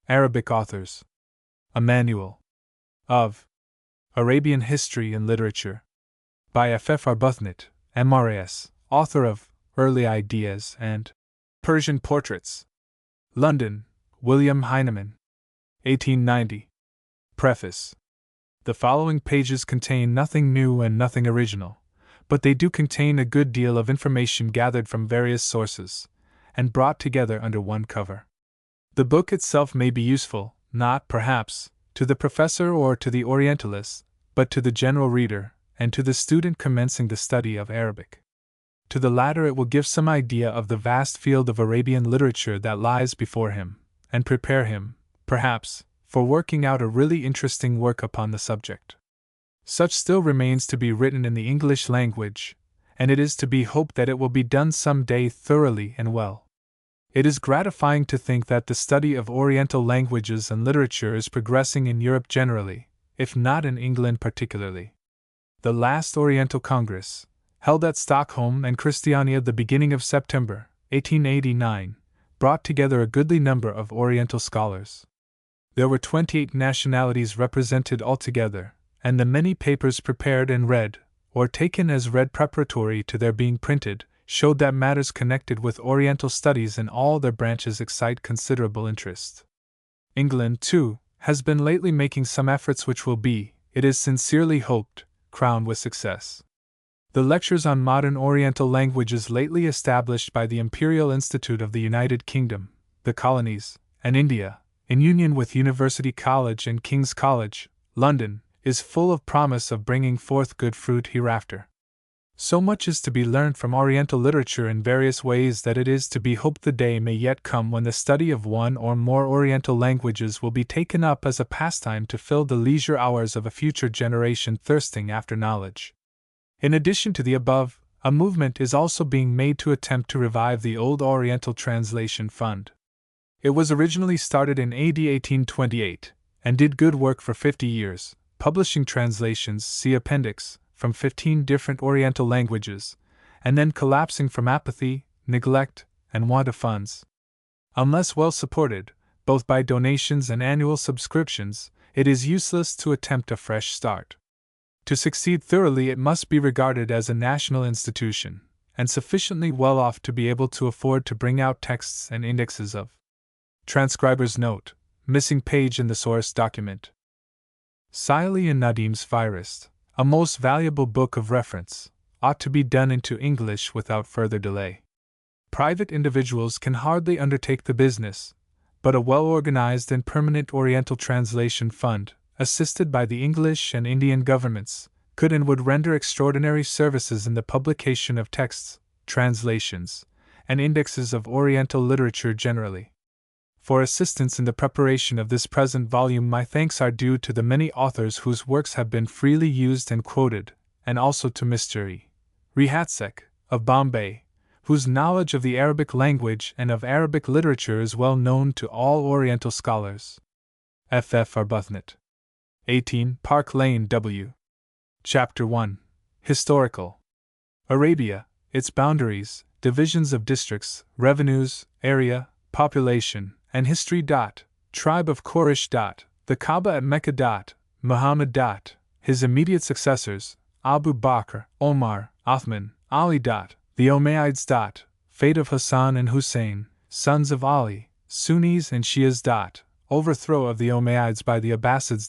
Arabic authors. A Manual of Arabian History and Literature by F. Arbuthnot, M.R.S., author of Early Ideas and Persian Portraits. London, William Heinemann, 1890. Preface. The following pages contain nothing new and nothing original, but they do contain a good deal of information gathered from various sources, and brought together under one cover. The book itself may be useful, not, perhaps, to the professor or to the Orientalist, but to the general reader, and to the student commencing the study of Arabic. To the latter it will give some idea of the vast field of Arabian literature that lies before him, and prepare him, perhaps, for working out a really interesting work upon the subject. Such still remains to be written in the English language, and it is to be hoped that it will be done some day thoroughly and well. It is gratifying to think that the study of Oriental languages and literature is progressing in Europe generally, if not in England particularly. The last Oriental Congress, held at Stockholm and Christiania the beginning of September, 1889, brought together a goodly number of Oriental scholars. There were 28 nationalities represented altogether, and the many papers prepared and read, or taken as read preparatory to their being printed, showed that matters connected with Oriental studies in all their branches excite considerable interest. England, too, has been lately making some efforts which will be, it is sincerely hoped, crowned with success. The lectures on modern Oriental languages lately established by the Imperial Institute of the United Kingdom, the Colonies, and India, in union with University College and King's College, London, is full of promise of bringing forth good fruit hereafter. So much is to be learned from Oriental literature in various ways that it is to be hoped the day may yet come when the study of one or more Oriental languages will be taken up as a pastime to fill the leisure hours of a future generation thirsting after knowledge. In addition to the above, a movement is also being made to attempt to revive the old Oriental Translation Fund. It was originally started in AD 1828, and did good work for 50 years, publishing translations, see Appendix, from 15 different Oriental languages, and then collapsing from apathy, neglect, and want of funds. Unless well supported, both by donations and annual subscriptions, it is useless to attempt a fresh start. To succeed thoroughly, it must be regarded as a national institution, and sufficiently well off to be able to afford to bring out texts and indexes of. Transcriber's note: missing page in the source document. Saili and Nadim's Fihrist, a most valuable book of reference, ought to be done into English without further delay. Private individuals can hardly undertake the business, but a well-organized and permanent Oriental Translation Fund, assisted by the English and Indian governments, could and would render extraordinary services in the publication of texts, translations, and indexes of Oriental literature generally. For assistance in the preparation of this present volume, my thanks are due to the many authors whose works have been freely used and quoted, and also to Mr. E. Rehatsek, of Bombay, whose knowledge of the Arabic language and of Arabic literature is well known to all Oriental scholars. F. Arbuthnot. 18 Park Lane, W. Chapter 1. Historical. Arabia, its boundaries, divisions of districts, revenues, area, population, and history. Tribe of Quraysh. The Kaaba at Mecca. Muhammad. His immediate successors, Abu Bakr, Omar, Uthman, Ali. The Umayyads. Fate of Hassan and Hussein, sons of Ali, Sunnis and Shias. Overthrow of the Umayyads by the Abbasids.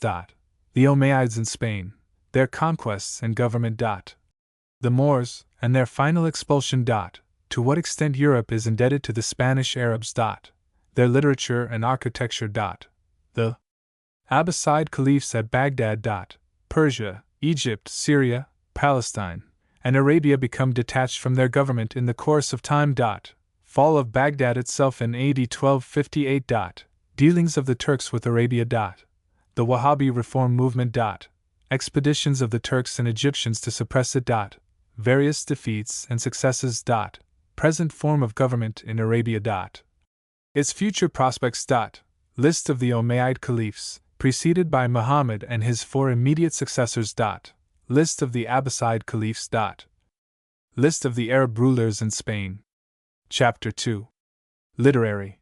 The Umayyads in Spain, their conquests and government. The Moors, and their final expulsion. To what extent Europe is indebted to the Spanish Arabs. Their literature and architecture. The Abbasid caliphs at Baghdad. Persia, Egypt, Syria, Palestine, and Arabia become detached from their government in the course of time. Fall of Baghdad itself in AD 1258. Dealings of the Turks with Arabia. The Wahhabi reform movement. Expeditions of the Turks and Egyptians to suppress it. Various defeats and successes. Present form of government in Arabia. Its future prospects. List of the Umayyad caliphs, preceded by Muhammad and his 4 immediate successors. List of the Abbasid caliphs. List of the Arab rulers in Spain. Chapter 2. Literary.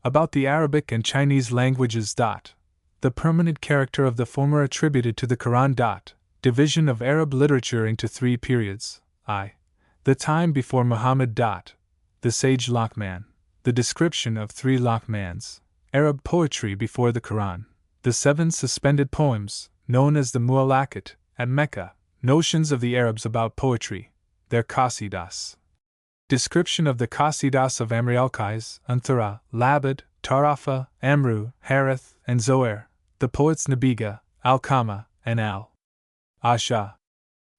About the Arabic and Chinese languages. The permanent character of the former attributed to the Quran. Division of Arab literature into three periods. The time before Muhammad. The sage Luqman. The description of three Luqmans. Arab poetry before the Quran. The seven suspended poems, known as the Mu'allaqat, at Mecca. Notions of the Arabs about poetry. Their Qasidas. Description of the Qasidas of Amri al-Qais, Anthara, Labid, Tarafa, Amru, Harith, and Zohair. The poets Nabiga, Al-Qama, and Al-Asha.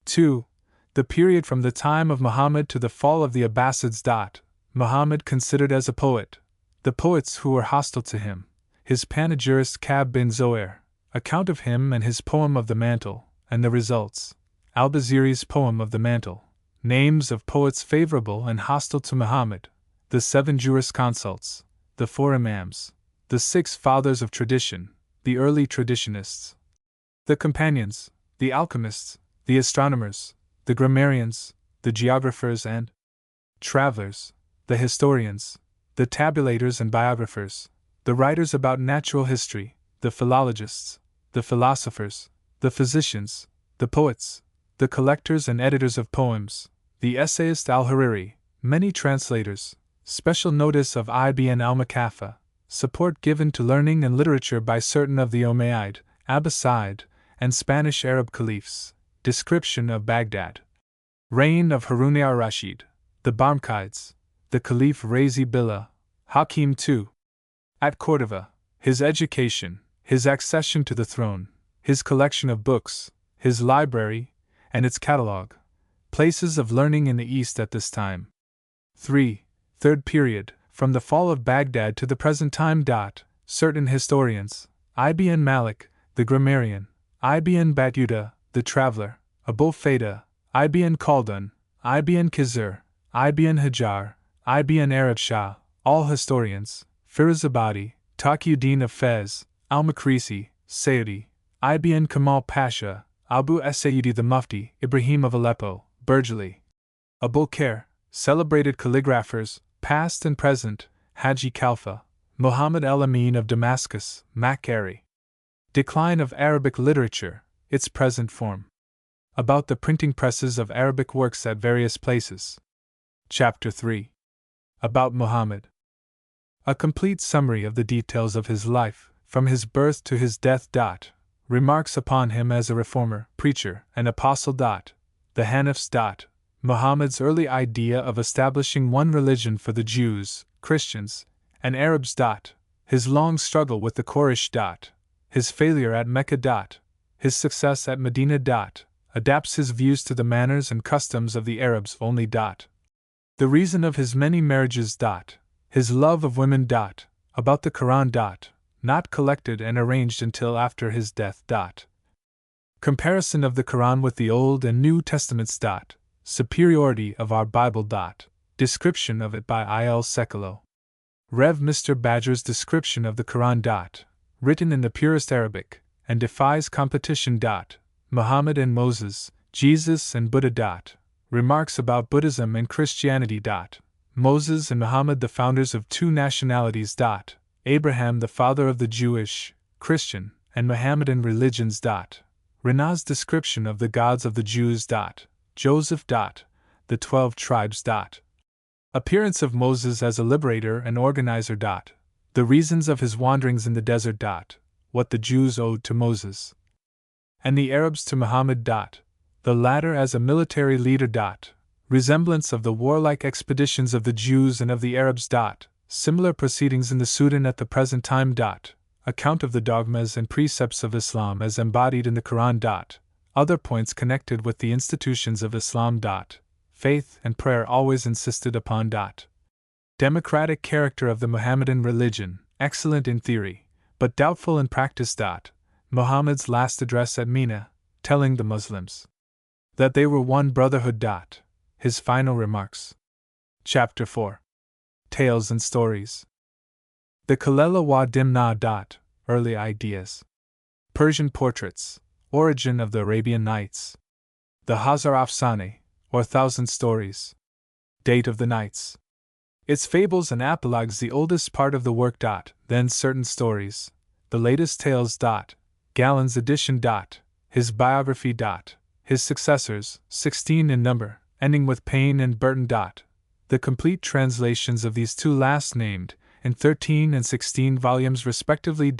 2. The period from the time of Muhammad to the fall of the Abbasids. Muhammad considered as a poet. The poets who were hostile to him. His panegyrist Ka'b bin Zohair. Account of him and his poem of the mantle, and the results. Al-Baziri's poem of the mantle. Names of poets favorable and hostile to Muhammad. The seven jurisconsults. The four imams. The six fathers of tradition. The early traditionists. The companions. The alchemists. The astronomers. The grammarians. The geographers and travelers. The historians. The tabulators and biographers. The writers about natural history. The philologists. The philosophers. The physicians. The poets. The collectors and editors of poems. The essayist al-Hariri. Many translators. Special notice of Ibn al-Makaffa. Support given to learning and literature by certain of the Umayyad, Abbasid, and Spanish Arab caliphs. Description of Baghdad. Reign of Harun al-Rashid. The Barmkides. The Caliph Razi Billah. Hakim II. At Cordova. His education. His accession to the throne. His collection of books. His library, and its catalogue. Places of learning in the East at this time. 3. Third period, from the fall of Baghdad to the present time. Certain historians, Ibn Malik, the grammarian, Ibn Battuta, the traveler, Abu Fayda, Ibn Khaldun, Ibn Khizr, Ibn Hajar, Ibn Arab Shah, all historians, Firuzabadi, Taqiyuddin of Fez, Al-Makrisi, Sayyidi, Ibn Kamal Pasha, Abu As-Sayyidi the Mufti, Ibrahim of Aleppo, Burjali, Abul Khair, celebrated calligraphers, past and present, Haji Khalfa, Muhammad al-Amin of Damascus, Makari. Decline of Arabic literature, its present form. About the printing presses of Arabic works at various places. Chapter 3. About Muhammad. A complete summary of the details of his life, from his birth to his death. Remarks upon him as a reformer, preacher, and apostle. The Hanifs. Muhammad's early idea of establishing one religion for the Jews, Christians, and Arabs. His long struggle with the Quraysh. His failure at Mecca. His success at Medina. Adapts his views to the manners and customs of the Arabs only. The reason of his many marriages. His love of women. About the Quran. Not collected and arranged until after his death. Comparison of the Quran with the Old and New Testaments. Superiority of our Bible. Description of it by I.L. Sekalo. Rev. Mr. Badger's description of the Quran. Written in the purest Arabic, and defies competition. Muhammad and Moses, Jesus and Buddha. Remarks about Buddhism and Christianity. Moses and Muhammad, the founders of two nationalities. Abraham, the father of the Jewish, Christian, and Mohammedan religions. Renan's description of the gods of the Jews. Joseph. The 12 tribes. Appearance of Moses as a liberator and organizer. The reasons of his wanderings in the desert. What the Jews owed to Moses, and the Arabs to Muhammad. The latter as a military leader. Resemblance of the warlike expeditions of the Jews and of the Arabs. Similar proceedings in the Sudan at the present time. Account of the dogmas and precepts of Islam as embodied in the Quran. Other points connected with the institutions of Islam. Faith and prayer always insisted upon. Democratic character of the Mohammedan religion, excellent in theory, but doubtful in practice. Muhammad's last address at Mina, telling the Muslims that they were one brotherhood. His final remarks. Chapter 4. Tales and Stories. The Kalela wa Dimna. Early ideas. Persian portraits. Origin of the Arabian Nights. The Hazar Afsane, or Thousand Stories. Date of the Nights. Its fables and apologues the oldest part of the work. Then certain stories, the latest tales. Gallen's edition. His biography. His successors, 16 in number, ending with Payne and Burton. The complete translations of these two last named, in 13 and 16 volumes respectively.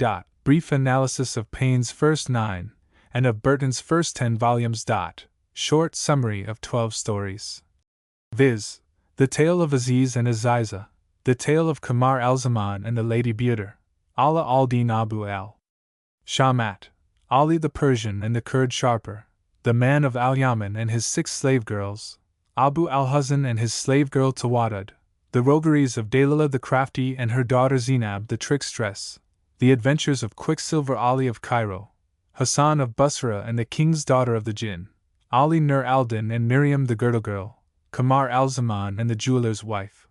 Brief analysis of Payne's first 9, and of Burton's first 10 volumes. Short summary of 12 stories, viz., The Tale of Aziz and Aziza, The Tale of Kamar al-Zaman and the Lady Buter, Ala al-Din Abu al-Shamat, Ali the Persian and the Kurd Sharper, The Man of al-Yaman and his 6 slave girls, Abu al-Huzn and his slave girl Tawadud, The Rogueries of Dalila the Crafty and her daughter Zinab the Trickstress, The Adventures of Quicksilver Ali of Cairo, Hassan of Basra and the King's Daughter of the Jinn, Ali Nur al-Din and Miriam the Girdle Girl, Kamar al-Zaman and the Jeweller's Wife,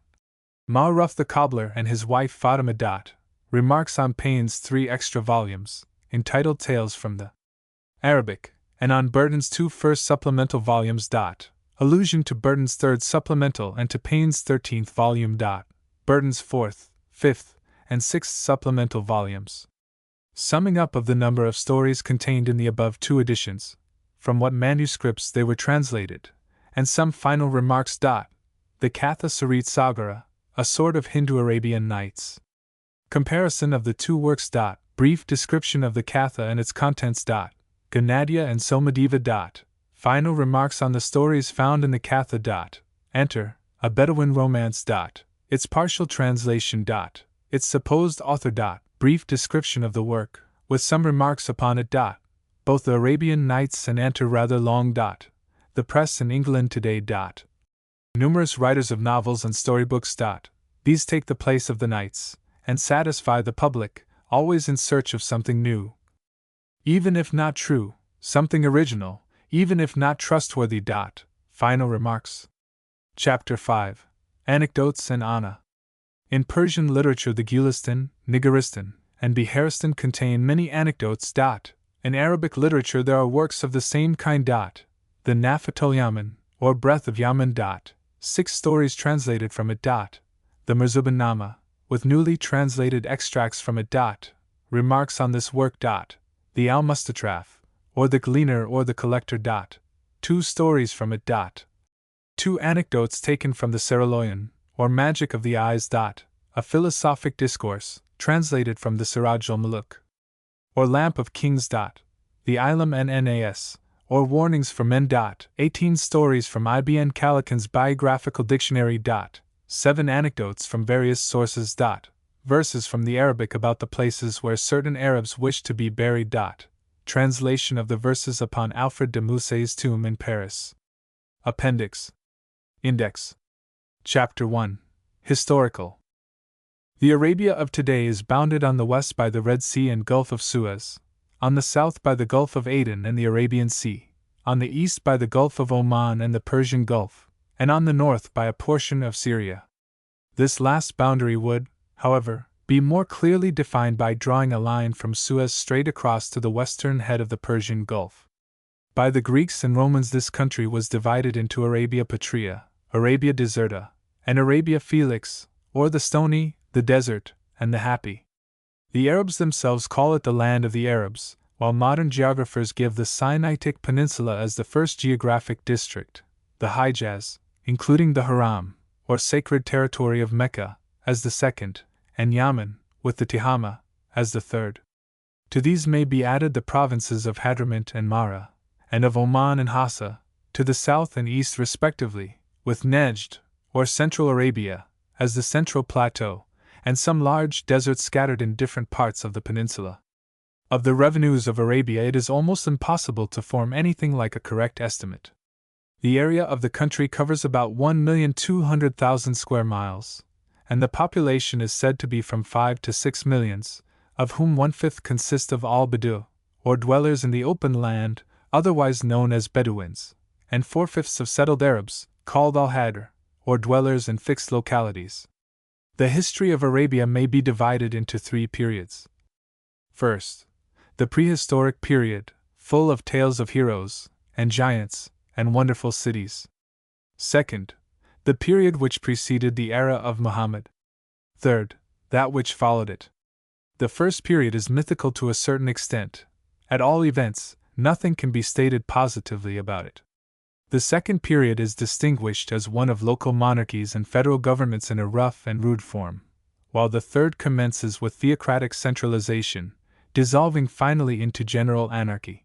Ma'ruf the Cobbler and his wife Fatima. Remarks on Payne's 3 extra volumes, entitled Tales from the Arabic, and on Burton's 2 first supplemental volumes. Allusion to Burton's 3rd supplemental and to Payne's 13th volume. Burton's 4th, 5th, and 6th supplemental volumes. Summing up of the number of stories contained in the above 2 editions, from what manuscripts they were translated, and some final remarks. The Katha Sarit Sagara, a sort of Hindu-Arabian Nights. Comparison of the 2 works. Brief description of the Katha and its contents. Ganadia and Somadiva. Final remarks on the stories found in the Katha. Enter, a Bedouin romance. Its partial translation. Its supposed author. Brief description of the work, with some remarks upon it. Both the Arabian Nights and Enter rather long. The press in England today. Numerous writers of novels and storybooks. These take the place of the Nights, and satisfy the public, always in search of something new. Even if not true, something original, even if not trustworthy. Final remarks. Chapter 5. Anecdotes and Ana. In Persian literature the Gulistan, Nigaristan, and Biharistan contain many anecdotes. In Arabic literature there are works of the same kind. The Nafatul Yaman, or Breath of Yaman. 6 stories translated from it. The Mirzuban Nama, with newly translated extracts from it. Remarks on this work. The Al-Mustatraf, or the Gleaner or the Collector. 2 stories from it. 2 anecdotes taken from the Siraloyan, or Magic of the Eyes. A philosophic discourse, translated from the Siraj al-Muluk, or Lamp of Kings. The Ilam Nnas, or Warnings for Men. 18 stories from Ibn Khaldun's Biographical Dictionary. 7 anecdotes from various sources. Verses from the Arabic about the places where certain Arabs wished to be buried. Translation of the verses upon Alfred de Musset's tomb in Paris. Appendix. Index. Chapter 1. Historical. The Arabia of today is bounded on the west by the Red Sea and Gulf of Suez, on the south by the Gulf of Aden and the Arabian Sea, on the east by the Gulf of Oman and the Persian Gulf, and on the north by a portion of Syria. This last boundary would, however, be more clearly defined by drawing a line from Suez straight across to the western head of the Persian Gulf. By the Greeks and Romans this country was divided into Arabia Patria, Arabia Deserta, and Arabia Felix, or the Stony, the Desert, and the Happy. The Arabs themselves call it the Land of the Arabs, while modern geographers give the Sinaitic Peninsula as the first geographic district, the Hijaz, including the Haram, or sacred territory of Mecca, as the second, and Yaman, with the Tihama, as the third. To these may be added the provinces of Hadramut and Mara, and of Oman and Hassa, to the south and east respectively, with Nejd, or Central Arabia, as the central plateau, and some large deserts scattered in different parts of the peninsula. Of the revenues of Arabia it is almost impossible to form anything like a correct estimate. The area of the country covers about 1,200,000 square miles, and the population is said to be from 5 to 6 millions, of whom 1/5 consist of al-Badu, or dwellers in the open land, otherwise known as Bedouins, and 4/5 of settled Arabs, called al-Hadr, or dwellers in fixed localities. The history of Arabia may be divided into 3 periods. First, the prehistoric period, full of tales of heroes, and giants, and wonderful cities. Second, The period which preceded the era of Muhammad. Third, that which followed it. The first period is mythical to a certain extent. At all events, nothing can be stated positively about it. The second period is distinguished as one of local monarchies and federal governments in a rough and rude form, while the third commences with theocratic centralization, dissolving finally into general anarchy.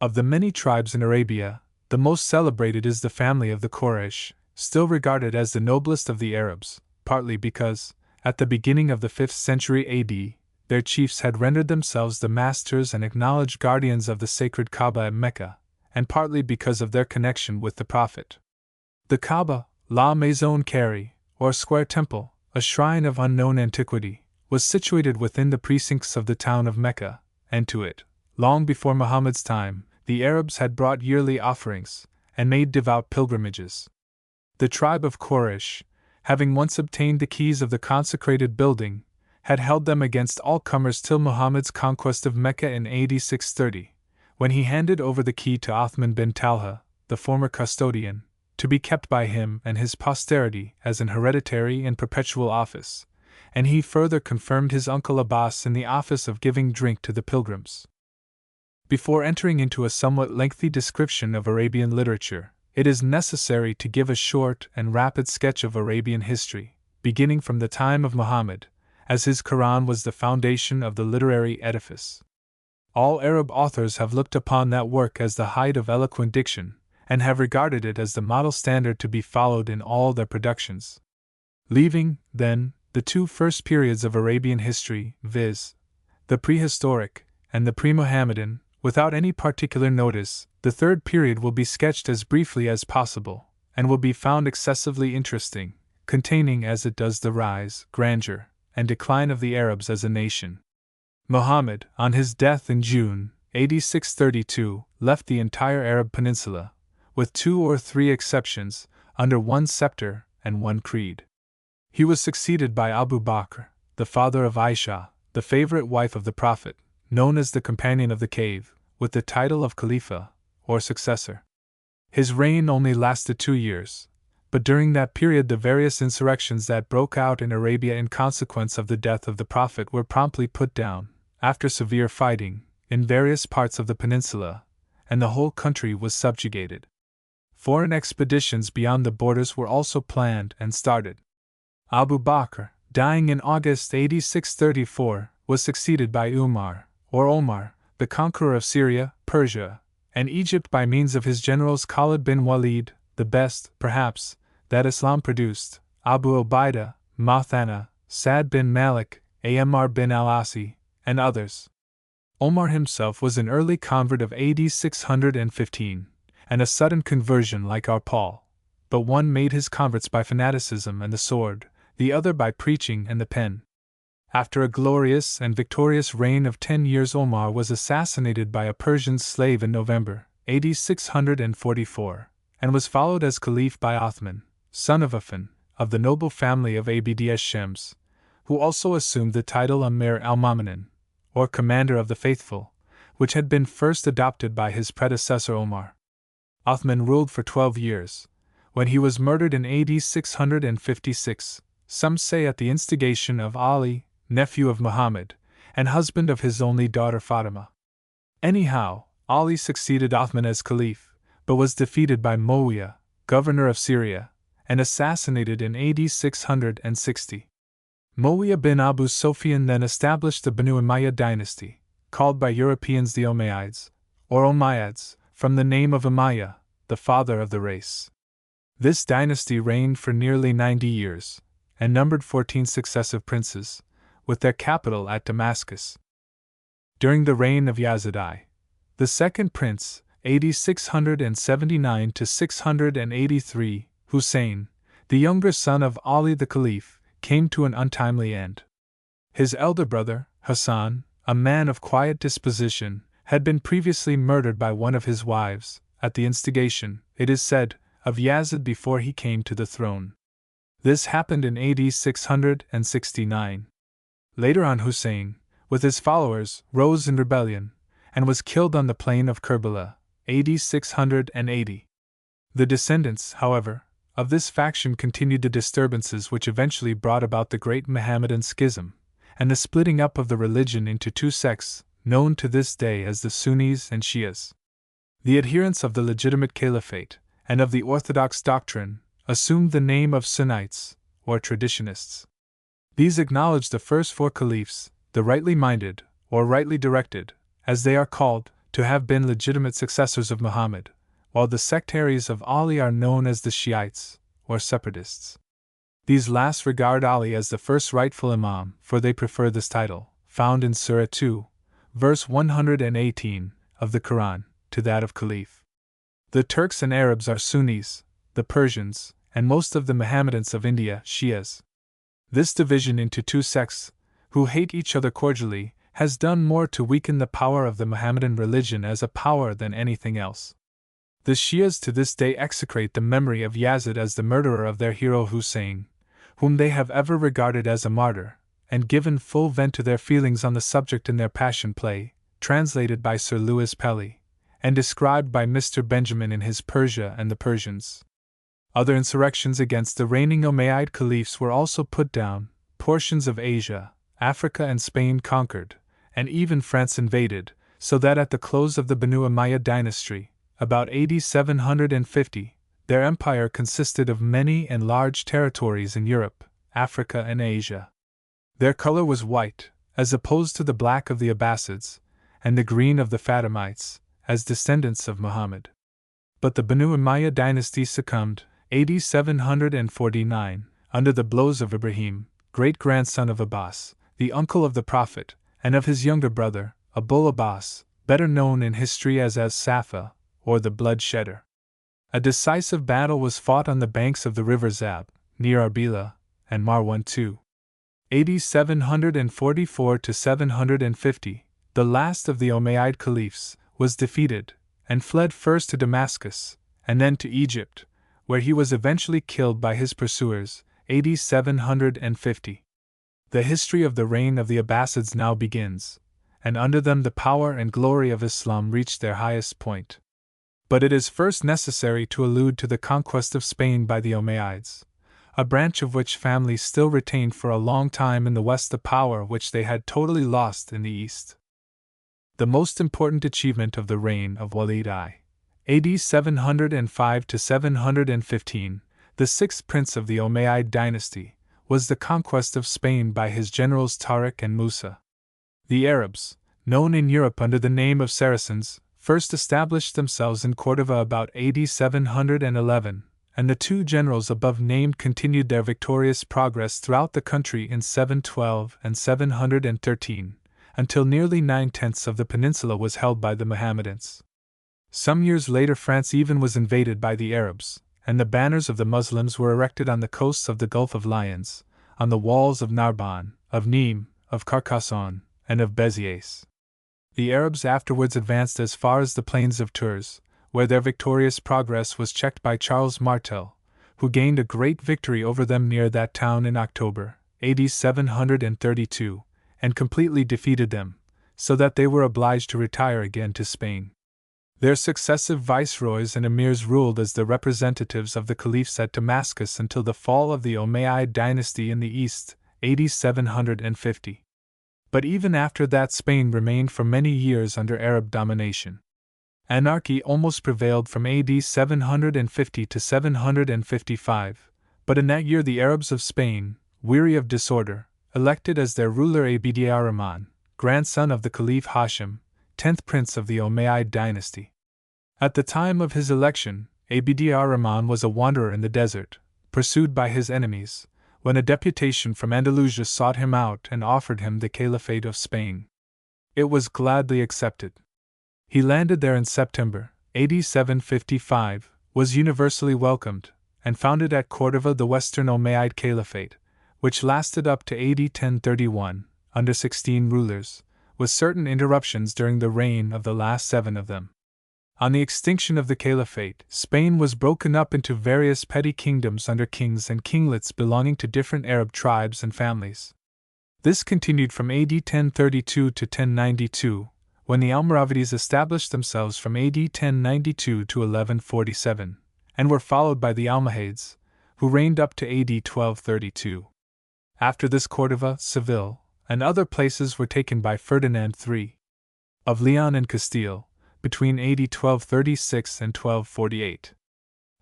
Of the many tribes in Arabia, the most celebrated is the family of the Quraysh, still regarded as the noblest of the Arabs, partly because, at the beginning of the 5th century AD, their chiefs had rendered themselves the masters and acknowledged guardians of the sacred Kaaba at Mecca, and partly because of their connection with the Prophet. The Kaaba, La Maison Carrée, or Square Temple, a shrine of unknown antiquity, was situated within the precincts of the town of Mecca, and to it, long before Muhammad's time, the Arabs had brought yearly offerings, and made devout pilgrimages. The tribe of Quraysh, having once obtained the keys of the consecrated building, had held them against all comers till Muhammad's conquest of Mecca in AD 630, when he handed over the key to Uthman bin Talha, the former custodian, to be kept by him and his posterity as an hereditary and perpetual office, and he further confirmed his uncle Abbas in the office of giving drink to the pilgrims. Before entering into a somewhat lengthy description of Arabian literature, it is necessary to give a short and rapid sketch of Arabian history, beginning from the time of Muhammad, as his Quran was the foundation of the literary edifice. All Arab authors have looked upon that work as the height of eloquent diction, and have regarded it as the model standard to be followed in all their productions. Leaving, then, the two first periods of Arabian history, viz., the prehistoric and the pre-Muhammadan, without any particular notice, the third period will be sketched as briefly as possible, and will be found excessively interesting, containing as it does the rise, grandeur, and decline of the Arabs as a nation. Muhammad, on his death in June, AD 632, left the entire Arab peninsula, with 2 or 3 exceptions, under one scepter and one creed. He was succeeded by Abu Bakr, the father of Aisha, the favorite wife of the Prophet, known as the Companion of the Cave, with the title of Khalifa, or successor. His reign only lasted 2 years, but during that period the various insurrections that broke out in Arabia in consequence of the death of the Prophet were promptly put down, after severe fighting, in various parts of the peninsula, and the whole country was subjugated. Foreign expeditions beyond the borders were also planned and started. Abu Bakr, dying in August AD 634, was succeeded by Umar, or Omar, the conqueror of Syria, Persia, and Egypt by means of his generals Khalid bin Walid, the best, perhaps, that Islam produced, Abu Ubaidah, Mathana, Sa'd bin Malik, Ammar bin al-Asi, and others. Omar himself was an early convert of AD 615, and a sudden conversion like our Paul, but one made his converts by fanaticism and the sword, the other by preaching and the pen. After a glorious and victorious reign of 10 years, Omar was assassinated by a Persian slave in November, AD 644, and was followed as Caliph by Othman, son of Affan, of the noble family of Abd Shems, who also assumed the title Amir al-Mu'minin, or Commander of the Faithful, which had been first adopted by his predecessor Omar. Othman ruled for 12 years, when he was murdered in AD 656, some say at the instigation of Ali, nephew of Muhammad, and husband of his only daughter Fatima. Anyhow, Ali succeeded Othman as Caliph, but was defeated by Muawiyah, governor of Syria, and assassinated in AD 660. Muawiyah bin Abu Sufyan then established the Banu Umayyad dynasty, called by Europeans the Umayyads, or Umayyads, from the name of Umayyah, the father of the race. This dynasty reigned for nearly 90 years, and numbered 14 successive princes, with their capital at Damascus. During the reign of Yazid I, the second prince, AD 679 to 683, Hussein, the younger son of Ali the Caliph, came to an untimely end. His elder brother, Hassan, a man of quiet disposition, had been previously murdered by one of his wives, at the instigation, it is said, of Yazid before he came to the throne. This happened in AD 669. Later on, Hussein, with his followers, rose in rebellion, and was killed on the plain of Kerbala, AD 680. The descendants, however, of this faction continued the disturbances which eventually brought about the great Mohammedan schism, and the splitting up of the religion into two sects, known to this day as the Sunnis and Shias. The adherents of the legitimate caliphate, and of the orthodox doctrine, assumed the name of Sunnites, or traditionists. These acknowledged the first four caliphs, the rightly minded, or rightly directed, as they are called, to have been legitimate successors of Muhammad, while the sectaries of Ali are known as the Shiites, or separatists. These last regard Ali as the first rightful Imam, for they prefer this title, found in Surah 2, verse 118 of the Quran, to that of Caliph. The Turks and Arabs are Sunnis, the Persians, and most of the Mohammedans of India, Shias. This division into two sects, who hate each other cordially, has done more to weaken the power of the Mohammedan religion as a power than anything else. The Shias to this day execrate the memory of Yazid as the murderer of their hero Hussein, whom they have ever regarded as a martyr, and given full vent to their feelings on the subject in their Passion Play, translated by Sir Lewis Pelly, and described by Mr. Benjamin in his Persia and the Persians. Other insurrections against the reigning Umayyad caliphs were also put down, portions of Asia, Africa and Spain conquered, and even France invaded, so that at the close of the Banu Umayyad dynasty, about AD 750, their empire consisted of many and large territories in Europe, Africa and Asia. Their color was white, as opposed to the black of the Abbasids, and the green of the Fatimites, as descendants of Muhammad. But the Banu Umayyad dynasty succumbed, AD 749, under the blows of Ibrahim, great-grandson of Abbas, the uncle of the Prophet, and of his younger brother, Abul Abbas, better known in history as Safa, or the Bloodshedder. A decisive battle was fought on the banks of the river Zab, near Arbila, and Marwan II. AD 744 to 750, the last of the Umayyad caliphs, was defeated, and fled first to Damascus, and then to Egypt, where he was eventually killed by his pursuers, AD 750. The history of the reign of the Abbasids now begins, and under them the power and glory of Islam reached their highest point. But it is first necessary to allude to the conquest of Spain by the Umayyads, a branch of which family still retained for a long time in the west the power which they had totally lost in the east. The most important achievement of the reign of Walid I, AD 705 to 715, the sixth prince of the Umayyad dynasty, was the conquest of Spain by his generals Tariq and Musa. The Arabs, known in Europe under the name of Saracens, first established themselves in Cordova about AD 711, and the two generals above named continued their victorious progress throughout the country in 712 and 713, until nearly 9/10 of the peninsula was held by the Mohammedans. Some years later France even was invaded by the Arabs, and the banners of the Muslims were erected on the coasts of the Gulf of Lions, on the walls of Narbonne, of Nîmes, of Carcassonne, and of Béziers. The Arabs afterwards advanced as far as the plains of Tours, where their victorious progress was checked by Charles Martel, who gained a great victory over them near that town in October, AD 732, and completely defeated them, so that they were obliged to retire again to Spain. Their successive viceroys and emirs ruled as the representatives of the caliphs at Damascus until the fall of the Umayyad dynasty in the east, AD 750. But even after that Spain remained for many years under Arab domination. Anarchy almost prevailed from AD 750 to 755, but in that year the Arabs of Spain, weary of disorder, elected as their ruler Abd ar-Rahman, grandson of the Caliph Hashim, 10th prince of the Umayyad dynasty. At the time of his election, Abd ar-Rahman was a wanderer in the desert, pursued by his enemies, when a deputation from Andalusia sought him out and offered him the Caliphate of Spain. It was gladly accepted. He landed there in September, AD 755, was universally welcomed, and founded at Cordova the Western Umayyad Caliphate, which lasted up to AD 1031, under 16 rulers, with certain interruptions during the reign of the last 7 of them. On the extinction of the Caliphate, Spain was broken up into various petty kingdoms under kings and kinglets belonging to different Arab tribes and families. This continued from AD 1032 to 1092, when the Almoravides established themselves from AD 1092 to 1147, and were followed by the Almohades, who reigned up to AD 1232. After this, Cordova, Seville, and other places were taken by Ferdinand III of Leon and Castile, between AD 1236 and 1248.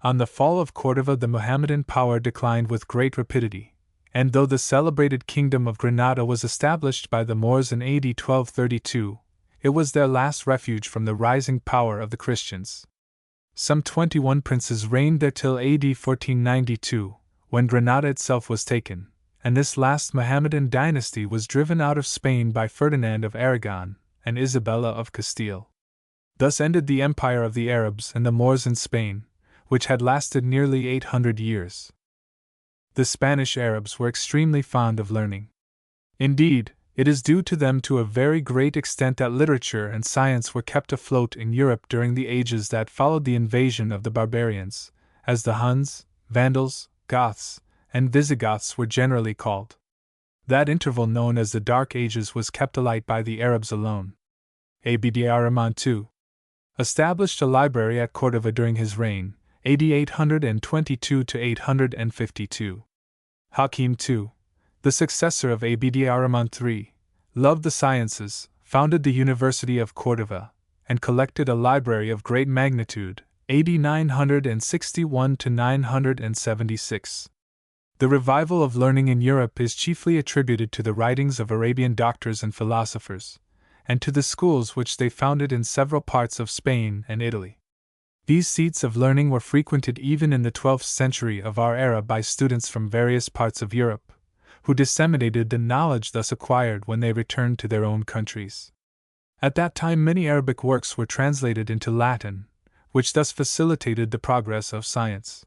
On the fall of Cordova, the Mohammedan power declined with great rapidity, and though the celebrated kingdom of Granada was established by the Moors in AD 1232, it was their last refuge from the rising power of the Christians. Some 21 princes reigned there till AD 1492, when Granada itself was taken, and this last Mohammedan dynasty was driven out of Spain by Ferdinand of Aragon and Isabella of Castile. Thus ended the empire of the Arabs and the Moors in Spain, which had lasted nearly 800 years. The Spanish Arabs were extremely fond of learning. Indeed, it is due to them to a very great extent that literature and science were kept afloat in Europe during the ages that followed the invasion of the barbarians, as the Huns, Vandals, Goths, and Visigoths were generally called. That interval known as the Dark Ages was kept alight by the Arabs alone. Abd-ar-Rahman II established a library at Cordova during his reign, AD 822 to 852. Hakim II, the successor of Abd-ar-Rahman III, loved the sciences, founded the University of Cordova, and collected a library of great magnitude, AD 961 to 976. The revival of learning in Europe is chiefly attributed to the writings of Arabian doctors and philosophers, and to the schools which they founded in several parts of Spain and Italy. These seats of learning were frequented even in the 12th century of our era by students from various parts of Europe, who disseminated the knowledge thus acquired when they returned to their own countries. At that time many Arabic works were translated into Latin, which thus facilitated the progress of science.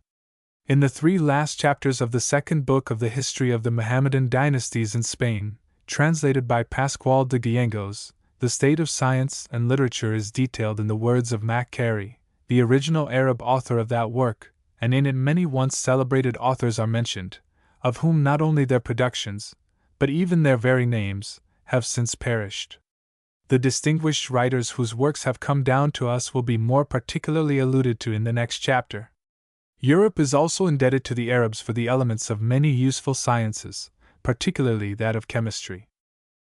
In the 3 last chapters of the second book of the history of the Mohammedan dynasties in Spain, translated by Pascual de Gallegos, the state of science and literature is detailed in the words of Mac Carey, the original Arab author of that work, and in it many once celebrated authors are mentioned, of whom not only their productions, but even their very names, have since perished. The distinguished writers whose works have come down to us will be more particularly alluded to in the next chapter. Europe is also indebted to the Arabs for the elements of many useful sciences, particularly that of chemistry.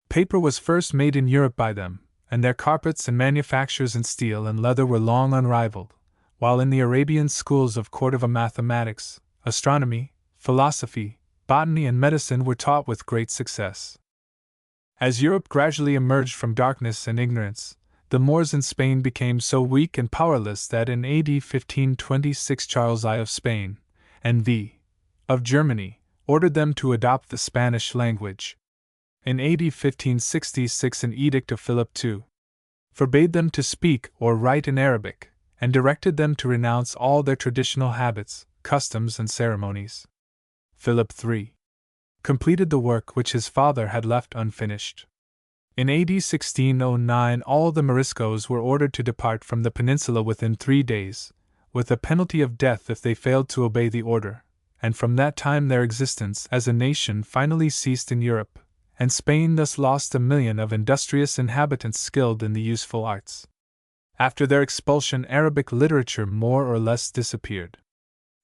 Paper was first made in Europe by them, and their carpets and manufactures in steel and leather were long unrivaled, while in the Arabian schools of Cordova mathematics, astronomy, philosophy, botany, and medicine were taught with great success. As Europe gradually emerged from darkness and ignorance, the Moors in Spain became so weak and powerless that in AD 1526 Charles I of Spain, and V. of Germany, ordered them to adopt the Spanish language. In AD 1566 an edict of Philip II forbade them to speak or write in Arabic, and directed them to renounce all their traditional habits, customs, and ceremonies. Philip III completed the work which his father had left unfinished. In AD 1609 all the Moriscos were ordered to depart from the peninsula within 3 days, with a penalty of death if they failed to obey the order, and from that time their existence as a nation finally ceased in Europe, and Spain thus lost 1 million of industrious inhabitants skilled in the useful arts. After their expulsion, Arabic literature more or less disappeared.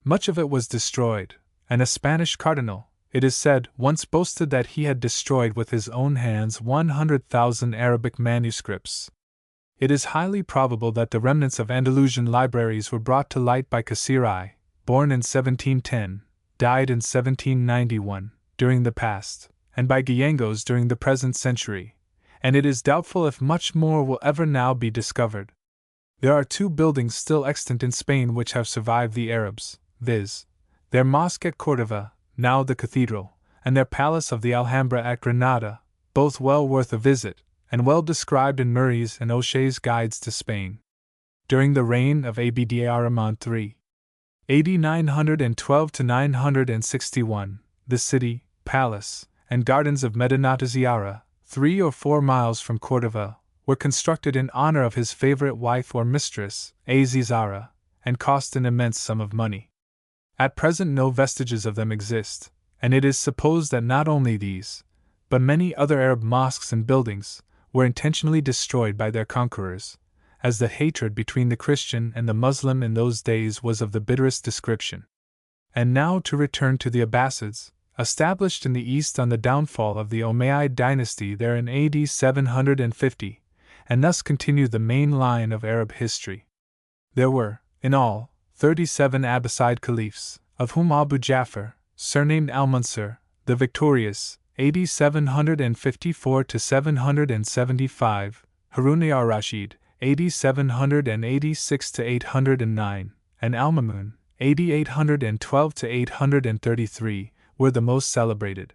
Much of it was destroyed, and a Spanish cardinal, it is said, once boasted that he had destroyed with his own hands 100,000 Arabic manuscripts. It is highly probable that the remnants of Andalusian libraries were brought to light by Qasir I, born in 1710, died in 1791, during the past, and by Gallegos during the present century, and it is doubtful if much more will ever now be discovered. There are 2 buildings still extant in Spain which have survived the Arabs, viz., their mosque at Cordova, now the cathedral, and their palace of the Alhambra at Granada, both well worth a visit, and well described in Murray's and O'Shea's Guides to Spain. During the reign of Abd-ar-Rahman III, AD 912 to 961, the city, palace, and gardens of Medinat Ziyara, 3 or 4 miles from Cordova, were constructed in honor of his favorite wife or mistress, Azizara, and cost an immense sum of money. At present no vestiges of them exist, and it is supposed that not only these, but many other Arab mosques and buildings, were intentionally destroyed by their conquerors, as the hatred between the Christian and the Muslim in those days was of the bitterest description. And now to return to the Abbasids, established in the east on the downfall of the Umayyad dynasty there in AD 750, and thus continue the main line of Arab history. There were, in all, 37 Abbasid caliphs, of whom Abu Ja'far, surnamed al-Mansur, the Victorious, AD 754 to 775, Harun al-Rashid, AD 786 to 809, and al-Mamun, AD 812 to 833, were the most celebrated.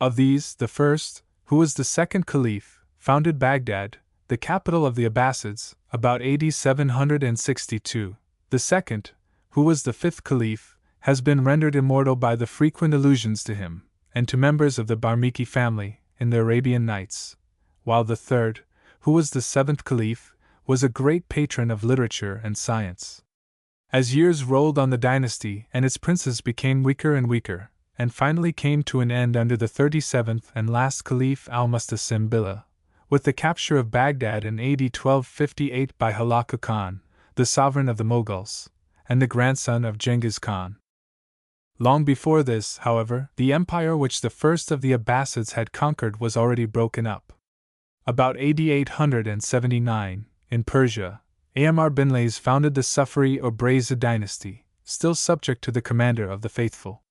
Of these, the first, who was the second caliph, founded Baghdad, the capital of the Abbasids, about AD 762. The second, who was the fifth caliph, has been rendered immortal by the frequent allusions to him, and to members of the Barmaki family, in the Arabian Nights, while the third, who was the seventh caliph, was a great patron of literature and science. As years rolled on, the dynasty and its princes became weaker and weaker, and finally came to an end under the 37th and last caliph al-Mustasim Billah, with the capture of Baghdad in AD 1258 by Halakha Khan, the sovereign of the Mughals, and the grandson of Genghis Khan. Long before this, however, the empire which the first of the Abbasids had conquered was already broken up. About AD 879, in Persia, Amr bin Lays founded the Sufri or Brazid dynasty, still subject to the commander of the faithful.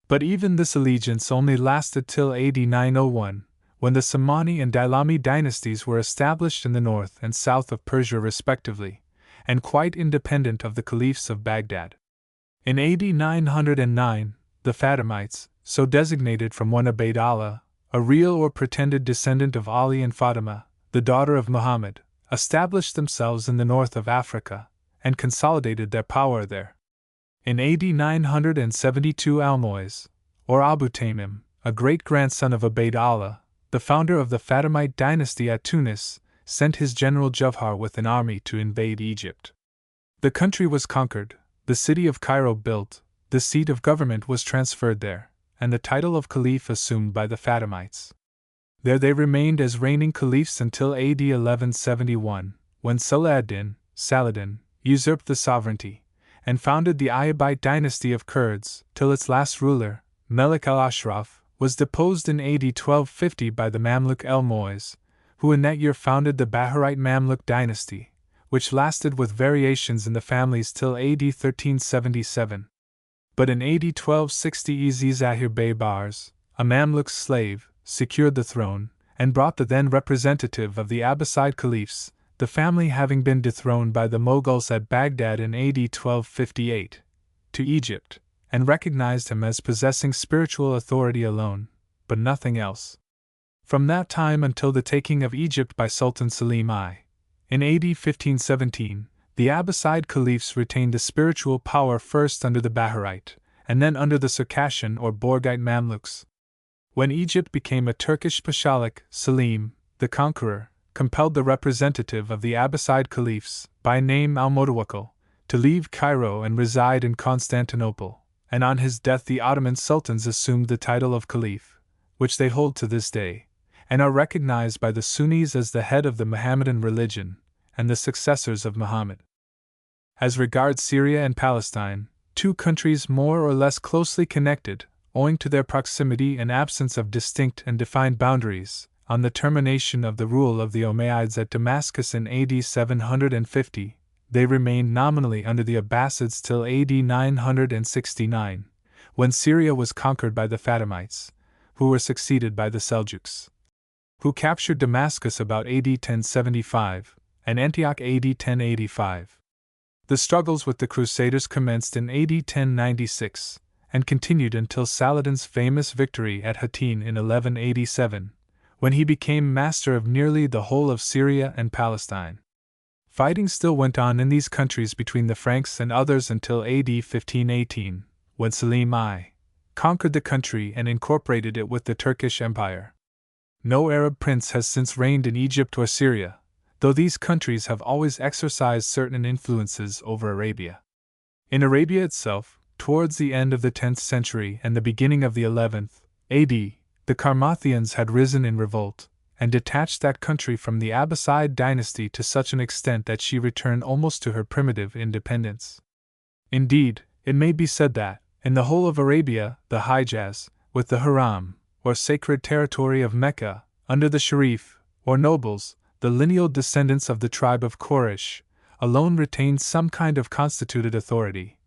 But even this allegiance only lasted till AD 901, when the Samani and Dailami dynasties were established in the north and south of Persia respectively, and quite independent of the caliphs of Baghdad. In AD 909, the Fatimites, so designated from one Ubayd Allah, a real or pretended descendant of Ali and Fatima, the daughter of Muhammad, established themselves in the north of Africa, and consolidated their power there. In AD 972, Almoiz, or Abu Tamim, a great-grandson of Ubayd Allah, the founder of the Fatimite dynasty at Tunis, sent his general Jawhar with an army to invade Egypt. The country was conquered, the city of Cairo built, the seat of government was transferred there, and the title of caliph assumed by the Fatimites. There they remained as reigning caliphs until AD 1171, when Saladin, usurped the sovereignty, and founded the Ayyubite dynasty of Kurds, till its last ruler, Melik al-Ashraf, was deposed in AD 1250 by the Mamluk el-Muiz, who in that year founded the Bahraite Mamluk dynasty, which lasted with variations in the families till AD 1377. But in AD 1260 Izi Zahir Bey Bars, a Mamluk slave, secured the throne, and brought the then representative of the Abbasid caliphs, the family having been dethroned by the Mughals at Baghdad in AD 1258, to Egypt, and recognized him as possessing spiritual authority alone, but nothing else. From that time until the taking of Egypt by Sultan Selim I, in AD 1517, the Abbasid caliphs retained the spiritual power first under the Bahraite, and then under the Circassian or Borgite Mamluks. When Egypt became a Turkish Pashalik, Selim, the conqueror, compelled the representative of the Abbasid caliphs, by name al-Mutawakkil, to leave Cairo and reside in Constantinople, and on his death the Ottoman sultans assumed the title of caliph, which they hold to this day, and are recognized by the Sunnis as the head of the Mohammedan religion, and the successors of Muhammad. As regards Syria and Palestine, two countries more or less closely connected, owing to their proximity and absence of distinct and defined boundaries, on the termination of the rule of the Umayyads at Damascus in AD 750, they remained nominally under the Abbasids till AD 969, when Syria was conquered by the Fatimites, who were succeeded by the Seljuks, who captured Damascus about AD 1075, and Antioch AD 1085. The struggles with the Crusaders commenced in AD 1096, and continued until Saladin's famous victory at Hattin in 1187, when he became master of nearly the whole of Syria and Palestine. Fighting still went on in these countries between the Franks and others until AD 1518, when Selim I conquered the country and incorporated it with the Turkish Empire. No Arab prince has since reigned in Egypt or Syria, though these countries have always exercised certain influences over Arabia. In Arabia itself, towards the end of the 10th century and the beginning of the 11th AD, the Carmathians had risen in revolt, and detached that country from the Abbasid dynasty to such an extent that she returned almost to her primitive independence. Indeed, it may be said that, In the whole of Arabia, the Hijaz, with the Haram, or sacred territory of Mecca, under the Sharif, or nobles, the lineal descendants of the tribe of Quraysh, alone retained some kind of constituted authority,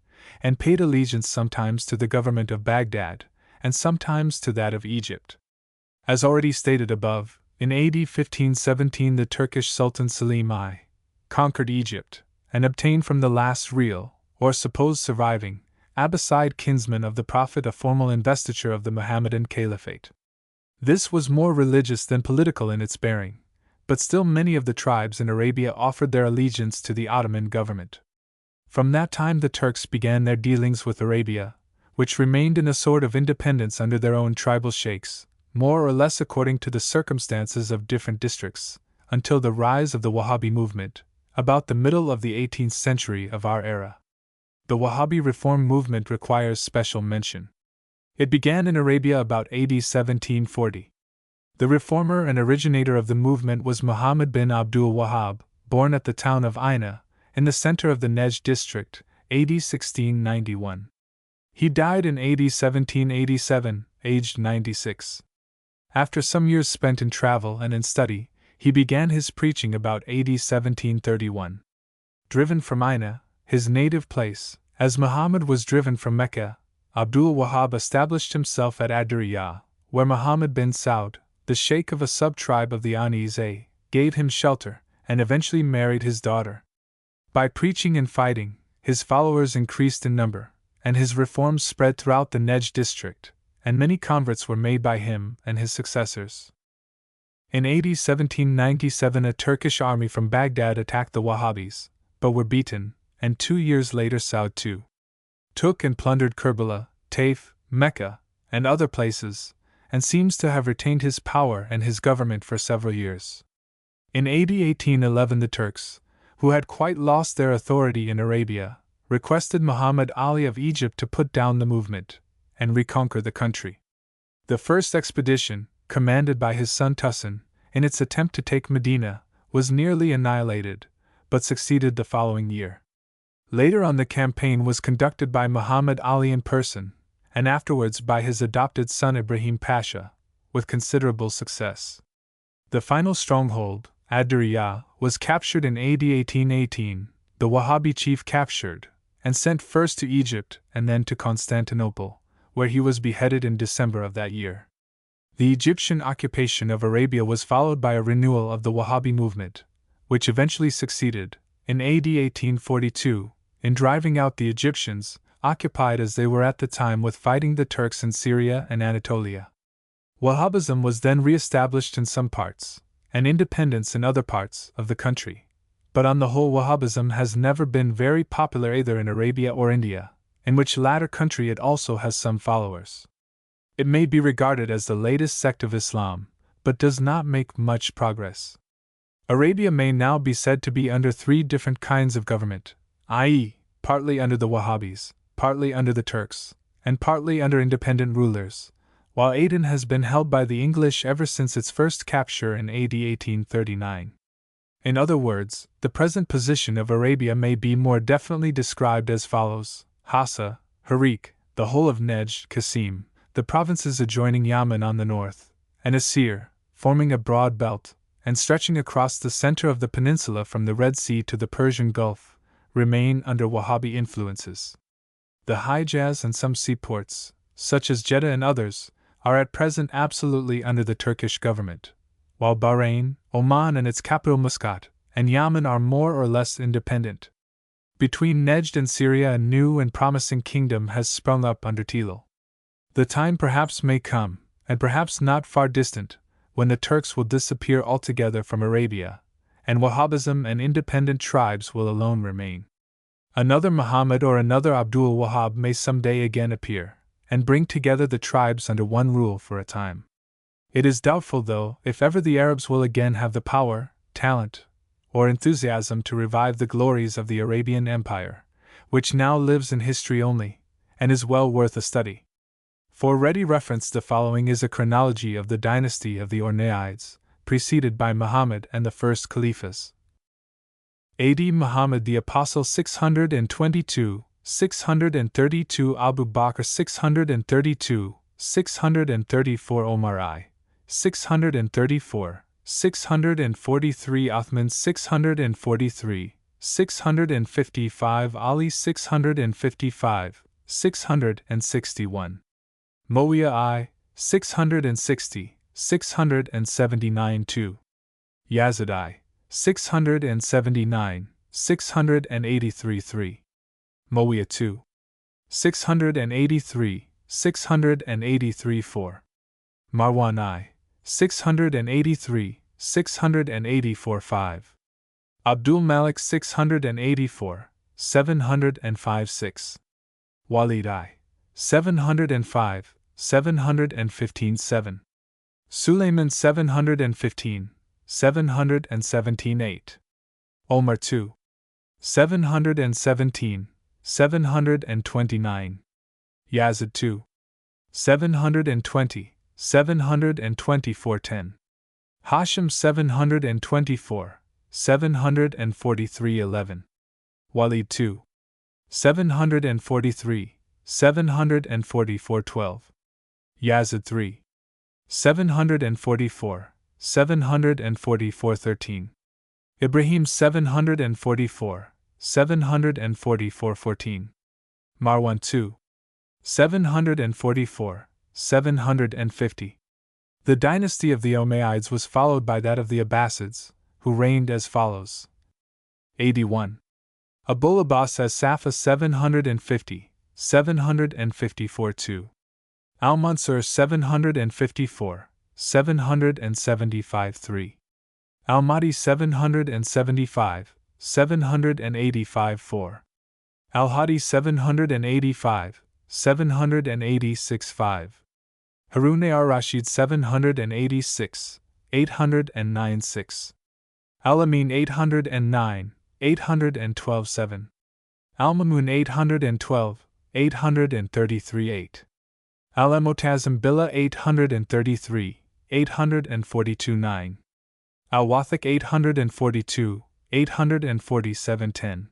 and paid allegiance sometimes to the government of Baghdad, and sometimes to that of Egypt. As already stated above, in AD 1517 the Turkish Sultan Selim I conquered Egypt, and obtained from the last real, or supposed surviving, Abbasid kinsman of the Prophet a formal investiture of the Mohammedan Caliphate. This was more religious than political in its bearing, but still many of the tribes in Arabia offered their allegiance to the Ottoman government. From that time the Turks began their dealings with Arabia, which remained in a sort of independence under their own tribal sheikhs, more or less according to the circumstances of different districts, until the rise of the Wahhabi movement, about the middle of the 18th century of our era. The Wahhabi reform movement requires special mention. It began in Arabia about AD 1740. The reformer and originator of the movement was Muhammad bin Abdul Wahhab, born at the town of Aina, in the center of the Nejd district, AD 1691. He died in AD 1787, aged 96. After some years spent in travel and in study, he began his preaching about AD 1731. Driven from Aina, his native place, as Muhammad was driven from Mecca, Abdul Wahhab established himself at Adiriyah, where Muhammad bin Saud, the sheikh of a sub-tribe of the Anis, gave him shelter, and eventually married his daughter. By preaching and fighting, his followers increased in number, and his reforms spread throughout the Nejd district, and many converts were made by him and his successors. In AD 1797 a Turkish army from Baghdad attacked the Wahhabis, but were beaten, and 2 years later Saud too took and plundered Kerbala, Taif, Mecca, and other places, and seems to have retained his power and his government for several years. In AD 1811 the Turks, who had quite lost their authority in Arabia, requested Muhammad Ali of Egypt to put down the movement and reconquer the country. The first expedition, commanded by his son Tusin, in its attempt to take Medina, was nearly annihilated, but succeeded the following year. Later on the campaign was conducted by Muhammad Ali in person, and afterwards by his adopted son Ibrahim Pasha, with considerable success. The final stronghold, Adiriyah, was captured in AD 1818, the Wahhabi chief captured, and sent first to Egypt and then to Constantinople, where he was beheaded in December of that year. The Egyptian occupation of Arabia was followed by a renewal of the Wahhabi movement, which eventually succeeded, in AD 1842, in driving out the Egyptians, occupied as they were at the time with fighting the Turks in Syria and Anatolia. Wahhabism was then re-established in some parts, and independence in other parts of the country, but on the whole Wahhabism has never been very popular either in Arabia or India, in which latter country it also has some followers. It may be regarded as the latest sect of Islam, but does not make much progress. Arabia may now be said to be under 3 different kinds of government, i.e., partly under the Wahhabis, partly under the Turks, and partly under independent rulers, while Aden has been held by the English ever since its first capture in AD 1839. In other words, the present position of Arabia may be more definitely described as follows: Hassa, Harik, the whole of Nejd, Qasim, the provinces adjoining Yemen on the north, and Asir, forming a broad belt, and stretching across the center of the peninsula from the Red Sea to the Persian Gulf, remain under Wahhabi influences. The Hijaz and some seaports, such as Jeddah and others, are at present absolutely under the Turkish government, while Bahrain, Oman and its capital Muscat, and Yemen are more or less independent. Between Nejd and Syria a new and promising kingdom has sprung up under Tilal. The time perhaps may come, and perhaps not far distant, when the Turks will disappear altogether from Arabia, and Wahhabism and independent tribes will alone remain. Another Muhammad or another Abdul Wahhab may someday again appear, and bring together the tribes under one rule for a time. It is doubtful, though, if ever the Arabs will again have the power, talent, or enthusiasm to revive the glories of the Arabian Empire, which now lives in history only, and is well worth a study. For ready reference, the following is a chronology of the dynasty of the Ornaides, preceded by Muhammad and the first Caliphs. AD Muhammad the Apostle 622, 632 Abu Bakr 632, 634 Omar I, 634, 643 Uthman 643, 655 Ali 655, 661 Muawiyah I, 660, 679 2 Yazid I, 679, 683 3 Muawiyah II, 683, 683 4 Marwan I, 683, 684 5 Abdul Malik 684, 705 6 Walid I, 705, 715 7 Sulayman 715, 717 8 Omar II, 717, 729 Yazid II, 720, 724 10 Hashim 724, 743 11 Walid II, 743, 744 12 Yazid III, 744, 744 13 Ibrahim 744, 744 14 Marwan II, 744, 750 The dynasty of the Umayyads was followed by that of the Abbasids, who reigned as follows. 81. Abul Abbas as Safa 750, 754 2 Al-Mansur 754, 775 3 Al-Mahdi 775, 785 4 Al-Hadi 785, 786 5 Harun ar-Rashid 786, 809 6 Al-Amin 809, 812 7 Al-Mamun 812, 833 8 Al-Mu'tazim Billah 833, 842 9 Al-Wathik 842, 847 10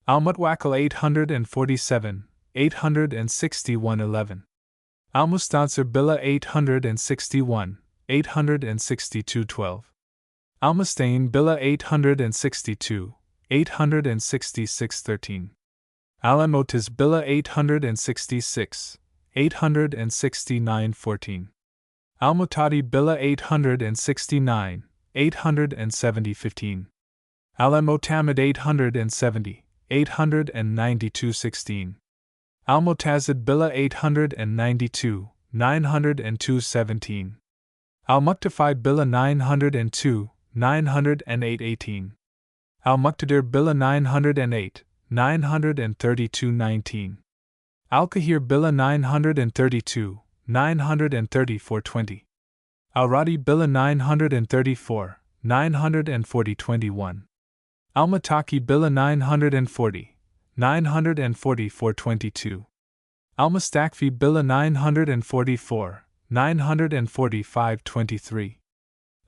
Al-Mutwakkil 847, 861 11 Al-Mustansir Billah 861, 862 12 Al-Mustain Billah 862, 866 13 Al-Motiz Billah 866, 869 14 Al-Mutadi Billah 869, 870 15 Al-Mutamid 870, 892 16 Al-Mutazid Billah 892, 902 17 Al-Muqtafid Billah 902, 908 18 Al-Muqtadir Billah 908, 932 19 Al-Kahir Billah 932, 934 20 Al-Radi Billah 934, 940 21 Al-Mataki Billah 940, 944 22 Al-Mustakfi Billah 944, 945 23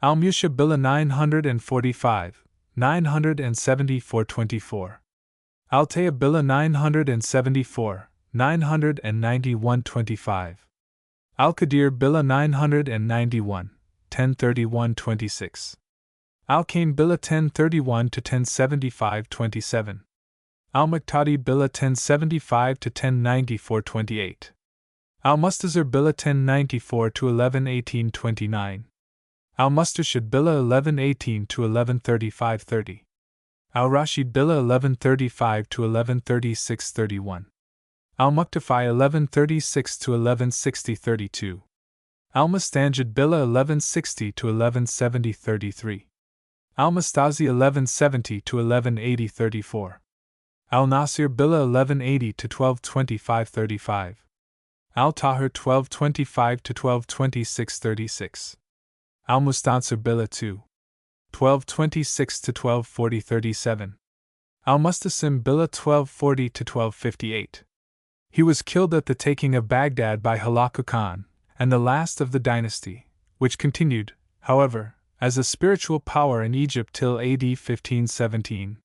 Al-Musha Billah 945, 974 24 Al-Taya Billah 974, 991 25 Al-Qadir Billah 991, 1031 26 Al-Kain Billah 1031 to 1075 27 Al-Muqtadi Billah 1075 to 1094 28 Al-Mustazir Billah 1094 to 1118 29 Al-Mustashid Billah 1118 to 1135 30 Al-Rashid Billah 1135 to 1136 31 Al-Muqtafi 1136 to 1160 32 Al-Mustanjid Billah 1160 to 1170 33 Al-Mustazi 1170 to 1180 34 Al-Nasir Billah 1180 to 1225 35 Al-Tahir 1225 to 1226 36 Al-Mustansir Billah 2 1226 to 1240 37 Al-Mustasim Billah 1240 to 1258 He was killed at the taking of Baghdad by Halaku Khan, and the last of the dynasty, which continued, however, as a spiritual power in Egypt till AD 1517.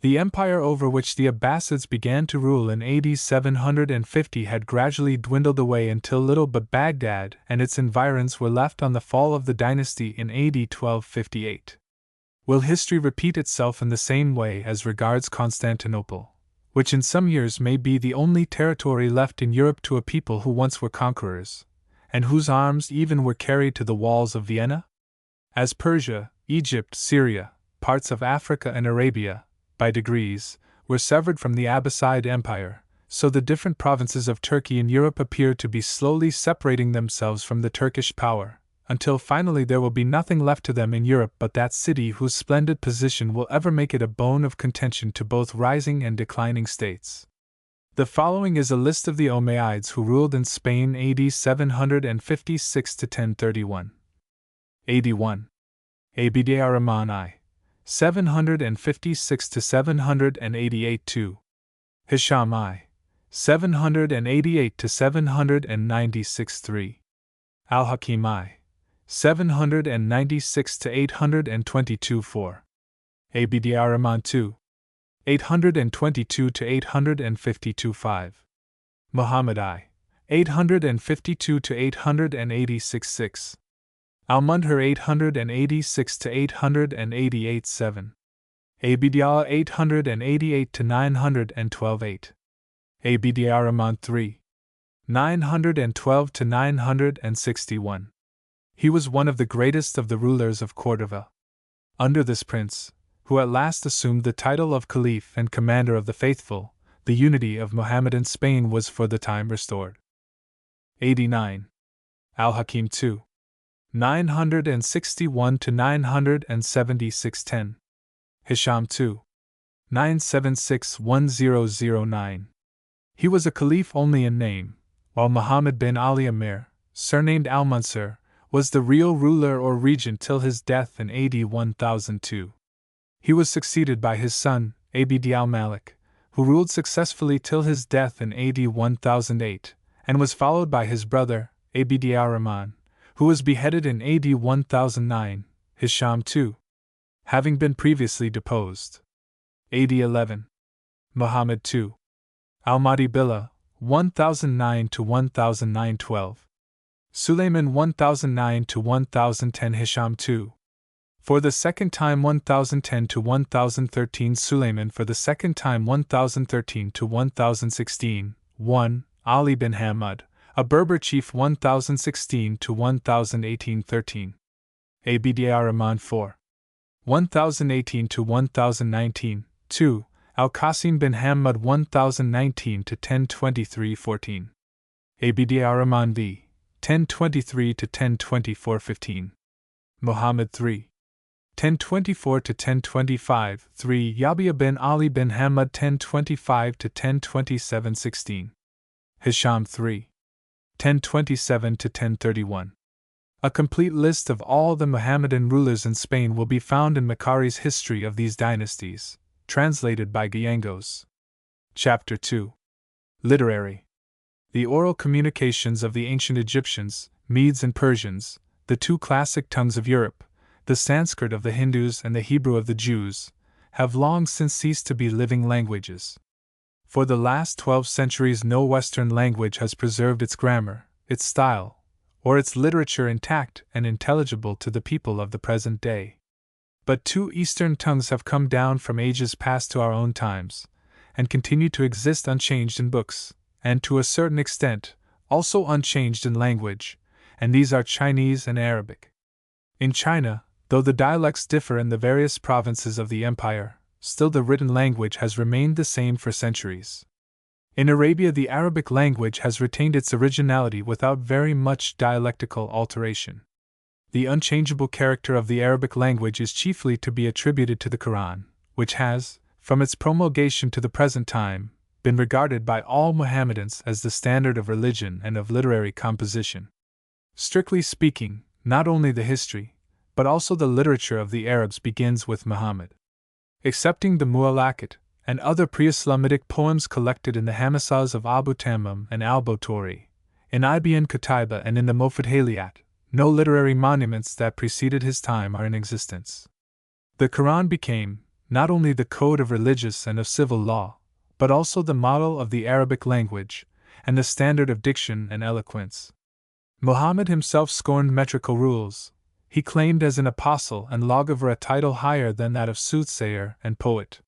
The empire over which the Abbasids began to rule in AD 750 had gradually dwindled away until little but Baghdad and its environs were left on the fall of the dynasty in AD 1258. Will history repeat itself in the same way as regards Constantinople, which in some years may be the only territory left in Europe to a people who once were conquerors, and whose arms even were carried to the walls of Vienna? As Persia, Egypt, Syria, parts of Africa and Arabia, by degrees, were severed from the Abbasid Empire, so the different provinces of Turkey in Europe appear to be slowly separating themselves from the Turkish power, until finally there will be nothing left to them in Europe but that city whose splendid position will ever make it a bone of contention to both rising and declining states. The following is a list of the Umayyads who ruled in Spain AD 756 to 1031. AD 1. Abd ar-Rahman I. 756 to 788 2. Hisham I. 788 to 796 3. Al-Hakim I. 796 to 822 4. Abd ar-Rahman II. 822 to 852 5. Muhammad I. 852 to 886 6. Al-Mundhir 886 to 888 7. Abd Allah 888 to 912 8. Abd ar-Rahman III. 912 to 961. He was one of the greatest of the rulers of Cordova. Under this prince, who at last assumed the title of Caliph and Commander of the Faithful, the unity of Mohammedan Spain was for the time restored. 89. Al-Hakim II. 961 to 976 10. Hisham II. 976 1009. He was a caliph only in name, while Muhammad bin Ali Amir, surnamed Al-Mansur, was the real ruler or regent till his death in AD 1002. He was succeeded by his son, Abd al-Malik, who ruled successfully till his death in AD 1008, and was followed by his brother, Abd ar-Rahman, who was beheaded in AD 1009, Hisham II, having been previously deposed. AD 11. Muhammad II. Al-Mahdi Billah, 1009 to 1912. Sulayman 1009 to 1010 Hisham II. For the second time 1010 to 1013 Sulayman for the second time 1013 to 1016, 1. Ali bin Hamad, a Berber chief 1016 to 1018 13. Abd ar-Rahman IV. 1018 to 1019, 2. Al-Qasim bin Hamad 1019 to 1023 14. Abd ar-Rahman V. 1023 to 1024 15. Muhammad III. 1024 to 1025 3. Yahya bin Ali bin Hamad 1025 to 1027 16. Hisham III. 1027 to 1031. A complete list of all the Mohammedan rulers in Spain will be found in Macari's History of these Dynasties, translated by Gallegos. Chapter 2. Literary. The oral communications of the ancient Egyptians, Medes and Persians, the two classic tongues of Europe, the Sanskrit of the Hindus and the Hebrew of the Jews, have long since ceased to be living languages. For the last 12 centuries no Western language has preserved its grammar, its style, or its literature intact and intelligible to the people of the present day. But two Eastern tongues have come down from ages past to our own times, and continue to exist unchanged in books, and to a certain extent, also unchanged in language, and these are Chinese and Arabic. In China, though the dialects differ in the various provinces of the empire, still the written language has remained the same for centuries. In Arabia the Arabic language has retained its originality without very much dialectical alteration. The unchangeable character of the Arabic language is chiefly to be attributed to the Quran, which has, from its promulgation to the present time, been regarded by all Mohammedans as the standard of religion and of literary composition. Strictly speaking, not only the history, but also the literature of the Arabs begins with Muhammad. Excepting the Mu'allaqat and other pre-Islamitic poems collected in the Hamasas of Abu Tammam and al-Botori, in Ibn Qutayba and in the Mufadhaliyat, no literary monuments that preceded his time are in existence. The Quran became, not only the code of religious and of civil law, but also the model of the Arabic language, and the standard of diction and eloquence. Muhammad himself scorned metrical rules. He claimed as an apostle and lawgiver a title higher than that of soothsayer and poet.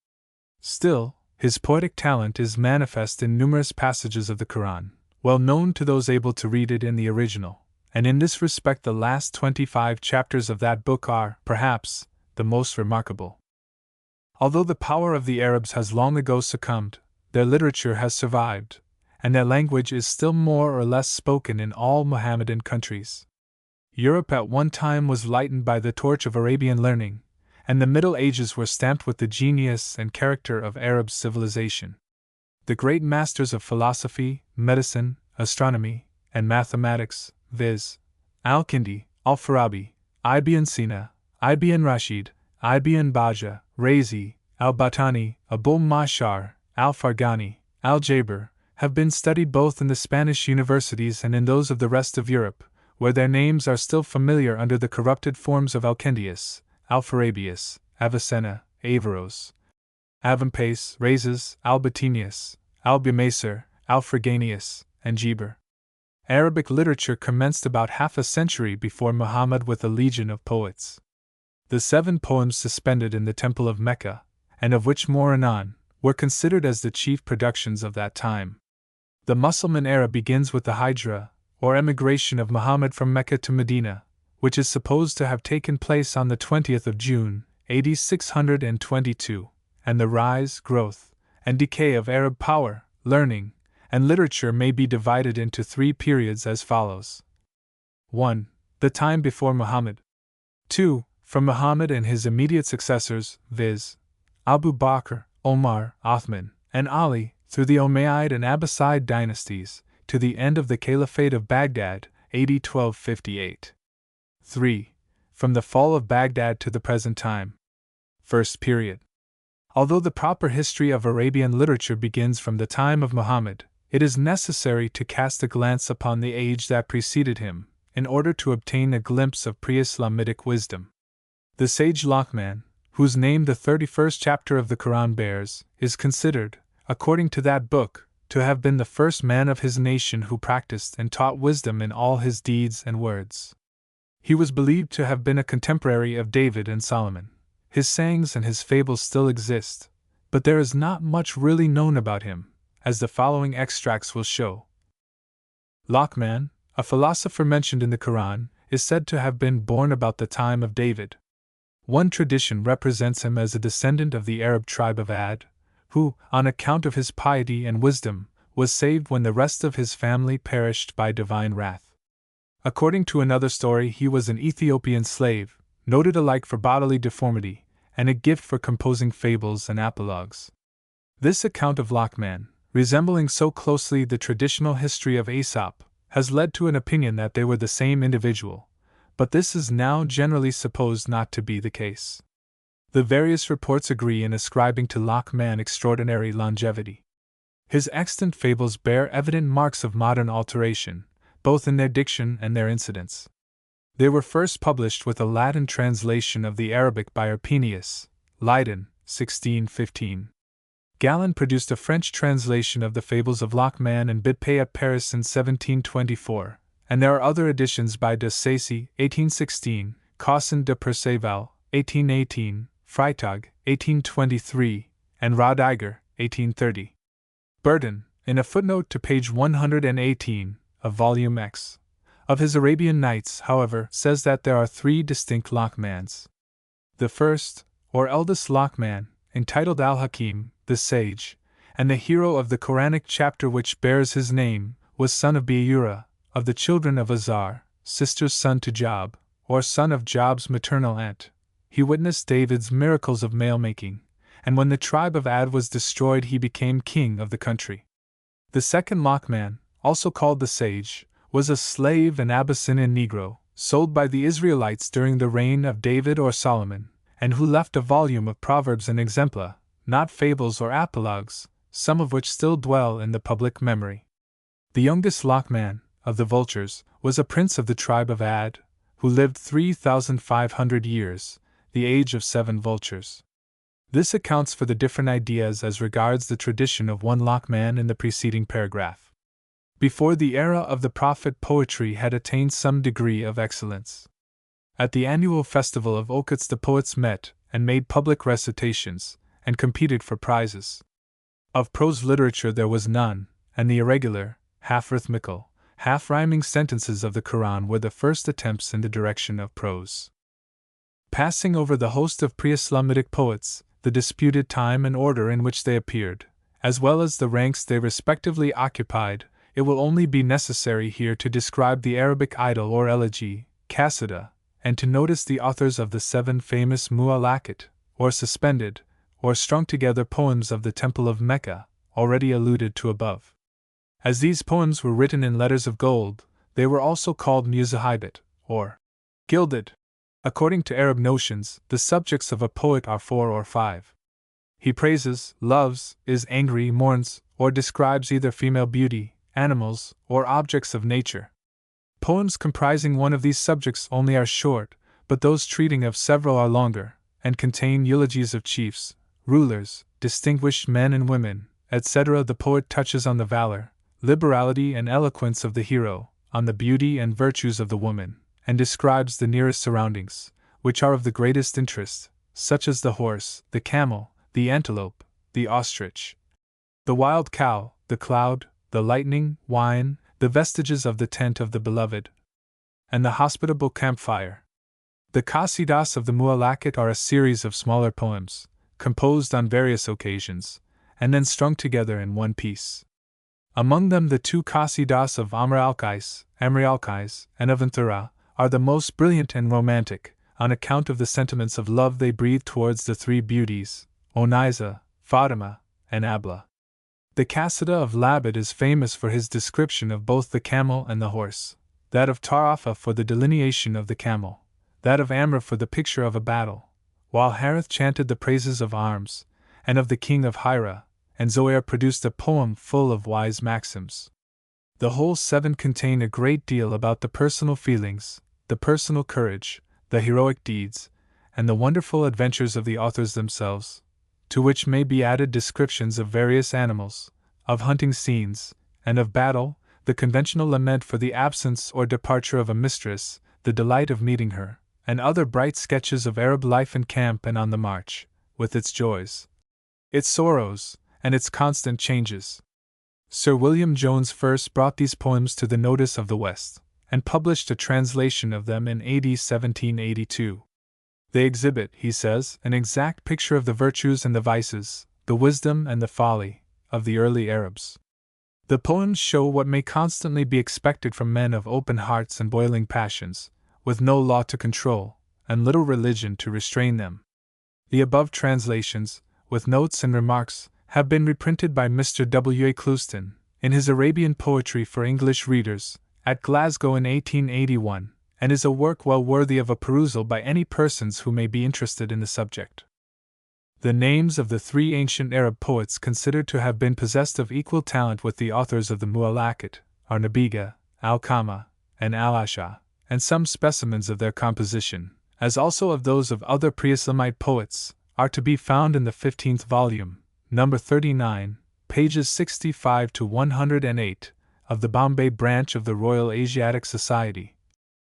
Still, his poetic talent is manifest in numerous passages of the Quran, well known to those able to read it in the original, and in this respect the last 25 chapters of that book are, perhaps, the most remarkable. Although the power of the Arabs has long ago succumbed, their literature has survived, and their language is still more or less spoken in all Mohammedan countries. Europe at one time was lightened by the torch of Arabian learning, and the Middle Ages were stamped with the genius and character of Arab civilization. The great masters of philosophy, medicine, astronomy, and mathematics, viz., Al-Kindi, Al-Farabi, Ibn Sina, Ibn Rashid, Ibn Baja, Razi, Al-Battani, Abul Mashar, Al-Farghani, Al-Jaber, have been studied both in the Spanish universities and in those of the rest of Europe, where their names are still familiar under the corrupted forms of Alcendius, Alpharabius, Avicenna, Averroes, Avempace, Rhazes, Albatinius, Albumacer, Alfraganius, and Geber. Arabic literature commenced about half a century before Muhammad with a legion of poets. The 7 poems suspended in the Temple of Mecca, and of which more anon, were considered as the chief productions of that time. The Mussulman era begins with the Hijra, or emigration of Muhammad from Mecca to Medina, which is supposed to have taken place on the 20th of June, AD 622, and the rise, growth, and decay of Arab power, learning, and literature may be divided into 3 periods as follows. 1. The time before Muhammad. 2. From Muhammad and his immediate successors, viz., Abu Bakr, Omar, Othman, and Ali, through the Umayyad and Abbasid dynasties, to the end of the Caliphate of Baghdad, AD 1258. 3. From the fall of Baghdad to the present time. First period. Although the proper history of Arabian literature begins from the time of Muhammad, it is necessary to cast a glance upon the age that preceded him, in order to obtain a glimpse of pre-Islamitic wisdom. The sage Luqman, whose name the 31st chapter of the Quran bears, is considered, according to that book, to have been the first man of his nation who practiced and taught wisdom in all his deeds and words. He was believed to have been a contemporary of David and Solomon. His sayings and his fables still exist, but there is not much really known about him, as the following extracts will show. Luqman, a philosopher mentioned in the Quran, is said to have been born about the time of David. One tradition represents him as a descendant of the Arab tribe of Ad, who, on account of his piety and wisdom, was saved when the rest of his family perished by divine wrath. According to another story, he was an Ethiopian slave, noted alike for bodily deformity, and a gift for composing fables and apologues. This account of Luqman, resembling so closely the traditional history of Aesop, has led to an opinion that they were the same individual, but this is now generally supposed not to be the case. The various reports agree in ascribing to Luqman extraordinary longevity. His extant fables bear evident marks of modern alteration, both in their diction and their incidents. They were first published with a Latin translation of the Arabic by Arpenius, Leiden, 1615. Galen produced a French translation of the fables of Luqman and Bidpay at Paris in 1724, and there are other editions by de Sacy, 1816, Caussin de Perceval, 1818, Freytag, 1823, and Rodiger, 1830. Burton, in a footnote to page 118 of Volume X of his Arabian Nights, however, says that there are 3 distinct Luqmans. The first, or eldest Luqman, entitled Al-Hakim, the sage, and the hero of the Quranic chapter which bears his name, was son of Beura, of the children of Azar, sister's son to Job, or son of Job's maternal aunt. He witnessed David's miracles of mail-making, and when the tribe of Ad was destroyed he became king of the country. The second Luqman, also called the sage, was a slave and Abyssinian Negro, sold by the Israelites during the reign of David or Solomon, and who left a volume of proverbs and exempla, not fables or apologues, some of which still dwell in the public memory. The youngest Luqman, of the vultures, was a prince of the tribe of Ad, who lived 3,500 years, the age of 7 vultures. This accounts for the different ideas as regards the tradition of one Lockman in the preceding paragraph. Before the era of the prophet, poetry had attained some degree of excellence. At the annual festival of Okhotsk the poets met and made public recitations, and competed for prizes. Of prose literature there was none, and the irregular, half-rhythmical, half-rhyming sentences of the Quran were the first attempts in the direction of prose. Passing over the host of pre-Islamitic poets, the disputed time and order in which they appeared, as well as the ranks they respectively occupied, it will only be necessary here to describe the Arabic idyll or elegy, qasida, and to notice the authors of the 7 famous mu'allaqat, or suspended, or strung together poems of the Temple of Mecca, already alluded to above. As these poems were written in letters of gold, they were also called muzahibat, or gilded. According to Arab notions, the subjects of a poet are 4 or 5. He praises, loves, is angry, mourns, or describes either female beauty, animals, or objects of nature. Poems comprising one of these subjects only are short, but those treating of several are longer, and contain eulogies of chiefs, rulers, distinguished men and women, etc. The poet touches on the valor, liberality, and eloquence of the hero, on the beauty and virtues of the woman, and describes the nearest surroundings, which are of the greatest interest, such as the horse, the camel, the antelope, the ostrich, the wild cow, the cloud, the lightning, wine, the vestiges of the tent of the beloved, and the hospitable campfire. The qasidas of the mu'allaqat are a series of smaller poems, composed on various occasions, and then strung together in one piece. Among them the 2 qasidas of Amr al-Qais, and of Anthura, are the most brilliant and romantic, on account of the sentiments of love they breathe towards the 3 beauties, Onisa, Fatima, and Abla. The qasida of Labid is famous for his description of both the camel and the horse, that of Tarafa for the delineation of the camel, that of Amr for the picture of a battle, while Harith chanted the praises of arms, and of the king of Hira, and Zohair produced a poem full of wise maxims. The whole 7 contain a great deal about the personal feelings, the personal courage, the heroic deeds, and the wonderful adventures of the authors themselves, to which may be added descriptions of various animals, of hunting scenes, and of battle, the conventional lament for the absence or departure of a mistress, the delight of meeting her, and other bright sketches of Arab life in camp and on the march, with its joys, its sorrows, and its constant changes. Sir William Jones first brought these poems to the notice of the West, and published a translation of them in AD 1782. They exhibit, he says, an exact picture of the virtues and the vices, the wisdom and the folly, of the early Arabs. The poems show what may constantly be expected from men of open hearts and boiling passions, with no law to control, and little religion to restrain them. The above translations, with notes and remarks, have been reprinted by Mr. W. A. Clouston, in his Arabian Poetry for English Readers, at Glasgow in 1881, and is a work well worthy of a perusal by any persons who may be interested in the subject. The names of the 3 ancient Arab poets considered to have been possessed of equal talent with the authors of the mu'allaqat are Nabiga, Al-Qama, and Al-Asha, and some specimens of their composition, as also of those of other pre-Islamite poets, are to be found in the 15th volume, number 39, pages 65 to 108, of the Bombay branch of the Royal Asiatic Society.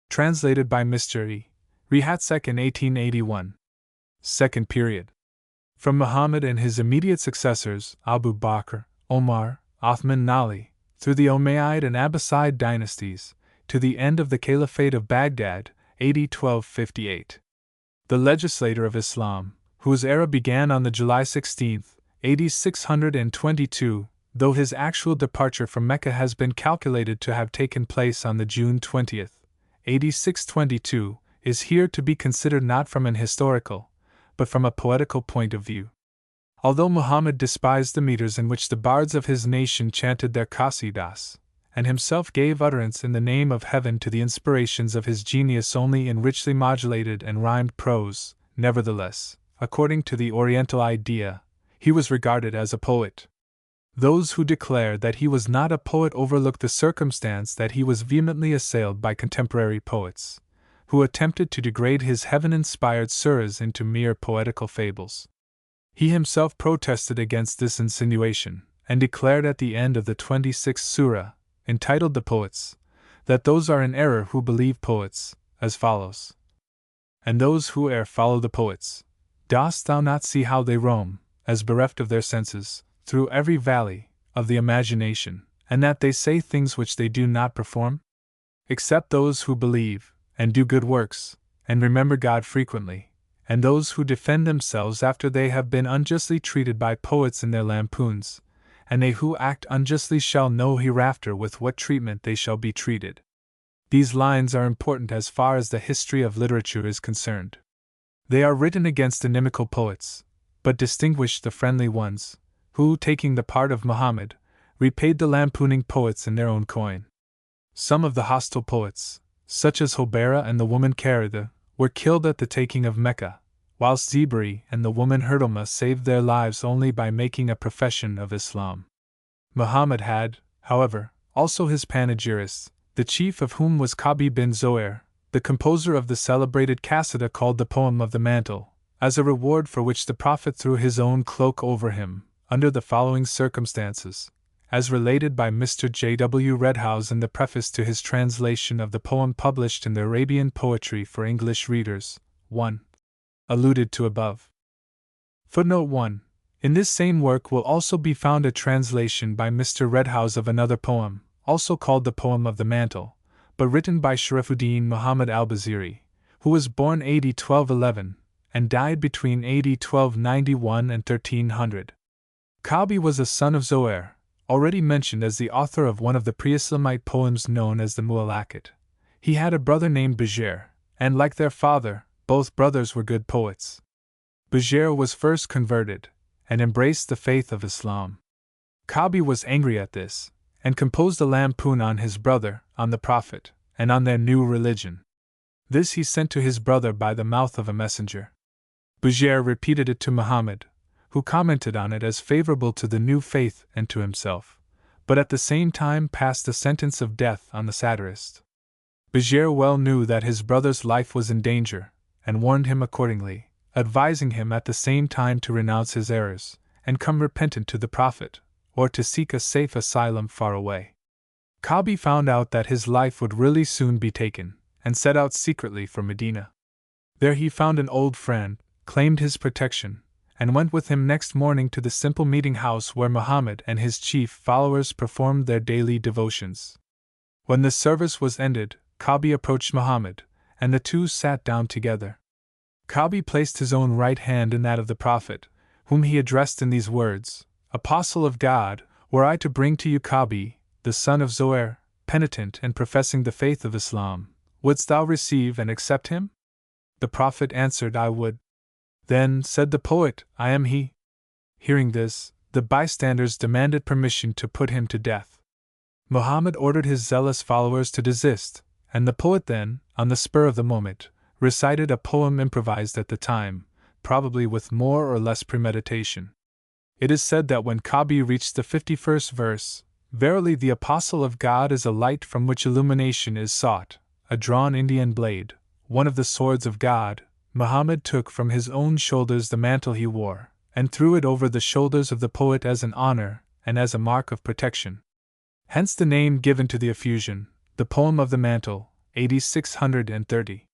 Translated by Mr. E. Rehatsek in 1881. Second period. From Muhammad and his immediate successors, Abu Bakr, Omar, Othman and Ali, through the Umayyad and Abbasid dynasties, to the end of the Caliphate of Baghdad, AD 1258. The legislator of Islam, whose era began on the July 16, AD 622, though his actual departure from Mecca has been calculated to have taken place on the June 20, AD 622, is here to be considered not from an historical, but from a poetical point of view. Although Muhammad despised the meters in which the bards of his nation chanted their qasidas, and himself gave utterance in the name of heaven to the inspirations of his genius only in richly modulated and rhymed prose, nevertheless, according to the Oriental idea, he was regarded as a poet. Those who declare that he was not a poet overlook the circumstance that he was vehemently assailed by contemporary poets, who attempted to degrade his heaven-inspired surahs into mere poetical fables. He himself protested against this insinuation, and declared at the end of the 26th surah, entitled The Poets, that those are in error who believe poets, as follows. And those who err follow the poets. Dost thou not see how they roam, as bereft of their senses, through every valley of the imagination, and that they say things which they do not perform? Except those who believe, and do good works, and remember God frequently, and those who defend themselves after they have been unjustly treated by poets in their lampoons, and they who act unjustly shall know hereafter with what treatment they shall be treated. These lines are important as far as the history of literature is concerned. They are written against inimical poets, but distinguish the friendly ones, who, taking the part of Muhammad, repaid the lampooning poets in their own coin. Some of the hostile poets, such as Hobera and the woman Karida, were killed at the taking of Mecca, whilst Zibri and the woman Hurdalma saved their lives only by making a profession of Islam. Muhammad had, however, also his panegyrists, the chief of whom was Kabi bin Zohair, the composer of the celebrated Qasida called the Poem of the Mantle, as a reward for which the Prophet threw his own cloak over him, under the following circumstances, as related by Mr. J. W. Redhouse in the preface to his translation of the poem published in the Arabian Poetry for English Readers, 1. Alluded to above. Footnote 1. In this same work will also be found a translation by Mr. Redhouse of another poem, also called the Poem of the Mantle, but written by Sharifuddin Muhammad al-Baziri, who was born AD 1211 and died between AD 1291 and 1300. Kabi was a son of Zohair, already mentioned as the author of one of the pre-Islamite poems known as the Mu'allaqat. He had a brother named Bajir, and like their father, both brothers were good poets. Bajir was first converted, and embraced the faith of Islam. Kabi was angry at this, and composed a lampoon on his brother, on the Prophet, and on their new religion. This he sent to his brother by the mouth of a messenger. Bajir repeated it to Muhammad, who commented on it as favorable to the new faith and to himself, but at the same time passed a sentence of death on the satirist. Bajir well knew that his brother's life was in danger, and warned him accordingly, advising him at the same time to renounce his errors, and come repentant to the Prophet, or to seek a safe asylum far away. Kabi found out that his life would really soon be taken, and set out secretly for Medina. There he found an old friend, claimed his protection, and went with him next morning to the simple meeting house where Muhammad and his chief followers performed their daily devotions. When the service was ended, Kabi approached Muhammad, and the two sat down together. Kabi placed his own right hand in that of the Prophet, whom he addressed in these words: Apostle of God, were I to bring to you Kabi, the son of Zohair, penitent and professing the faith of Islam, wouldst thou receive and accept him? The Prophet answered, I would. Then, said the poet, I am he. Hearing this, the bystanders demanded permission to put him to death. Muhammad ordered his zealous followers to desist, and the poet then, on the spur of the moment, recited a poem improvised at the time, probably with more or less premeditation. It is said that when Kabi reached the 51st verse, verily the Apostle of God is a light from which illumination is sought, a drawn Indian blade, one of the swords of God, Muhammad took from his own shoulders the mantle he wore, and threw it over the shoulders of the poet as an honor and as a mark of protection. Hence the name given to the effusion, the Poem of the Mantle, AD 630.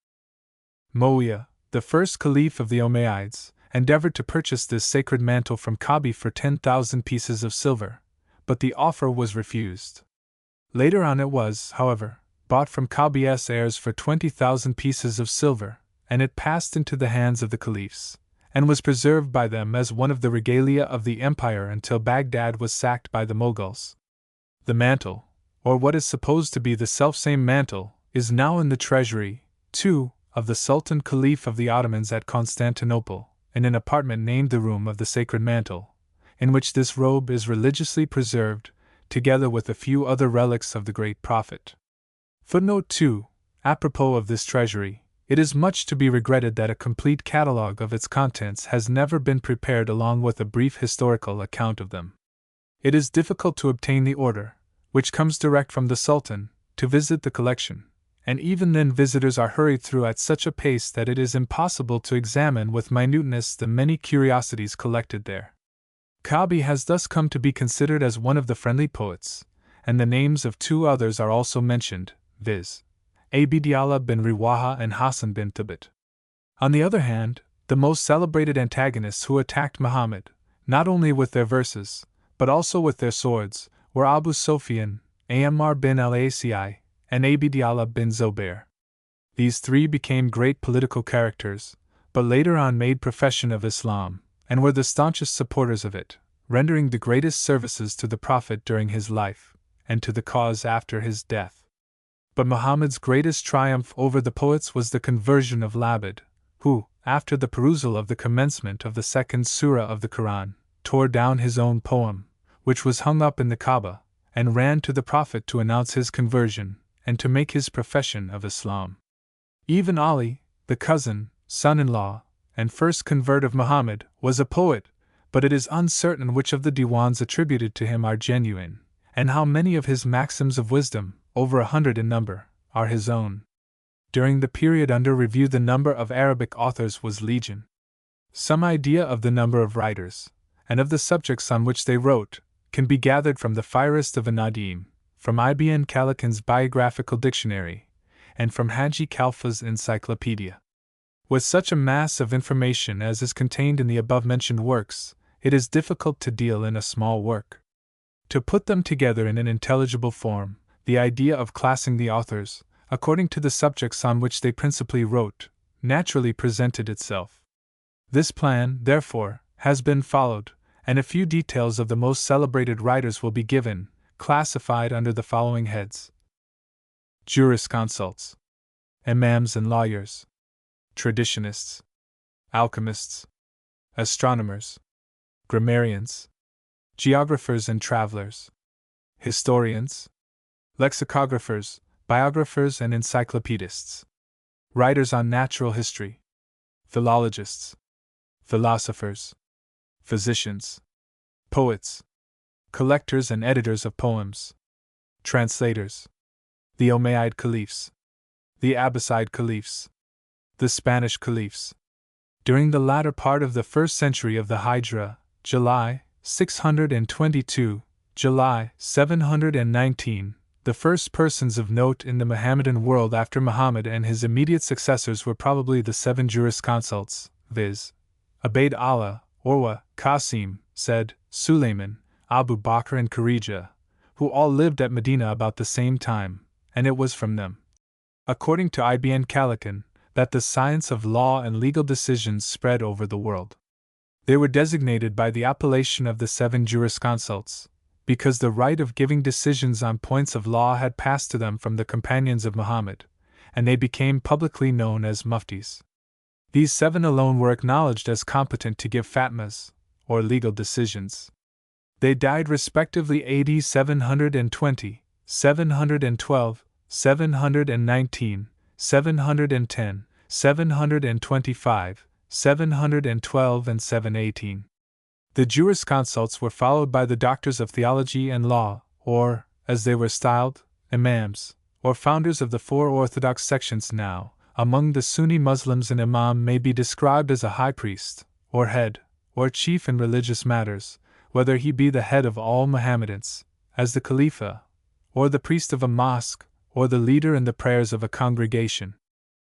Muawiyah, the first caliph of the Umayyads, endeavored to purchase this sacred mantle from Kabi for 10,000 pieces of silver, but the offer was refused. Later on it was, however, bought from Kabi's heirs for 20,000 pieces of silver, and it passed into the hands of the caliphs, and was preserved by them as one of the regalia of the empire until Baghdad was sacked by the Mughals. The mantle, or what is supposed to be the selfsame mantle, is now in the treasury, too, of the Sultan Caliph of the Ottomans at Constantinople, in an apartment named the Room of the Sacred Mantle, in which this robe is religiously preserved, together with a few other relics of the great Prophet. Footnote 2. Apropos of this treasury, it is much to be regretted that a complete catalogue of its contents has never been prepared along with a brief historical account of them. It is difficult to obtain the order, which comes direct from the Sultan, to visit the collection, and even then visitors are hurried through at such a pace that it is impossible to examine with minuteness the many curiosities collected there. Ka'bi has thus come to be considered as one of the friendly poets, and the names of two others are also mentioned, viz. Abdallah bin Riwaha and Hassan bin Thabit. On the other hand, the most celebrated antagonists who attacked Muhammad, not only with their verses, but also with their swords, were Abu Sufyan, Ammar bin al-Asi, and Abdallah bin Zubair. These three became great political characters, but later on made profession of Islam, and were the staunchest supporters of it, rendering the greatest services to the Prophet during his life, and to the cause after his death. But Muhammad's greatest triumph over the poets was the conversion of Labid, who, after the perusal of the commencement of the second surah of the Quran, tore down his own poem, which was hung up in the Kaaba, and ran to the Prophet to announce his conversion, and to make his profession of Islam. Even Ali, the cousin, son-in-law, and first convert of Muhammad, was a poet, but it is uncertain which of the diwans attributed to him are genuine, and how many of his maxims of wisdom, over 100 in number, are his own. During the period under review, the number of Arabic authors was legion. Some idea of the number of writers, and of the subjects on which they wrote, can be gathered from the Fairest of Nadim, from Ibn Khaldun's Biographical Dictionary, and from Haji Khalfa's Encyclopedia. With such a mass of information as is contained in the above-mentioned works, it is difficult to deal in a small work. To put them together in an intelligible form, the idea of classing the authors, according to the subjects on which they principally wrote, naturally presented itself. This plan, therefore, has been followed, and a few details of the most celebrated writers will be given, classified under the following heads: jurisconsults, imams and lawyers, traditionists, alchemists, astronomers, grammarians, geographers and travelers, historians, lexicographers, biographers and encyclopedists, writers on natural history, philologists, philosophers, physicians, poets, collectors and editors of poems, translators, the Umayyad Caliphs, the Abbasid Caliphs, the Spanish Caliphs. During the latter part of the 1st century of the Hijra, July 622, July 719, the first persons of note in the Mohammedan world after Muhammad and his immediate successors were probably the 7 jurisconsults, viz. Ubayd Allah, Urwa, Qasim, Said, Sulayman, Abu Bakr and Kharija, who all lived at Medina about the same time, and it was from them, according to Ibn Khaldun, that the science of law and legal decisions spread over the world. They were designated by the appellation of the 7 jurisconsults, because the right of giving decisions on points of law had passed to them from the companions of Muhammad, and they became publicly known as muftis. These 7 alone were acknowledged as competent to give fatwas, or legal decisions. They died respectively AD 720, 712, 719, 710, 725, 712 and 718. The jurisconsults were followed by the doctors of theology and law, or, as they were styled, imams, or founders of the 4 orthodox sections. Now, among the Sunni Muslims an imam may be described as a high priest, or head, or chief in religious matters, whether he be the head of all Mohammedans, as the Khalifa, or the priest of a mosque, or the leader in the prayers of a congregation.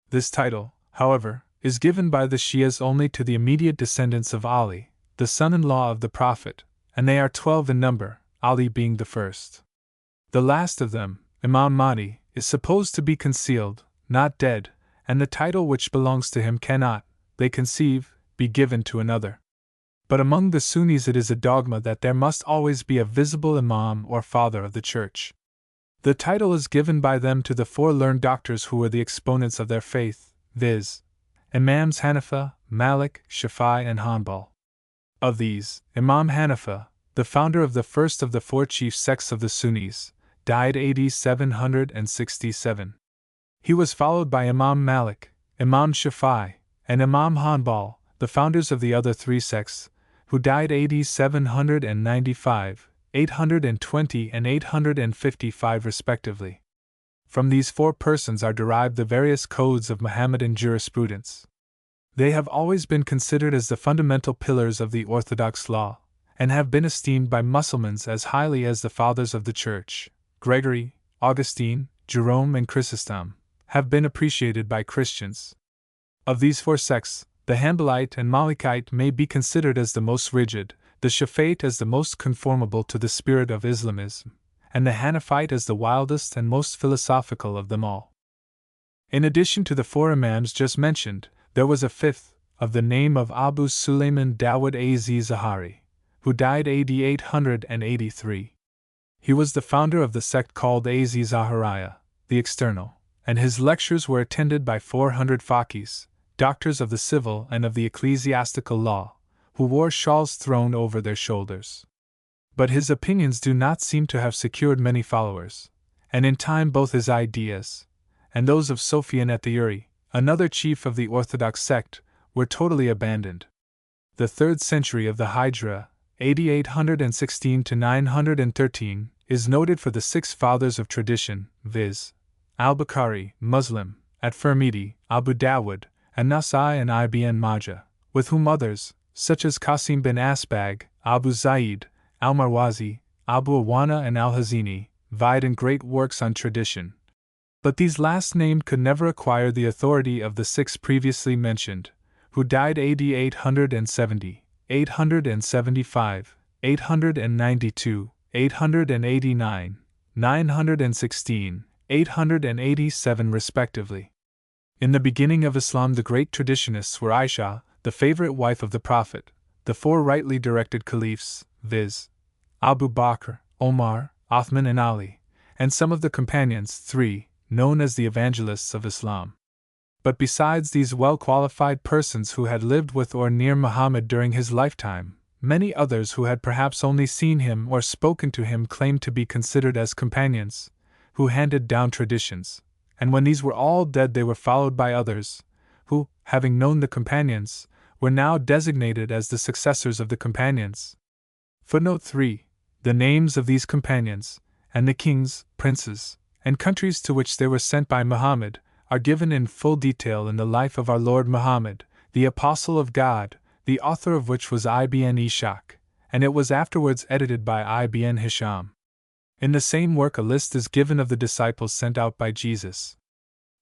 This title, however, is given by the Shias only to the immediate descendants of Ali, the son-in-law of the Prophet, and they are 12 in number, Ali being the first. The last of them, Imam Mahdi, is supposed to be concealed, not dead, and the title which belongs to him cannot, they conceive, be given to another. But among the Sunnis it is a dogma that there must always be a visible imam or father of the church. The title is given by them to the 4 learned doctors who were the exponents of their faith, viz. Imams Hanifa, Malik, Shafi'i and Hanbal. Of these, Imam Hanifa, the founder of the first of the 4 chief sects of the Sunnis, died AD 767. He was followed by Imam Malik, Imam Shafi'i, and Imam Hanbal, the founders of the other 3 sects, who died AD 795, 820 and 855 respectively. From these 4 persons are derived the various codes of Mohammedan jurisprudence. They have always been considered as the fundamental pillars of the orthodox law, and have been esteemed by Mussulmans as highly as the Fathers of the Church, Gregory, Augustine, Jerome, and Chrysostom, have been appreciated by Christians. Of these 4 sects, the Hanbalite and Malikite may be considered as the most rigid, the Shafite as the most conformable to the spirit of Islamism, and the Hanafite as the wildest and most philosophical of them all. In addition to the 4 imams just mentioned, there was a 5th, of the name of Abu Sulayman Dawud Az Zahari, who died AD 883. He was the founder of the sect called Az Zahariya, the External, and his lectures were attended by 400 faqihs, doctors of the civil and of the ecclesiastical law, who wore shawls thrown over their shoulders. But his opinions do not seem to have secured many followers, and in time both his ideas and those of Sufyan at-Thawri, another chief of the orthodox sect, were totally abandoned. The 3rd century of the Hijra, AD 816 to 913, is noted for the 6 fathers of tradition, viz., al-Bukhari, Muslim, at-Firmidi, Abu Dawud, and Nasai and Ibn Majah, with whom others, such as Qasim bin Asbagh, Abu Zaid, al-Marwazi, Abu Awana, and al-Hazini, vied in great works on tradition. But these last named could never acquire the authority of the 6 previously mentioned, who died AD 870, 875, 892, 889, 916, 887 respectively. In the beginning of Islam, the great traditionists were Aisha, the favorite wife of the Prophet, the 4 rightly directed caliphs, viz., Abu Bakr, Omar, Uthman, and Ali, and some of the companions, 3, known as the evangelists of Islam. But besides these well-qualified persons who had lived with or near Muhammad during his lifetime, many others who had perhaps only seen him or spoken to him claimed to be considered as companions, who handed down traditions, and when these were all dead they were followed by others, who, having known the companions, were now designated as the successors of the companions. Footnote 3. The names of these companions, and the kings, princes, and countries to which they were sent by Muhammad, are given in full detail in the life of our Lord Muhammad, the Apostle of God, the author of which was Ibn Ishaq, and it was afterwards edited by Ibn Hisham. In the same work a list is given of the disciples sent out by Jesus.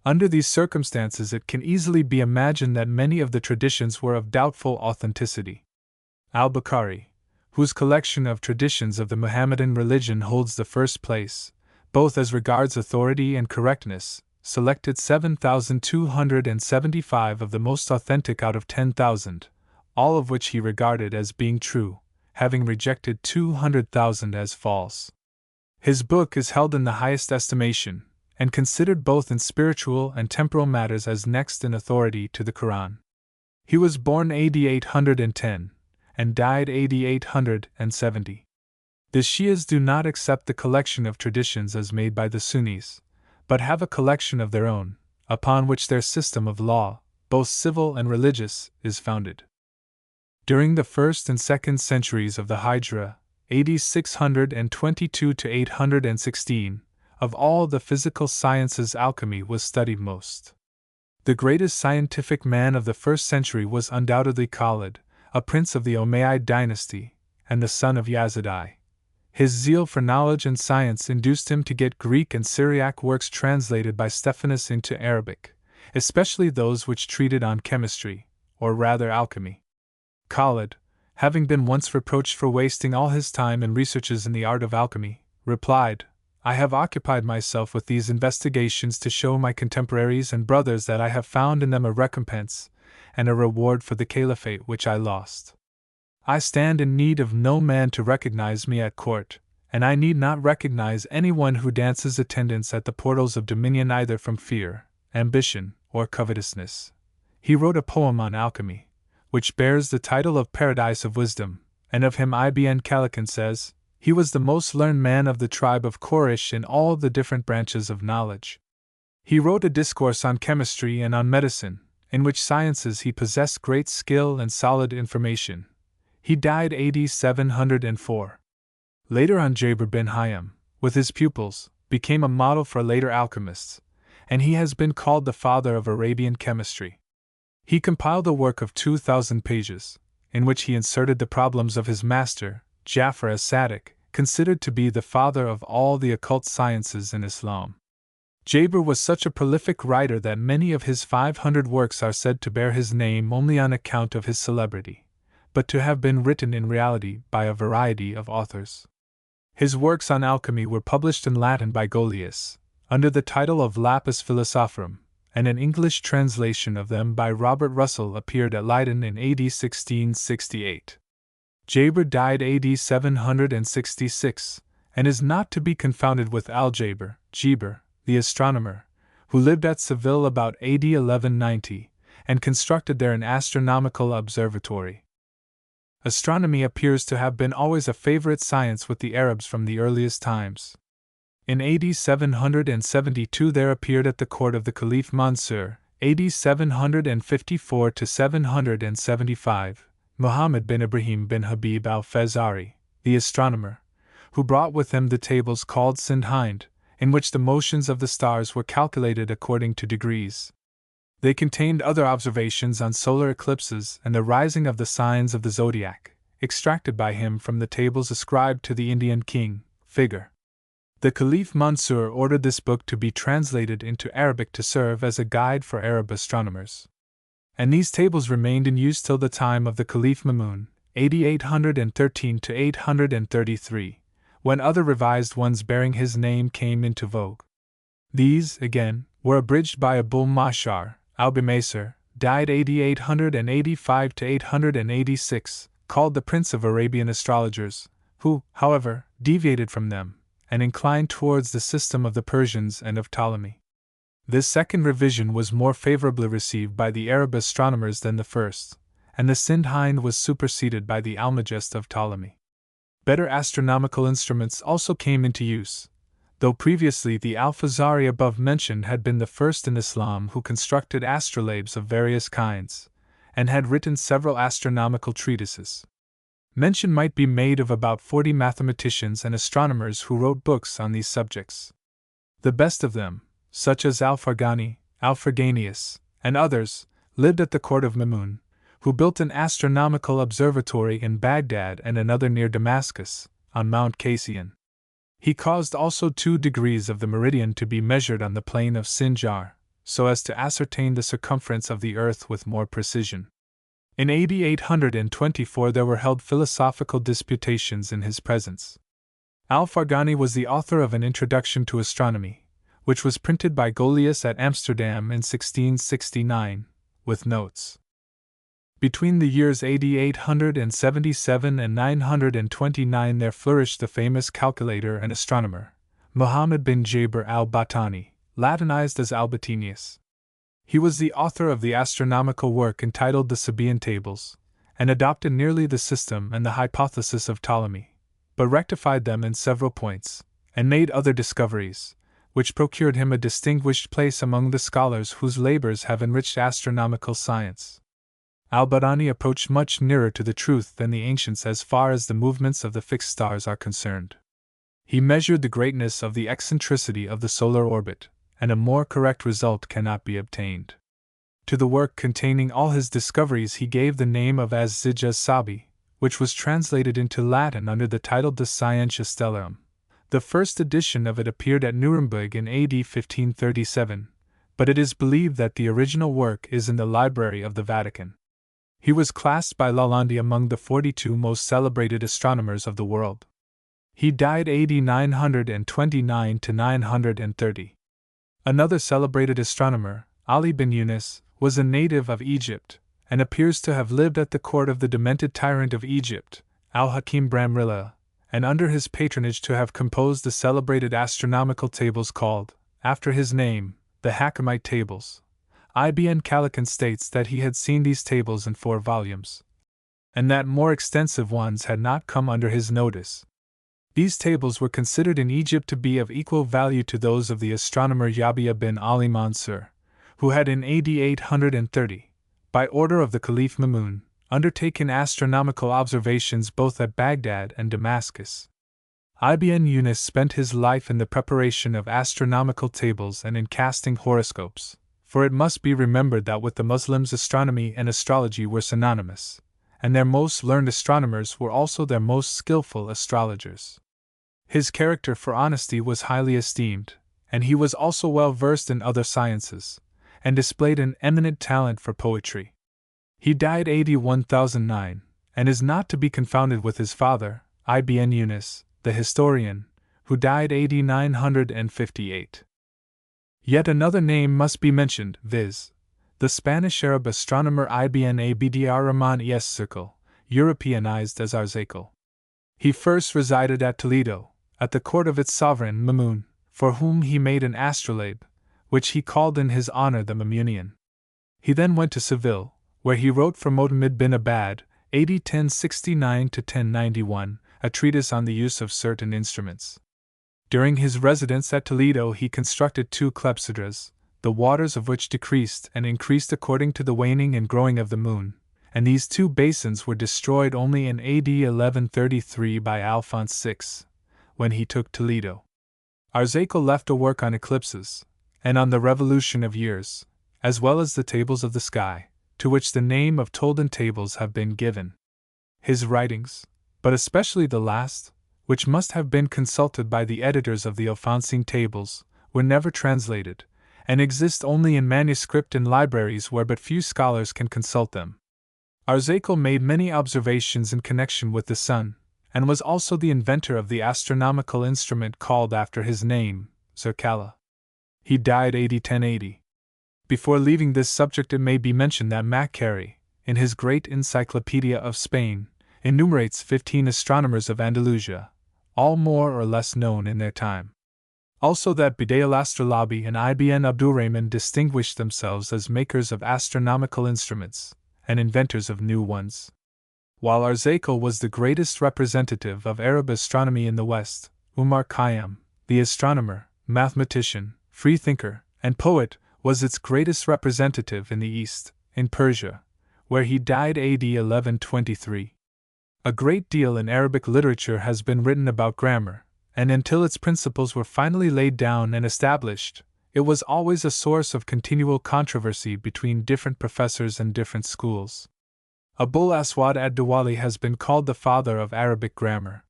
Under these circumstances it can easily be imagined that many of the traditions were of doubtful authenticity. Al-Bukhari, whose collection of traditions of the Mohammedan religion holds the first place, both as regards authority and correctness, selected 7,275 of the most authentic out of 10,000, all of which he regarded as being true, having rejected 200,000 as false. His book is held in the highest estimation, and considered both in spiritual and temporal matters as next in authority to the Quran. He was born AD 810, and died AD 870. The Shias do not accept the collection of traditions as made by the Sunnis, but have a collection of their own, upon which their system of law, both civil and religious, is founded. During the 1st and 2nd centuries of the Hijra, AD 622 to 816, of all the physical sciences alchemy was studied most. The greatest scientific man of the 1st century was undoubtedly Khalid, a prince of the Umayyad dynasty, and the son of Yazid. His zeal for knowledge and science induced him to get Greek and Syriac works translated by Stephanus into Arabic, especially those which treated on chemistry, or rather alchemy. Khalid, having been once reproached for wasting all his time in researches in the art of alchemy, replied, "I have occupied myself with these investigations to show my contemporaries and brothers that I have found in them a recompense and a reward for the caliphate which I lost. I stand in need of no man to recognize me at court, and I need not recognize anyone who dances attendance at the portals of dominion either from fear, ambition, or covetousness." He wrote a poem on alchemy, which bears the title of Paradise of Wisdom, and of him Ibn Khaldun says, "He was the most learned man of the tribe of Quraysh in all the different branches of knowledge." He wrote a discourse on chemistry and on medicine, in which sciences he possessed great skill and solid information. He died AD 704. Later on Jabir bin Hayam, with his pupils, became a model for later alchemists, and he has been called the father of Arabian chemistry. He compiled a work of 2,000 pages, in which he inserted the problems of his master, Jafar as-Sadiq, considered to be the father of all the occult sciences in Islam. Jabir was such a prolific writer that many of his 500 works are said to bear his name only on account of his celebrity, but to have been written in reality by a variety of authors. His works on alchemy were published in Latin by Golius, under the title of Lapis Philosophorum, and an English translation of them by Robert Russell appeared at Leiden in AD 1668. Jabir died AD 766, and is not to be confounded with Al-Jabir, the astronomer, who lived at Seville about AD 1190, and constructed there an astronomical observatory. Astronomy appears to have been always a favorite science with the Arabs from the earliest times. In AD 772 there appeared at the court of the Caliph Mansur, AD 754 to 775, Muhammad bin Ibrahim bin Habib al-Fazari, the astronomer, who brought with him the tables called Sindhind, in which the motions of the stars were calculated according to degrees. They contained other observations on solar eclipses and the rising of the signs of the zodiac, extracted by him from the tables ascribed to the Indian king, Figure. The Caliph Mansur ordered this book to be translated into Arabic to serve as a guide for Arab astronomers. And these tables remained in use till the time of the Caliph Mamun, AD 813 to 833, when other revised ones bearing his name came into vogue. These, again, were abridged by Abul Mashar, al-Bimaysir, died AD 885 to 886, called the Prince of Arabian astrologers, who, however, deviated from them, and inclined towards the system of the Persians and of Ptolemy. This second revision was more favorably received by the Arab astronomers than the first, and the Sindhind was superseded by the Almagest of Ptolemy. Better astronomical instruments also came into use, though previously the Al-Fazari above mentioned had been the first in Islam who constructed astrolabes of various kinds, and had written several astronomical treatises. Mention might be made of about 40 mathematicians and astronomers who wrote books on these subjects. The best of them, such as Al-Farghani, Al-Ferganius, and others, lived at the court of Mamun, who built an astronomical observatory in Baghdad and another near Damascus, on Mount Cassian. He caused also 2 degrees of the meridian to be measured on the plain of Sinjar, so as to ascertain the circumference of the earth with more precision. In AD 824 there were held philosophical disputations in his presence. Al-Farghani was the author of an Introduction to Astronomy, which was printed by Golius at Amsterdam in 1669, with notes. Between the years AD 877 and 929 there flourished the famous calculator and astronomer, Muhammad bin Jabir al-Battani, Latinized as Albatenius. He was the author of the astronomical work entitled the Sabaean Tables, and adopted nearly the system and the hypothesis of Ptolemy, but rectified them in several points, and made other discoveries, which procured him a distinguished place among the scholars whose labors have enriched astronomical science. Al-Battani approached much nearer to the truth than the ancients as far as the movements of the fixed stars are concerned. He measured the greatness of the eccentricity of the solar orbit, and a more correct result cannot be obtained. To the work containing all his discoveries he gave the name of Az-Zij as-Sabi, which was translated into Latin under the title De Scientia Stellarum. The first edition of it appeared at Nuremberg in AD 1537, but it is believed that the original work is in the library of the Vatican. He was classed by Lalande among the 42 most celebrated astronomers of the world. He died AD 929 to 930. Another celebrated astronomer, Ali bin Yunus, was a native of Egypt, and appears to have lived at the court of the demented tyrant of Egypt, Al-Hakim Bramrilla, and under his patronage to have composed the celebrated astronomical tables called, after his name, the Hakimite Tables. Ibn Khaldun states that he had seen these tables in 4 volumes, and that more extensive ones had not come under his notice. These tables were considered in Egypt to be of equal value to those of the astronomer Yahya bin Ali Mansur, who had in AD 830, by order of the Caliph Mamun, undertaken astronomical observations both at Baghdad and Damascus. Ibn Yunus spent his life in the preparation of astronomical tables and in casting horoscopes, for it must be remembered that with the Muslims astronomy and astrology were synonymous, and their most learned astronomers were also their most skillful astrologers. His character for honesty was highly esteemed, and he was also well versed in other sciences, and displayed an eminent talent for poetry. He died AD 1009, and is not to be confounded with his father, Ibn Yunus, the historian, who died AD 958. Yet another name must be mentioned, viz., the Spanish-Arab astronomer Ibn Abd ar-Rahman es Circle, Europeanized as Arzakel. He first resided at Toledo, at the court of its sovereign Mamun, for whom he made an astrolabe, which he called in his honor the Mamunian. He then went to Seville, where he wrote for Mohammed bin Abad, AD 1069–1091, a treatise on the use of certain instruments. During his residence at Toledo he constructed 2 clepsydras, the waters of which decreased and increased according to the waning and growing of the moon, and these 2 basins were destroyed only in AD 1133 by Alphonse VI, when he took Toledo. Arzakel left a work on eclipses, and on the revolution of years, as well as the tables of the sky, to which the name of Tolden tables have been given. His writings, but especially the last, which must have been consulted by the editors of the Alphonsine tables, were never translated, and exist only in manuscript in libraries where but few scholars can consult them. Arzakel made many observations in connection with the sun, and was also the inventor of the astronomical instrument called after his name, Zerkala. He died AD 1080. Before leaving this subject it may be mentioned that Mackary, in his great Encyclopedia of Spain, enumerates 15 astronomers of Andalusia, all more or less known in their time. Also that Bidayh al-Astrolabi and Ibn Abdurrahman distinguished themselves as makers of astronomical instruments, and inventors of new ones. While Arzakel was the greatest representative of Arab astronomy in the West, Umar Khayyam, the astronomer, mathematician, freethinker, and poet, was its greatest representative in the East, in Persia, where he died AD 1123. A great deal in Arabic literature has been written about grammar, and until its principles were finally laid down and established, it was always a source of continual controversy between different professors and different schools. Abul Aswad ad-Dawali has been called the father of Arabic grammar.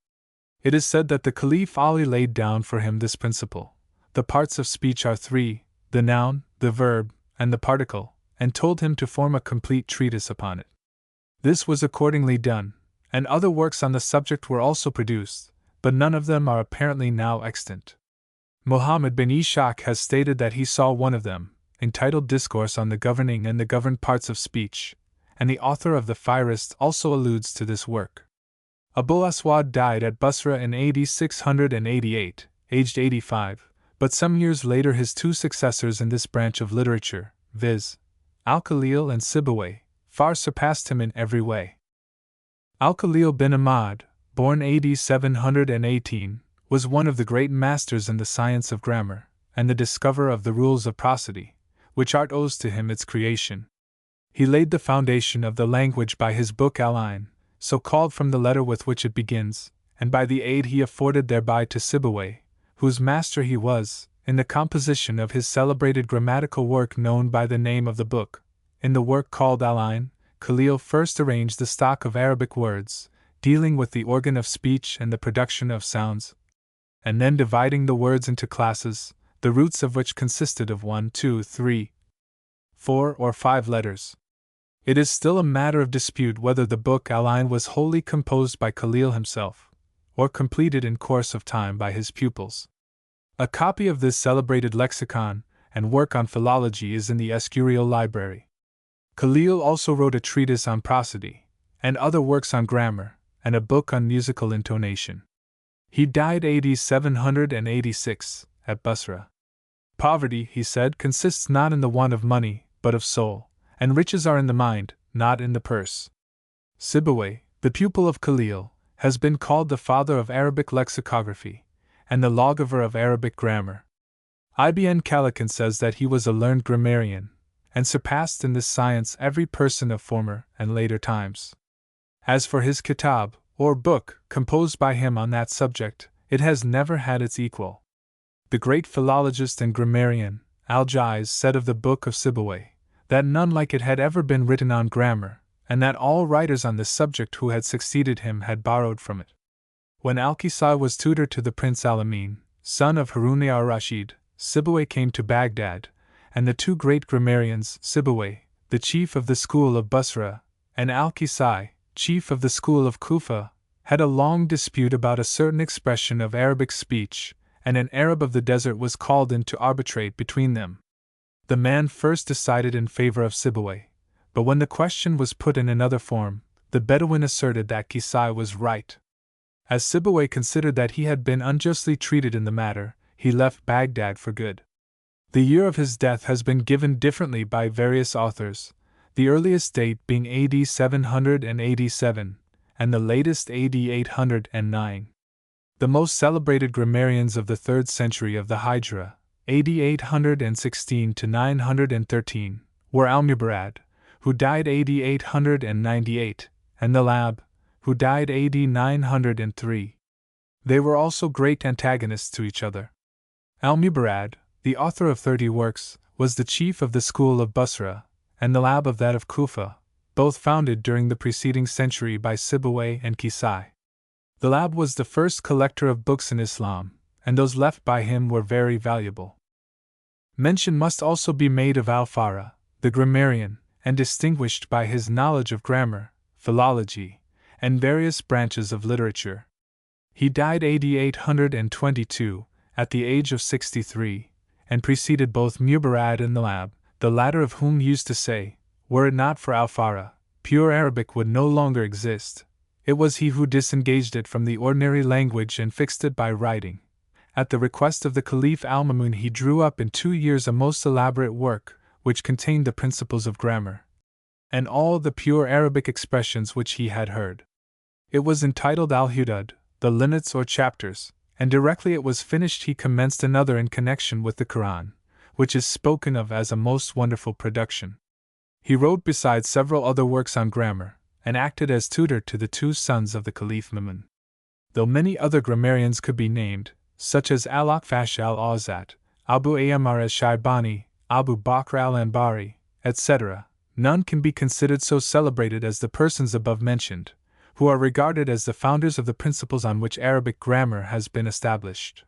It is said that the Caliph Ali laid down for him this principle: the parts of speech are 3, the noun, the verb, and the particle, and told him to form a complete treatise upon it. This was accordingly done, and other works on the subject were also produced, but none of them are apparently now extant. Muhammad bin Ishaq has stated that he saw one of them, entitled Discourse on the Governing and the Governed Parts of Speech, and the author of the Fihrist also alludes to this work. Abul Aswad died at Basra in AD 688, aged 85, but some years later his 2 successors in this branch of literature, viz., Al-Khalil and Sibawayh, far surpassed him in every way. Al-Khalil bin Ahmad, born AD 718, was one of the great masters in the science of grammar, and the discoverer of the rules of prosody, which art owes to him its creation. He laid the foundation of the language by his book Al-Ain, so called from the letter with which it begins, and by the aid he afforded thereby to Sibawayh, whose master he was, in the composition of his celebrated grammatical work known by the name of the book. In the work called Al-Ain, Khalil first arranged the stock of Arabic words, dealing with the organ of speech and the production of sounds, and then dividing the words into classes, the roots of which consisted of 1, 2, 3, 4, or 5 letters. It is still a matter of dispute whether the book Al-Ain was wholly composed by Khalil himself, or completed in course of time by his pupils. A copy of this celebrated lexicon and work on philology is in the Escurial Library. Khalil also wrote a treatise on prosody, and other works on grammar, and a book on musical intonation. He died AD 786, at Basra. Poverty, he said, consists not in the want of money, but of soul, and riches are in the mind, not in the purse. Sibawayh, the pupil of Khalil, has been called the father of Arabic lexicography, and the lawgiver of Arabic grammar. Ibn Khaldun says that he was a learned grammarian, and surpassed in this science every person of former and later times. As for his kitab, or book, composed by him on that subject, it has never had its equal. The great philologist and grammarian, Algiers, said of the Book of Sibawayh, that none like it had ever been written on grammar, and that all writers on this subject who had succeeded him had borrowed from it. When Al-Kisai was tutor to the Prince Al-Amin, son of Harun al-Rashid, Sibawayh came to Baghdad, and the two great grammarians, Sibawayh, the chief of the school of Basra, and Al-Kisai, chief of the school of Kufa, had a long dispute about a certain expression of Arabic speech, and an Arab of the desert was called in to arbitrate between them. The man first decided in favor of Sibawayh, but when the question was put in another form, the Bedouin asserted that Kisai was right. As Sibawayh considered that he had been unjustly treated in the matter, he left Baghdad for good. The year of his death has been given differently by various authors, the earliest date being AD 787, and the latest AD 809. The most celebrated grammarians of the 3rd century of the Hijra, AD 816 to 913, were Al-Mubarrad, who died AD 898, and the Lab, who died AD 903. They were also great antagonists to each other. Al-Mubarrad, the author of 30 works, was the chief of the school of Basra, and the Lab of that of Kufa, both founded during the preceding century by Sibawayh and Kisai. The Lab was the first collector of books in Islam, and those left by him were very valuable. Mention must also be made of Al-Farra, the grammarian, and distinguished by his knowledge of grammar, philology, and various branches of literature. He died AD 822, at the age of 63, and preceded both Mubarrad and the Lab, the latter of whom used to say, were it not for Al-Farra, pure Arabic would no longer exist. It was he who disengaged it from the ordinary language and fixed it by writing. At the request of the Caliph Al-Mamun, he drew up in 2 years a most elaborate work, which contained the principles of grammar, and all the pure Arabic expressions which he had heard. It was entitled Al-Hudud, the linnets or chapters, and directly it was finished he commenced another in connection with the Quran, which is spoken of as a most wonderful production. He wrote besides several other works on grammar, and acted as tutor to the 2 sons of the Caliph Mamun. Though many other grammarians could be named, such as Al-Akfash al-Awzat, Abu Ayyamar al-Shaybani, Abu Bakr al-Anbari, etc., none can be considered so celebrated as the persons above mentioned, who are regarded as the founders of the principles on which Arabic grammar has been established.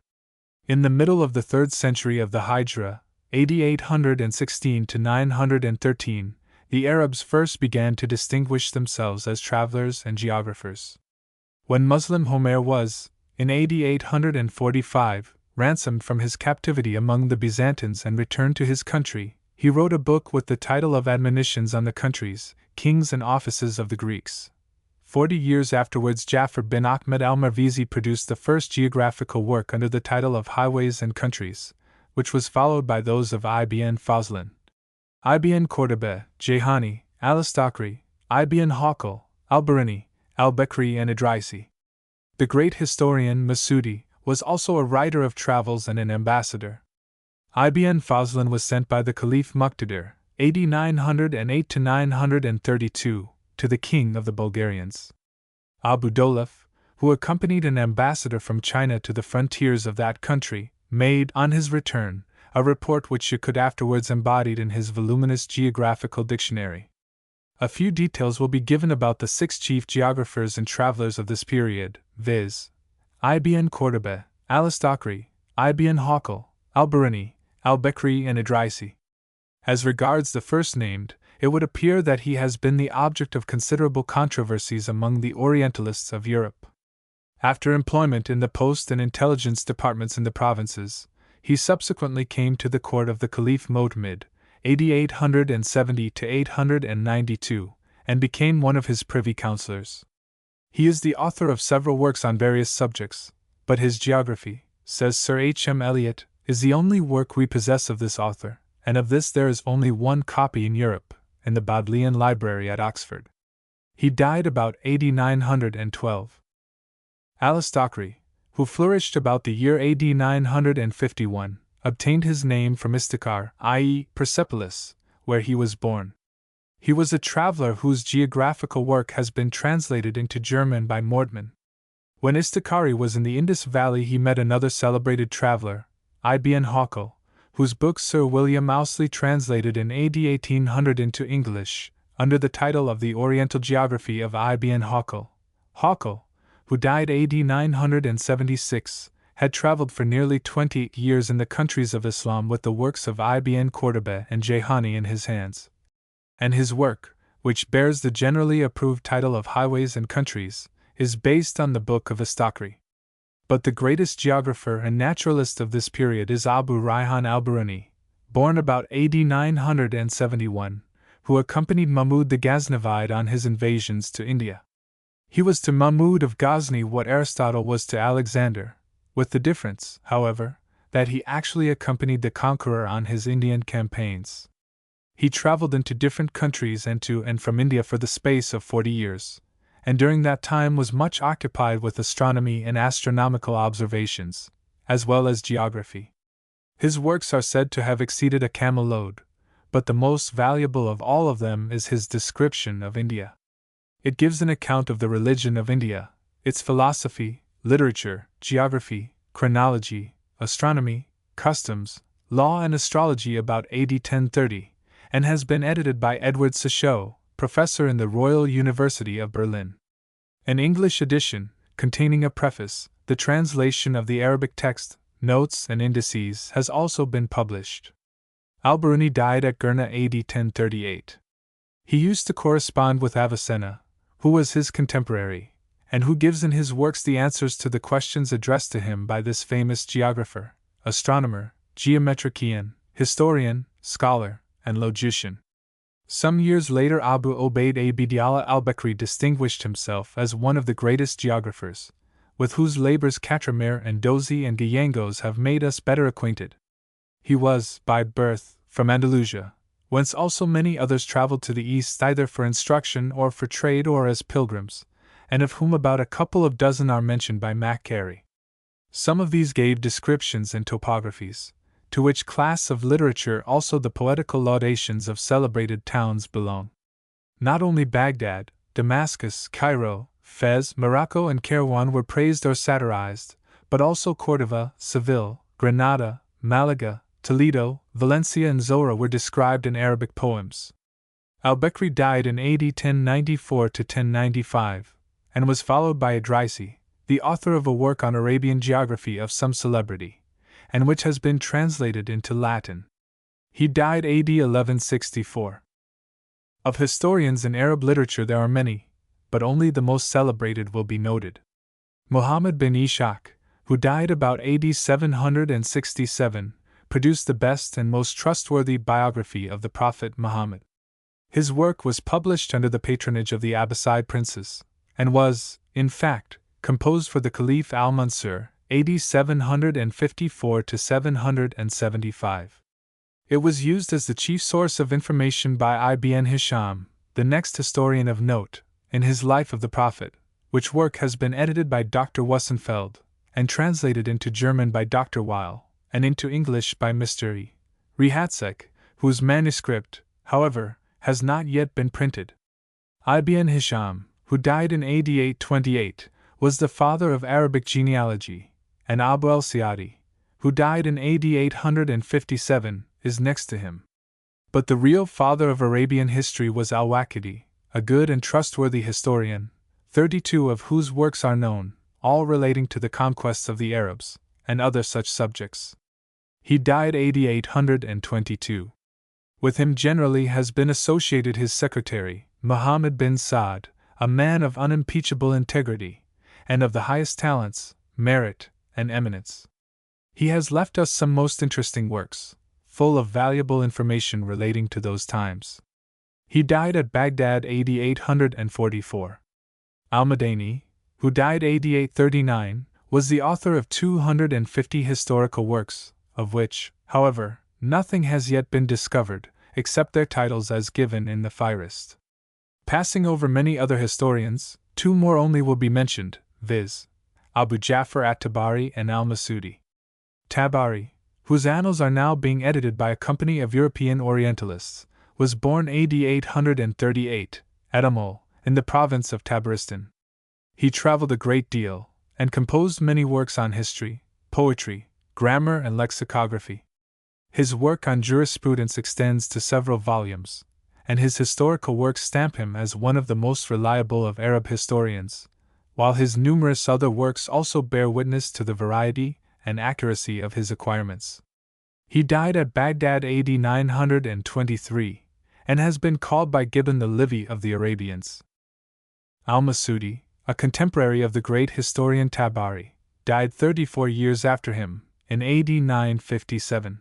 In the middle of the 3rd century of the Hijra, AD 816 to 913, the Arabs first began to distinguish themselves as travelers and geographers. When Muslim Homer was, in AD 845, ransomed from his captivity among the Byzantines and returned to his country, he wrote a book with the title of Admonitions on the Countries, Kings and Offices of the Greeks. 40 years afterwards, Jafar bin Ahmed al-Marvizi produced the first geographical work under the title of Highways and Countries, which was followed by those of Ibn Fazlin, Ibn Cordoba, Jehani, Al-Astakri, Ibn Hawkal, Al-Barini, Al-Bekri, and Idrisi. The great historian Masudi was also a writer of travels and an ambassador. Ibn Fazlin was sent by the Caliph Muqtadir, AD 908 to 932, to the king of the Bulgarians. Abu Dolaf, who accompanied an ambassador from China to the frontiers of that country, made, on his return, a report which Shukut afterwards embodied in his voluminous geographical dictionary. A few details will be given about the 6 chief geographers and travelers of this period, viz. Ibn Cordoba, Al-Astakri, Ibn Hawkal, Al-Barini, Al-Bekri, and Idrisi. As regards the first named, it would appear that he has been the object of considerable controversies among the Orientalists of Europe. After employment in the post and intelligence departments in the provinces, he subsequently came to the court of the Caliph Mo'tamid, AD 870 to 892, and became one of his privy councillors. He is the author of several works on various subjects, but his geography, says Sir H. M. Eliot, is the only work we possess of this author, and of this there is only one copy in Europe, in the Bodleian Library at Oxford. He died about AD 912. Al-Astakri, who flourished about the year AD 951, obtained his name from Istakar, i.e., Persepolis, where he was born. He was a traveler whose geographical work has been translated into German by Mortman. When Istakari was in the Indus Valley, he met another celebrated traveler, Ibn Hawkle, whose book Sir William Ouseley translated in AD 1800 into English, under the title of The Oriental Geography of Ibn Hawkle. Hawkle, who died AD 976, had traveled for nearly 20 years in the countries of Islam with the works of Ibn Qurtuba and Jayhani in his hands. And his work, which bears the generally approved title of Highways and Countries, is based on the Book of Istakri. But the greatest geographer and naturalist of this period is Abu Rayhan al-Biruni, born about AD 971, who accompanied Mahmud the Ghaznavid on his invasions to India. He was to Mahmud of Ghazni what Aristotle was to Alexander, with the difference, however, that he actually accompanied the conqueror on his Indian campaigns. He traveled into different countries and to and from India for the space of 40 years, and during that time was much occupied with astronomy and astronomical observations, as well as geography. His works are said to have exceeded a camel load, but the most valuable of all of them is his description of India. It gives an account of the religion of India, its philosophy, literature, geography, chronology, astronomy, customs, law and astrology about AD 1030, and has been edited by Edward Sachot, professor in the Royal University of Berlin. An English edition, containing a preface, the translation of the Arabic text, notes and indices, has also been published. Al-Biruni died at Gurna AD 1038. He used to correspond with Avicenna, who was his contemporary, and who gives in his works the answers to the questions addressed to him by this famous geographer, astronomer, geometrician, historian, scholar, and logician. Some years later, Abu Obaid Abdallah al-Bakri distinguished himself as one of the greatest geographers, with whose labors Katramir and Dozy and Gayangos have made us better acquainted. He was, by birth, from Andalusia, whence also many others traveled to the east either for instruction or for trade or as pilgrims, and of whom about a couple of dozen are mentioned by Mac Carey. Some of these gave descriptions and topographies, to which class of literature also the poetical laudations of celebrated towns belong. Not only Baghdad, Damascus, Cairo, Fez, Morocco, and Kairouan were praised or satirized, but also Cordova, Seville, Granada, Malaga, Toledo, Valencia, and Zora were described in Arabic poems. Al-Bakri died in AD 1094 to 1095, and was followed by Idrisi, the author of a work on Arabian geography of some celebrity, and which has been translated into Latin. He died AD 1164. Of historians in Arab literature there are many, but only the most celebrated will be noted. Muhammad bin Ishaq, who died about AD 767, produced the best and most trustworthy biography of the Prophet Muhammad. His work was published under the patronage of the Abbasid princes, and was, in fact, composed for the Caliph al-Mansur, AD 754 to 775. It was used as the chief source of information by Ibn Hisham, the next historian of note, in his Life of the Prophet, which work has been edited by Dr. Wussenfeld, and translated into German by Dr. Weil, and into English by Mr. E. Rehatzek, whose manuscript, however, has not yet been printed. Ibn Hisham, who died in AD 828, was the father of Arabic genealogy, and Abu al-Siyadi, who died in AD 857, is next to him. But the real father of Arabian history was al-Waqidi, a good and trustworthy historian, 32 of whose works are known, all relating to the conquests of the Arabs, and other such subjects. He died AD 822. With him generally has been associated his secretary, Muhammad bin Saad, a man of unimpeachable integrity, and of the highest talents, merit, and eminence. He has left us some most interesting works, full of valuable information relating to those times. He died at Baghdad AD 844. Al-Madani, who died AD 839, was the author of 250 historical works, of which, however, nothing has yet been discovered, except their titles as given in the Fihriст. Passing over many other historians, two more only will be mentioned, viz. Abu Ja'far at-Tabari and al-Masudi. Tabari, whose annals are now being edited by a company of European Orientalists, was born AD 838, at Amul, in the province of Tabaristan. He traveled a great deal, and composed many works on history, poetry, grammar, and lexicography. His work on jurisprudence extends to several volumes, and his historical works stamp him as one of the most reliable of Arab historians, while his numerous other works also bear witness to the variety and accuracy of his acquirements. He died at Baghdad AD 923, and has been called by Gibbon the Livy of the Arabians. Al-Masudi, a contemporary of the great historian Tabari, died 34 years after him, in AD 957.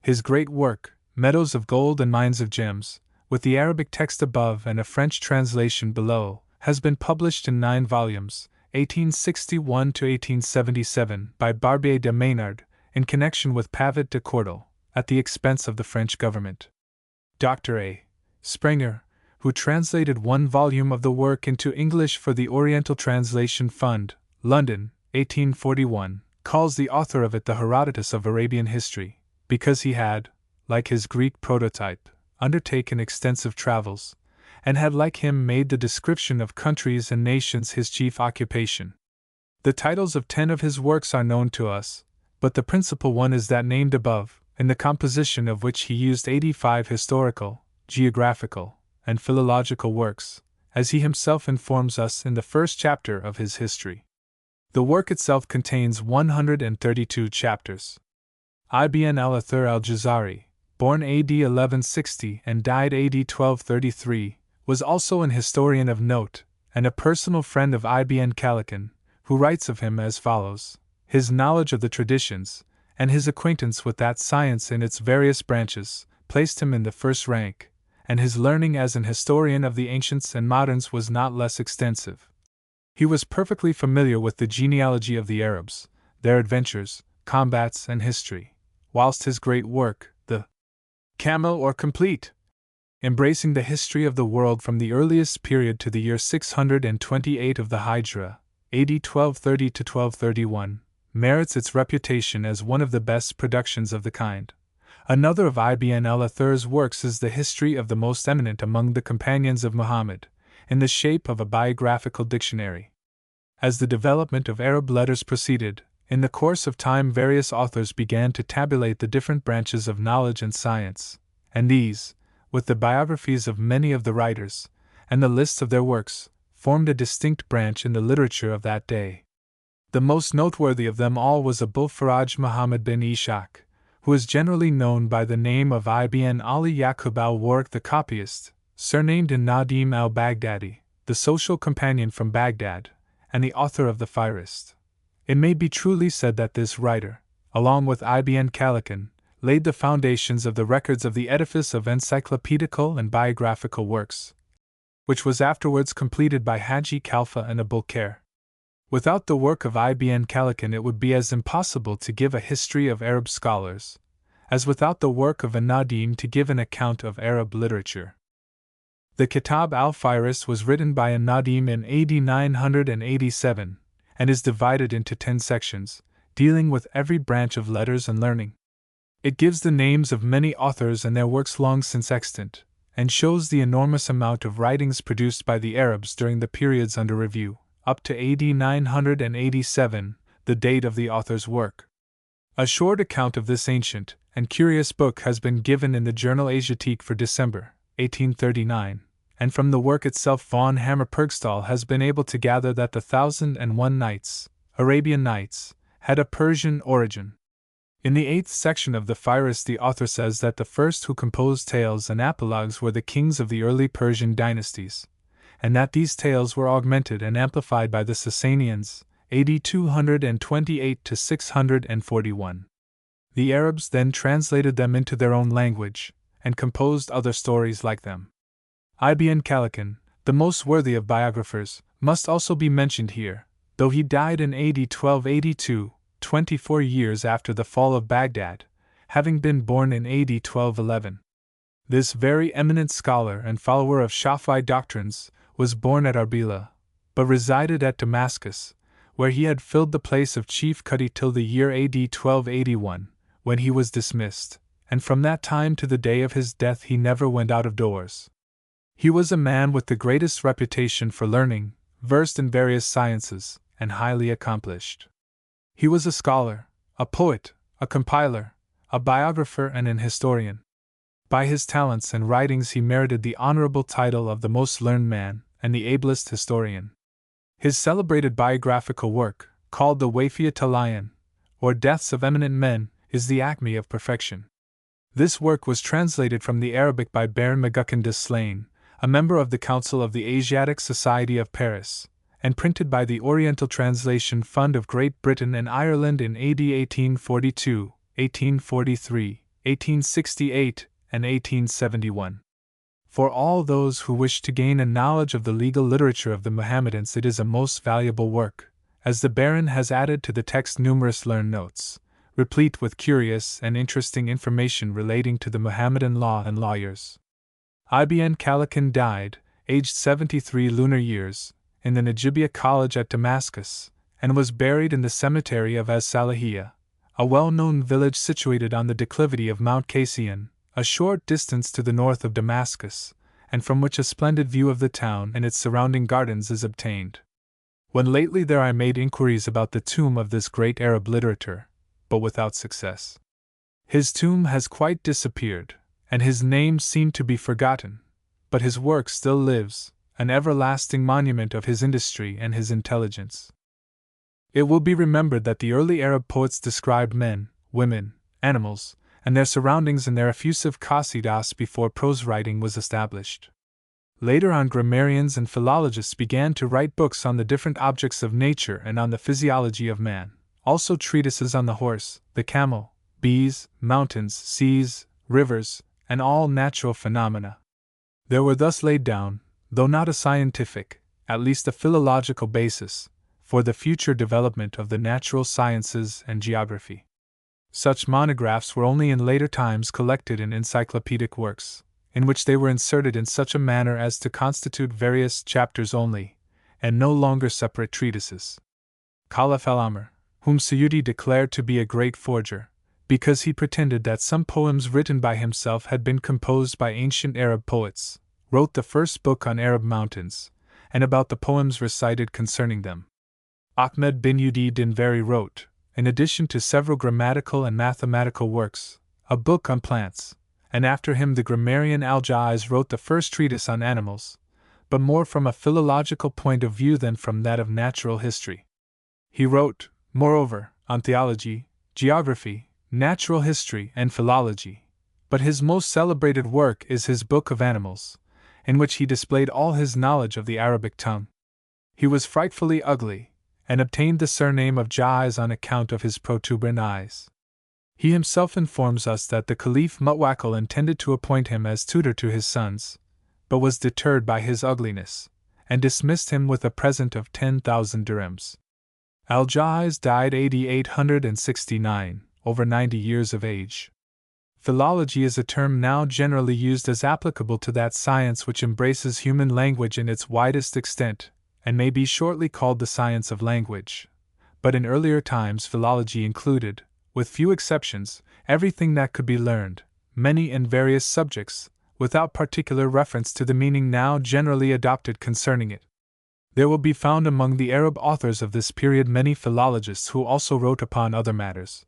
His great work, Meadows of Gold and Mines of Gems, with the Arabic text above and a French translation below, has been published in 9 volumes, 1861 to 1877, by Barbier de Maynard, in connection with Pavet de Cordel, at the expense of the French government. Dr. A. Sprenger, who translated 1 volume of the work into English for the Oriental Translation Fund, London, 1841, calls the author of it the Herodotus of Arabian history, because he had, like his Greek prototype, undertaken extensive travels, and had like him made the description of countries and nations his chief occupation. The titles of 10 of his works are known to us, but the principal one is that named above, in the composition of which he used 85 historical, geographical, and philological works, as he himself informs us in the first chapter of his history. The work itself contains 132 chapters. Ibn al-Athir al-Jazari, born AD 1160 and died AD 1233, was also an historian of note, and a personal friend of Ibn Khaldun, who writes of him as follows: his knowledge of the traditions, and his acquaintance with that science in its various branches, placed him in the first rank, and his learning as an historian of the ancients and moderns was not less extensive. He was perfectly familiar with the genealogy of the Arabs, their adventures, combats, and history, whilst his great work, the Camel or Complete, embracing the history of the world from the earliest period to the year 628 of the Hijra, AD 1230 to 1231, merits its reputation as one of the best productions of the kind. Another of Ibn al-Athir's works is the history of the most eminent among the companions of Muhammad, in the shape of a biographical dictionary. As the development of Arab letters proceeded, in the course of time various authors began to tabulate the different branches of knowledge and science, and these, with the biographies of many of the writers, and the lists of their works, formed a distinct branch in the literature of that day. The most noteworthy of them all was Abul Faraj Muhammad bin Ishaq, who is generally known by the name of Ibn Ali Yaqub al-Warq the copyist, surnamed Nadim al-Baghdadi, the social companion from Baghdad, and the author of the Fihrist. It may be truly said that this writer, along with Ibn Khaldun, laid the foundations of the records of the edifice of encyclopedical and biographical works, which was afterwards completed by Haji Khalfa and Abul Khair. Without the work of Ibn Khaldun it would be as impossible to give a history of Arab scholars, as without the work of Nadim to give an account of Arab literature. The Kitab al-Fihrist was written by Nadim in AD 987, and is divided into 10 sections, dealing with every branch of letters and learning. It gives the names of many authors and their works long since extant, and shows the enormous amount of writings produced by the Arabs during the periods under review, up to AD 987, the date of the author's work. A short account of this ancient and curious book has been given in the Journal Asiatique for December, 1839, and from the work itself von Hammer-Purgstall has been able to gather that the 1001 Nights, Arabian Nights, had a Persian origin. In the 8th section of the Fihrist the author says that the first who composed tales and apologues were the kings of the early Persian dynasties, and that these tales were augmented and amplified by the Sasanians, AD 228 to 641. The Arabs then translated them into their own language, and composed other stories like them. Ibn Khaldun, the most worthy of biographers, must also be mentioned here, though he died in AD 1282, 24 years after the fall of Baghdad, having been born in AD 1211. This very eminent scholar and follower of Shafi'i doctrines was born at Arbila, but resided at Damascus, where he had filled the place of chief Qadi till the year AD 1281, when he was dismissed, and from that time to the day of his death he never went out of doors. He was a man with the greatest reputation for learning, versed in various sciences, and highly accomplished. He was a scholar, a poet, a compiler, a biographer, and an historian. By his talents and writings he merited the honorable title of the most learned man and the ablest historian. His celebrated biographical work, called the Wafia Talayan, or Deaths of Eminent Men, is the acme of perfection. This work was translated from the Arabic by Baron McGuckin de Slane, a member of the Council of the Asiatic Society of Paris, and printed by the Oriental Translation Fund of Great Britain and Ireland in AD 1842, 1843, 1868, and 1871. For all those who wish to gain a knowledge of the legal literature of the Mohammedans, it is a most valuable work, as the Baron has added to the text numerous learned notes, replete with curious and interesting information relating to the Mohammedan law and lawyers. Ibn Khaldun died, aged 73 lunar years, in the Najibia College at Damascus, and was buried in the cemetery of Az-Salahiyya, a well-known village situated on the declivity of Mount Cassian, a short distance to the north of Damascus, and from which a splendid view of the town and its surrounding gardens is obtained. When lately there I made inquiries about the tomb of this great Arab literator, but without success. His tomb has quite disappeared, and his name seemed to be forgotten, but his work still lives, an everlasting monument of his industry and his intelligence. It will be remembered that the early Arab poets described men, women, animals, and their surroundings in their effusive qasidas before prose writing was established. Later on, grammarians and philologists began to write books on the different objects of nature and on the physiology of man, also treatises on the horse, the camel, bees, mountains, seas, rivers, and all natural phenomena. There were thus laid down, though not a scientific, at least a philological basis, for the future development of the natural sciences and geography. Such monographs were only in later times collected in encyclopedic works, in which they were inserted in such a manner as to constitute various chapters only, and no longer separate treatises. Caliph al-Amr, whom Suyuti declared to be a great forger, because he pretended that some poems written by himself had been composed by ancient Arab poets, wrote the first book on Arab mountains, and about the poems recited concerning them. Ahmed bin Ud Dinvari wrote, in addition to several grammatical and mathematical works, a book on plants, and after him the grammarian Al-Jaiz wrote the first treatise on animals, but more from a philological point of view than from that of natural history. He wrote, moreover, on theology, geography, natural history, and philology, but his most celebrated work is his Book of Animals, in which he displayed all his knowledge of the Arabic tongue. He was frightfully ugly, and obtained the surname of Jaiz on account of his protuberant eyes. He himself informs us that the Caliph Mutwakkil intended to appoint him as tutor to his sons, but was deterred by his ugliness, and dismissed him with a present of 10,000 dirhams. Al-Jaiz died AD 869, over 90 years of age. Philology is a term now generally used as applicable to that science which embraces human language in its widest extent, and may be shortly called the science of language. But in earlier times philology included, with few exceptions, everything that could be learned, many and various subjects, without particular reference to the meaning now generally adopted concerning it. There will be found among the Arab authors of this period many philologists who also wrote upon other matters,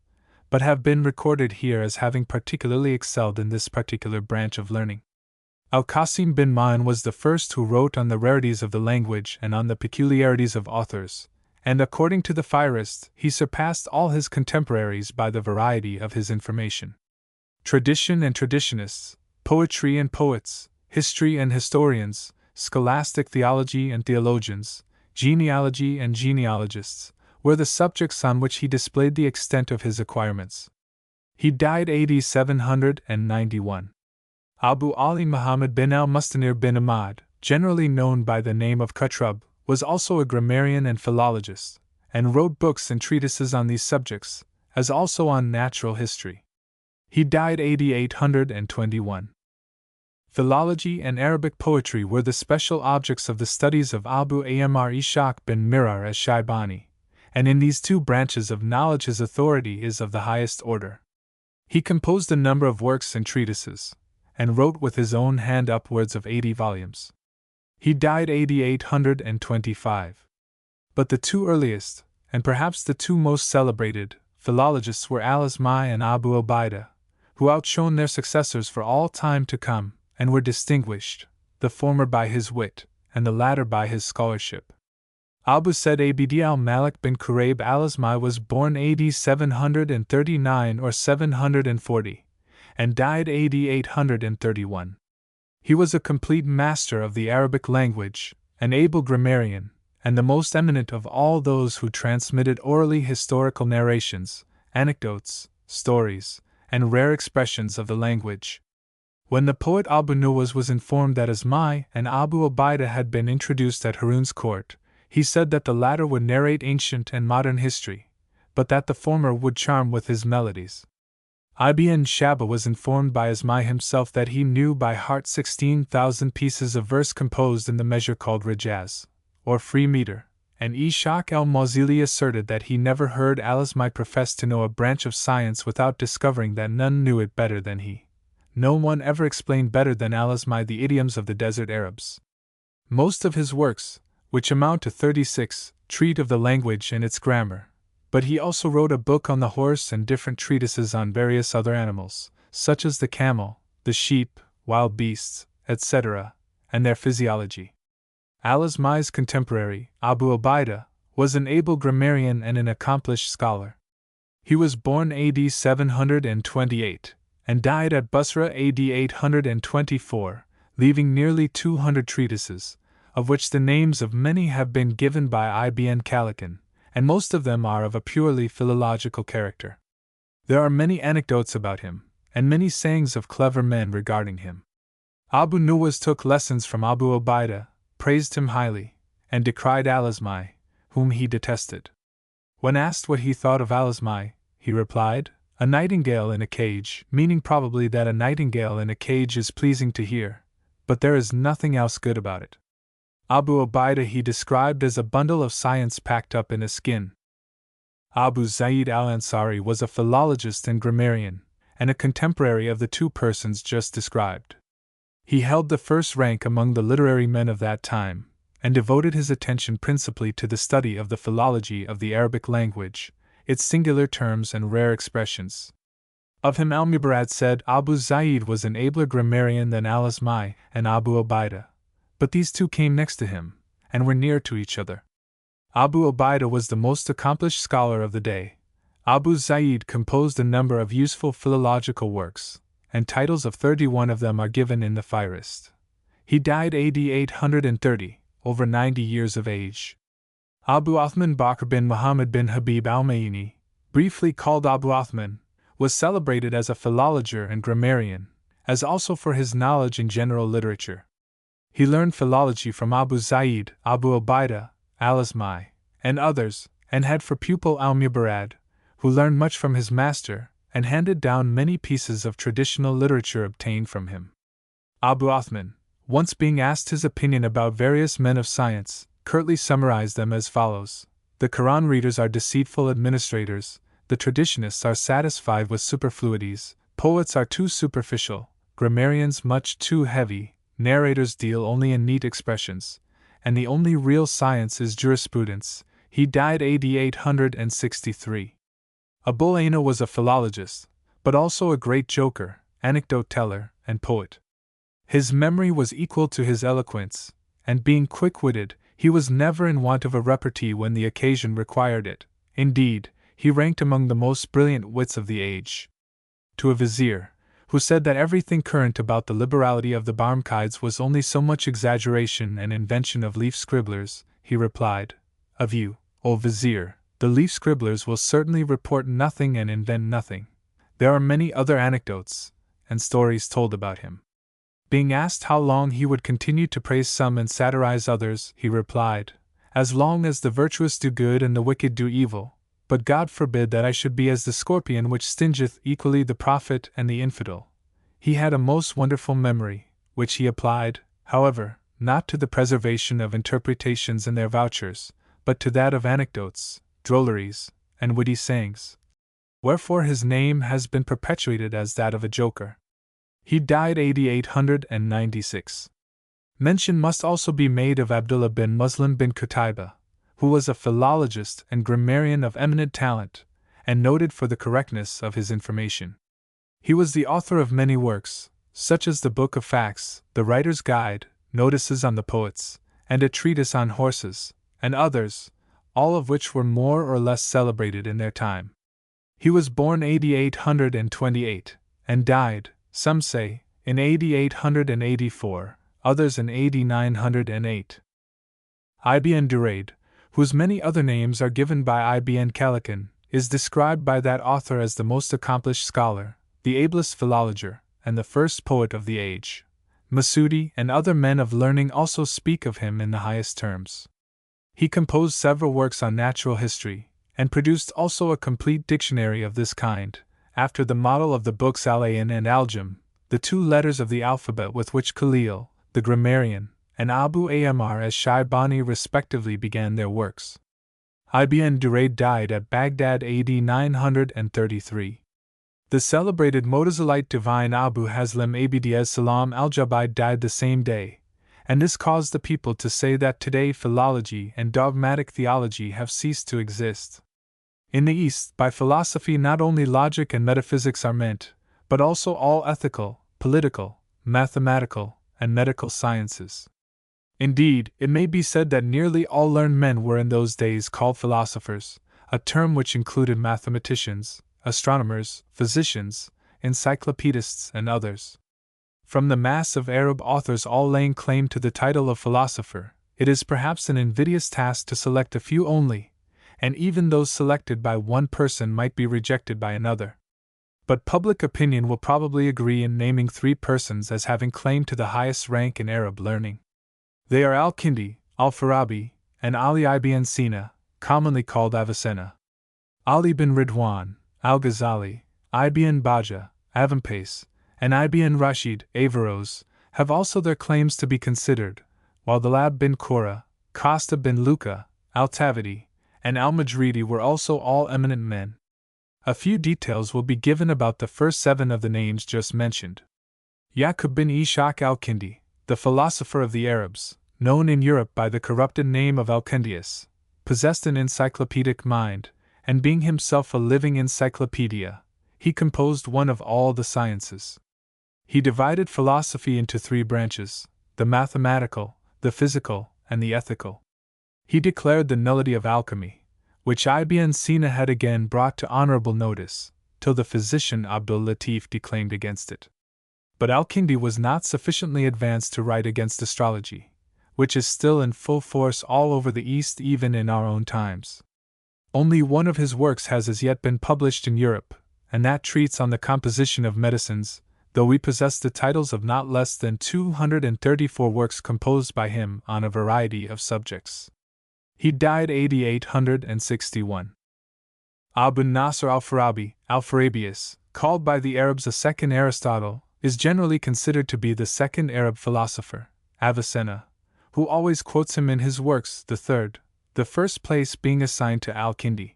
but have been recorded here as having particularly excelled in this particular branch of learning. Al-Qasim bin Ma'in was the first who wrote on the rarities of the language and on the peculiarities of authors, and according to the Fihrists, he surpassed all his contemporaries by the variety of his information. Tradition and traditionists, poetry and poets, history and historians, scholastic theology and theologians, genealogy and genealogists, were the subjects on which he displayed the extent of his acquirements. He died AD 791. Abu Ali Muhammad bin al-Mustanir bin Ahmad, generally known by the name of Qutrub, was also a grammarian and philologist, and wrote books and treatises on these subjects, as also on natural history. He died AD 821. Philology and Arabic poetry were the special objects of the studies of Abu Amr Ishaq bin Mirar as-Shaybani, and in these two branches of knowledge his authority is of the highest order. He composed a number of works and treatises, and wrote with his own hand upwards of 80 volumes. He died AD 825. But the two earliest, and perhaps the two most celebrated, philologists were Al-Azma'i and Abu Ubaidah, who outshone their successors for all time to come, and were distinguished, the former by his wit, and the latter by his scholarship. Abu Said Abd al-Malik bin Quraib al-Azma'i was born AD 739 or 740, and died AD 831. He was a complete master of the Arabic language, an able grammarian, and the most eminent of all those who transmitted orally historical narrations, anecdotes, stories, and rare expressions of the language. When the poet Abu Nuwas was informed that Azma'i and Abu Ubaidah had been introduced at Harun's court, he said that the latter would narrate ancient and modern history, but that the former would charm with his melodies. Ibn Shaba was informed by Azma'i himself that he knew by heart 16,000 pieces of verse composed in the measure called Rajaz, or free meter, and Ishaq al-Mawzili asserted that he never heard al-Azma'i profess to know a branch of science without discovering that none knew it better than he. No one ever explained better than al-Azma'i the idioms of the desert Arabs. Most of his works, which amount to 36, treat of the language and its grammar, but he also wrote a book on the horse and different treatises on various other animals, such as the camel, the sheep, wild beasts, etc., and their physiology. Al-Azma'i's contemporary, Abu Ubaidah, was an able grammarian and an accomplished scholar. He was born AD 728, and died at Basra AD 824, leaving nearly 200 treatises, of which the names of many have been given by Ibn Khaldun, and most of them are of a purely philological character. There are many anecdotes about him, and many sayings of clever men regarding him. Abu Nuwas took lessons from Abu Ubaidah, praised him highly, and decried al-Azma'i, whom he detested. When asked what he thought of al-Azma'i, he replied, "A nightingale in a cage," meaning probably that a nightingale in a cage is pleasing to hear, but there is nothing else good about it. Abu Ubaidah he described as a bundle of science packed up in a skin. Abu Zayd al-Ansari was a philologist and grammarian, and a contemporary of the two persons just described. He held the first rank among the literary men of that time, and devoted his attention principally to the study of the philology of the Arabic language, its singular terms and rare expressions. Of him Al-Mubarrad said Abu Zayd was an abler grammarian than al-Azma'i and Abu Ubaidah, but these two came next to him, and were near to each other. Abu Ubaidah was the most accomplished scholar of the day. Abu Zayd composed a number of useful philological works, and titles of 31 of them are given in the Fihrist. He died AD 830, over 90 years of age. Abu Uthman Bakr bin Muhammad bin Habib al-Mayni, briefly called Abu Uthman, was celebrated as a philologer and grammarian, as also for his knowledge in general literature. He learned philology from Abu Zayd, Abu Ubaidah, al-Azma'i, and others, and had for pupil Al-Mubarrad, who learned much from his master, and handed down many pieces of traditional literature obtained from him. Abu Uthman, once being asked his opinion about various men of science, curtly summarized them as follows: "The Quran readers are deceitful administrators, the traditionists are satisfied with superfluities, poets are too superficial, grammarians much too heavy, narrators deal only in neat expressions, and the only real science is jurisprudence." He died AD 863. Abul Aina was a philologist, but also a great joker, anecdote teller, and poet. His memory was equal to his eloquence, and being quick-witted, he was never in want of a repartee when the occasion required it. Indeed, he ranked among the most brilliant wits of the age. To a vizier, who said that everything current about the liberality of the Barmecides was only so much exaggeration and invention of leaf scribblers, he replied, "Of you, O vizier, the leaf scribblers will certainly report nothing and invent nothing. There are many other anecdotes and stories told about him." Being asked how long he would continue to praise some and satirize others, he replied, "As long as the virtuous do good and the wicked do evil, but God forbid that I should be as the scorpion which stingeth equally the prophet and the infidel." He had a most wonderful memory, which he applied, however, not to the preservation of interpretations and their vouchers, but to that of anecdotes, drolleries, and witty sayings. Wherefore his name has been perpetuated as that of a joker. He died AD 896. Mention must also be made of Abdullah bin Muslim bin Qutaybah, who was a philologist and grammarian of eminent talent, and noted for the correctness of his information. He was the author of many works, such as the Book of Facts, the Writer's Guide, Notices on the Poets, and a treatise on horses, and others, all of which were more or less celebrated in their time. He was born AD 828, and died, some say, in AD 884, others in AD 908. Ibn Duraid, whose many other names are given by Ibn Khaldun, is described by that author as the most accomplished scholar, the ablest philologer, and the first poet of the age. Masudi and other men of learning also speak of him in the highest terms. He composed several works on natural history, and produced also a complete dictionary of this kind, after the model of the books Al-Ayn and Al-Jam, the two letters of the alphabet with which Khalil, the grammarian, and Abu Amr as-Shaybani respectively began their works. Ibn Duraid died at Baghdad AD 933. The celebrated Mutazilite divine Abu Hazlam Abd as-Salam al-Jabaid died the same day, and this caused the people to say that today philology and dogmatic theology have ceased to exist. In the East, by philosophy not only logic and metaphysics are meant, but also all ethical, political, mathematical, and medical sciences. Indeed, it may be said that nearly all learned men were in those days called philosophers, a term which included mathematicians, astronomers, physicians, encyclopedists, and others. From the mass of Arab authors all laying claim to the title of philosopher, it is perhaps an invidious task to select a few only, and even those selected by one person might be rejected by another. But public opinion will probably agree in naming three persons as having claim to the highest rank in Arab learning. They are Al-Kindi, Al-Farabi, and Ali ibn Sina, commonly called Avicenna. Ali bin Ridwan, Al-Ghazali, Ibn Bajjah, Avempace, and Ibn Rashid, Averroes, have also their claims to be considered, while the Lab bin Qura, Costa bin Luca, Al-Tavidi, and Al-Majridi were also all eminent men. A few details will be given about the first seven of the names just mentioned. Yaqub bin Ishaq al-Kindi, the philosopher of the Arabs, known in Europe by the corrupted name of Al-Kindius, possessed an encyclopedic mind, and being himself a living encyclopedia, he composed one of all the sciences. He divided philosophy into three branches: the mathematical, the physical, and the ethical. He declared the nullity of alchemy, which Ibn Sina had again brought to honorable notice, till the physician Abdul Latif declaimed against it. But Al-Kindi was not sufficiently advanced to write against astrology, which is still in full force all over the East even in our own times. Only one of his works has as yet been published in Europe, and that treats on the composition of medicines, though we possess the titles of not less than 234 works composed by him on a variety of subjects. He died AD 861. Abu Nasr al-Farabi, Al-Farabius, called by the Arabs a second Aristotle, is generally considered to be the second Arab philosopher, Avicenna, who always quotes him in his works, the first place being assigned to Al-Kindi.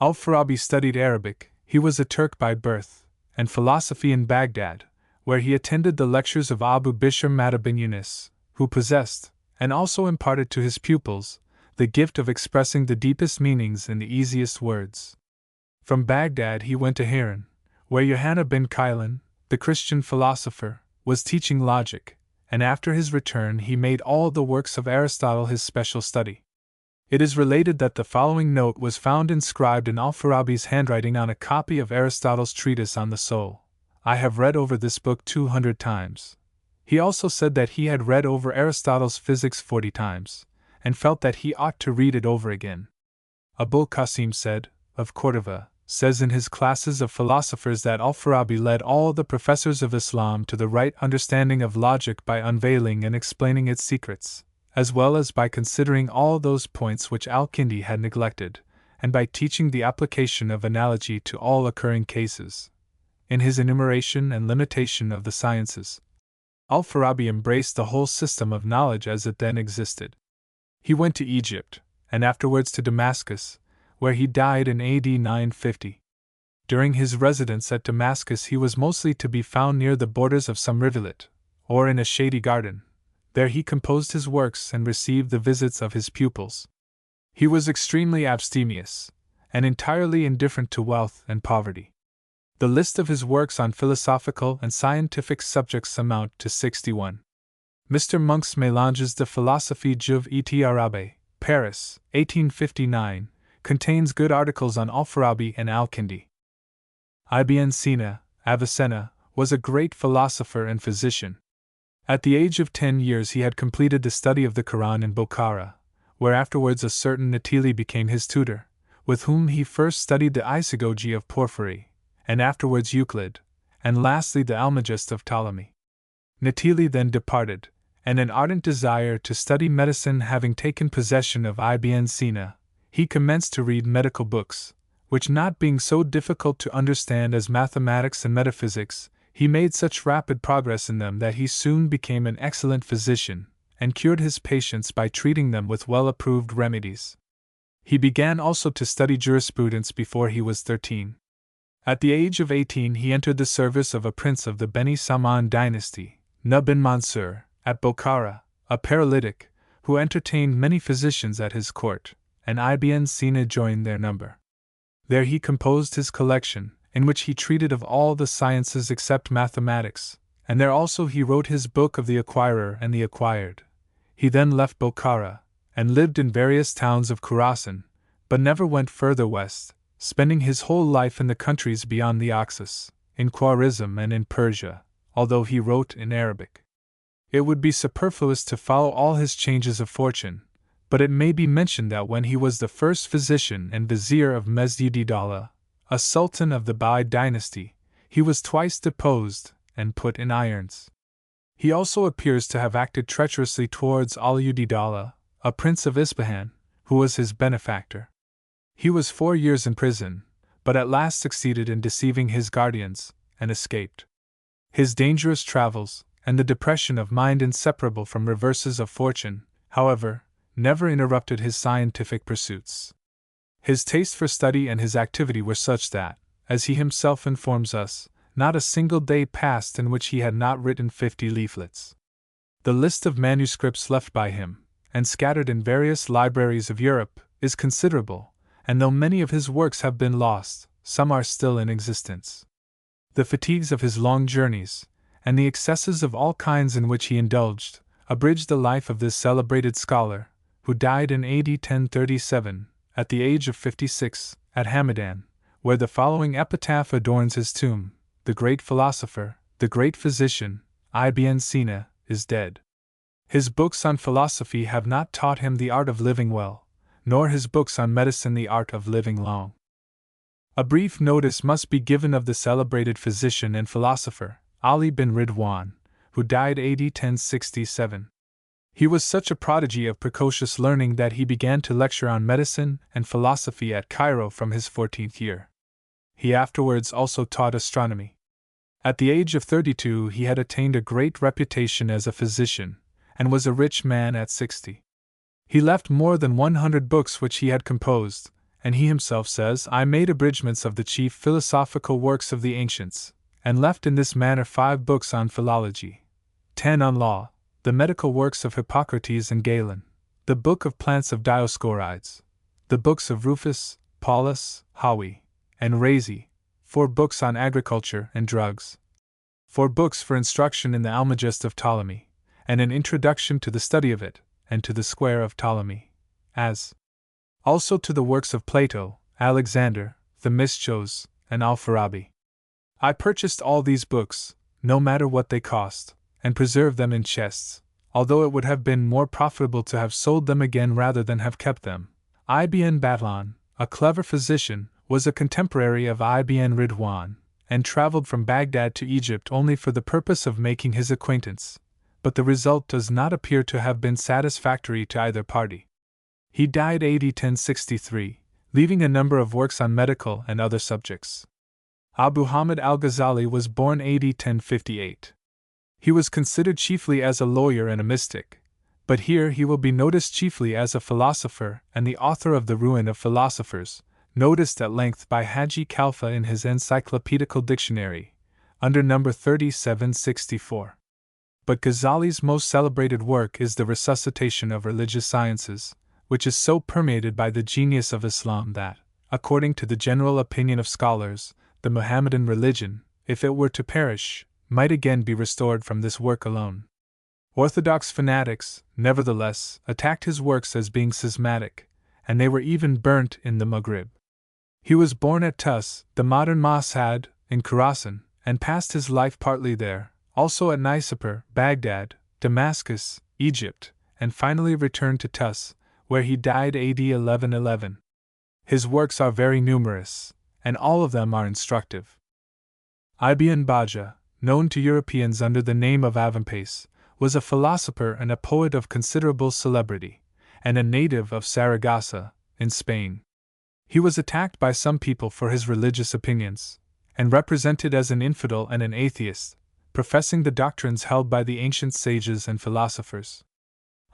Al-Farabi studied Arabic, he was a Turk by birth, and philosophy in Baghdad, where he attended the lectures of Abu Bishr Mata bin Yunus, who possessed, and also imparted to his pupils, the gift of expressing the deepest meanings in the easiest words. From Baghdad he went to Haran, where Yohanna bin Kailan, the Christian philosopher, was teaching logic, and after his return he made all the works of Aristotle his special study. It is related that the following note was found inscribed in Al-Farabi's handwriting on a copy of Aristotle's treatise on the soul: "I have read over this book 200 times. He also said that he had read over Aristotle's Physics 40 times, and felt that he ought to read it over again." Abul Qasim said, of Cordova, says in his Classes of Philosophers that Al-Farabi led all the professors of Islam to the right understanding of logic by unveiling and explaining its secrets, as well as by considering all those points which Al-Kindi had neglected, and by teaching the application of analogy to all occurring cases. In his enumeration and limitation of the sciences, Al-Farabi embraced the whole system of knowledge as it then existed. He went to Egypt, and afterwards to Damascus, where he died in AD 950. During his residence at Damascus he was mostly to be found near the borders of some rivulet, or in a shady garden. There he composed his works and received the visits of his pupils. He was extremely abstemious, and entirely indifferent to wealth and poverty. The list of his works on philosophical and scientific subjects amount to 61. Mr. Monk's Mélanges de philosophie juive et arabe, Paris, 1859, contains good articles on Al-Farabi and Al-Kindi. Ibn Sina, Avicenna, was a great philosopher and physician. At the age of 10 years he had completed the study of the Quran in Bokhara, where afterwards a certain Natili became his tutor, with whom he first studied the Isagogy of Porphyry, and afterwards Euclid, and lastly the Almagest of Ptolemy. Natili then departed, and an ardent desire to study medicine having taken possession of Ibn Sina, he commenced to read medical books, which not being so difficult to understand as mathematics and metaphysics, he made such rapid progress in them that he soon became an excellent physician, and cured his patients by treating them with well-approved remedies. He began also to study jurisprudence before he was 13. At the age of 18 he entered the service of a prince of the Beni Saman dynasty, Nuh bin Mansur, at Bokhara, a paralytic, who entertained many physicians at his court, and Ibn Sina joined their number. There he composed his collection, in which he treated of all the sciences except mathematics, and there also he wrote his book of the acquirer and the acquired. He then left Bokhara, and lived in various towns of Khurasan, but never went further west, spending his whole life in the countries beyond the Oxus, in Khwarizm and in Persia, although he wrote in Arabic. It would be superfluous to follow all his changes of fortune, but it may be mentioned that when he was the first physician and vizier of Mesjid-e-Dawla, a sultan of the Ba'id dynasty, he was twice deposed and put in irons. He also appears to have acted treacherously towards Al-ud-Dawla, a prince of Ispahan, who was his benefactor. He was 4 years in prison, but at last succeeded in deceiving his guardians, and escaped. His dangerous travels, and the depression of mind inseparable from reverses of fortune, however, never interrupted his scientific pursuits. His taste for study and his activity were such that, as he himself informs us, not a single day passed in which he had not written 50 leaflets. The list of manuscripts left by him, and scattered in various libraries of Europe, is considerable, and though many of his works have been lost, some are still in existence. The fatigues of his long journeys, and the excesses of all kinds in which he indulged, abridged the life of this celebrated scholar, who died in AD 1037, at the age of 56, at Hamadan, where the following epitaph adorns his tomb: "The great philosopher, the great physician, Ibn Sina, is dead. His books on philosophy have not taught him the art of living well, nor his books on medicine the art of living long." A brief notice must be given of the celebrated physician and philosopher, Ali bin Ridwan, who died AD 1067. He was such a prodigy of precocious learning that he began to lecture on medicine and philosophy at Cairo from his 14th year. He afterwards also taught astronomy. At the age of 32 he had attained a great reputation as a physician, and was a rich man at 60. He left more than 100 books which he had composed, and he himself says, "I made abridgments of the chief philosophical works of the ancients, and left in this manner 5 books on philology, 10 on law, the medical works of Hippocrates and Galen, the book of plants of Dioscorides, the books of Rufus, Paulus, Hawi, and Razi, 4 books on agriculture and drugs, 4 books for instruction in the Almagest of Ptolemy, and an introduction to the study of it, and to the square of Ptolemy, as also to the works of Plato, Alexander, Themistocles, and Al-Farabi. I purchased all these books, no matter what they cost, and preserved them in chests, although it would have been more profitable to have sold them again rather than have kept them." Ibn Batlan, a clever physician, was a contemporary of Ibn Ridwan, and traveled from Baghdad to Egypt only for the purpose of making his acquaintance, but the result does not appear to have been satisfactory to either party. He died AD 1063, leaving a number of works on medical and other subjects. Abu Hamid al-Ghazali was born AD 1058. He was considered chiefly as a lawyer and a mystic, but here he will be noticed chiefly as a philosopher and the author of The Ruin of Philosophers, noticed at length by Haji Khalfa in his encyclopedical dictionary, under number 3764. But Ghazali's most celebrated work is The Resuscitation of Religious Sciences, which is so permeated by the genius of Islam that, according to the general opinion of scholars, the Mohammedan religion, if it were to perish, might again be restored from this work alone. Orthodox fanatics, nevertheless, attacked his works as being schismatic, and they were even burnt in the Maghrib. He was born at Tus, the modern Mashhad, in Khorasan, and passed his life partly there, also at Nisapur, Baghdad, Damascus, Egypt, and finally returned to Tus, where he died AD 1111. His works are very numerous, and all of them are instructive. Ibn Bajjah, known to Europeans under the name of Avempace, was a philosopher and a poet of considerable celebrity, and a native of Saragossa, in Spain. He was attacked by some people for his religious opinions, and represented as an infidel and an atheist, professing the doctrines held by the ancient sages and philosophers.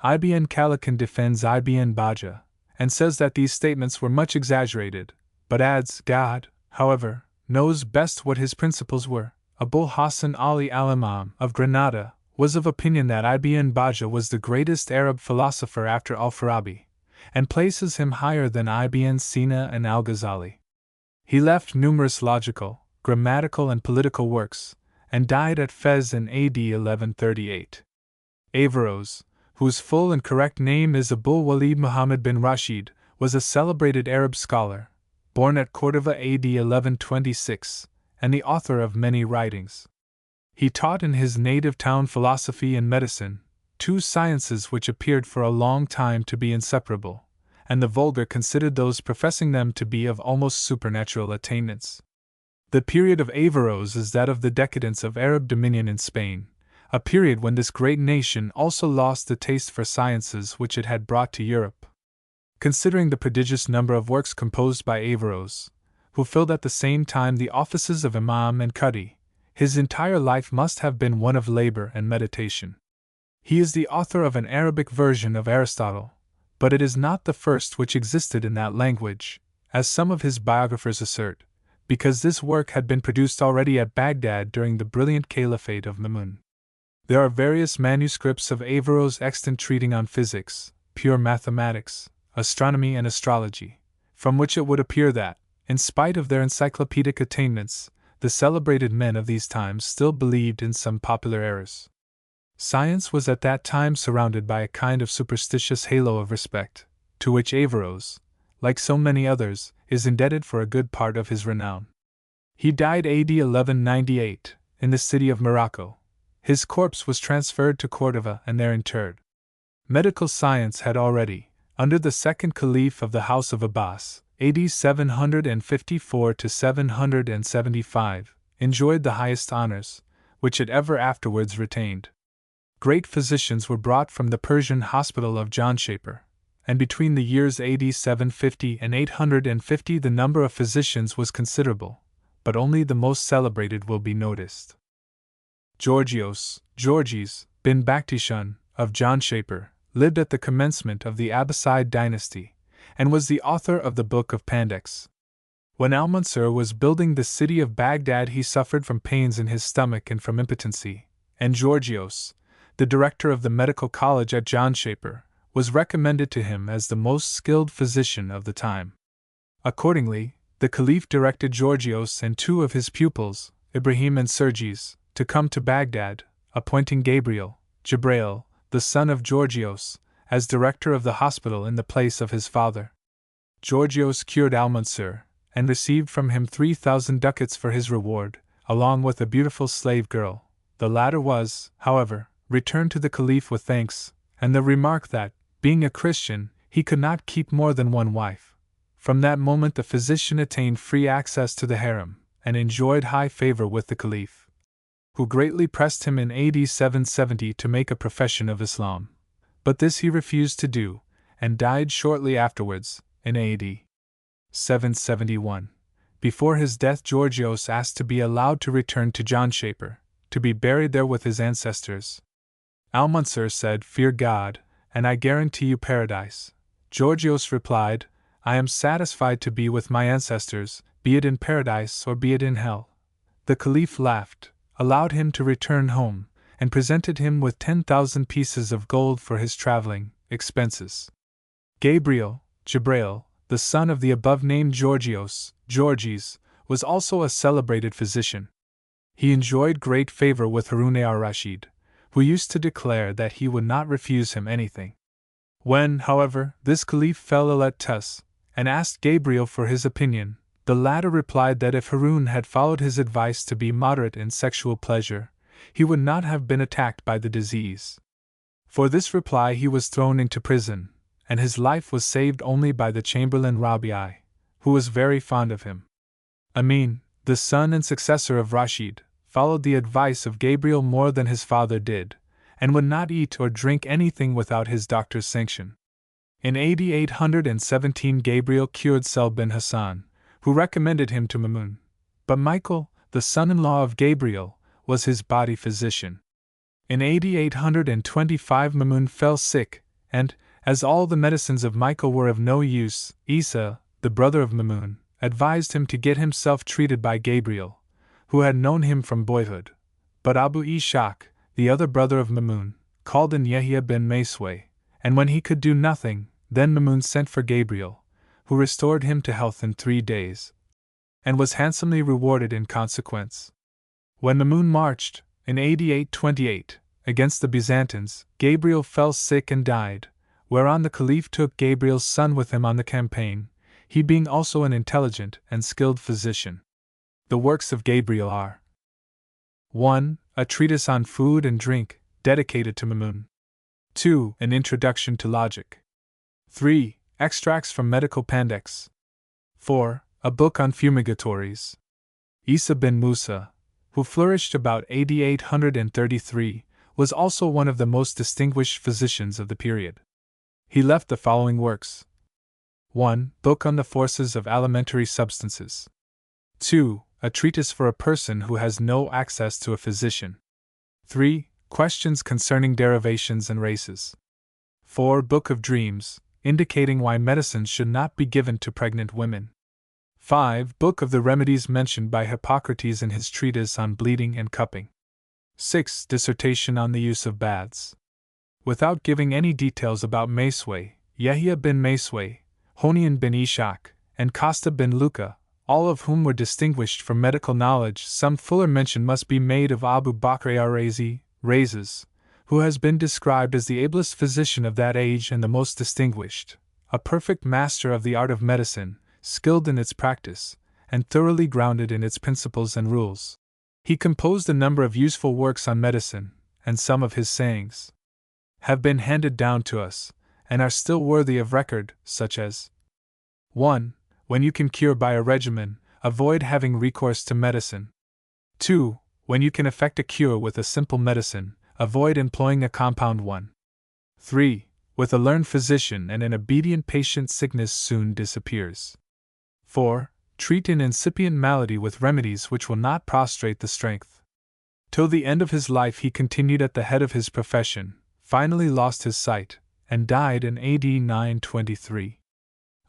Ibn Khaldun defends Ibn Bajjah, and says that these statements were much exaggerated, but adds, God, however, knows best what his principles were. Abul Hassan Ali al-Imam of Granada was of opinion that Ibn Bajjah was the greatest Arab philosopher after al-Farabi, and places him higher than Ibn Sina and al-Ghazali. He left numerous logical, grammatical and political works, and died at Fez in AD 1138. Averroes, whose full and correct name is Abul Walid Muhammad bin Rashid, was a celebrated Arab scholar, born at Cordova AD 1126, and the author of many writings. He taught in his native town philosophy and medicine, two sciences which appeared for a long time to be inseparable, and the vulgar considered those professing them to be of almost supernatural attainments. The period of Averroes is that of the decadence of Arab dominion in Spain, a period when this great nation also lost the taste for sciences which it had brought to Europe. Considering the prodigious number of works composed by Averroes, who filled at the same time the offices of Imam and Qadi, his entire life must have been one of labor and meditation. He is the author of an Arabic version of Aristotle, but it is not the first which existed in that language, as some of his biographers assert, because this work had been produced already at Baghdad during the brilliant caliphate of Ma'mun. There are various manuscripts of Averroes extant treating on physics, pure mathematics, astronomy and astrology, from which it would appear that, in spite of their encyclopedic attainments, the celebrated men of these times still believed in some popular errors. Science was at that time surrounded by a kind of superstitious halo of respect, to which Averroes, like so many others, is indebted for a good part of his renown. He died AD 1198, in the city of Morocco. His corpse was transferred to Cordova and there interred. Medical science had already, under the second caliph of the House of Abbas, AD 754 to 775, enjoyed the highest honors, which it ever afterwards retained. Great physicians were brought from the Persian hospital of John Shaper, and between the years AD 750 and 850 the number of physicians was considerable, but only the most celebrated will be noticed. Georgios bin Bakhtishan, of John Shaper, lived at the commencement of the Abbasid dynasty, and was the author of the Book of Pandects. When Al-Mansur was building the city of Baghdad he suffered from pains in his stomach and from impotency, and Georgios, the director of the medical college at John Shaper, was recommended to him as the most skilled physician of the time. Accordingly, the caliph directed Georgios and two of his pupils, Ibrahim and Sergius, to come to Baghdad, appointing Jibrail, the son of Georgios, as director of the hospital in the place of his father. Georgios cured Al-Mansur, and received from him 3,000 ducats for his reward, along with a beautiful slave girl. The latter was, however, returned to the caliph with thanks, and the remark that, being a Christian, he could not keep more than one wife. From that moment the physician attained free access to the harem, and enjoyed high favor with the caliph, who greatly pressed him in AD 770 to make a profession of Islam. But this he refused to do, and died shortly afterwards, in AD 771. Before his death Georgios asked to be allowed to return to John Shaper, to be buried there with his ancestors. Al-Mansur said, "Fear God, and I guarantee you paradise." Georgios replied, "I am satisfied to be with my ancestors, be it in paradise or be it in hell." The caliph laughed, allowed him to return home, and presented him with 10,000 pieces of gold for his traveling expenses. Gabriel, Jibrail, the son of the above-named Georges, was also a celebrated physician. He enjoyed great favor with Harun ar-Rashid, who used to declare that he would not refuse him anything. When, however, this caliph fell ill at Tus, and asked Gabriel for his opinion, the latter replied that if Harun had followed his advice to be moderate in sexual pleasure, he would not have been attacked by the disease. For this reply he was thrown into prison, and his life was saved only by the chamberlain Rabi'i, who was very fond of him. Amin, the son and successor of Rashid, followed the advice of Gabriel more than his father did, and would not eat or drink anything without his doctor's sanction. In AD 817 Gabriel cured Sel bin Hassan, who recommended him to Mamun, but Michael, the son-in-law of Gabriel, was his body physician. In AD 825 Mamun fell sick, and, as all the medicines of Michael were of no use, Isa, the brother of Mamun, advised him to get himself treated by Gabriel, who had known him from boyhood. But Abu Ishaq, the other brother of Mamun, called in Yahya bin Maysway, and when he could do nothing, then Mamun sent for Gabriel, who restored him to health in 3 days, and was handsomely rewarded in consequence. When Mamun marched, in AD 828, against the Byzantines, Gabriel fell sick and died, whereon the Caliph took Gabriel's son with him on the campaign, he being also an intelligent and skilled physician. The works of Gabriel are: 1. A treatise on food and drink, dedicated to Mamun. 2. An introduction to logic. 3. Extracts from medical Pandects. 4. A book on fumigatories. Isa bin Musa, who flourished about AD 833, was also one of the most distinguished physicians of the period. He left the following works: 1. Book on the forces of alimentary substances. 2. A treatise for a person who has no access to a physician. 3. Questions concerning derivations and races. 4. Book of Dreams, indicating why medicines should not be given to pregnant women. 5. Book of the remedies mentioned by Hippocrates in his treatise on bleeding and cupping. 6. Dissertation on the use of baths. Without giving any details about Maysway, Yahya bin Maysway, Honian bin Ishaq, and Costa bin Luca, all of whom were distinguished for medical knowledge, some fuller mention must be made of Abu Bakr ar-Razi, who has been described as the ablest physician of that age and the most distinguished, a perfect master of the art of medicine, skilled in its practice, and thoroughly grounded in its principles and rules. He composed a number of useful works on medicine, and some of his sayings have been handed down to us, and are still worthy of record, such as: 1. When you can cure by a regimen, avoid having recourse to medicine. 2. When you can effect a cure with a simple medicine, avoid employing a compound one. 3. With a learned physician and an obedient patient, sickness soon disappears. 4. Treat an incipient malady with remedies which will not prostrate the strength. Till the end of his life he continued at the head of his profession, finally lost his sight, and died in AD 923.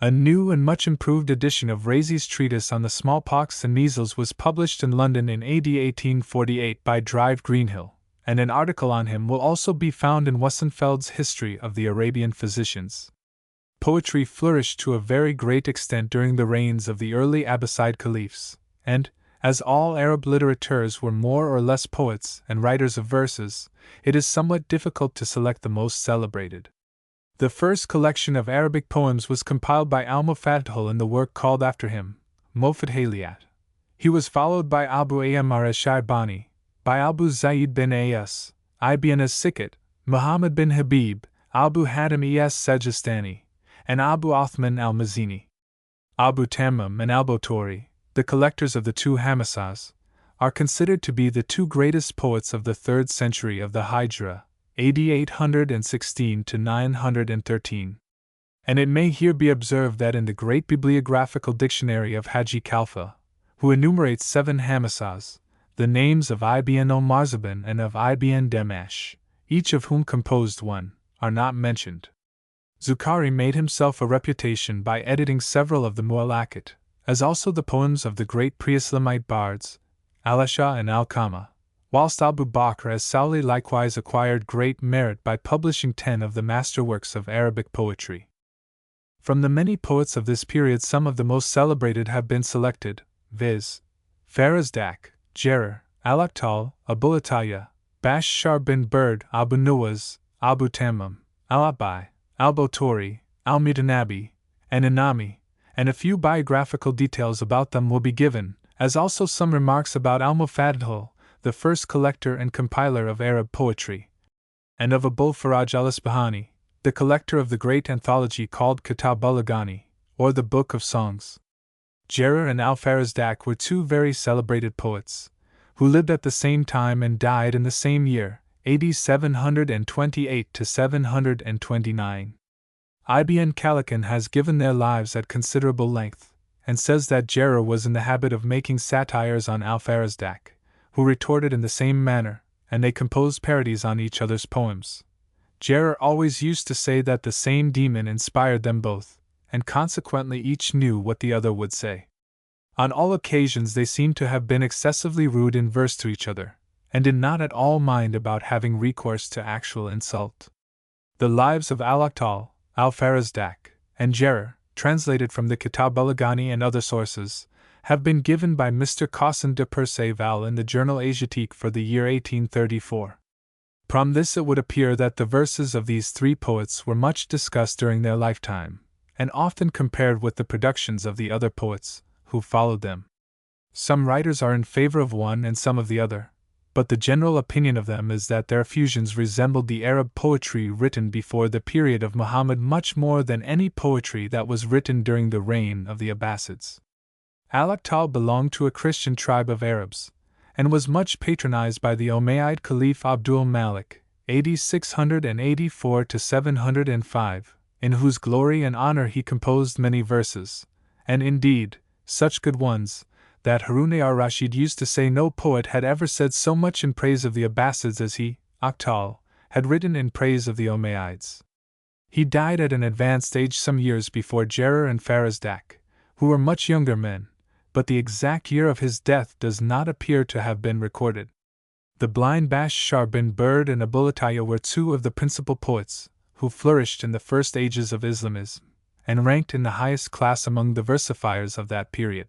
A new and much improved edition of Razi's treatise on the smallpox and measles was published in London in AD 1848 by Drive Greenhill, and an article on him will also be found in Wessenfeld's History of the Arabian Physicians. Poetry flourished to a very great extent during the reigns of the early Abbasid caliphs, and, as all Arab litterateurs were more or less poets and writers of verses, it is somewhat difficult to select the most celebrated. The first collection of Arabic poems was compiled by al-Mufaddal in the work called after him, Mufaddaliyat. He was followed by Abu Ayyamar al-Shaybani, by Abu Zayd bin Ayas, Ibn as-Sikhat, Muhammad bin Habib, Abu Hatim es-Sajistani, and Abu Uthman al-Mazini. Abu Tammam and al-Botori, the collectors of the two Hamasas, are considered to be the two greatest poets of the 3rd century of the Hijra, AD 816 to 913. And it may here be observed that in the great bibliographical dictionary of Haji Khalfa, who enumerates 7 Hamasas, the names of Ibn Marzaban and of Ibn Damash, each of whom composed one, are not mentioned. Zuccari made himself a reputation by editing several of the Mu'allaqat, as also the poems of the great pre-Islamite bards, Al-Asha and Al-Qama, whilst Abu Bakr as-Sawli likewise acquired great merit by publishing 10 of the masterworks of Arabic poetry. From the many poets of this period, some of the most celebrated have been selected, viz. Farazdak, Jerir, Alaktal, Abulataya, Bashshar bin Bird, Abu Nuwas, Abu Tamim, Al-Abai, Al-Botori, Al-Mutanabi, and Inami, and a few biographical details about them will be given, as also some remarks about Al-Mufaddal, the first collector and compiler of Arab poetry, and of Abul Faraj al-Isbahani, the collector of the great anthology called Kitab al-Aghani, or the Book of Songs. Jerir and Al-Farazdak were two very celebrated poets, who lived at the same time and died in the same year, AD 728 to 729. Ibn Khaldun has given their lives at considerable length, and says that Jerir was in the habit of making satires on Al-Farazdak, who retorted in the same manner, and they composed parodies on each other's poems. Jerir always used to say that the same demon inspired them both, and consequently each knew what the other would say. On all occasions they seem to have been excessively rude in verse to each other, and did not at all mind about having recourse to actual insult. The lives of Al-Aktal, Al-Farazdak, and Jerir, translated from the Kitab al-Aghani and other sources, have been given by Mr. Cossin de Perceval in the Journal Asiatique for the year 1834. From this it would appear that the verses of these three poets were much discussed during their lifetime, and often compared with the productions of the other poets who followed them. Some writers are in favor of one and some of the other, but the general opinion of them is that their effusions resembled the Arab poetry written before the period of Muhammad much more than any poetry that was written during the reign of the Abbasids. Al-Aktal belonged to a Christian tribe of Arabs, and was much patronized by the Umayyad Caliph Abdul Malik, AD 684 to 705, in whose glory and honor he composed many verses, and indeed, such good ones, that Harun ar-Rashid used to say no poet had ever said so much in praise of the Abbasids as he, Aktal, had written in praise of the Umayyads. He died at an advanced age some years before Jerir and Farazdak, who were much younger men, but the exact year of his death does not appear to have been recorded. The blind Bashshar bin Bird and Abulataya were two of the principal poets, who flourished in the first ages of Islamism, and ranked in the highest class among the versifiers of that period.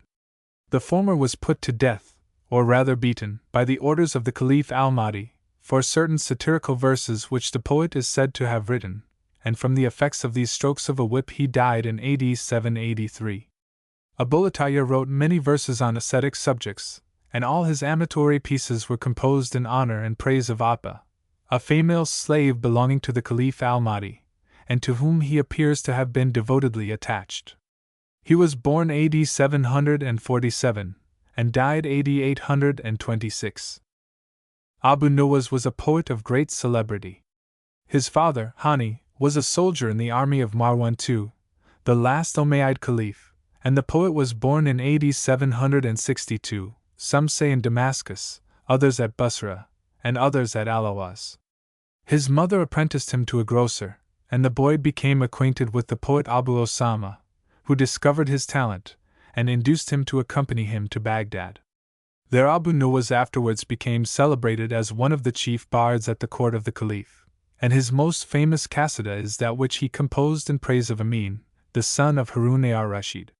The former was put to death, or rather beaten, by the orders of the Caliph al-Mahdi, for certain satirical verses which the poet is said to have written, and from the effects of these strokes of a whip he died in AD 783. Abulataya wrote many verses on ascetic subjects, and all his amatory pieces were composed in honor and praise of Atba, a female slave belonging to the Caliph al-Mahdi, and to whom he appears to have been devotedly attached. He was born AD 747, and died AD 826. Abu Nuwas was a poet of great celebrity. His father, Hani, was a soldier in the army of Marwan II, the last Umayyad Caliph, and the poet was born in AD 762, some say in Damascus, others at Basra, and others at Al-Awaz. His mother apprenticed him to a grocer, and the boy became acquainted with the poet Abu Osama, who discovered his talent, and induced him to accompany him to Baghdad. There Abu Nuwas afterwards became celebrated as one of the chief bards at the court of the Caliph, and his most famous qasida is that which he composed in praise of Amin, the son of Harun ar-Rashid.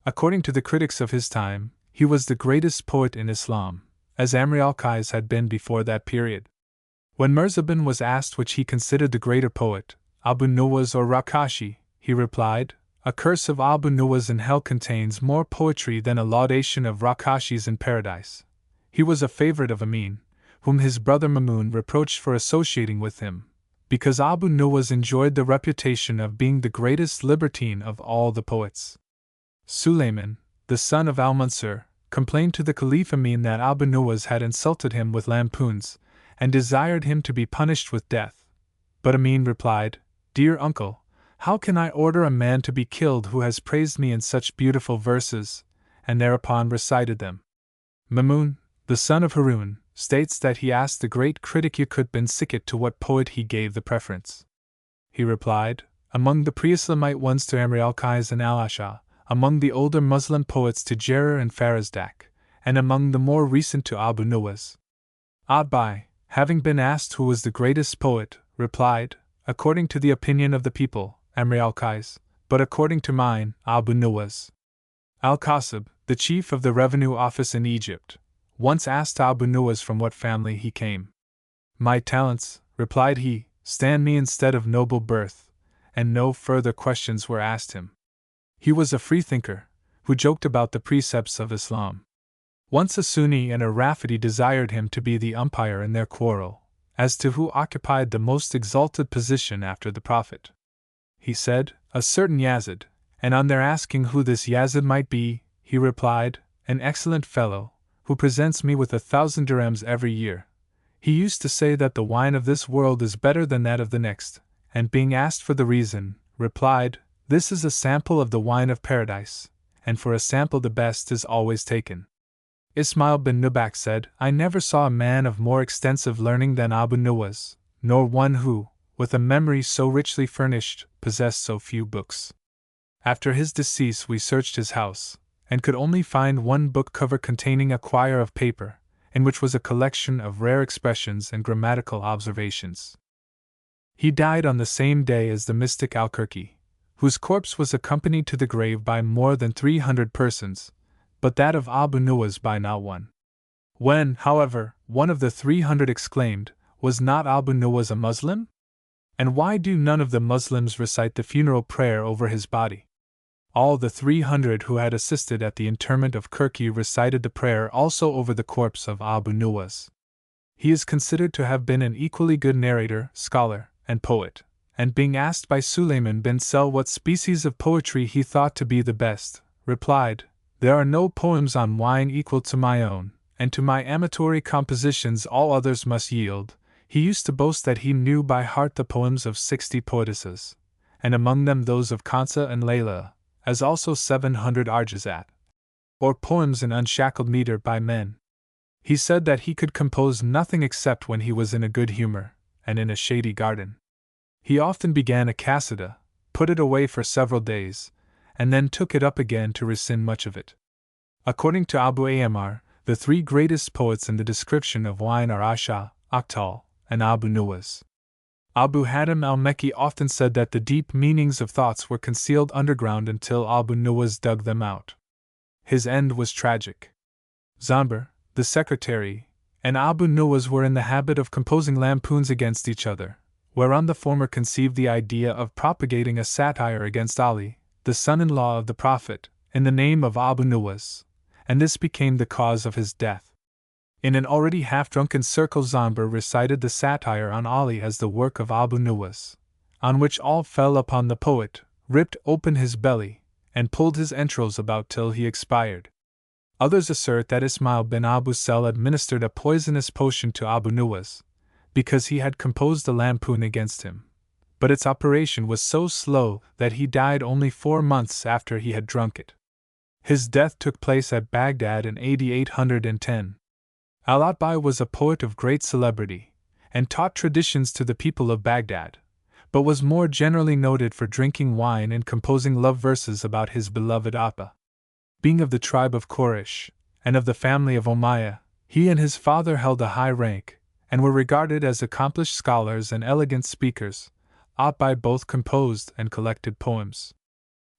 According to the critics of his time, he was the greatest poet in Islam, as Amri al-Qais had been before that period. When Murzabin was asked which he considered the greater poet, Abu Nuwas or Rakashi, he replied, "A curse of Abu Nuwas in hell contains more poetry than a laudation of Rakashis in paradise." He was a favorite of Amin, whom his brother Mamun reproached for associating with him, because Abu Nuwas enjoyed the reputation of being the greatest libertine of all the poets. Sulayman, the son of Al-Mansur, complained to the Caliph Amin that Abu Nuwas had insulted him with lampoons, and desired him to be punished with death. But Amin replied, "Dear uncle, how can I order a man to be killed who has praised me in such beautiful verses?" and thereupon recited them. Mamun, the son of Harun, states that he asked the great critic Yaqut bin Sikit to what poet he gave the preference. He replied, "Among the pre-Islamite ones to Amri al-Qais and al-Asha, among the older Muslim poets to Jerir and Farazdak, and among the more recent to Abu Nuwas." Atbai, having been asked who was the greatest poet, replied, "According to the opinion of the people, Amri al-Qais, but according to mine, Abu Nuwas. Al-Qasib, the chief of the revenue office in Egypt, once asked Abu Nuwas from what family he came. My talents, replied he, stand me instead of noble birth, and no further questions were asked him. He was a freethinker, who joked about the precepts of Islam. Once a Sunni and a Rafidi desired him to be the umpire in their quarrel, as to who occupied the most exalted position after the Prophet. He said, a certain Yazid, and on their asking who this Yazid might be, he replied, an excellent fellow, who presents me with 1,000 dirhams every year. He used to say that the wine of this world is better than that of the next, and being asked for the reason, replied, this is a sample of the wine of paradise, and for a sample the best is always taken. Ismail bin Nubak said, I never saw a man of more extensive learning than Abu Nuwas, nor one who, with a memory so richly furnished, possessed so few books. After his decease we searched his house, and could only find one book cover containing a quire of paper, in which was a collection of rare expressions and grammatical observations. He died on the same day as the mystic Al-Kirki, whose corpse was accompanied to the grave by more than 300 persons, but that of Abu Nuwas by not one. When, however, one of the 300 exclaimed, was not Abu Nuwas a Muslim? And why do none of the Muslims recite the funeral prayer over his body? All the 300 who had assisted at the interment of Kirki recited the prayer also over the corpse of Abu Nuwas. He is considered to have been an equally good narrator, scholar, and poet, and being asked by Sulayman bin Sel what species of poetry he thought to be the best, replied, there are no poems on wine equal to my own, and to my amatory compositions all others must yield. He used to boast that he knew by heart the poems of 60 poetesses, and among them those of Kansa and Layla, as also 700 arjazat, or poems in unshackled meter by men. He said that he could compose nothing except when he was in a good humor, and in a shady garden. He often began a qasida, put it away for several days, and then took it up again to rescind much of it. According to Abu Ammar, the three greatest poets in the description of wine are Asha, Akhtal, and Abu Nuwas. Abu Hatim al-Mekki often said that the deep meanings of thoughts were concealed underground until Abu Nuwas dug them out. His end was tragic. Zanber, the secretary, and Abu Nuwas were in the habit of composing lampoons against each other, whereon the former conceived the idea of propagating a satire against Ali, the son-in-law of the Prophet, in the name of Abu Nuwas, and this became the cause of his death. In an already half-drunken circle Zanber recited the satire on Ali as the work of Abu Nuwas, on which all fell upon the poet, ripped open his belly, and pulled his entrails about till he expired. Others assert that Ismail bin Abu Sel administered a poisonous potion to Abu Nuwas, because he had composed a lampoon against him, but its operation was so slow that he died only 4 months after he had drunk it. His death took place at Baghdad in AD 810. Al-Atbai was a poet of great celebrity, and taught traditions to the people of Baghdad, but was more generally noted for drinking wine and composing love verses about his beloved Appa. Being of the tribe of Quraysh, and of the family of Umayyah, he and his father held a high rank, and were regarded as accomplished scholars and elegant speakers. Atbai both composed and collected poems.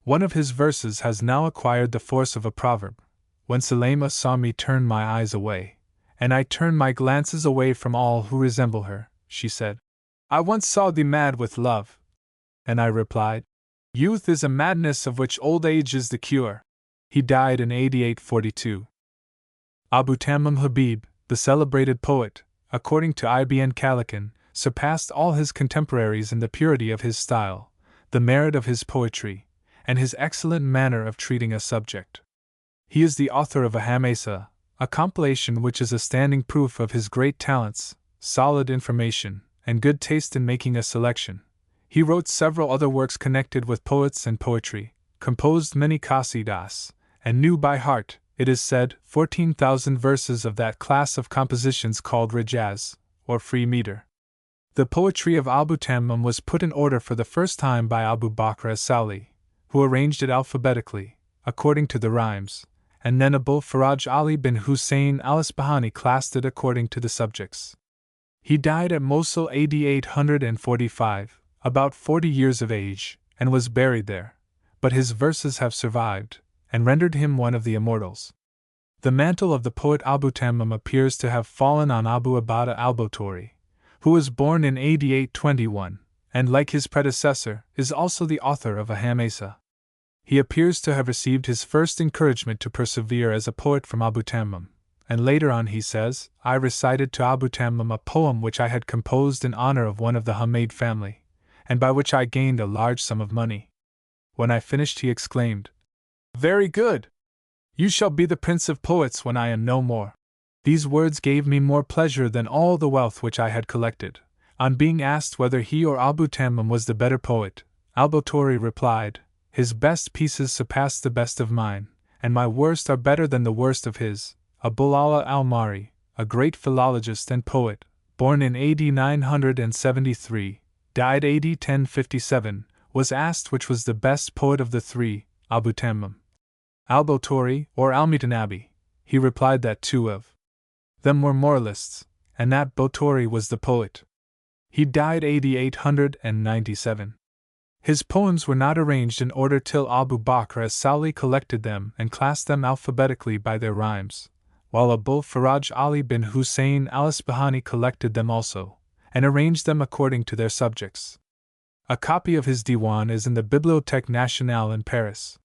One of his verses has now acquired the force of a proverb. When Sulayma saw me turn my eyes away, and I turn my glances away from all who resemble her, she said, I once saw thee mad with love. And I replied, youth is a madness of which old age is the cure. He died in AD 842. Abu Tamim Habib, the celebrated poet, according to Ibn Khaldun, surpassed all his contemporaries in the purity of his style, the merit of his poetry, and his excellent manner of treating a subject. He is the author of a Hamasa, a compilation which is a standing proof of his great talents, solid information, and good taste in making a selection. He wrote several other works connected with poets and poetry, composed many qasidas, and knew by heart, it is said, 14,000 verses of that class of compositions called rijaz, or free meter. The poetry of Abu Tamim was put in order for the first time by Abu Bakr as-Sali, who arranged it alphabetically, according to the rhymes, and then Abul Faraj Ali bin Hussein al-Isbahani classed it according to the subjects. He died at Mosul AD 845, about 40 years of age, and was buried there, but his verses have survived, and rendered him one of the immortals. The mantle of the poet Abu Tammam appears to have fallen on Abu Abada al-Bottori, who was born in AD 821, and like his predecessor, is also the author of a Hamasa. He appears to have received his first encouragement to persevere as a poet from Abu Tammam, and later on he says, "I recited to Abu Tammam a poem which I had composed in honor of one of the Humayd family, and by which I gained a large sum of money. When I finished he exclaimed, 'Very good! You shall be the prince of poets when I am no more.' These words gave me more pleasure than all the wealth which I had collected." On being asked whether he or Abu Tammam was the better poet, al-Bottori replied, "His best pieces surpass the best of mine, and my worst are better than the worst of his." Abul Ala al-Mari, a great philologist and poet, born in AD 973, died AD 1057, was asked which was the best poet of the three, Abu Tammam, al-Bottori, or al-Mutanabi. He replied that two of them were moralists, and that Bottori was the poet. He died AD 897. His poems were not arranged in order till Abu Bakr as-Sawli collected them and classed them alphabetically by their rhymes, while Abul Faraj Ali bin Hussein al-Isfahani collected them also, and arranged them according to their subjects. A copy of his Diwan is in the Bibliothèque Nationale in Paris.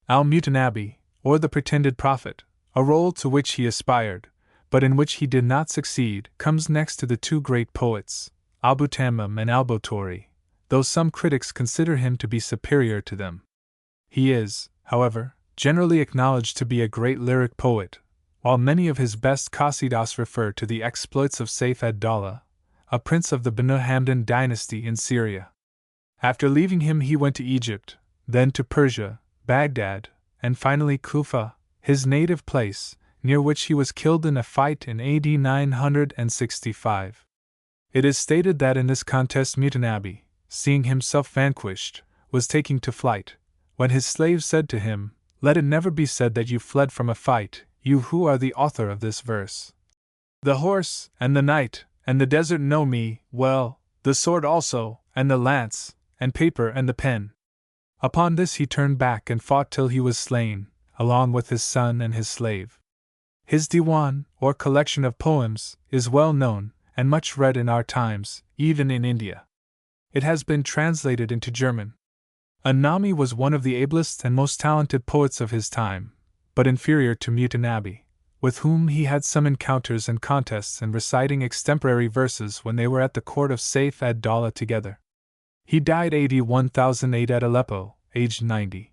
Al-Mutanabi, or the Pretended Prophet, a role to which he aspired, but in which he did not succeed, comes next to the two great poets, Abu Tammam and al-Bottori, though some critics consider him to be superior to them. He is, however, generally acknowledged to be a great lyric poet, while many of his best qasidas refer to the exploits of Saif ad-Dawla, a prince of the Banu Hamdan dynasty in Syria. After leaving him he went to Egypt, then to Persia, Baghdad, and finally Kufa, his native place, near which he was killed in a fight in AD 965. It is stated that in this contest Mutanabi, seeing himself vanquished, was taking to flight, when his slaves said to him, "Let it never be said that you fled from a fight, you who are the author of this verse. The horse, and the knight, and the desert know me well, the sword also, and the lance, and paper and the pen." Upon this he turned back and fought till he was slain, along with his son and his slave. His Diwan, or collection of poems, is well known, and much read in our times, even in India. It has been translated into German. An-Nami was one of the ablest and most talented poets of his time, but inferior to Mutanabi, with whom he had some encounters and contests in reciting extemporary verses when they were at the court of Saif ad-Dawla together. He died AD 1008 at Aleppo, aged 90.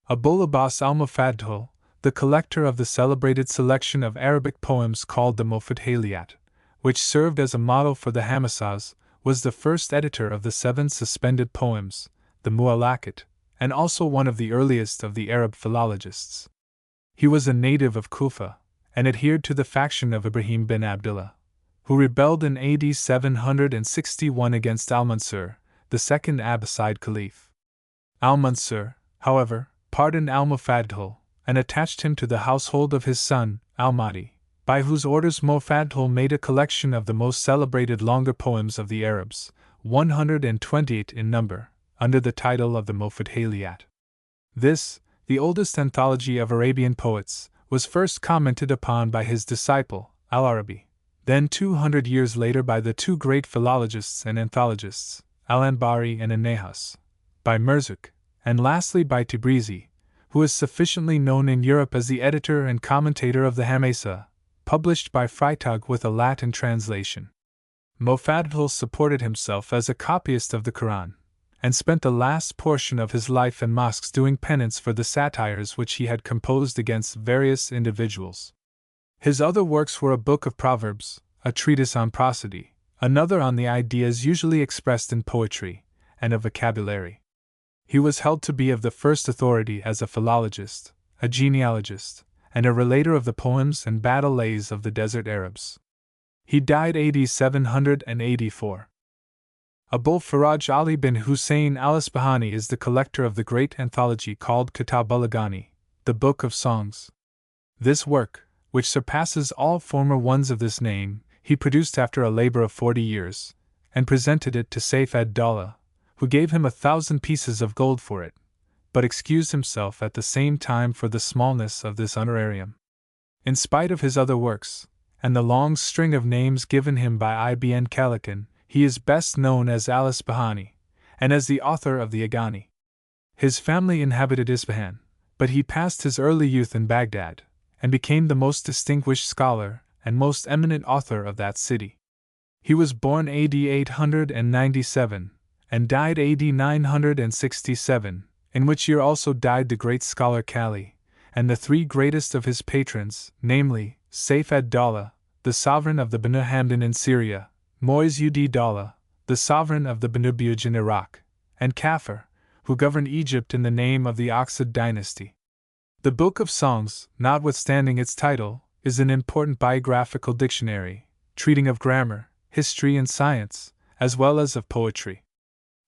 Abul Abbas al-Mufaddal, the collector of the celebrated selection of Arabic poems called the Mufaddaliyat, which served as a model for the Hamasas, was the first editor of the 7 suspended poems, the Mu'allaqat, and also one of the earliest of the Arab philologists. He was a native of Kufa, and adhered to the faction of Ibrahim bin Abdullah, who rebelled in AD 761 against al-Mansur, the second Abbasid caliph. Al-Mansur, however, pardoned al-Mufaddal, and attached him to the household of his son, al-Mahdi, by whose orders Mufaddal made a collection of the most celebrated longer poems of the Arabs, 128 in number, under the title of the Mufaddaliyat. This, the oldest anthology of Arabian poets, was first commented upon by his disciple, al-Arabi, then 200 years later by the two great philologists and anthologists, al-Anbari and an-Nahas, by Merzuk, and lastly by Tabrizi, who is sufficiently known in Europe as the editor and commentator of the Hamasa, published by Freytag with a Latin translation. Mufaddal supported himself as a copyist of the Quran, and spent the last portion of his life in mosques doing penance for the satires which he had composed against various individuals. His other works were a book of proverbs, a treatise on prosody, another on the ideas usually expressed in poetry, and a vocabulary. He was held to be of the first authority as a philologist, a genealogist, and a relator of the poems and battle lays of the desert Arabs. He died AD 784. Abul Faraj Ali bin Hussein al-Isfahani is the collector of the great anthology called Kitab ul-Aghani, the Book of Songs. This work, which surpasses all former ones of this name, he produced after a labor of 40 years, and presented it to Saif ad-Dawla, who gave him 1,000 pieces of gold for it, but excused himself at the same time for the smallness of this honorarium. In spite of his other works, and the long string of names given him by Ibn Khaldun, he is best known as Al-Isfahani, and as the author of the Agani. His family inhabited Isfahan, but he passed his early youth in Baghdad, and became the most distinguished scholar and most eminent author of that city. He was born AD 897, and died AD 967, in which year also died the great scholar Kali, and the three greatest of his patrons, namely, Saif ad-Dawla, the sovereign of the Banu Hamdan in Syria, Mu'izz-ud-Dawla, the sovereign of the Banu Buj in Iraq, and Kafur, who governed Egypt in the name of the Oxid dynasty. The Book of Songs, notwithstanding its title, is an important biographical dictionary, treating of grammar, history, and science, as well as of poetry.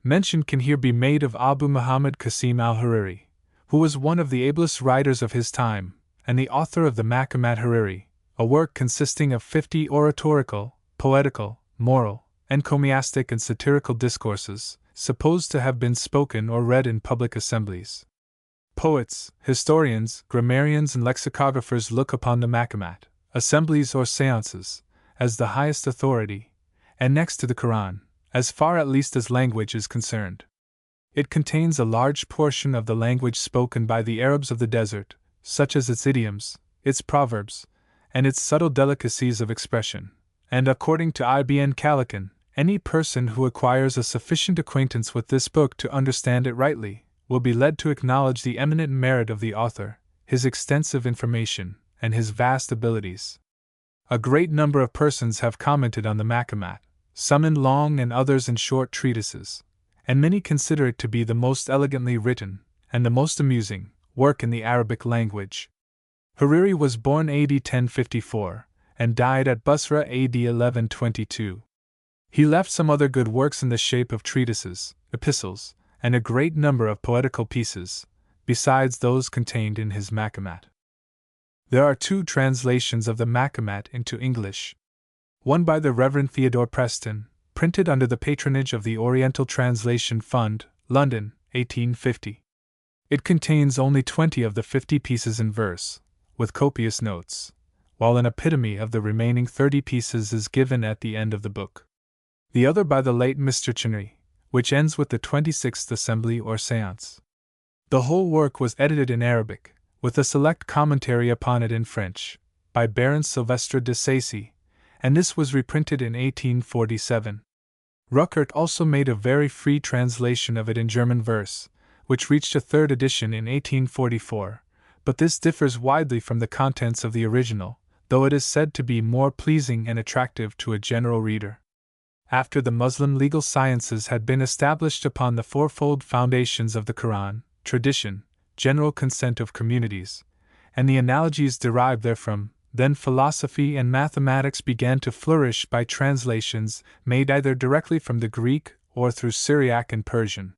Mention can here be made of Abu Muhammad Qasim al-Hariri, who was one of the ablest writers of his time, and the author of the Maqamat Hariri, a work consisting of 50 oratorical, poetical, moral, encomiastic, and satirical discourses, supposed to have been spoken or read in public assemblies. Poets, historians, grammarians, and lexicographers look upon the Maqamat, assemblies or seances, as the highest authority, and next to the Quran, as far at least as language is concerned. It contains a large portion of the language spoken by the Arabs of the desert, such as its idioms, its proverbs, and its subtle delicacies of expression, and according to Ibn Khaldun, any person who acquires a sufficient acquaintance with this book to understand it rightly will be led to acknowledge the eminent merit of the author, his extensive information, and his vast abilities. A great number of persons have commented on the Maqamat, some in long and others in short treatises, and many consider it to be the most elegantly written, and the most amusing, work in the Arabic language. Hariri was born AD 1054, and died at Basra AD 1122. He left some other good works in the shape of treatises, epistles, and a great number of poetical pieces, besides those contained in his Maqamat. There are two translations of the Maqamat into English. One by the Reverend Theodore Preston, printed under the patronage of the Oriental Translation Fund, London, 1850. It contains only 20 of the 50 pieces in verse, with copious notes, while an epitome of the remaining 30 pieces is given at the end of the book. The other by the late Mr. Chinnery, which ends with the 26th Assembly or Séance. The whole work was edited in Arabic, with a select commentary upon it in French, by Baron Sylvestre de Sacy, and this was reprinted in 1847. Ruckert also made a very free translation of it in German verse, which reached a third edition in 1844, but this differs widely from the contents of the original, though it is said to be more pleasing and attractive to a general reader. After the Muslim legal sciences had been established upon the fourfold foundations of the Quran, tradition, general consent of communities, and the analogies derived therefrom, then philosophy and mathematics began to flourish by translations made either directly from the Greek or through Syriac and Persian.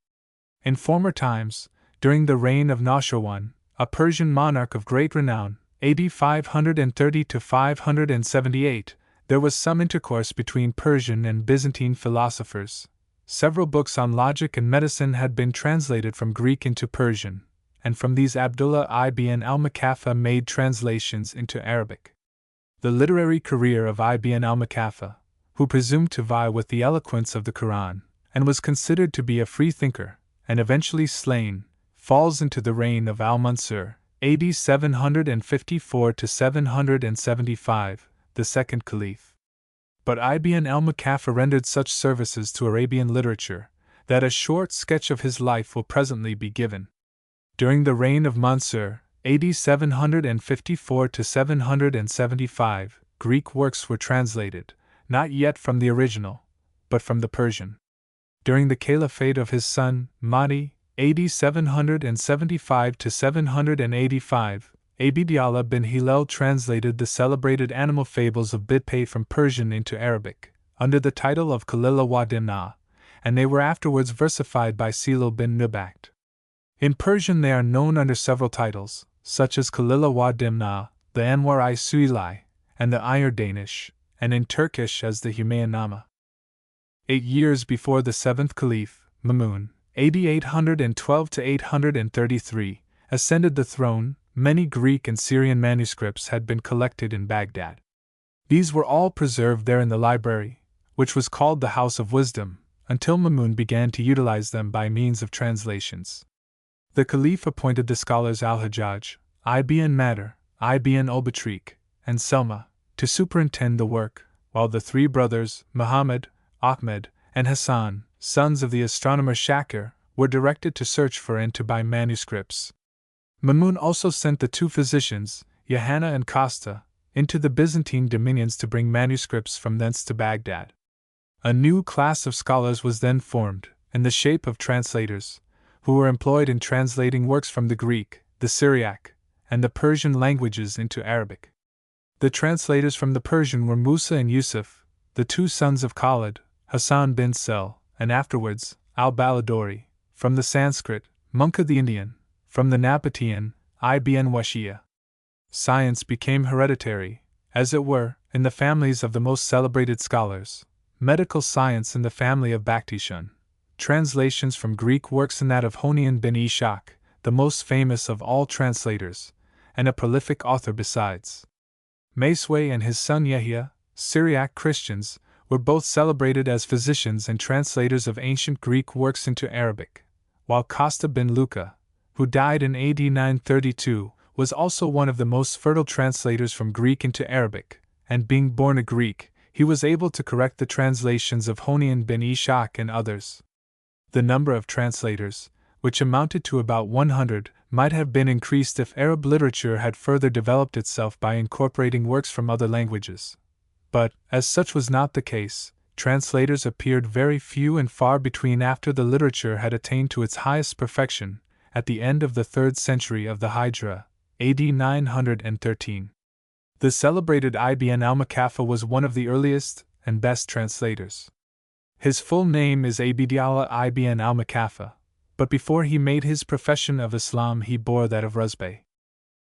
In former times, during the reign of Nashirwan, a Persian monarch of great renown, AD 530 to 578, there was some intercourse between Persian and Byzantine philosophers. Several books on logic and medicine had been translated from Greek into Persian, and from these Abdullah ibn al-Makaffa made translations into Arabic. The literary career of Ibn al-Makaffa, who presumed to vie with the eloquence of the Quran, and was considered to be a free thinker, and eventually slain, falls into the reign of Al-Mansur, AD 754 to 775, the second caliph. But Ibn al-Makaffa rendered such services to Arabian literature that a short sketch of his life will presently be given. During the reign of Mansur, AD 754 to 775, Greek works were translated, not yet from the original, but from the Persian. During the caliphate of his son, Mahdi, AD 775 to 785, Abdallah bin Hillel translated the celebrated animal fables of Bidpay from Persian into Arabic, under the title of Kalila wa Dimna, and they were afterwards versified by Silil bin Nubakt. In Persian they are known under several titles, such as Kalila wa Dimna, the Anwar-i Suilai, and the Ayar Danish, and in Turkish as the Humayun Nama. 8 years before the seventh caliph, Mamun, AD 812 to 833, ascended the throne. Many Greek and Syrian manuscripts had been collected in Baghdad. These were all preserved there in the library, which was called the House of Wisdom, until Mamun began to utilize them by means of translations. The Caliph appointed the scholars Al-Hajjaj, Ibn Matter, Ibn Obitrik, and Selma, to superintend the work, while the three brothers, Muhammad, Ahmed, and Hassan, sons of the astronomer Shakir, were directed to search for and to buy manuscripts. Mamun also sent the two physicians, Yohanna and Costa, into the Byzantine dominions to bring manuscripts from thence to Baghdad. A new class of scholars was then formed, in the shape of translators, who were employed in translating works from the Greek, the Syriac, and the Persian languages into Arabic. The translators from the Persian were Musa and Yusuf, the two sons of Khalid, Hassan bin Sel, and afterwards, al-Baladori; from the Sanskrit, Munka the Indian; from the Nabatean, Ibn Washia. Science became hereditary, as it were, in the families of the most celebrated scholars, medical science in the family of Bakhtishan, translations from Greek works in that of Honian bin Ishaq, the most famous of all translators, and a prolific author besides. Masway and his son Yahya, Syriac Christians, were both celebrated as physicians and translators of ancient Greek works into Arabic, while Costa bin Luca, who died in AD 932, was also one of the most fertile translators from Greek into Arabic, and being born a Greek, he was able to correct the translations of Honian bin Ishaq and others. The number of translators, which amounted to about 100, might have been increased if Arab literature had further developed itself by incorporating works from other languages. But, as such was not the case, translators appeared very few and far between after the literature had attained to its highest perfection, at the end of the 3rd century of the Hijra, AD 913. The celebrated Ibn al-Makaffa was one of the earliest and best translators. His full name is Abdallah ibn al-Makaffa, but before he made his profession of Islam he bore that of Rusbeh.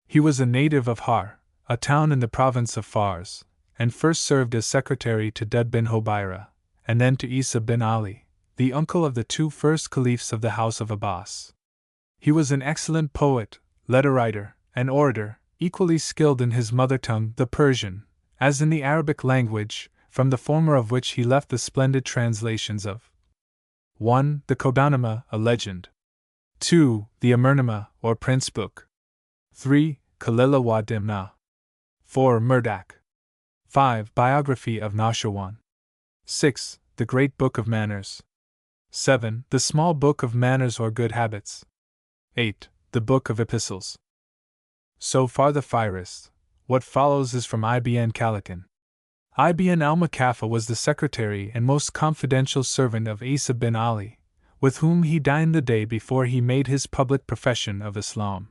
He was a native of Har, a town in the province of Fars, and first served as secretary to Dud bin Hobaira, and then to Isa bin Ali, the uncle of the two first caliphs of the House of Abbas. He was an excellent poet, letter writer, and orator, equally skilled in his mother tongue, the Persian, as in the Arabic language, from the former of which he left the splendid translations of 1. The Kodanama, a legend; 2. The Amernama, or Prince Book; 3. Kalila wa Dimna; 4. Murdak; 5. Biography of Nashirwan; 6. The Great Book of Manners; 7. The Small Book of Manners or Good Habits; 8. The Book of Epistles. So far the Firist. What follows is from Ibn Khalikan. Ibn al-Makaffa was the secretary and most confidential servant of Isa bin Ali, with whom he dined the day before he made his public profession of Islam.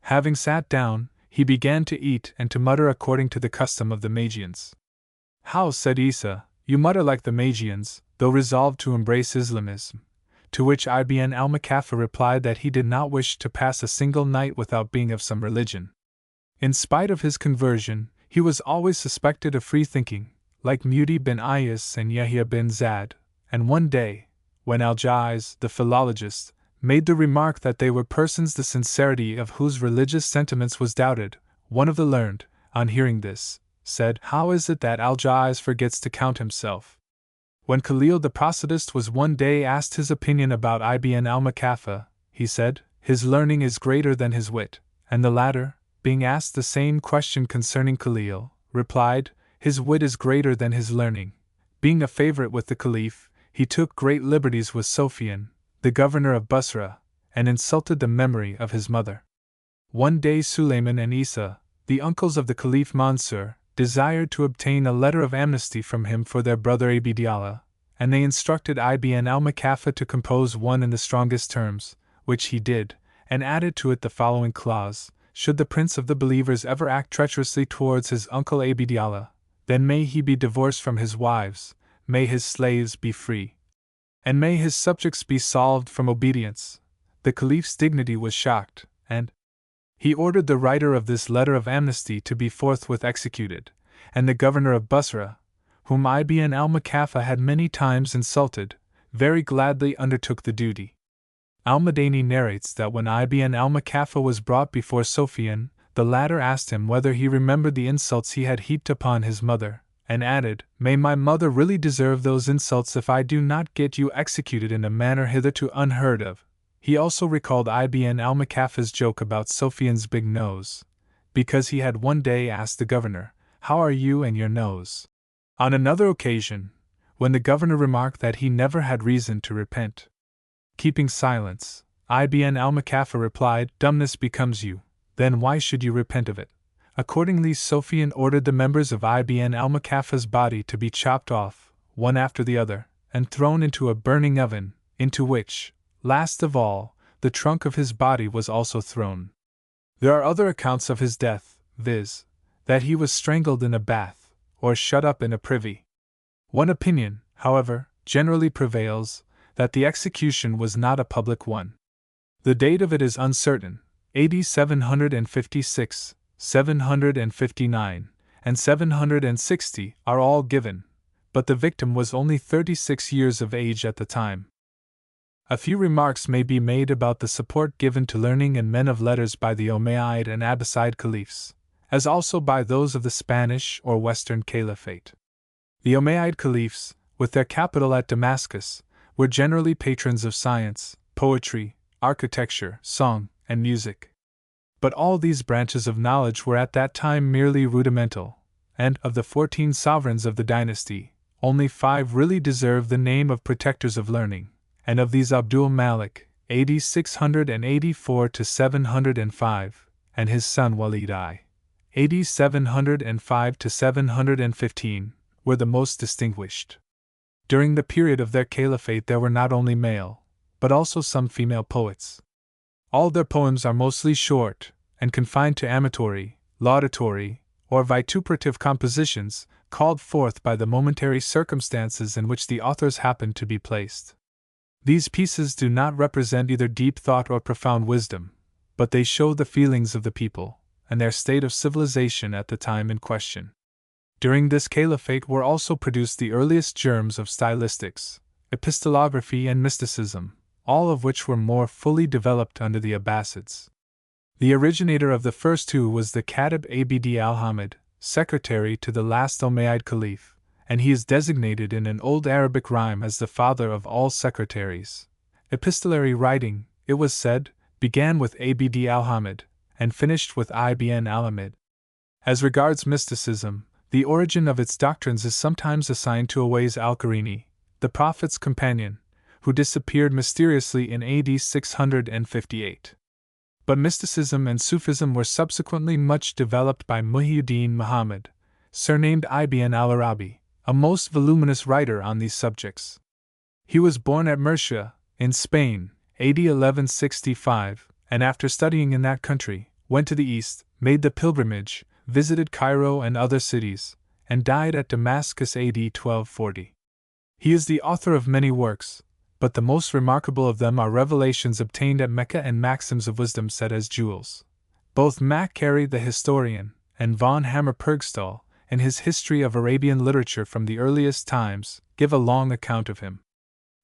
Having sat down, he began to eat and to mutter according to the custom of the Magians. "How," said Isa, "you mutter like the Magians, though resolved to embrace Islamism?" To which Ibn al-Makaffa replied that he did not wish to pass a single night without being of some religion. In spite of his conversion, he was always suspected of free-thinking, like Mudi bin Ayas and Yahya bin Zad, and one day, when Al-Jaiz, the philologist, made the remark that they were persons the sincerity of whose religious sentiments was doubted, one of the learned, on hearing this, said, "How is it that Al-Jaiz forgets to count himself?" When Khalil the prosodist was one day asked his opinion about Ibn al-Makaffa, he said, "His learning is greater than his wit," and the latter, being asked the same question concerning Khalil, replied, "His wit is greater than his learning." Being a favorite with the Caliph, he took great liberties with Sophian, the governor of Basra, and insulted the memory of his mother. One day Sulayman and Isa, the uncles of the Caliph Mansur, desired to obtain a letter of amnesty from him for their brother Abdallah, and they instructed Ibn al-Makaffa to compose one in the strongest terms, which he did, and added to it the following clause: "Should the prince of the believers ever act treacherously towards his uncle Abdallah, then may he be divorced from his wives, may his slaves be free, and may his subjects be salved from obedience." The Caliph's dignity was shocked, and he ordered the writer of this letter of amnesty to be forthwith executed, and the governor of Basra, whom Ibn al-Makaffa had many times insulted, very gladly undertook the duty. Al-Madani narrates that when Ibn al-Makaffa was brought before Sophian, the latter asked him whether he remembered the insults he had heaped upon his mother, and added, "May my mother really deserve those insults if I do not get you executed in a manner hitherto unheard of." He also recalled Ibn al-Makaffa's joke about Sophian's big nose, because he had one day asked the governor, "How are you and your nose?" On another occasion, when the governor remarked that he never had reason to repent, keeping silence, Ibn al-Makaffa replied, "Dumbness becomes you, then why should you repent of it?" Accordingly, Sophian ordered the members of Ibn al-Makaffa's body to be chopped off, one after the other, and thrown into a burning oven, into which, last of all, the trunk of his body was also thrown. There are other accounts of his death, viz., that he was strangled in a bath, or shut up in a privy. One opinion, however, generally prevails, that the execution was not a public one. The date of it is uncertain. AD 756, 759, and 760 are all given, but the victim was only 36 years of age at the time. A few remarks may be made about the support given to learning and men of letters by the Umayyad and Abbasid caliphs, as also by those of the Spanish or Western Caliphate. The Umayyad caliphs, with their capital at Damascus, were generally patrons of science, poetry, architecture, song, and music. But all these branches of knowledge were at that time merely rudimental, and, of the 14 sovereigns of the dynasty, only 5 really deserve the name of protectors of learning, and of these Abdul Malik, AD 684 to 705, and his son Walid I, AD 705 to 715, were the most distinguished. During the period of their caliphate there were not only male, but also some female poets. All their poems are mostly short, and confined to amatory, laudatory, or vituperative compositions, called forth by the momentary circumstances in which the authors happen to be placed. These pieces do not represent either deep thought or profound wisdom, but they show the feelings of the people, and their state of civilization at the time in question. During this caliphate were also produced the earliest germs of stylistics, epistolography, and mysticism, all of which were more fully developed under the Abbasids. The originator of the first two was the Khatib Abd al-Hamid, secretary to the last Umayyad Caliph, and he is designated in an old Arabic rhyme as the father of all secretaries. Epistolary writing, it was said, began with Abd al-Hamid, and finished with Ibn al-Hamid. As regards mysticism, the origin of its doctrines is sometimes assigned to Uwais al-Qarini, the Prophet's companion, who disappeared mysteriously in AD 658. But mysticism and Sufism were subsequently much developed by Muhyiddin Muhammad, surnamed Ibn al-Arabi, a most voluminous writer on these subjects. He was born at Murcia, in Spain, AD 1165, and after studying in that country, went to the east, made the pilgrimage, visited Cairo and other cities, and died at Damascus AD 1240. He is the author of many works, but the most remarkable of them are revelations obtained at Mecca and maxims of wisdom set as jewels. Both Mac Carey the historian, and von Hammer-Purgstall, in his History of Arabian Literature from the earliest times, give a long account of him.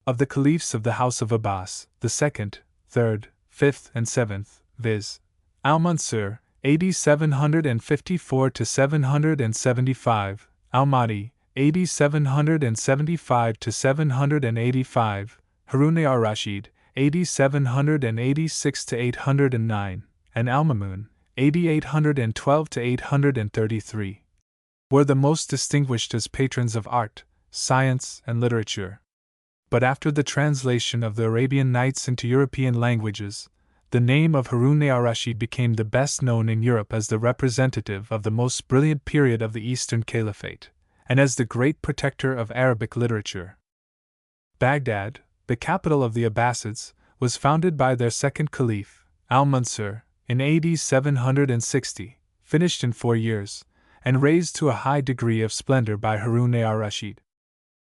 Of the caliphs of the House of Abbas, the 2nd, 3rd, 5th, and 7th, viz. Al-Mansur, AD 754 to 775, Al-Mahdi, AD 775 to 785, Harun ar-Rashid, AD 786 to 809, and Al-Mamun, AD 812 to 833, were the most distinguished as patrons of art, science, and literature. But after the translation of the Arabian Nights into European languages, the name of Harun ar-Rashid became the best known in Europe as the representative of the most brilliant period of the Eastern Caliphate, and as the great protector of Arabic literature. Baghdad, the capital of the Abbasids, was founded by their second caliph, Al-Mansur, in AD 760, finished in 4 years, and raised to a high degree of splendor by Harun ar-Rashid.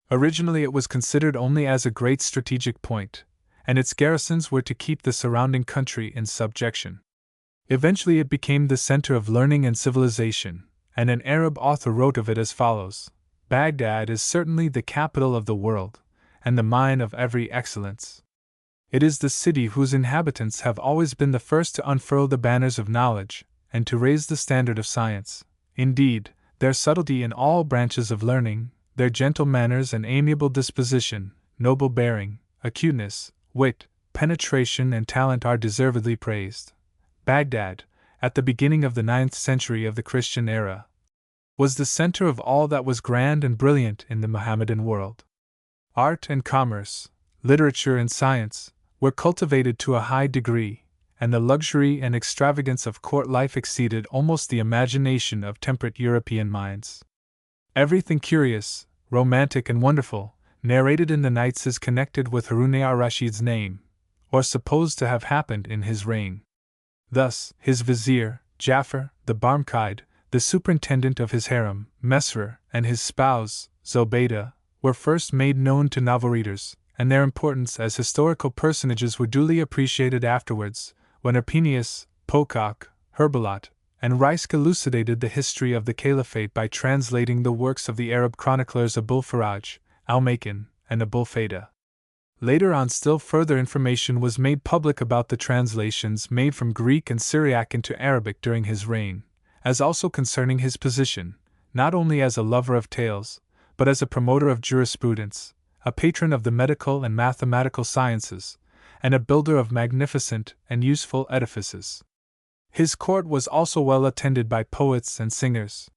Originally it was considered only as a great strategic point, and its garrisons were to keep the surrounding country in subjection. Eventually it became the center of learning and civilization, and an Arab author wrote of it as follows: Baghdad is certainly the capital of the world, and the mine of every excellence. It is the city whose inhabitants have always been the first to unfurl the banners of knowledge, and to raise the standard of science. Indeed, their subtlety in all branches of learning, their gentle manners and amiable disposition, noble bearing, acuteness, wit, penetration, and talent are deservedly praised. Baghdad, at the beginning of the 9th century of the Christian era, was the center of all that was grand and brilliant in the Mohammedan world. Art and commerce, literature and science, were cultivated to a high degree, and the luxury and extravagance of court life exceeded almost the imagination of temperate European minds. Everything curious, romantic, and wonderful, narrated in the Nights is connected with Harun ar-Rashid's name, or supposed to have happened in his reign. Thus, his vizier, Jafar, the Barmkide, the superintendent of his harem, Mesrer, and his spouse, Zobayda, were first made known to novel readers, and their importance as historical personages were duly appreciated afterwards, when Arpenius, Pocock, Herbelot, and Reiske elucidated the history of the Caliphate by translating the works of the Arab chroniclers Abul Faraj, Al-Makin, and Abul Fayda. Later on, still further information was made public about the translations made from Greek and Syriac into Arabic during his reign, as also concerning his position, not only as a lover of tales, but as a promoter of jurisprudence, a patron of the medical and mathematical sciences, and a builder of magnificent and useful edifices. His court was also well attended by poets and singers.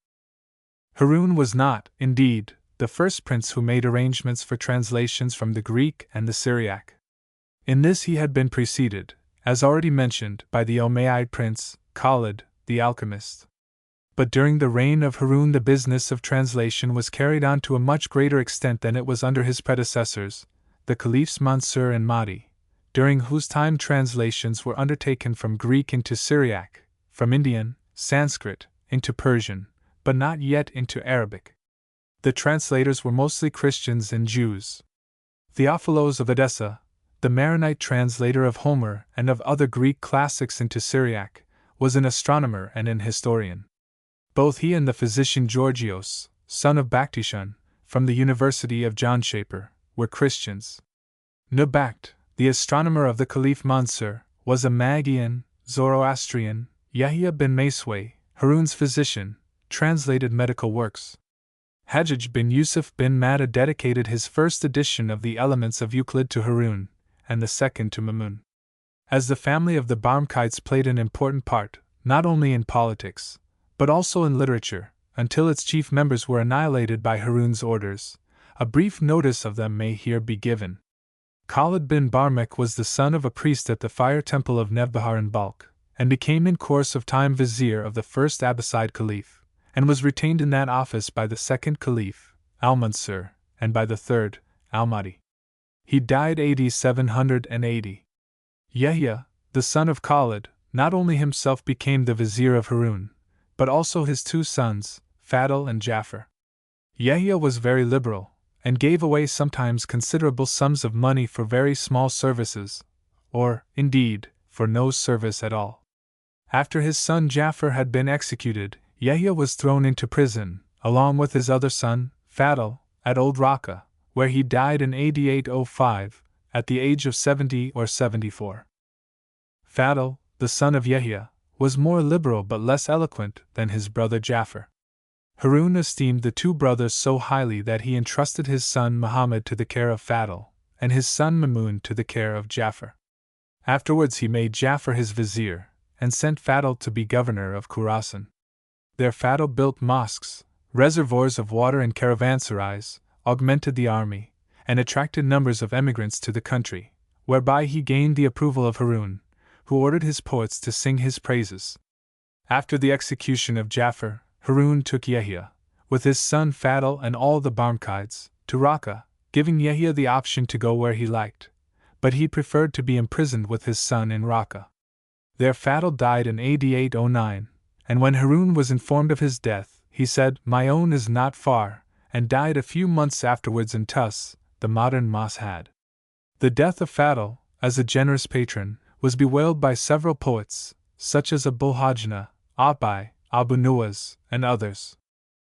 Harun was not, indeed, the first prince who made arrangements for translations from the Greek and the Syriac. In this he had been preceded, as already mentioned, by the Umayyad prince, Khalid, the alchemist. But during the reign of Harun the business of translation was carried on to a much greater extent than it was under his predecessors, the Caliphs Mansur and Mahdi, during whose time translations were undertaken from Greek into Syriac, from Indian, Sanskrit, into Persian, but not yet into Arabic. The translators were mostly Christians and Jews. Theophilos of Edessa, the Maronite translator of Homer and of other Greek classics into Syriac, was an astronomer and an historian. Both he and the physician Georgios, son of Baktishun, from the University of John Shaper, were Christians. Nabacht, the astronomer of the Caliph Mansur, was a Magian, Zoroastrian. Yahya bin Masway, Harun's physician, translated medical works. Hajjaj bin Yusuf bin Madda dedicated his first edition of the Elements of Euclid to Harun, and the second to Mamun. As the family of the Barmkides played an important part, not only in politics, but also in literature, until its chief members were annihilated by Harun's orders, a brief notice of them may here be given. Khalid bin Barmak was the son of a priest at the fire temple of Nevbahar in Balkh, and became in course of time vizier of the first Abbasid Caliph, and was retained in that office by the second Caliph, Al-Mansur, and by the third, Al-Mahdi. He died AD 780. Yahya, the son of Khalid, not only himself became the vizier of Harun, but also his two sons, Fadl and Jafar. Yahya was very liberal, and gave away sometimes considerable sums of money for very small services, or, indeed, for no service at all. After his son Jafar had been executed, Yahya was thrown into prison, along with his other son, Fadl, at Old Raqqa, where he died in AD 805, at the age of 70 or 74. Fadl, the son of Yahya, was more liberal but less eloquent than his brother Jafar. Harun esteemed the two brothers so highly that he entrusted his son Muhammad to the care of Fadl, and his son Mamun to the care of Jafar. Afterwards he made Jafar his vizier, and sent Fadl to be governor of Khurasan. There Fadl built mosques, reservoirs of water and caravanserais, augmented the army, and attracted numbers of emigrants to the country, whereby he gained the approval of Harun, who ordered his poets to sing his praises. After the execution of Jafar, Harun took Yahya, with his son Fadl and all the Barmkides, to Raqqa, giving Yahya the option to go where he liked, but he preferred to be imprisoned with his son in Raqqa. There Fadl died in AD 809, and when Harun was informed of his death, he said, "My own is not far," and died a few months afterwards in Tus, the modern Mashhad. The death of Fadl, as a generous patron, was bewailed by several poets, such as Abul Hajna, Atbai, Abu Nuwas, and others.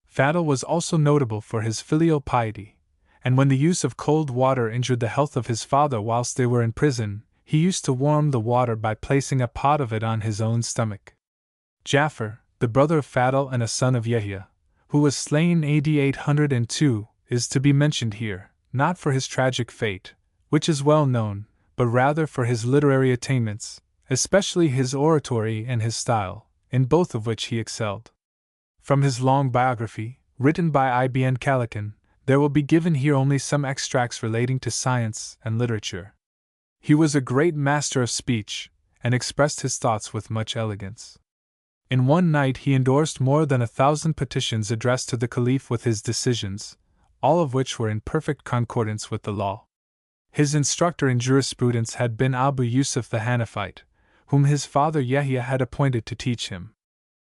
Fadl was also notable for his filial piety, and when the use of cold water injured the health of his father whilst they were in prison, he used to warm the water by placing a pot of it on his own stomach. Jafar, the brother of Fadl and a son of Yahya, who was slain AD 802, is to be mentioned here, not for his tragic fate, which is well known, but rather for his literary attainments, especially his oratory and his style, in both of which he excelled. From his long biography, written by Ibn Khaldun, there will be given here only some extracts relating to science and literature. He was a great master of speech, and expressed his thoughts with much elegance. In one night he endorsed more than 1,000 petitions addressed to the Caliph with his decisions, all of which were in perfect concordance with the law. His instructor in jurisprudence had been Abu Yusuf the Hanafite, whom his father Yahya had appointed to teach him.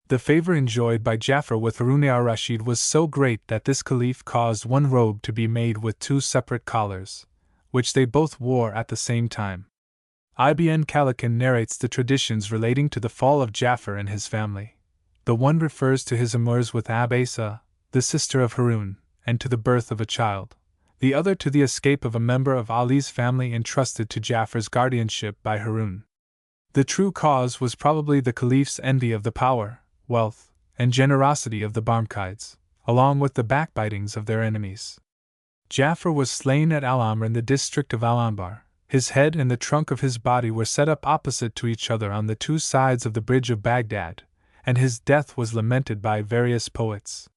The favor enjoyed by Jafar with Harun al-Rashid was so great that this Caliph caused one robe to be made with 2 separate collars, which they both wore at the same time. Ibn Khaldun narrates the traditions relating to the fall of Jafar and his family. The one refers to his amours with Abasa, the sister of Harun, and to the birth of a child. The other to the escape of a member of Ali's family entrusted to Jafar's guardianship by Harun. The true cause was probably the Caliph's envy of the power, wealth, and generosity of the Barmkides, along with the backbitings of their enemies. Jafar was slain at Al-Amr in the district of Al-Anbar. His head and the trunk of his body were set up opposite to each other on the 2 sides of the bridge of Baghdad, and his death was lamented by various poets.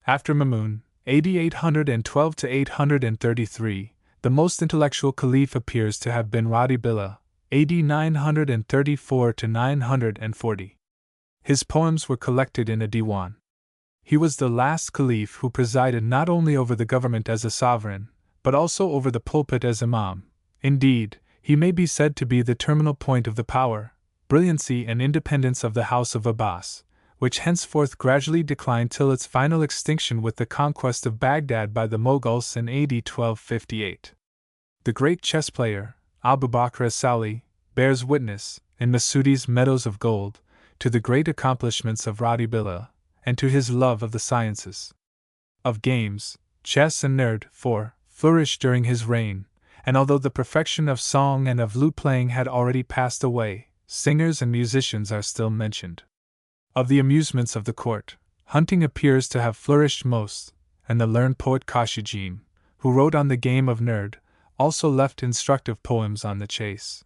After Mamun, AD 812 to 833, the most intellectual caliph appears to have been Radi Billah, AD 934 to 940. His poems were collected in a diwan. He was the last caliph who presided not only over the government as a sovereign, but also over the pulpit as imam. Indeed, he may be said to be the terminal point of the power, brilliancy and independence of the House of Abbas, which henceforth gradually declined till its final extinction with the conquest of Baghdad by the Mughals in AD 1258. The great chess player, Abu Bakr as-Sali, bears witness, in Masudi's Meadows of Gold, to the great accomplishments of Radi Billah, and to his love of the sciences. Of games, chess and nerd, flourished during his reign, and although the perfection of song and of lute-playing had already passed away, singers and musicians are still mentioned. Of the amusements of the court, hunting appears to have flourished most, and the learned poet Khashijin, who wrote on the game of nerd, also left instructive poems on the chase.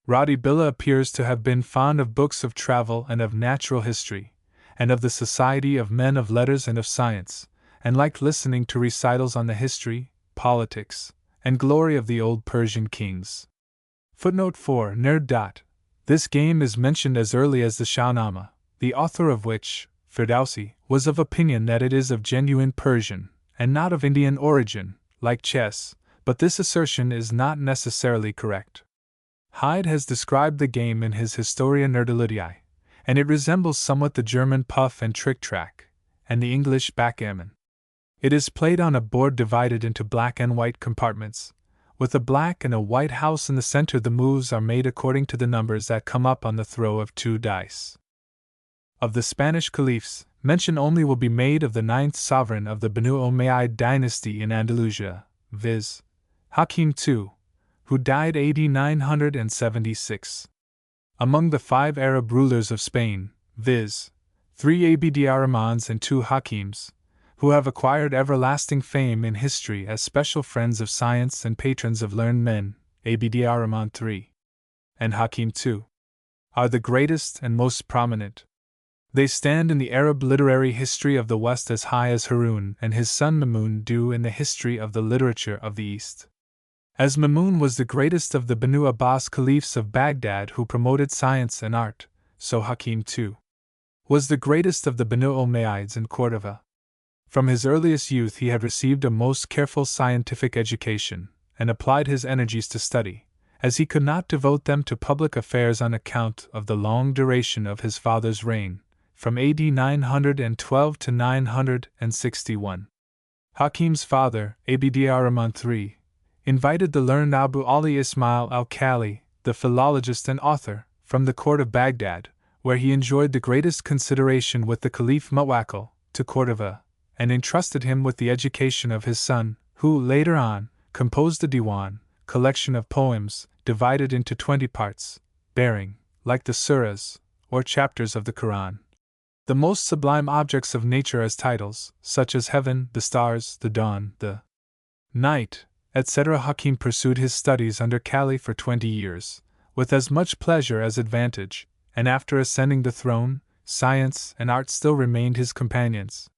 Radi Billah appears to have been fond of books of travel and of natural history, and of the society of men of letters and of science, and liked listening to recitals on the history, politics, and glory of the old Persian kings. Footnote 4 Nerd. This game is mentioned as early as the Shahnameh, the author of which, Firdausi, was of opinion that it is of genuine Persian, and not of Indian origin, like chess, but this assertion is not necessarily correct. Hyde has described the game in his Historia Nerdilitii, and it resembles somewhat the German puff and trick-track, and the English backgammon. It is played on a board divided into black and white compartments. With a black and a white house in the center, the moves are made according to the numbers that come up on the throw of 2 dice. Of the Spanish caliphs, mention only will be made of the 9th sovereign of the Banu Umayyad dynasty in Andalusia, viz., Hakim II, who died AD 976. Among the 5 Arab rulers of Spain, viz., 3 Abd-ar-Rahmans and 2 Hakims, who have acquired everlasting fame in history as special friends of science and patrons of learned men, Abd-ar-Rahman III and Hakim II, are the greatest and most prominent. They stand in the Arab literary history of the West as high as Harun and his son Mamun do in the history of the literature of the East. As Mamun was the greatest of the Banu Abbas caliphs of Baghdad who promoted science and art, so Hakim II was the greatest of the Banu Umayyads in Cordova. From his earliest youth he had received a most careful scientific education, and applied his energies to study, as he could not devote them to public affairs on account of the long duration of his father's reign, from AD 912 to 961. Hakim's father, Abd-ar-Rahman III, invited the learned Abu Ali Ismail al-Khali, the philologist and author, from the court of Baghdad, where he enjoyed the greatest consideration with the Caliph Mutawakkil, to Cordova, and entrusted him with the education of his son, who, later on, composed a diwan, collection of poems, divided into 20 parts, bearing, like the surahs, or chapters of the Quran, the most sublime objects of nature as titles, such as heaven, the stars, the dawn, the night, etc. Hakim pursued his studies under Kali for 20 years, with as much pleasure as advantage, and after ascending the throne, science and art still remained his companions.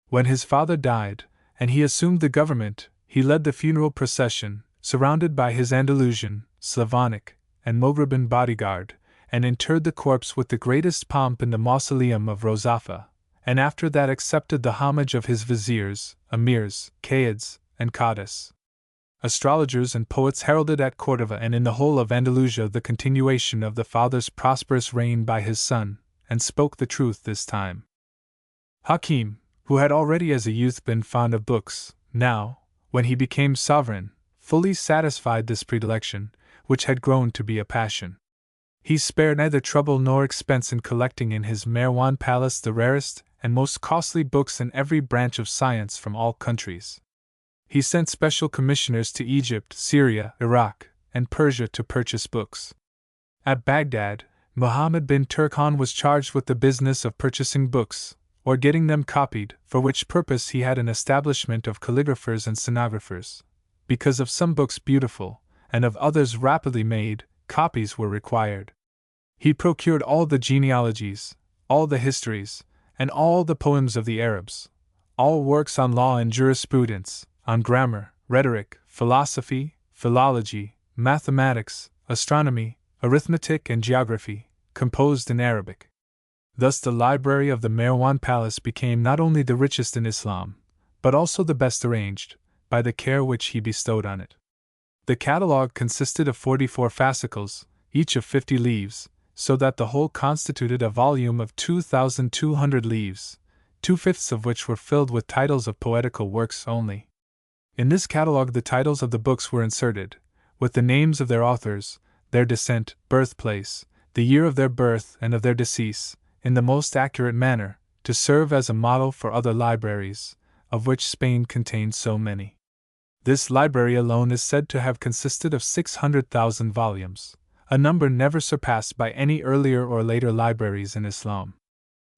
When his father died, and he assumed the government, he led the funeral procession, surrounded by his Andalusian, Slavonic, and Moghreban bodyguard, and interred the corpse with the greatest pomp in the mausoleum of Rozafa, and after that accepted the homage of his viziers, emirs, qaids, and qadis. Astrologers and poets heralded at Cordova and in the whole of Andalusia the continuation of the father's prosperous reign by his son, and spoke the truth this time. Hakim, who had already as a youth been fond of books, now, when he became sovereign, fully satisfied this predilection, which had grown to be a passion. He spared neither trouble nor expense in collecting in his Marwan palace the rarest and most costly books in every branch of science from all countries. He sent special commissioners to Egypt, Syria, Iraq, and Persia to purchase books. At Baghdad, Muhammad bin Turkhan was charged with the business of purchasing books, or getting them copied, for which purpose he had an establishment of calligraphers and stenographers. Because of some books beautiful, and of others rapidly made, copies were required. He procured all the genealogies, all the histories, and all the poems of the Arabs, all works on law and jurisprudence, on grammar, rhetoric, philosophy, philology, mathematics, astronomy, arithmetic, and geography, composed in Arabic. Thus the library of the Marwan Palace became not only the richest in Islam, but also the best arranged, by the care which he bestowed on it. The catalogue consisted of 44 fascicles, each of 50 leaves, so that the whole constituted a volume of 2,200 leaves, 2/5 of which were filled with titles of poetical works only. In this catalogue the titles of the books were inserted, with the names of their authors, their descent, birthplace, the year of their birth and of their decease, in the most accurate manner, to serve as a model for other libraries, of which Spain contains so many. This library alone is said to have consisted of 600,000 volumes, a number never surpassed by any earlier or later libraries in Islam.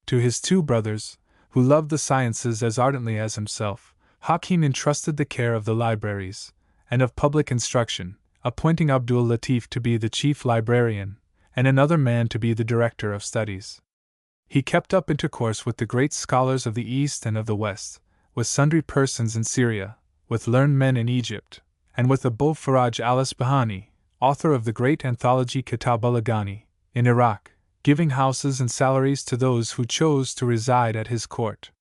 To his two brothers, who loved the sciences as ardently as himself, Hakim entrusted the care of the libraries, and of public instruction, appointing Abdul Latif to be the chief librarian, and another man to be the director of studies. He kept up intercourse with the great scholars of the East and of the West, with sundry persons in Syria, with learned men in Egypt, and with Abu Faraj al-Asbahani, author of the great anthology Kitab al-Aghani, in Iraq, giving houses and salaries to those who chose to reside at his court.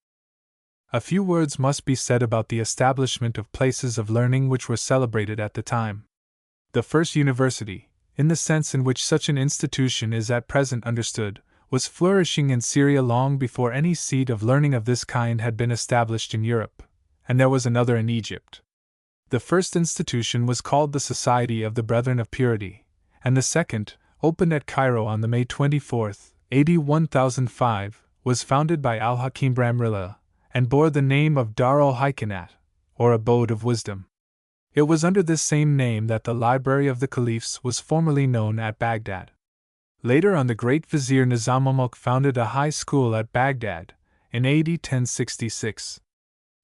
A few words must be said about the establishment of places of learning which were celebrated at the time. The first university, in the sense in which such an institution is at present understood, was flourishing in Syria long before any seat of learning of this kind had been established in Europe, and there was another in Egypt. The first institution was called the Society of the Brethren of Purity, and the second, opened at Cairo on the May 24, AD 1005, was founded by Al-Hakim Bramrilla, and bore the name of Dar al-Hikanat, or Abode of Wisdom. It was under this same name that the Library of the Caliphs was formerly known at Baghdad. Later on the great Vizier Nizam al-Mulk founded a high school at Baghdad, in AD 1066.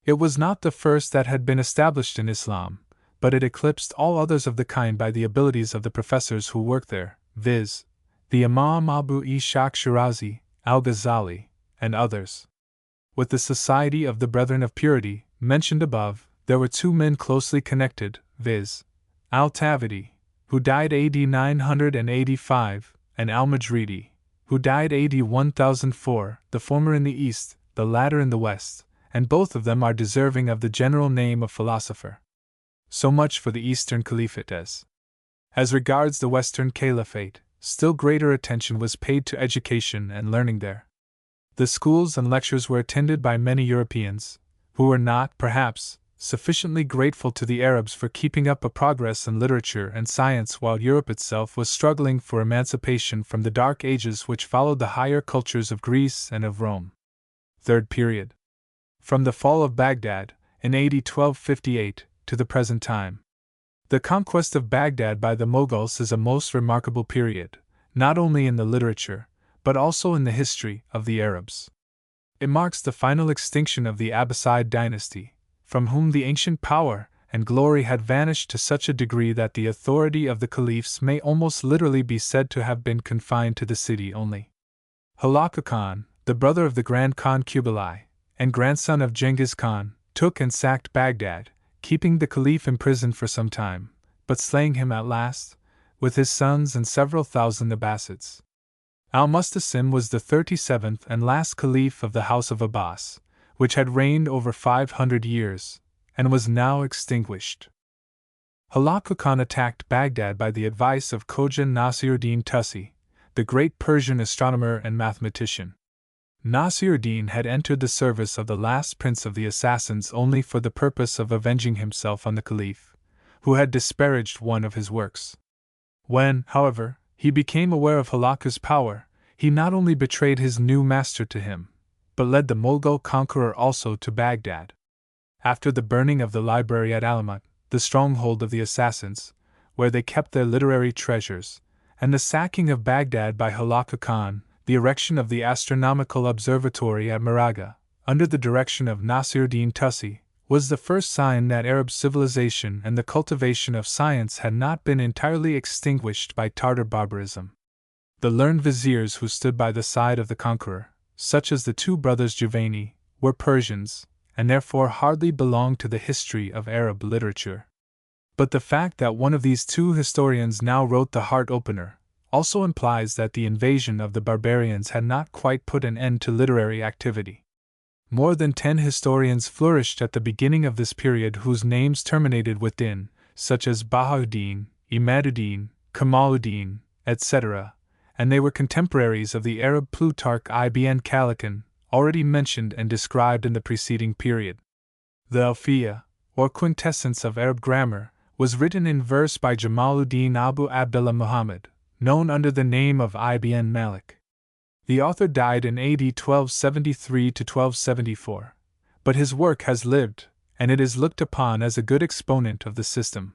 It was not the first that had been established in Islam, but it eclipsed all others of the kind by the abilities of the professors who worked there, viz., the Imam Abu Ishaq Shirazi, al-Ghazali, and others. With the Society of the Brethren of Purity, mentioned above, there were two men closely connected, viz., al-Tawhidi, who died AD 985, and al-Majridi, who died AD 1004, the former in the east, the latter in the west, and both of them are deserving of the general name of philosopher. So much for the Eastern Caliphate. As regards the Western Caliphate, still greater attention was paid to education and learning there. The schools and lectures were attended by many Europeans, who were not, perhaps, sufficiently grateful to the Arabs for keeping up a progress in literature and science while Europe itself was struggling for emancipation from the dark ages which followed the higher cultures of Greece and of Rome. Third period. From the fall of Baghdad, in AD 1258, to the present time. The conquest of Baghdad by the Mughals is a most remarkable period, not only in the literature, but also in the history of the Arabs. It marks the final extinction of the Abbasid dynasty, from whom the ancient power and glory had vanished to such a degree that the authority of the caliphs may almost literally be said to have been confined to the city only. Halakha Khan, the brother of the Grand Khan Kublai, and grandson of Genghis Khan, took and sacked Baghdad, keeping the caliph imprisoned for some time, but slaying him at last, with his sons and several thousand Abbasids. Al-Mustasim was the 37th and last caliph of the House of Abbas, which had reigned over 500 years, and was now extinguished. Halakha Khan attacked Baghdad by the advice of Khoja Nasiruddin Tusi, the great Persian astronomer and mathematician. Nasiruddin had entered the service of the last prince of the assassins only for the purpose of avenging himself on the caliph, who had disparaged one of his works. When, however, he became aware of Halakha's power, he not only betrayed his new master to him, but led the Mughal conqueror also to Baghdad. After the burning of the library at Alamut, the stronghold of the assassins, where they kept their literary treasures, and the sacking of Baghdad by Halakha Khan, the erection of the astronomical observatory at Maraga, under the direction of Nasiruddin Tusi, was the first sign that Arab civilization and the cultivation of science had not been entirely extinguished by Tartar barbarism. The learned viziers who stood by the side of the conqueror, such as the two brothers Juvayni, were Persians, and therefore hardly belonged to the history of Arab literature. But the fact that one of these two historians now wrote the heart-opener also implies that the invasion of the barbarians had not quite put an end to literary activity. More than 10 historians flourished at the beginning of this period whose names terminated with din, such as Bahauddin, Imaduddin, Kamaluddin, etc., and they were contemporaries of the Arab Plutarch ibn Khaldun, already mentioned and described in the preceding period. The Alfiya, or quintessence of Arab grammar, was written in verse by Jamaluddin Abu Abdullah Muhammad, known under the name of Ibn Malik. The author died in AD 1273 to 1274, but his work has lived, and it is looked upon as a good exponent of the system.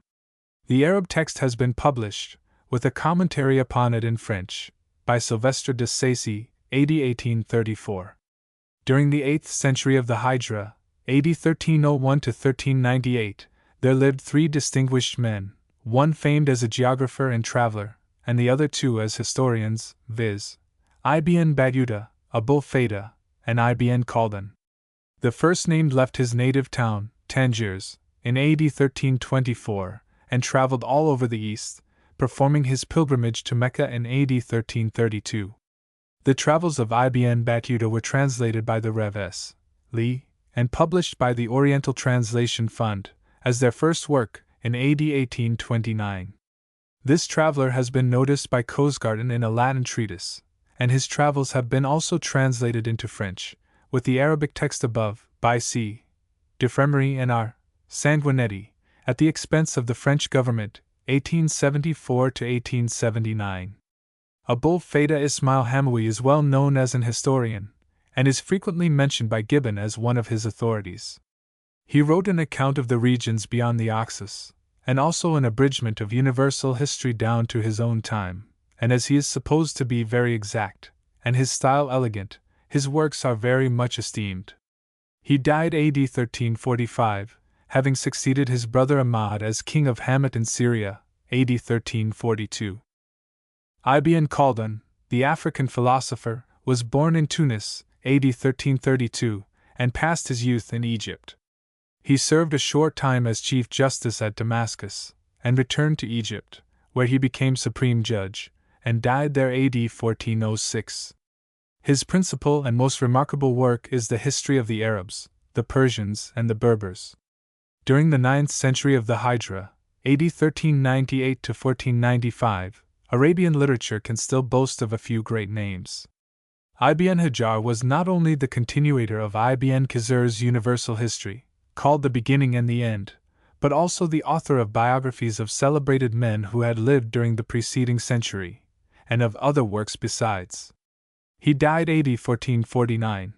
The Arab text has been published, with a commentary upon it in French, by Sylvestre de Sacy, AD 1834. During the 8th century of the Hijra, AD 1301 to 1398, there lived 3 distinguished men, one famed as a geographer and traveler, and the other 2 as historians, viz. Ibn Battuta, Abul Fayda, and Ibn Khaldun. The first named left his native town, Tangiers, in AD 1324, and traveled all over the East, performing his pilgrimage to Mecca in AD 1332. The travels of Ibn Battuta were translated by the Rev. S. Lee, and published by the Oriental Translation Fund, as their first work, in AD 1829. This traveler has been noticed by Cosgarten in a Latin treatise, and his travels have been also translated into French, with the Arabic text above, by C. de Fremery and R. Sanguinetti, at the expense of the French government, 1874 to 1879. Abul Fayda Ismail Hamawi is well known as an historian, and is frequently mentioned by Gibbon as one of his authorities. He wrote an account of the regions beyond the Oxus, and also an abridgment of universal history down to his own time, and as he is supposed to be very exact, and his style elegant, his works are very much esteemed. He died AD 1345, having succeeded his brother Ahmad as king of Hamath in Syria, AD 1342. Ibn Khaldun, the African philosopher, was born in Tunis, AD 1332, and passed his youth in Egypt. He served a short time as chief justice at Damascus, and returned to Egypt, where he became supreme judge, and died there AD 1406. His principal and most remarkable work is the history of the Arabs, the Persians, and the Berbers. During the 9th century of the Hijra, AD 1398 to 1495, Arabian literature can still boast of a few great names. Ibn Hajar was not only the continuator of Ibn Khizr's universal history, called The Beginning and the End, but also the author of biographies of celebrated men who had lived during the preceding century, and of other works besides. He died AD 1449.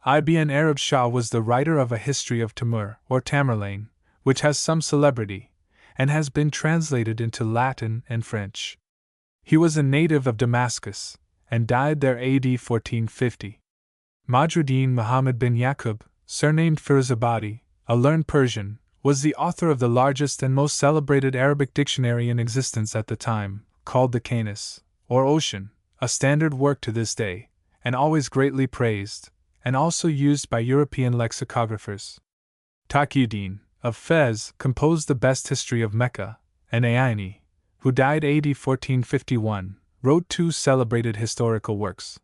Ibn Arab Shah was the writer of a history of Timur, or Tamerlane, which has some celebrity, and has been translated into Latin and French. He was a native of Damascus, and died there AD 1450. Badruddin Muhammad bin Yaqub, surnamed Firuzabadi, a learned Persian, was the author of the largest and most celebrated Arabic dictionary in existence at the time, called the Canis, or Ocean, a standard work to this day, and always greatly praised, and also used by European lexicographers. Taqiyuddin, of Fez, composed the best history of Mecca, and Ayni, who died AD 1451, wrote two celebrated historical works.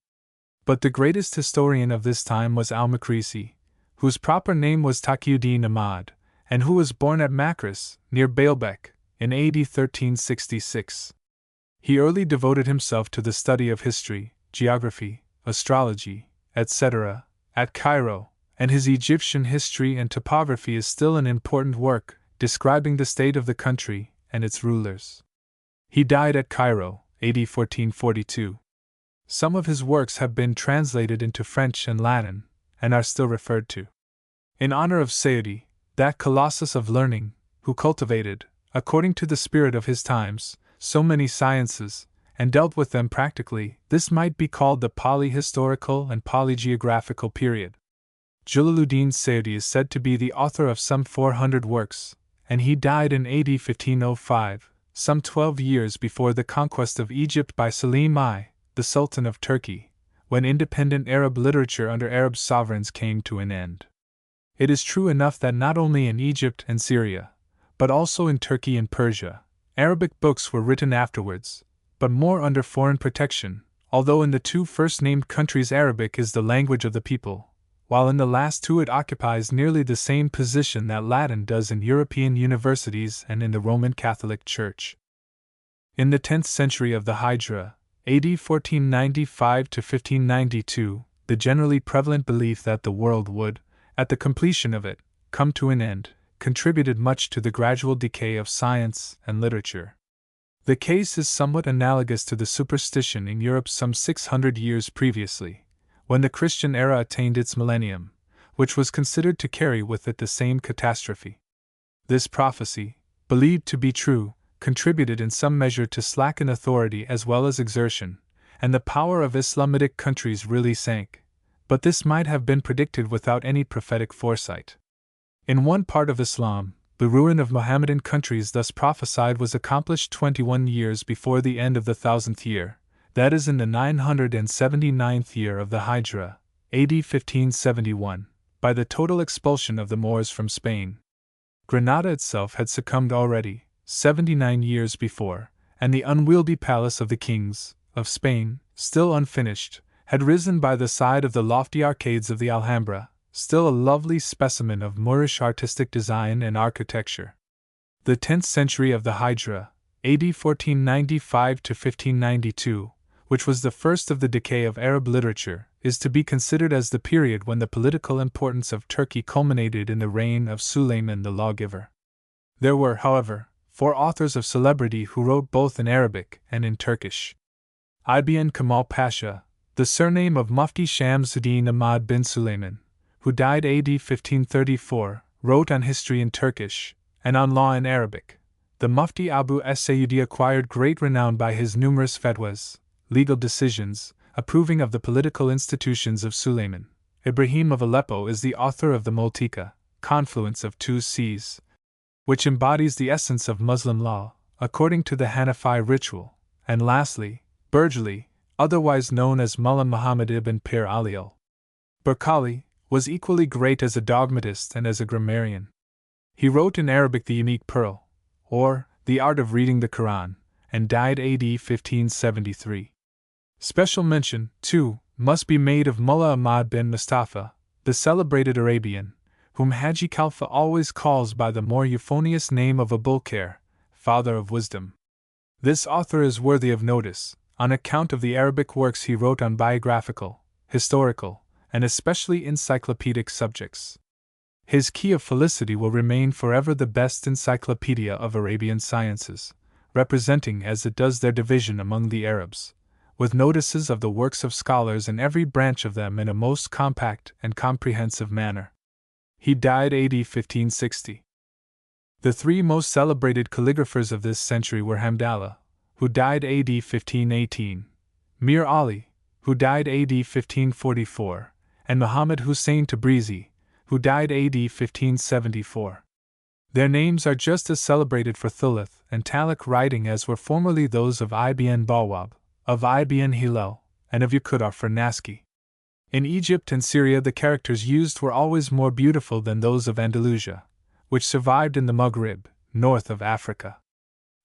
But the greatest historian of this time was al-Makrisi, whose proper name was Taqiyuddin Ahmad, and who was born at Makris, near Baalbek, in AD 1366. He early devoted himself to the study of history, geography, astrology, etc., at Cairo, and his Egyptian history and topography is still an important work, describing the state of the country and its rulers. He died at Cairo, AD 1442. Some of his works have been translated into French and Latin, and are still referred to. In honor of Sayyidi, that colossus of learning, who cultivated, according to the spirit of his times, so many sciences, and dealt with them practically, this might be called the polyhistorical and polygeographical period. Jalaluddin Sayyidi is said to be the author of some 400 works, and he died in AD 1505, some 12 years before the conquest of Egypt by Selim I, the Sultan of Turkey, when independent Arab literature under Arab sovereigns came to an end. It is true enough that not only in Egypt and Syria, but also in Turkey and Persia, Arabic books were written afterwards, but more under foreign protection, although in the two first named countries Arabic is the language of the people, while in the last two it occupies nearly the same position that Latin does in European universities and in the Roman Catholic Church. In the 10th century of the Hijra, AD 1495 to 1592, the generally prevalent belief that the world would, at the completion of it, come to an end, contributed much to the gradual decay of science and literature. The case is somewhat analogous to the superstition in Europe some 600 years previously, when the Christian era attained its millennium, which was considered to carry with it the same catastrophe. This prophecy, believed to be true, contributed in some measure to slacken authority as well as exertion, and the power of Islamitic countries really sank, but this might have been predicted without any prophetic foresight. In one part of Islam, the ruin of Mohammedan countries thus prophesied was accomplished 21 years before the end of the 1000th year, that is in the 979th year of the Hijra, AD 1571, by the total expulsion of the Moors from Spain. Granada itself had succumbed already, 79 years before, and the unwieldy palace of the kings of Spain, still unfinished, had risen by the side of the lofty arcades of the Alhambra, still a lovely specimen of Moorish artistic design and architecture. The 10th century of the Hijra, AD 1495 to 1592, which was the first of the decay of Arab literature, is to be considered as the period when the political importance of Turkey culminated in the reign of Sulayman the lawgiver. There were, however, 4 authors of celebrity who wrote both in Arabic and in Turkish. Ibn Kamal Pasha, the surname of Mufti Shamsuddin Ahmad bin Sulayman, who died AD 1534, wrote on history in Turkish, and on law in Arabic. The Mufti Abu Sayyidi acquired great renown by his numerous fatwas, legal decisions, approving of the political institutions of Sulayman. Ibrahim of Aleppo is the author of the Multika, confluence of 2 seas, which embodies the essence of Muslim law, according to the Hanafi ritual, and lastly, Burjli, otherwise known as Mullah Muhammad ibn Pir Aliel. Berkali was equally great as a dogmatist and as a grammarian. He wrote in Arabic the unique Pearl, or The Art of Reading the Quran, and died AD 1573. Special mention, too, must be made of Mullah Ahmad bin Mustafa, the celebrated Arabian, whom Haji Khalfa always calls by the more euphonious name of Abul-Khair, Father of Wisdom. This author is worthy of notice, on account of the Arabic works he wrote on biographical, historical, and especially encyclopedic subjects. His Key of Felicity will remain forever the best encyclopedia of Arabian sciences, representing as it does their division among the Arabs, with notices of the works of scholars in every branch of them in a most compact and comprehensive manner. He died AD 1560. The three most celebrated calligraphers of this century were Hamdallah, who died AD 1518, Mir Ali, who died AD 1544, and Muhammad Hussein Tabrizi, who died AD 1574. Their names are just as celebrated for thuluth and talaq writing as were formerly those of Ibn Bawwab, of Ibn Hilal, and of Yaqut for Naski. In Egypt and Syria the characters used were always more beautiful than those of Andalusia, which survived in the Maghrib, north of Africa.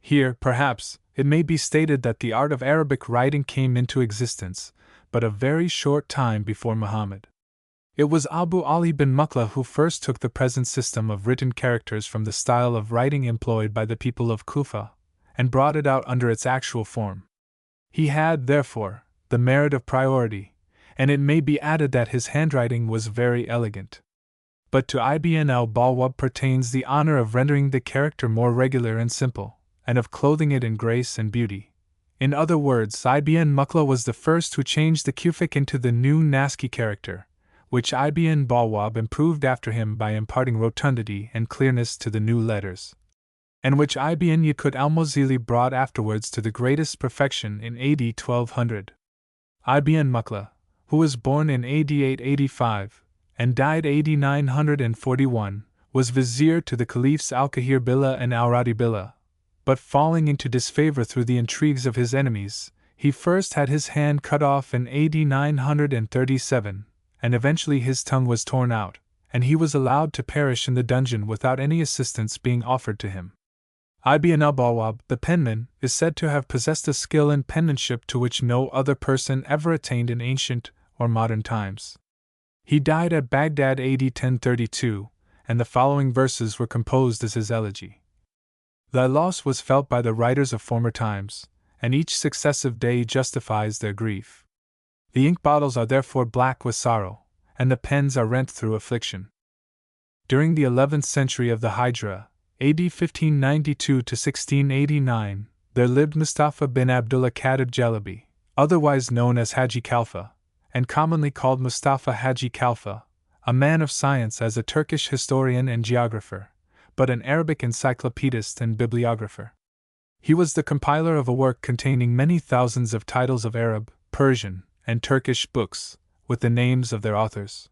Here, perhaps, it may be stated that the art of Arabic writing came into existence, but a very short time before Muhammad. It was Abu Ali bin Muqla who first took the present system of written characters from the style of writing employed by the people of Kufa, and brought it out under its actual form. He had, therefore, the merit of priority, and it may be added that his handwriting was very elegant. But to Ibn al-Bawwab pertains the honor of rendering the character more regular and simple, and of clothing it in grace and beauty. In other words, Ibn Muqla was the first who changed the Kufic into the new Naski character, which Ibn Bawwab improved after him by imparting rotundity and clearness to the new letters, and which Ibn Yaqut al-Mawzili brought afterwards to the greatest perfection in AD 1200. Ibn Muqla, who was born in AD 885 and died AD 941, was vizier to the caliphs Al-Kahir Billah and Al-Radi Billah, but falling into disfavor through the intrigues of his enemies, he first had his hand cut off in AD 937, and eventually his tongue was torn out, and he was allowed to perish in the dungeon without any assistance being offered to him. Ibn al-Bawwab, the penman, is said to have possessed a skill in penmanship to which no other person ever attained in ancient or modern times. He died at Baghdad AD 1032, and the following verses were composed as his elegy. Thy loss was felt by the writers of former times, and each successive day justifies their grief. The ink bottles are therefore black with sorrow, and the pens are rent through affliction. During the 11th century of the Hijra, AD 1592 to 1689, there lived Mustafa bin Abdullah Khatib Jalabi, otherwise known as Haji Kalfa, and commonly called Mustafa Haji Kalfa, a man of science as a Turkish historian and geographer, but an Arabic encyclopedist and bibliographer. He was the compiler of a work containing many thousands of titles of Arab, Persian, and Turkish books, with the names of their authors.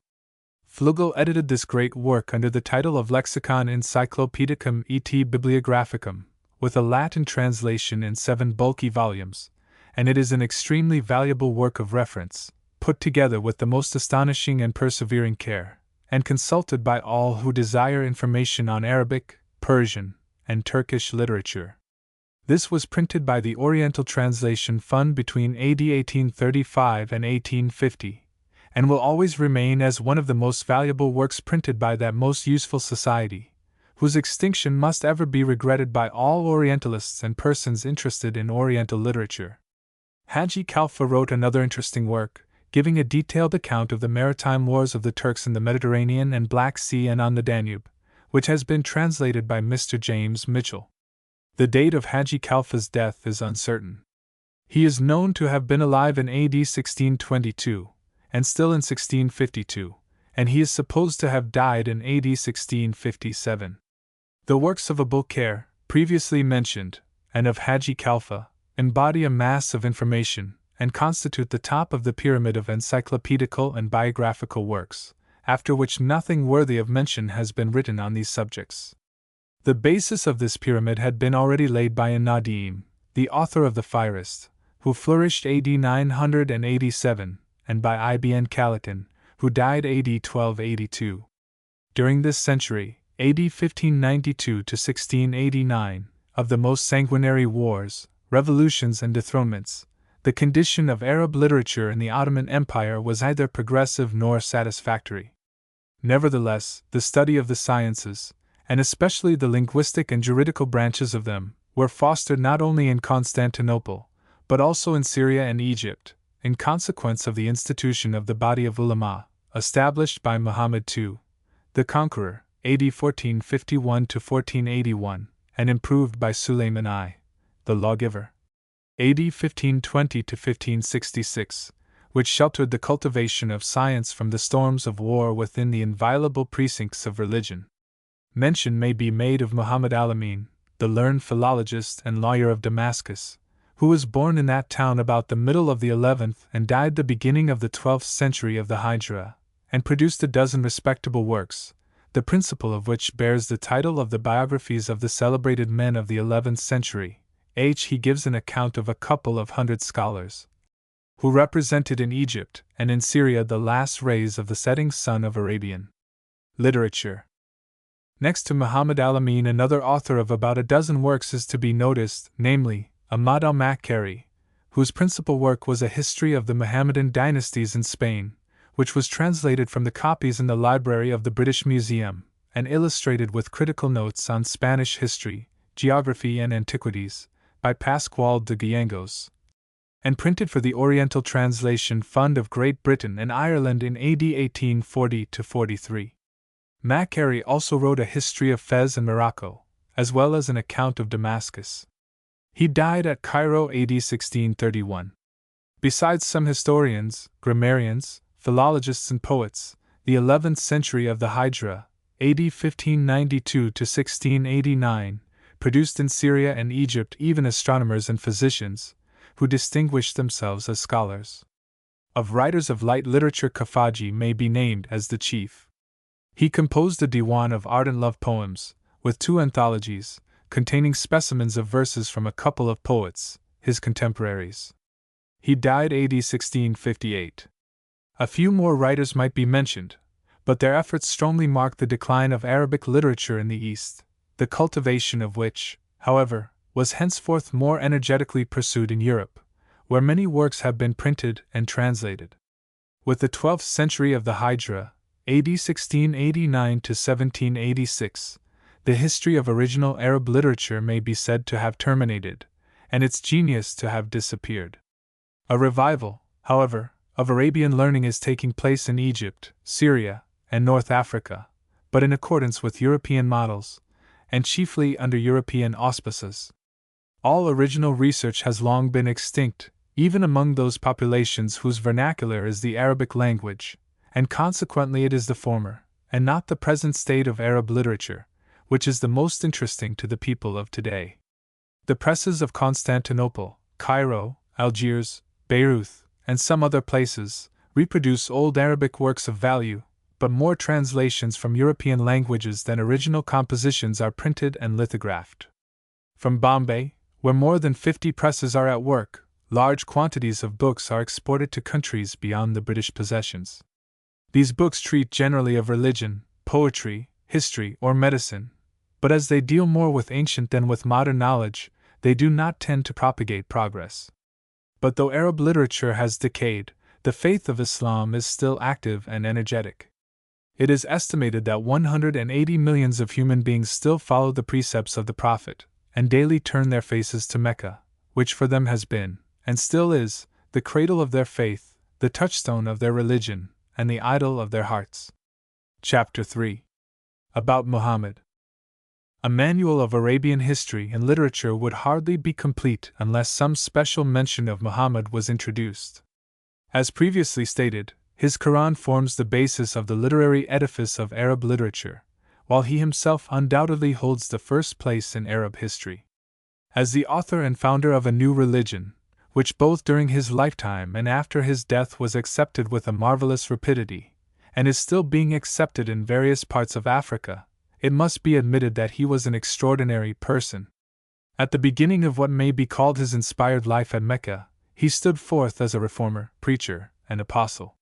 Flugel edited this great work under the title of Lexicon Encyclopedicum et Bibliographicum, with a Latin translation in 7 bulky volumes, and it is an extremely valuable work of reference, put together with the most astonishing and persevering care, and consulted by all who desire information on Arabic, Persian, and Turkish literature. This was printed by the Oriental Translation Fund between AD 1835 and 1850, and will always remain as one of the most valuable works printed by that most useful society, whose extinction must ever be regretted by all Orientalists and persons interested in Oriental literature. Haji Kalfa wrote another interesting work, giving a detailed account of the maritime wars of the Turks in the Mediterranean and Black Sea and on the Danube, which has been translated by Mr. James Mitchell. The date of Haji Kalfa's death is uncertain. He is known to have been alive in AD 1622, and still in 1652, and he is supposed to have died in AD 1657. The works of Abul Khair, previously mentioned, and of Haji Kalfa, embody a mass of information, and constitute the top of the pyramid of encyclopedical and biographical works, after which nothing worthy of mention has been written on these subjects. The basis of this pyramid had been already laid by Nadim, the author of the Fihrist, who flourished AD 987, and by Ibn Khaldun, who died AD 1282. During this century, AD 1592 to 1689, of the most sanguinary wars, revolutions, and dethronements, the condition of Arab literature in the Ottoman Empire was neither progressive nor satisfactory. Nevertheless, the study of the sciences, and especially the linguistic and juridical branches of them, were fostered not only in Constantinople, but also in Syria and Egypt, in consequence of the institution of the body of ulama, established by Muhammad II, the Conqueror, AD 1451 to 1481, and improved by Sulayman I, the Lawgiver, AD 1520 to 1566, which sheltered the cultivation of science from the storms of war within the inviolable precincts of religion. mention may be made of Muhammad al-Amin, the learned philologist and lawyer of Damascus, who was born in that town about the middle of the 11th and died the beginning of the 12th century of the Hijra, and produced a dozen respectable works, the principal of which bears the title of the Biographies of the Celebrated Men of the 11th Century. He gives an account of a couple of hundred scholars, who represented in Egypt and in Syria the last rays of the setting sun of Arabian literature. Next to Muhammad al-Amin, another author of about a dozen works is to be noticed, namely, Ahmad al-Makkari, whose principal work was a history of the Mohammedan dynasties in Spain, which was translated from the copies in the library of the British Museum, and illustrated with critical notes on Spanish history, geography and antiquities, by Pascual de Gallegos, and printed for the Oriental Translation Fund of Great Britain and Ireland in AD 1840–43. Makkari also wrote a history of Fez and Morocco, as well as an account of Damascus. He died at Cairo AD 1631. Besides some historians, grammarians, philologists and poets, the 11th century of the Hijra, AD 1592–1689, produced in Syria and Egypt even astronomers and physicians, who distinguished themselves as scholars. Of writers of light literature, Khafaji may be named as the chief. He composed a diwan of ardent love poems, with 2 anthologies, containing specimens of verses from a couple of poets, his contemporaries. He died AD 1658. A few more writers might be mentioned, but their efforts strongly mark the decline of Arabic literature in the East, the cultivation of which, however, was henceforth more energetically pursued in Europe, where many works have been printed and translated. With the 12th century of the Hijra, AD 1689–1786, the history of original Arab literature may be said to have terminated, and its genius to have disappeared. A revival, however, of Arabian learning is taking place in Egypt, Syria, and North Africa, but in accordance with European models, and chiefly under European auspices. All original research has long been extinct, even among those populations whose vernacular is the Arabic language, and consequently it is the former, and not the present state of Arab literature, which is the most interesting to the people of today. The presses of Constantinople, Cairo, Algiers, Beirut, and some other places reproduce old Arabic works of value, but more translations from European languages than original compositions are printed and lithographed. From Bombay, where more than 50 presses are at work, large quantities of books are exported to countries beyond the British possessions. These books treat generally of religion, poetry, history, or medicine, but as they deal more with ancient than with modern knowledge, they do not tend to propagate progress. But though Arab literature has decayed, the faith of Islam is still active and energetic. It is estimated that 180 millions of human beings still follow the precepts of the Prophet, and daily turn their faces to Mecca, which for them has been, and still is, the cradle of their faith, the touchstone of their religion, and the idol of their hearts. Chapter 3. About Muhammad. A manual of Arabian history and literature would hardly be complete unless some special mention of Muhammad was introduced. As previously stated, his Quran forms the basis of the literary edifice of Arab literature, while he himself undoubtedly holds the first place in Arab history. As the author and founder of a new religion, which both during his lifetime and after his death was accepted with a marvelous rapidity, and is still being accepted in various parts of Africa, it must be admitted that he was an extraordinary person. At the beginning of what may be called his inspired life at Mecca, he stood forth as a reformer, preacher, and apostle.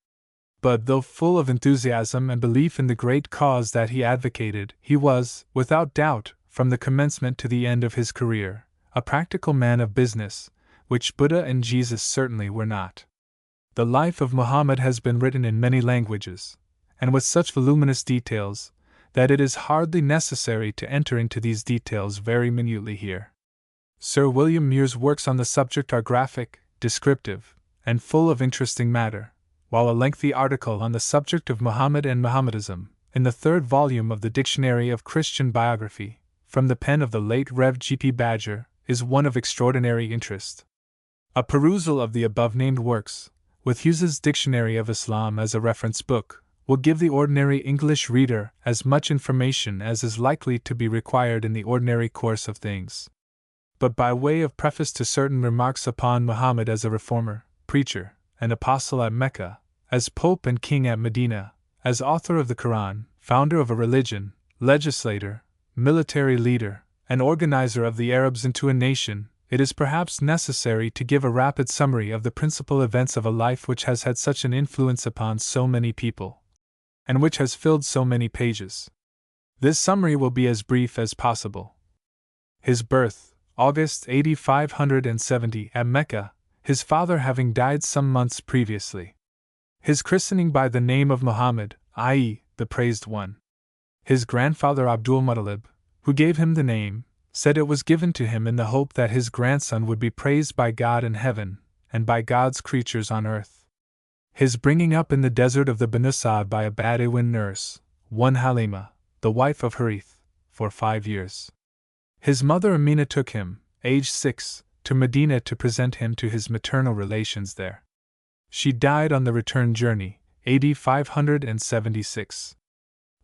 But though full of enthusiasm and belief in the great cause that he advocated, he was, without doubt, from the commencement to the end of his career, a practical man of business, which Buddha and Jesus certainly were not. The life of Muhammad has been written in many languages, and with such voluminous details, that it is hardly necessary to enter into these details very minutely here. Sir William Muir's works on the subject are graphic, descriptive, and full of interesting matter, while a lengthy article on the subject of Muhammad and Mohammedism, in the 3rd volume of the Dictionary of Christian Biography, from the pen of the late Rev. G.P. Badger, is one of extraordinary interest. A perusal of the above-named works, with Hughes's Dictionary of Islam as a reference book, will give the ordinary English reader as much information as is likely to be required in the ordinary course of things. But by way of preface to certain remarks upon Muhammad as a reformer, preacher, and apostle at Mecca, as pope and king at Medina, as author of the Quran, founder of a religion, legislator, military leader, and organizer of the Arabs into a nation, it is perhaps necessary to give a rapid summary of the principal events of a life which has had such an influence upon so many people, and which has filled so many pages. This summary will be as brief as possible. His birth, August 8570 at Mecca, his father having died some months previously. His christening by the name of Muhammad, i.e., the Praised One. His grandfather Abdul-Muttalib, who gave him the name, said it was given to him in the hope that his grandson would be praised by God in heaven, and by God's creatures on earth. His bringing up in the desert of the Banu Sa'd by a Bedouin nurse, one Halima, the wife of Harith, for 5 years. His mother Amina took him, aged 6, to Medina to present him to his maternal relations there. She died on the return journey, AD 576.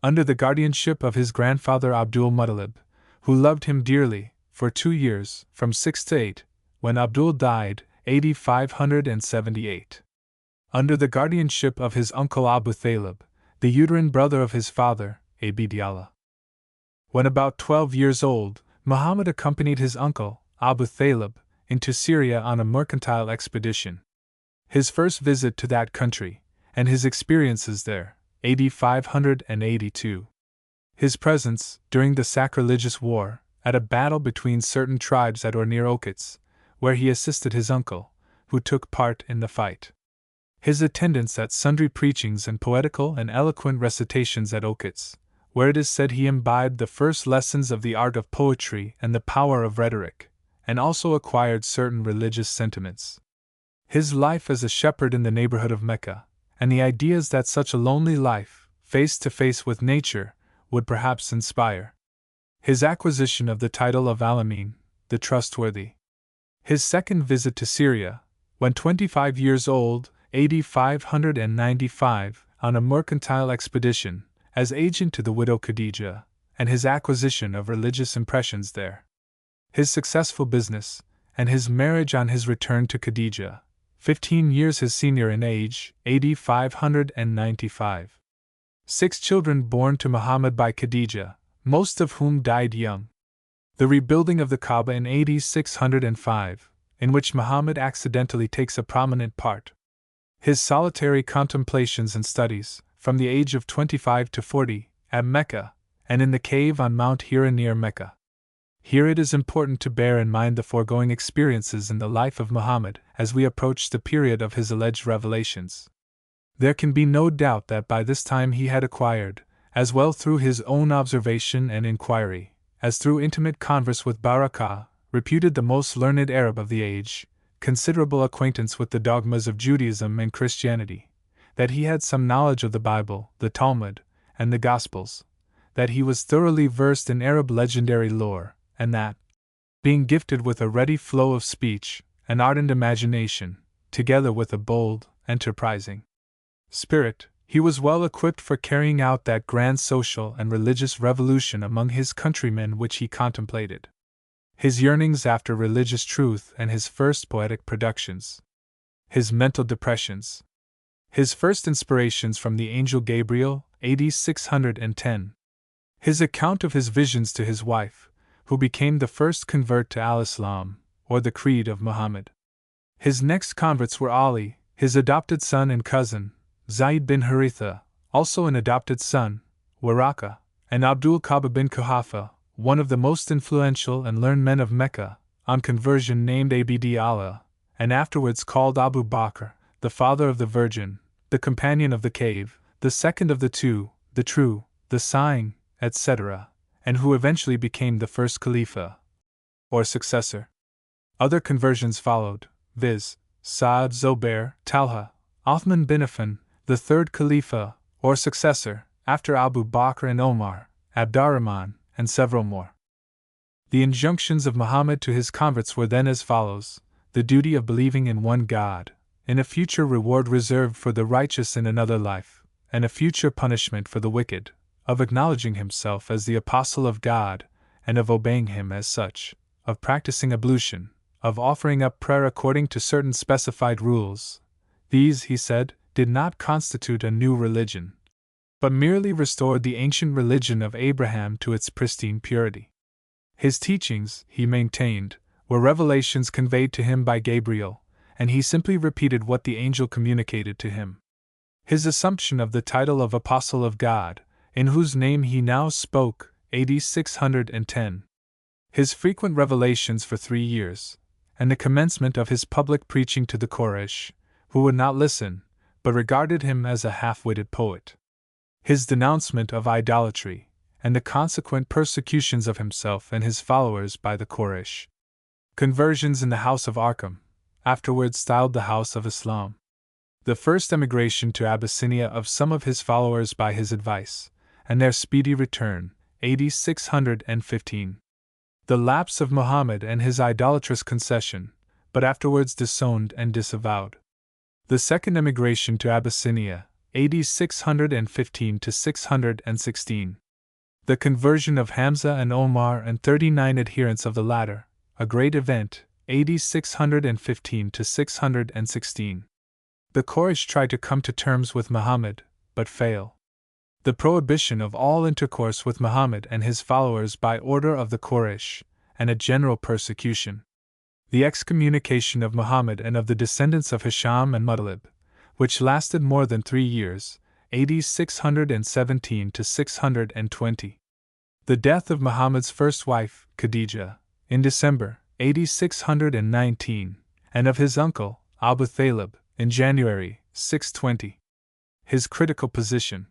Under the guardianship of his grandfather Abdul-Muttalib, who loved him dearly, for 2 years, from 6 to 8, when Abdul died, AD 578. Under the guardianship of his uncle Abu Thalib, the uterine brother of his father, Abd Allah. When about 12 years old, Muhammad accompanied his uncle, Abu Thalib, into Syria on a mercantile expedition. His first visit to that country, and his experiences there, AD 582. His presence, during the sacrilegious war, at a battle between certain tribes at or near Okitz, where he assisted his uncle, who took part in the fight. His attendance at sundry preachings and poetical and eloquent recitations at Okitz, where it is said he imbibed the first lessons of the art of poetry and the power of rhetoric, and also acquired certain religious sentiments. His life as a shepherd in the neighborhood of Mecca, and the ideas that such a lonely life, face to face with nature, would perhaps inspire. His acquisition of the title of Al-Amin, the Trustworthy. His second visit to Syria, when 25 years old, AD 595, on a mercantile expedition, as agent to the widow Khadija, and his acquisition of religious impressions there. His successful business, and his marriage on his return to Khadija, 15 years his senior in age, AD 595. 6 children born to Muhammad by Khadija, most of whom died young. The rebuilding of the Kaaba in AD 605, in which Muhammad accidentally takes a prominent part. His solitary contemplations and studies, from the age of 25 to 40, at Mecca, and in the cave on Mount Hira near Mecca. Here it is important to bear in mind the foregoing experiences in the life of Muhammad as we approach the period of his alleged revelations. There can be no doubt that by this time he had acquired, as well through his own observation and inquiry, as through intimate converse with Barakah, reputed the most learned Arab of the age, considerable acquaintance with the dogmas of Judaism and Christianity, that he had some knowledge of the Bible, the Talmud, and the Gospels, that he was thoroughly versed in Arab legendary lore, and that, being gifted with a ready flow of speech, an ardent imagination, together with a bold, enterprising spirit, he was well equipped for carrying out that grand social and religious revolution among his countrymen which he contemplated. His yearnings after religious truth and his first poetic productions. His mental depressions. His first inspirations from the angel Gabriel, AD 610. His account of his visions to his wife, who became the first convert to al-Islam, or the creed of Muhammad. His next converts were Ali, his adopted son and cousin, Zayd bin Haritha, also an adopted son, Waraka, and Abdul Kaaba bin Kuhafa, one of the most influential and learned men of Mecca, on conversion named Abd Allah, and afterwards called Abu Bakr, the father of the Virgin, the companion of the cave, the second of the two, the true, the sighing, etc., and who eventually became the first Khalifa, or successor. Other conversions followed, viz., Sa'd, Zobair, Talha, Uthman bin Affan, the third Khalifa, or successor, after Abu Bakr and Omar, Abdurrahman, and several more. The injunctions of Muhammad to his converts were then as follows: the duty of believing in one God, in a future reward reserved for the righteous in another life, and a future punishment for the wicked, of acknowledging himself as the apostle of God, and of obeying him as such, of practicing ablution, of offering up prayer according to certain specified rules. These, he said, did not constitute a new religion, but merely restored the ancient religion of Abraham to its pristine purity. His teachings, he maintained, were revelations conveyed to him by Gabriel, and he simply repeated what the angel communicated to him. His assumption of the title of Apostle of God, in whose name he now spoke, AD 610. His frequent revelations for 3 years, and the commencement of his public preaching to the Quraysh, who would not listen, but regarded him as a half-witted poet. His denouncement of idolatry, and the consequent persecutions of himself and his followers by the Quraysh. Conversions in the House of Arkham, afterwards styled the House of Islam. The first emigration to Abyssinia of some of his followers by his advice, and their speedy return, AD 615. The lapse of Muhammad and his idolatrous concession, but afterwards disowned and disavowed. The second emigration to Abyssinia, AD 615 to 616. The conversion of Hamza and Omar and 39 adherents of the latter, a great event, AD 615 to 616. The Quraysh tried to come to terms with Muhammad, but fail. The prohibition of all intercourse with Muhammad and his followers by order of the Quraysh, and a general persecution. The excommunication of Muhammad and of the descendants of Hisham and Muttalib, which lasted more than 3 years, AD 617 to 620. The death of Muhammad's first wife, Khadijah, in December, AD 619, and of his uncle, Arbuthnot, in January, 620. His critical position.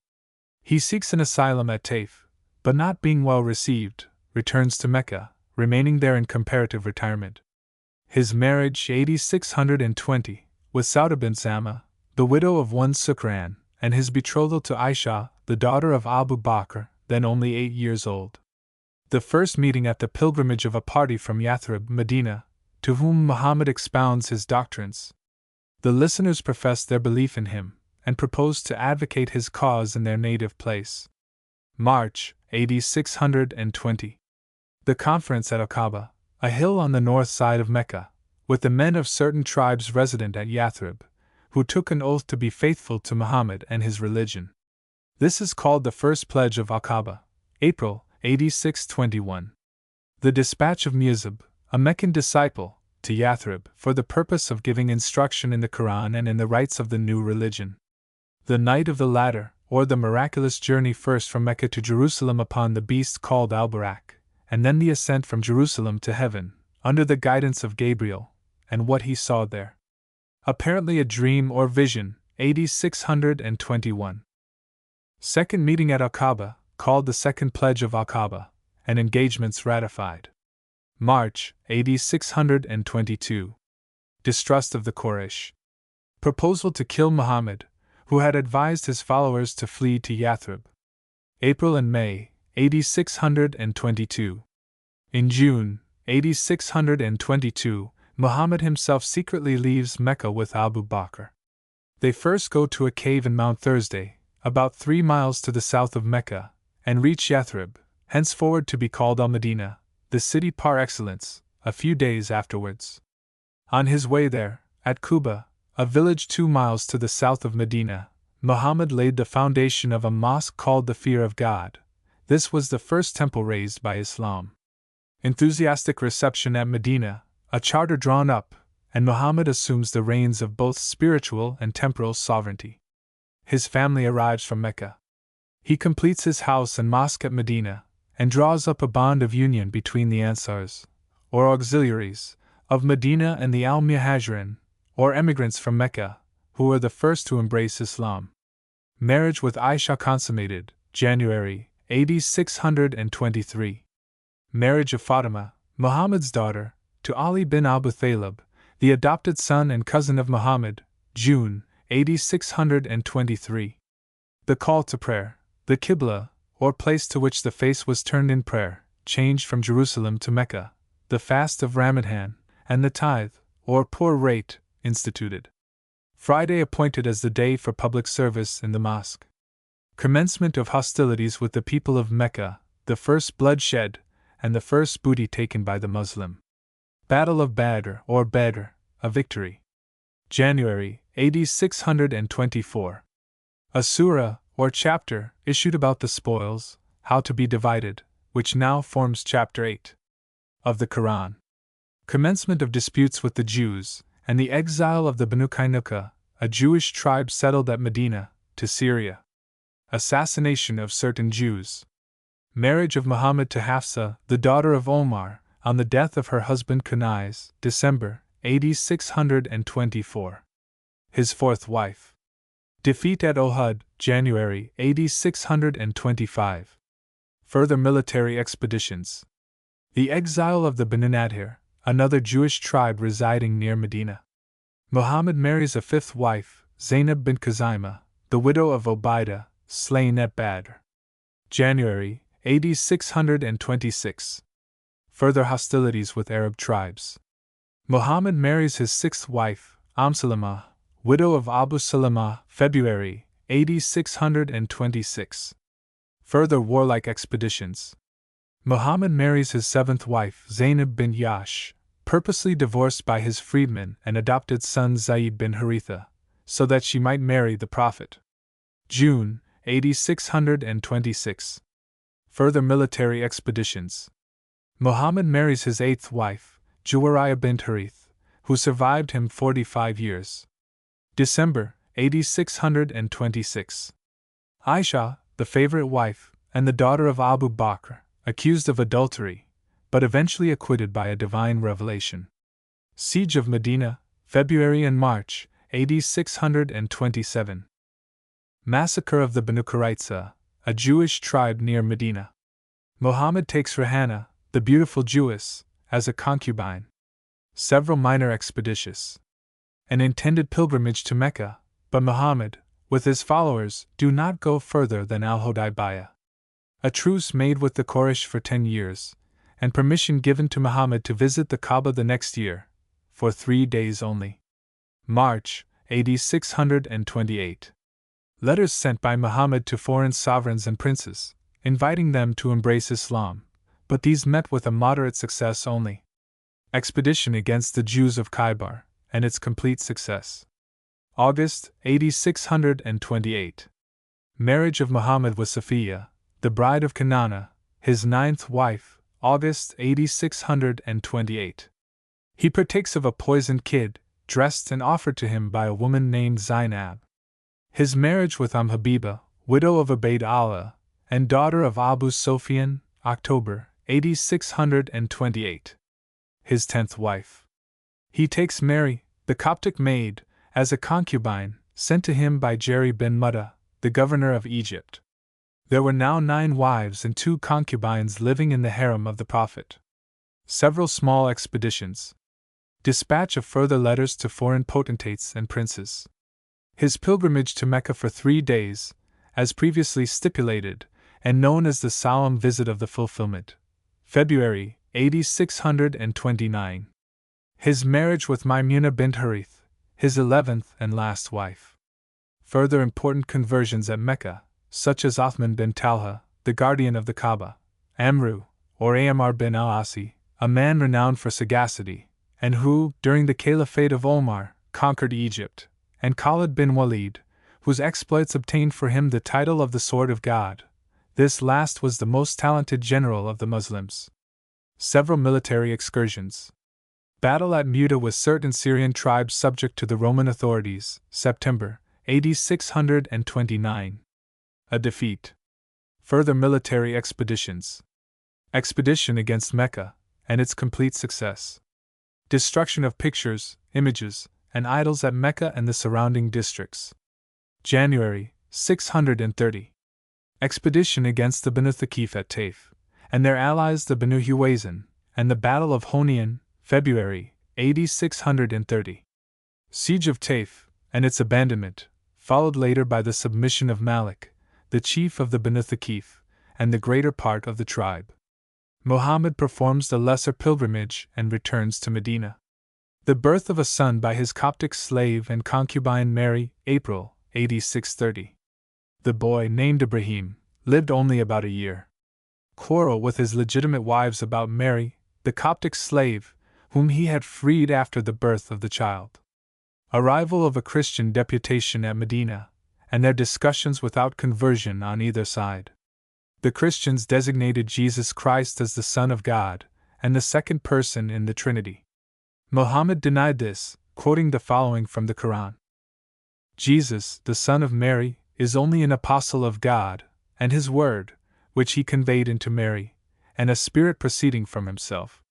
He seeks an asylum at Taif, but not being well received, returns to Mecca, remaining there in comparative retirement. His marriage, AD 620, with Sauda bint Zama, the widow of one Sukran, and his betrothal to Aisha, the daughter of Abu Bakr, then only 8 years old. The first meeting at the pilgrimage of a party from Yathrib, Medina, to whom Muhammad expounds his doctrines. The listeners professed their belief in him, and proposed to advocate his cause in their native place. March, AD 620. The conference at Aqaba, a hill on the north side of Mecca, with the men of certain tribes resident at Yathrib, who took an oath to be faithful to Muhammad and his religion. This is called the First Pledge of Aqaba, April, AD 621. The dispatch of Muzab, a Meccan disciple, to Yathrib for the purpose of giving instruction in the Quran and in the rites of the new religion. The night of the latter, or the miraculous journey first from Mecca to Jerusalem upon the beast called Al-Barak, and then the ascent from Jerusalem to heaven, under the guidance of Gabriel, and what he saw there. Apparently a dream or vision, AD 621. Second meeting at Aqaba, called the Second Pledge of Aqaba, and engagements ratified. March, AD 622. Distrust of the Quraysh. Proposal to kill Muhammad, who had advised his followers to flee to Yathrib. April and May, AD 622. In June, AD 622, Muhammad himself secretly leaves Mecca with Abu Bakr. They first go to a cave in Mount Thursday, about 3 miles to the south of Mecca, and reach Yathrib, henceforward to be called Al-Medina, the city par excellence, a few days afterwards. On his way there, at Quba, a village 2 miles to the south of Medina, Muhammad laid the foundation of a mosque called the Fear of God. This was the first temple raised by Islam. Enthusiastic reception at Medina, a charter drawn up, and Muhammad assumes the reins of both spiritual and temporal sovereignty. His family arrives from Mecca. He completes his house and mosque at Medina, and draws up a bond of union between the Ansars, or auxiliaries, of Medina and the Al-Muhajirin, or emigrants from Mecca, who were the first to embrace Islam. Marriage with Aisha consummated, January, AD 623. Marriage of Fatima, Muhammad's daughter, to Ali bin Abu Talib, the adopted son and cousin of Muhammad, June, AD 623. The call to prayer, the Qibla, or place to which the face was turned in prayer, changed from Jerusalem to Mecca, the fast of Ramadan, and the tithe, or poor rate, instituted. Friday appointed as the day for public service in the mosque. Commencement of hostilities with the people of Mecca, the first bloodshed, and the first booty taken by the Muslim. Battle of Badr or Badr, a victory. January, AD 624. A surah, or chapter, issued about the spoils, how to be divided, which now forms chapter 8 of the Quran. Commencement of disputes with the Jews, and the exile of the Banu Qaynuqa, a Jewish tribe settled at Medina, to Syria. Assassination of certain Jews. Marriage of Muhammad to Hafsa, the daughter of Omar, on the death of her husband Kunais, December, AD 624. His fourth wife. Defeat at Ohud, January, AD 625. Further military expeditions. The exile of the Banu Nadir, another Jewish tribe residing near Medina. Muhammad marries a fifth wife, Zainab bint Khuzaimah, the widow of Ubaidah, slain at Badr. January, AD 626. Further hostilities with Arab tribes. Muhammad marries his sixth wife, Salamah, widow of Abu Salamah, February, AD 626. Further warlike expeditions. Muhammad marries his seventh wife, Zainab bint Yash, purposely divorced by his freedman and adopted son Zayd bin Haritha, so that she might marry the Prophet. June, AD 626. Further military expeditions. Muhammad marries his eighth wife, Juwayriyah bint Harith, who survived him 45 years. December, AD 626. Aisha, the favorite wife, and the daughter of Abu Bakr, accused of adultery, but eventually acquitted by a divine revelation. Siege of Medina, February and March, AD 627. Massacre of the Banu Qurayza, a Jewish tribe near Medina. Muhammad takes Rahanna, the beautiful Jewess, as a concubine. Several minor expeditions. An intended pilgrimage to Mecca, but Muhammad, with his followers, do not go further than Al-Hudaybiyah. A truce made with the Quraysh for 10 years, and permission given to Muhammad to visit the Kaaba the next year, for 3 days only. March, AD 628. Letters sent by Muhammad to foreign sovereigns and princes, inviting them to embrace Islam, but these met with a moderate success only. Expedition against the Jews of Khaybar, and its complete success. August, AD 628. Marriage of Muhammad with Safiya, the bride of Kanana, his ninth wife, August, AD 628. He partakes of a poisoned kid, dressed and offered to him by a woman named Zainab. His marriage with Habiba, widow of Ubayd Allah, and daughter of Abu Sufyan, October, AD 628. His 10th wife. He takes Mary, the Coptic maid, as a concubine, sent to him by Jerry bin Mutta, the governor of Egypt. There were now 9 wives and 2 concubines living in the harem of the Prophet. Several small expeditions. Dispatch of further letters to foreign potentates and princes. His pilgrimage to Mecca for 3 days, as previously stipulated, and known as the Solemn Visit of the Fulfillment. February, AD 629. His marriage with Maymuna bint Harith, his 11th and last wife. Further important conversions at Mecca, such as Uthman bin Talha, the guardian of the Kaaba, Amru, or Amr bin al-Asi, a man renowned for sagacity, and who, during the caliphate of Omar, conquered Egypt, and Khalid bin Walid, whose exploits obtained for him the title of the Sword of God. This last was the most talented general of the Muslims. Several military excursions. Battle at Muta with certain Syrian tribes subject to the Roman authorities, September, AD 629. A defeat. Further military expeditions. Expedition against Mecca, and its complete success. Destruction of pictures, images, and idols at Mecca and the surrounding districts. January, 630. Expedition against the Banu Thaqif at Taif, and their allies the Banu Huwazin, and the Battle of Hunayn, February, AD 630. Siege of Taif, and its abandonment, followed later by the submission of Malik, the chief of the Banu Thaqif, and the greater part of the tribe. Muhammad performs the lesser pilgrimage and returns to Medina. The birth of a son by his Coptic slave and concubine Mary, April, AD 630. The boy, named Ibrahim, lived only about a year. Quarrel with his legitimate wives about Mary, the Coptic slave, whom he had freed after the birth of the child. Arrival of a Christian deputation at Medina, and their discussions without conversion on either side. The Christians designated Jesus Christ as the Son of God, and the second person in the Trinity. Muhammad denied this, quoting the following from the Quran. Jesus, the Son of Mary, is only an apostle of God, and his word, which he conveyed into Mary, and a spirit proceeding from himself.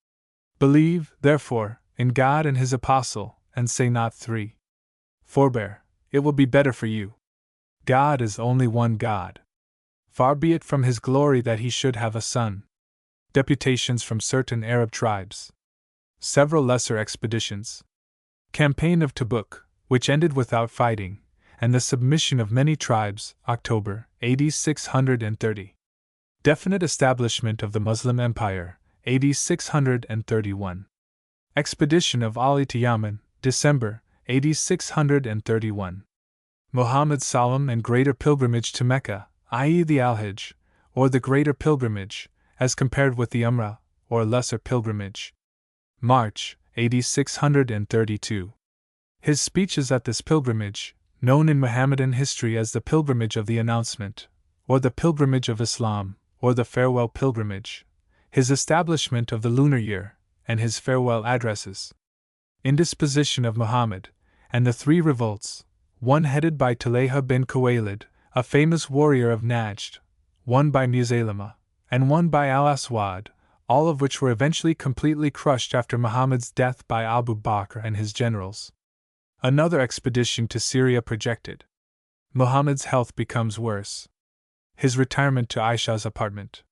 Believe, therefore, in God and his apostle, and say not 3. Forbear, it will be better for you. God is only one God. Far be it from his glory that he should have a son. Deputations from certain Arab tribes. Several lesser expeditions. Campaign of Tabuk, which ended without fighting, and the submission of many tribes, October, AD 630. Definite establishment of the Muslim Empire, AD 631. Expedition of Ali to Yemen, December, AD 631. Muhammad's solemn and greater pilgrimage to Mecca, i.e. the Al-Hajj, or the greater pilgrimage, as compared with the Umrah, or lesser pilgrimage. March, AD 632. His speeches at this pilgrimage, known in Mohammedan history as the Pilgrimage of the Announcement, or the Pilgrimage of Islam, or the Farewell Pilgrimage, his establishment of the lunar year, and his farewell addresses. Indisposition of Muhammad, and the 3 revolts, one headed by Talha bin Khuwaylid, a famous warrior of Najd, one by Musaylama, and one by Al-Aswad, all of which were eventually completely crushed after Muhammad's death by Abu Bakr and his generals. Another expedition to Syria projected. Muhammad's health becomes worse. His retirement to Aisha's apartment.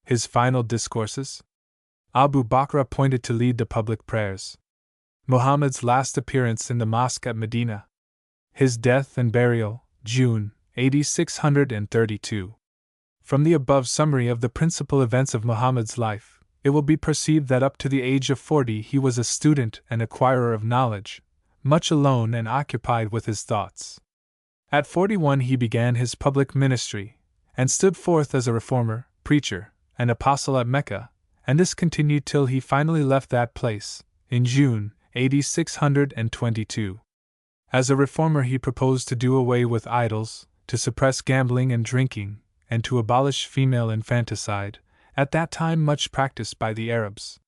His final discourses. Abu Bakr appointed to lead the public prayers. Muhammad's last appearance in the mosque at Medina. His death and burial, June, AD 632. From the above summary of the principal events of Muhammad's life, it will be perceived that up to the age of 40 he was a student and acquirer of knowledge, much alone and occupied with his thoughts. At 41 he began his public ministry, and stood forth as a reformer, preacher, and apostle at Mecca, and this continued till he finally left that place, in June, AD 622. As a reformer he proposed to do away with idols, to suppress gambling and drinking, and to abolish female infanticide, at that time much practiced by the Arabs.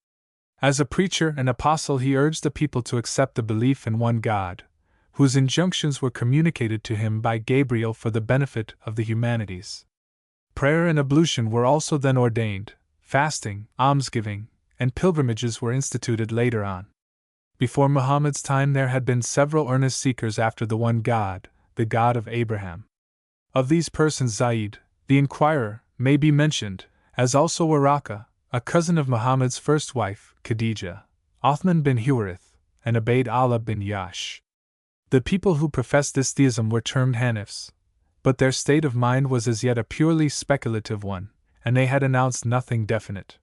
As a preacher and apostle he urged the people to accept the belief in one God, whose injunctions were communicated to him by Gabriel for the benefit of the humanities. Prayer and ablution were also then ordained, fasting, almsgiving, and pilgrimages were instituted later on. Before Muhammad's time there had been several earnest seekers after the one God, the God of Abraham. Of these persons Zayd, the inquirer, may be mentioned, as also Waraka, a cousin of Muhammad's first wife, Khadija, Othman bin Huwarith, and Ubayd Allah bin Yash. The people who professed this theism were termed Hanifs, but their state of mind was as yet a purely speculative one, and they had announced nothing definite.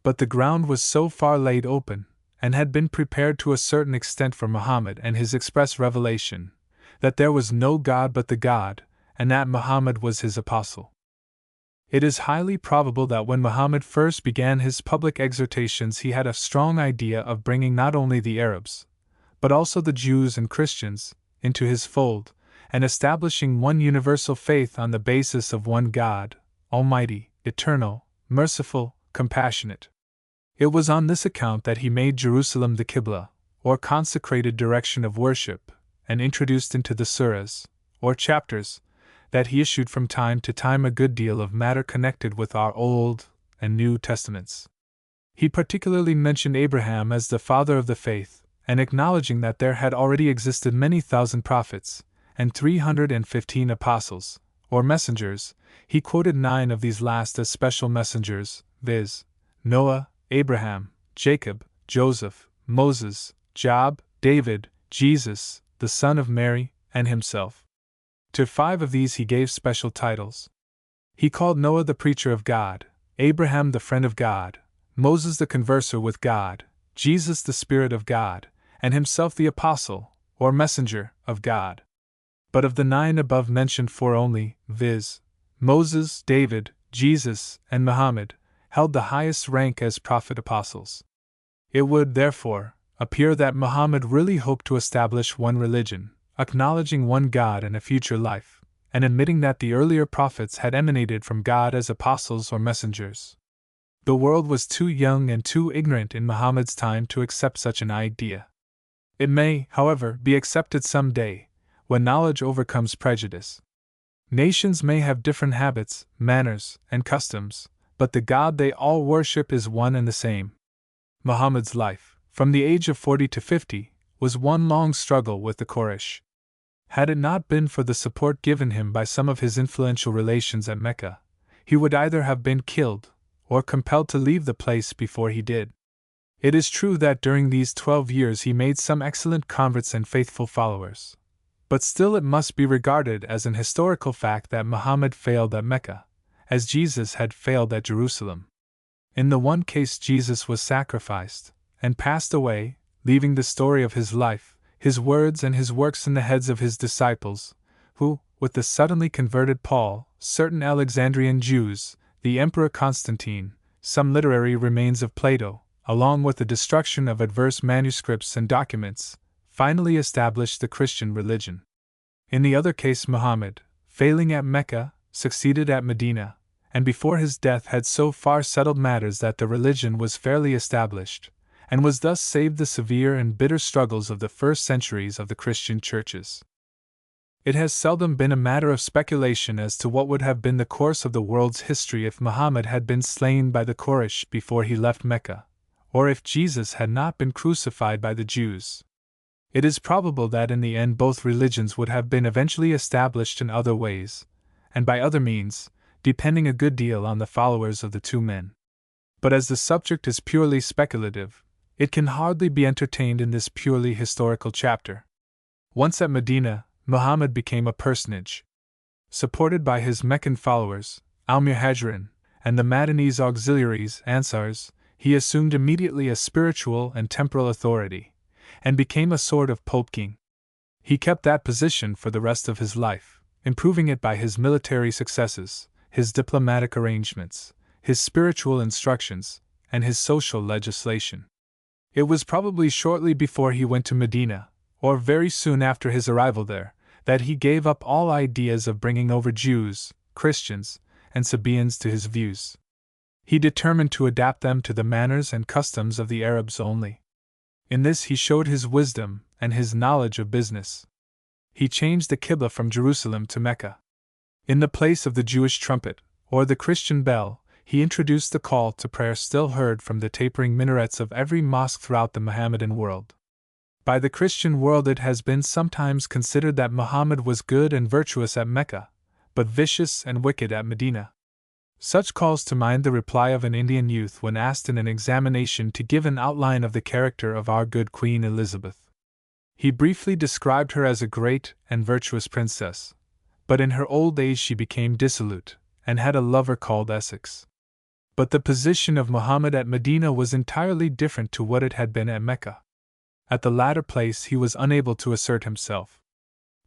But the ground was so far laid open, and had been prepared to a certain extent for Muhammad and his express revelation, that there was no God but the God, and that Muhammad was his apostle. It is highly probable that when Muhammad first began his public exhortations he had a strong idea of bringing not only the Arabs, but also the Jews and Christians, into his fold, and establishing one universal faith on the basis of one God, Almighty, Eternal, Merciful, Compassionate. It was on this account that he made Jerusalem the Qibla, or consecrated direction of worship, and introduced into the surahs, or chapters, that he issued from time to time a good deal of matter connected with our Old and New Testaments. He particularly mentioned Abraham as the father of the faith, and acknowledging that there had already existed many thousand prophets, and 315 apostles, or messengers, he quoted 9 of these last as special messengers, viz., Noah, Abraham, Jacob, Joseph, Moses, Job, David, Jesus, the son of Mary, and himself. To 5 of these he gave special titles. He called Noah the preacher of God, Abraham the friend of God, Moses the converser with God, Jesus the Spirit of God, and himself the apostle, or messenger, of God. But of the 9 above mentioned 4 only, viz., Moses, David, Jesus, and Muhammad, held the highest rank as prophet apostles. It would, therefore, appear that Muhammad really hoped to establish one religion, acknowledging one God in a future life, and admitting that the earlier prophets had emanated from God as apostles or messengers. The world was too young and too ignorant in Muhammad's time to accept such an idea. It may, however, be accepted some day, when knowledge overcomes prejudice. Nations may have different habits, manners, and customs, but the God they all worship is one and the same. Muhammad's life, from the age of 40 to 50, was one long struggle with the Quraysh. Had it not been for the support given him by some of his influential relations at Mecca, he would either have been killed or compelled to leave the place before he did. It is true that during these 12 years he made some excellent converts and faithful followers. But still it must be regarded as an historical fact that Muhammad failed at Mecca, as Jesus had failed at Jerusalem. In the one case Jesus was sacrificed and passed away, leaving the story of his life, his words and his works in the heads of his disciples, who, with the suddenly converted Paul, certain Alexandrian Jews, the Emperor Constantine, some literary remains of Plato, along with the destruction of adverse manuscripts and documents, finally established the Christian religion. In the other case Muhammad, failing at Mecca, succeeded at Medina, and before his death had so far settled matters that the religion was fairly established, and was thus saved the severe and bitter struggles of the first centuries of the Christian churches. It has seldom been a matter of speculation as to what would have been the course of the world's history if Muhammad had been slain by the Quraysh before he left Mecca, or if Jesus had not been crucified by the Jews. It is probable that in the end both religions would have been eventually established in other ways, and by other means, depending a good deal on the followers of the two men. But as the subject is purely speculative, it can hardly be entertained in this purely historical chapter. Once at Medina, Muhammad became a personage. Supported by his Meccan followers, Al-Muhajirin, and the Madanese auxiliaries, Ansars, he assumed immediately a spiritual and temporal authority, and became a sort of Pope-King. He kept that position for the rest of his life, improving it by his military successes, his diplomatic arrangements, his spiritual instructions, and his social legislation. It was probably shortly before he went to Medina, or very soon after his arrival there, that he gave up all ideas of bringing over Jews, Christians, and Sabaeans to his views. He determined to adapt them to the manners and customs of the Arabs only. In this he showed his wisdom and his knowledge of business. He changed the Qibla from Jerusalem to Mecca. In the place of the Jewish trumpet, or the Christian bell, he introduced the call to prayer still heard from the tapering minarets of every mosque throughout the Mohammedan world. By the Christian world it has been sometimes considered that Muhammad was good and virtuous at Mecca, but vicious and wicked at Medina. Such calls to mind the reply of an Indian youth when asked in an examination to give an outline of the character of our good Queen Elizabeth. He briefly described her as a great and virtuous princess, but in her old age she became dissolute, and had a lover called Essex. But the position of Muhammad at Medina was entirely different to what it had been at Mecca. At the latter place he was unable to assert himself.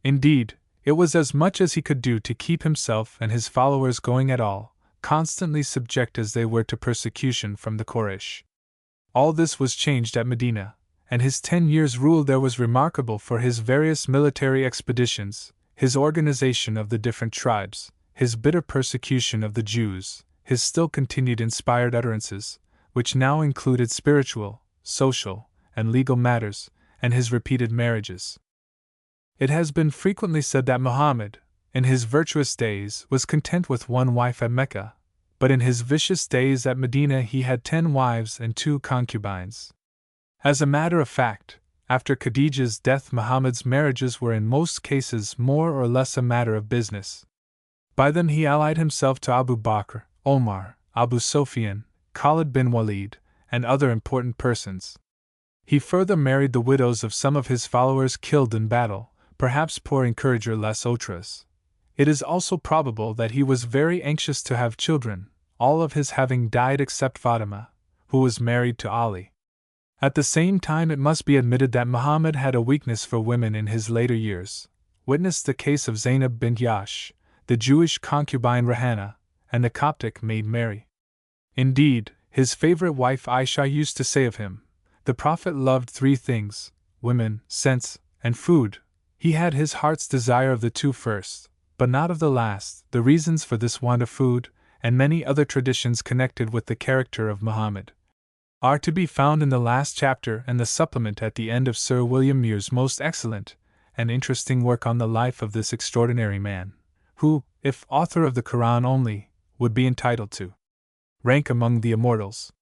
Indeed, it was as much as he could do to keep himself and his followers going at all, constantly subject as they were to persecution from the Quraysh. All this was changed at Medina, and his 10 years' rule there was remarkable for his various military expeditions, his organization of the different tribes, his bitter persecution of the Jews, his still continued inspired utterances, which now included spiritual, social, and legal matters, and his repeated marriages. It has been frequently said that Muhammad, in his virtuous days, was content with one wife at Mecca, but in his vicious days at Medina he had 10 wives and 2 concubines. As a matter of fact, after Khadija's death Muhammad's marriages were in most cases more or less a matter of business. By them he allied himself to Abu Bakr, Omar, Abu Sufyan, Khalid bin Walid, and other important persons. He further married the widows of some of his followers killed in battle, perhaps pour encourager les autres. It is also probable that he was very anxious to have children, all of his having died except Fatima, who was married to Ali. At the same time it must be admitted that Muhammad had a weakness for women in his later years, witness the case of Zainab bint Yash, the Jewish concubine Rahanna, and the Coptic maid Mary. Indeed, his favorite wife Aisha used to say of him, "The Prophet loved three things: women, sense, and food. He had his heart's desire of the two first, but not of the last." The reasons for this want of food, and many other traditions connected with the character of Muhammad, are to be found in the last chapter and the supplement at the end of Sir William Muir's most excellent and interesting work on the life of this extraordinary man, who, if author of the Quran only, would be entitled to rank among the immortals.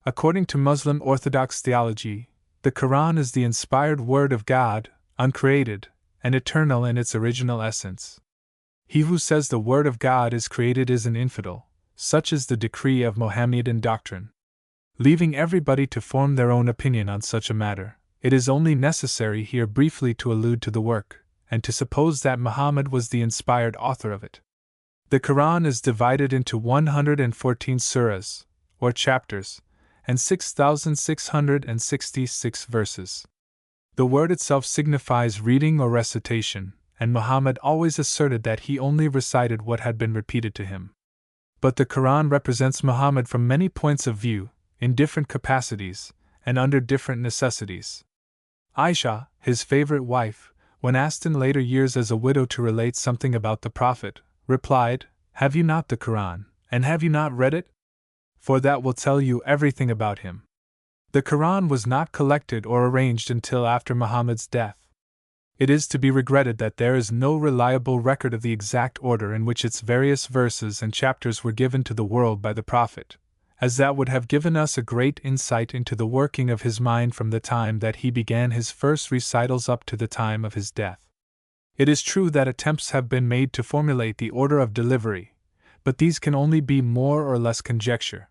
According to Muslim Orthodox theology, the Quran is the inspired word of God, uncreated, and eternal in its original essence. He who says the word of God is created is an infidel, such is the decree of Mohammedan doctrine. Leaving everybody to form their own opinion on such a matter, it is only necessary here briefly to allude to the work, and to suppose that Muhammad was the inspired author of it. The Quran is divided into 114 surahs, or chapters, and 6,666 verses. The word itself signifies reading or recitation, and Muhammad always asserted that he only recited what had been repeated to him. But the Quran represents Muhammad from many points of view, in different capacities, and under different necessities. Aisha, his favorite wife, when asked in later years as a widow to relate something about the Prophet, replied, "Have you not the Quran, and have you not read it? For that will tell you everything about him." The Quran was not collected or arranged until after Muhammad's death. It is to be regretted that there is no reliable record of the exact order in which its various verses and chapters were given to the world by the Prophet, as that would have given us a great insight into the working of his mind from the time that he began his first recitals up to the time of his death. It is true that attempts have been made to formulate the order of delivery, but these can only be more or less conjecture.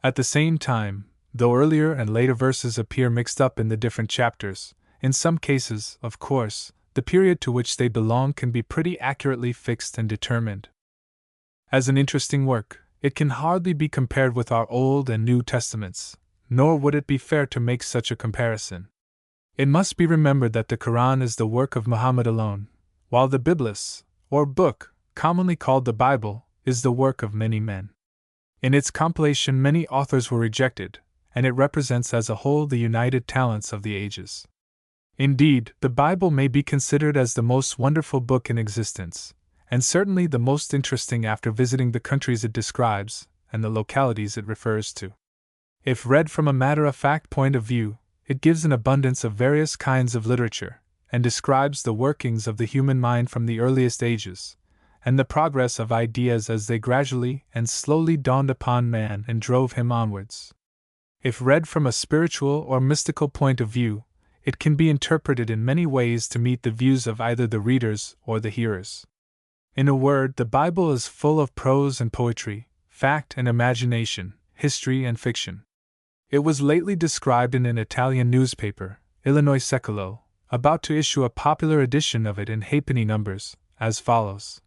At the same time, though earlier and later verses appear mixed up in the different chapters, in some cases, of course, the period to which they belong can be pretty accurately fixed and determined. As an interesting work, it can hardly be compared with our Old and New Testaments, nor would it be fair to make such a comparison. It must be remembered that the Quran is the work of Muhammad alone, while the Biblis, or book, commonly called the Bible, is the work of many men. In its compilation many authors were rejected, and it represents as a whole the united talents of the ages. Indeed, the Bible may be considered as the most wonderful book in existence, and certainly the most interesting after visiting the countries it describes, and the localities it refers to. If read from a matter-of-fact point of view, it gives an abundance of various kinds of literature, and describes the workings of the human mind from the earliest ages, and the progress of ideas as they gradually and slowly dawned upon man and drove him onwards. If read from a spiritual or mystical point of view, it can be interpreted in many ways to meet the views of either the readers or the hearers. In a word, the Bible is full of prose and poetry, fact and imagination, history and fiction. It was lately described in an Italian newspaper, Illinois Secolo, about to issue a popular edition of it in halfpenny numbers, as follows.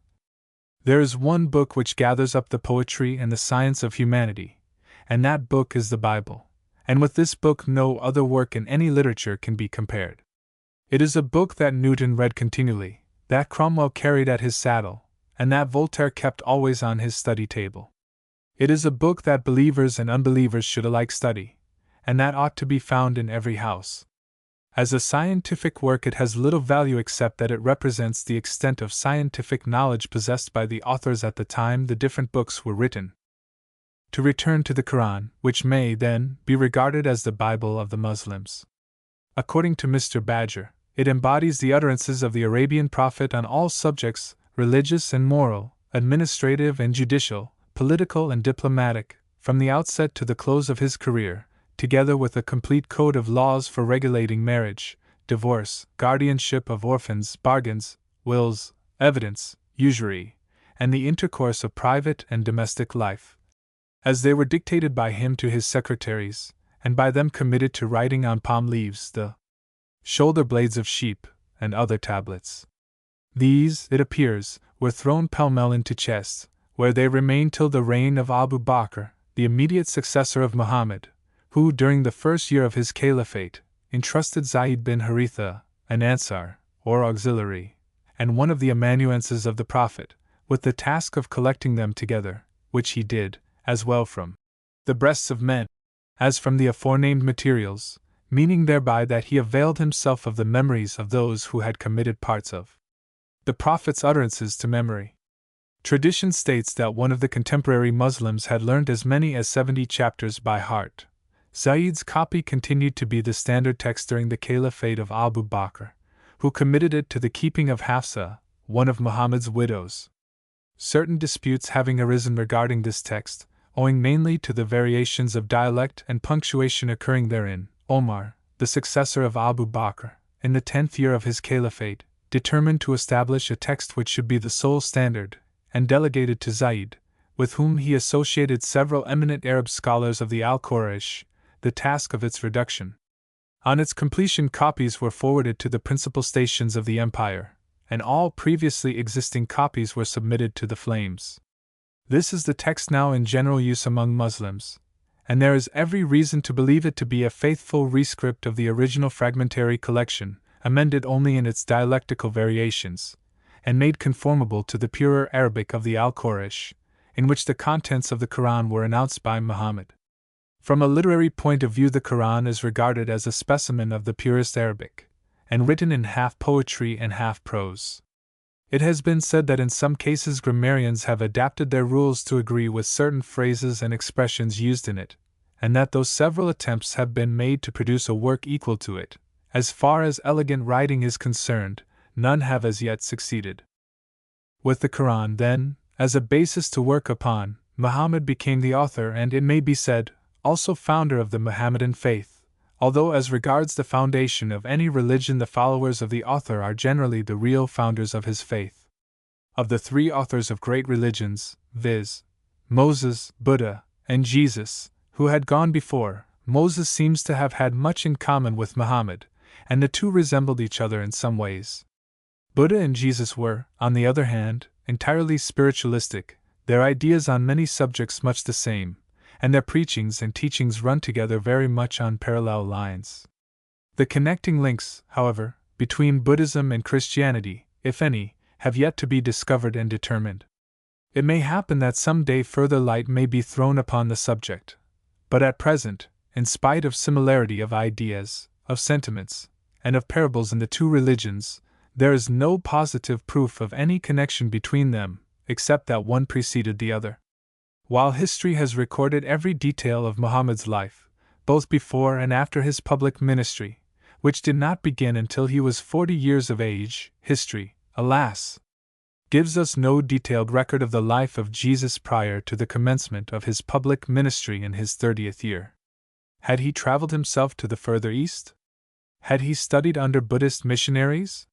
There is one book which gathers up the poetry and the science of humanity, and that book is the Bible, and with this book no other work in any literature can be compared. It is a book that Newton read continually, that Cromwell carried at his saddle, and that Voltaire kept always on his study table. It is a book that believers and unbelievers should alike study, and that ought to be found in every house. As a scientific work, it has little value except that it represents the extent of scientific knowledge possessed by the authors at the time the different books were written. To return to the Quran, which may, then, be regarded as the Bible of the Muslims. According to Mr. Badger, it embodies the utterances of the Arabian prophet on all subjects, religious and moral, administrative and judicial, political and diplomatic, from the outset to the close of his career, together with a complete code of laws for regulating marriage, divorce, guardianship of orphans, bargains, wills, evidence, usury, and the intercourse of private and domestic life, as they were dictated by him to his secretaries, and by them committed to writing on palm leaves, the shoulder blades of sheep, and other tablets. These, it appears, were thrown pell-mell into chests, where they remained till the reign of Abu Bakr, the immediate successor of Muhammad, who, during the first year of his caliphate, entrusted Zayd bin Haritha, an Ansar, or auxiliary, and one of the amanuenses of the prophet, with the task of collecting them together, which he did, as well from the breasts of men, as from the aforenamed materials, meaning thereby that he availed himself of the memories of those who had committed parts of the prophet's utterances to memory. Tradition states that one of the contemporary Muslims had learned as many as 70 chapters by heart. Zayd's copy continued to be the standard text during the caliphate of Abu Bakr, who committed it to the keeping of Hafsa, one of Muhammad's widows. Certain disputes having arisen regarding this text, owing mainly to the variations of dialect and punctuation occurring therein, Omar, the successor of Abu Bakr, in the 10th year of his caliphate, determined to establish a text which should be the sole standard, and delegated to Zayd, with whom he associated several eminent Arab scholars of the Al-Quraysh, the task of its reduction. On its completion, copies were forwarded to the principal stations of the empire, and all previously existing copies were submitted to the flames. This is the text now in general use among Muslims, and there is every reason to believe it to be a faithful rescript of the original fragmentary collection, amended only in its dialectical variations, and made conformable to the purer Arabic of the Al-Quraysh, in which the contents of the Quran were announced by Muhammad. From a literary point of view, the Quran is regarded as a specimen of the purest Arabic, and written in half poetry and half prose. It has been said that in some cases grammarians have adapted their rules to agree with certain phrases and expressions used in it, and that though several attempts have been made to produce a work equal to it, as far as elegant writing is concerned, none have as yet succeeded. With the Quran, then, as a basis to work upon, Muhammad became the author and, it may be said, also founder of the Mohammedan faith, although as regards the foundation of any religion the followers of the author are generally the real founders of his faith. Of the three authors of great religions, viz., Moses, Buddha, and Jesus, who had gone before, Moses seems to have had much in common with Muhammad, and the two resembled each other in some ways. Buddha and Jesus were, on the other hand, entirely spiritualistic, their ideas on many subjects much the same, and their preachings and teachings run together very much on parallel lines. The connecting links, however, between Buddhism and Christianity, if any, have yet to be discovered and determined. It may happen that some day further light may be thrown upon the subject, but at present, in spite of similarity of ideas, of sentiments, and of parables in the two religions, there is no positive proof of any connection between them, except that one preceded the other. While history has recorded every detail of Muhammad's life, both before and after his public ministry, which did not begin until he was 40 years of age, history, alas, gives us no detailed record of the life of Jesus prior to the commencement of his public ministry in his 30th year. Had he traveled himself to the further east? Had he studied under Buddhist missionaries?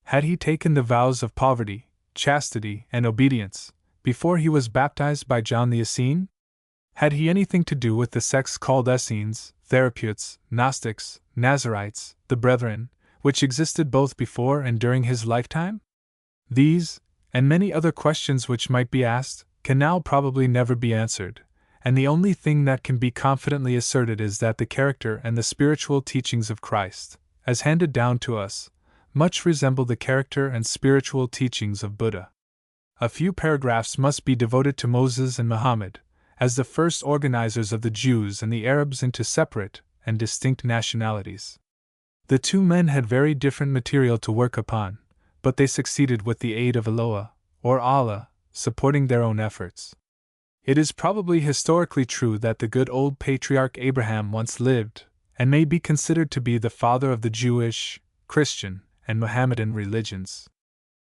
Had he taken the vows of poverty, chastity, and obedience before he was baptized by John the Essene? Had he anything to do with the sects called Essenes, Therapeutes, Gnostics, Nazarites, the Brethren, which existed both before and during his lifetime? These, and many other questions which might be asked, can now probably never be answered, and the only thing that can be confidently asserted is that the character and the spiritual teachings of Christ, as handed down to us, much resemble the character and spiritual teachings of Buddha. A few paragraphs must be devoted to Moses and Muhammad, as the first organizers of the Jews and the Arabs into separate and distinct nationalities. The two men had very different material to work upon, but they succeeded with the aid of Eloah, or Allah, supporting their own efforts. It is probably historically true that the good old patriarch Abraham once lived, and may be considered to be the father of the Jewish, Christian, and Mohammedan religions.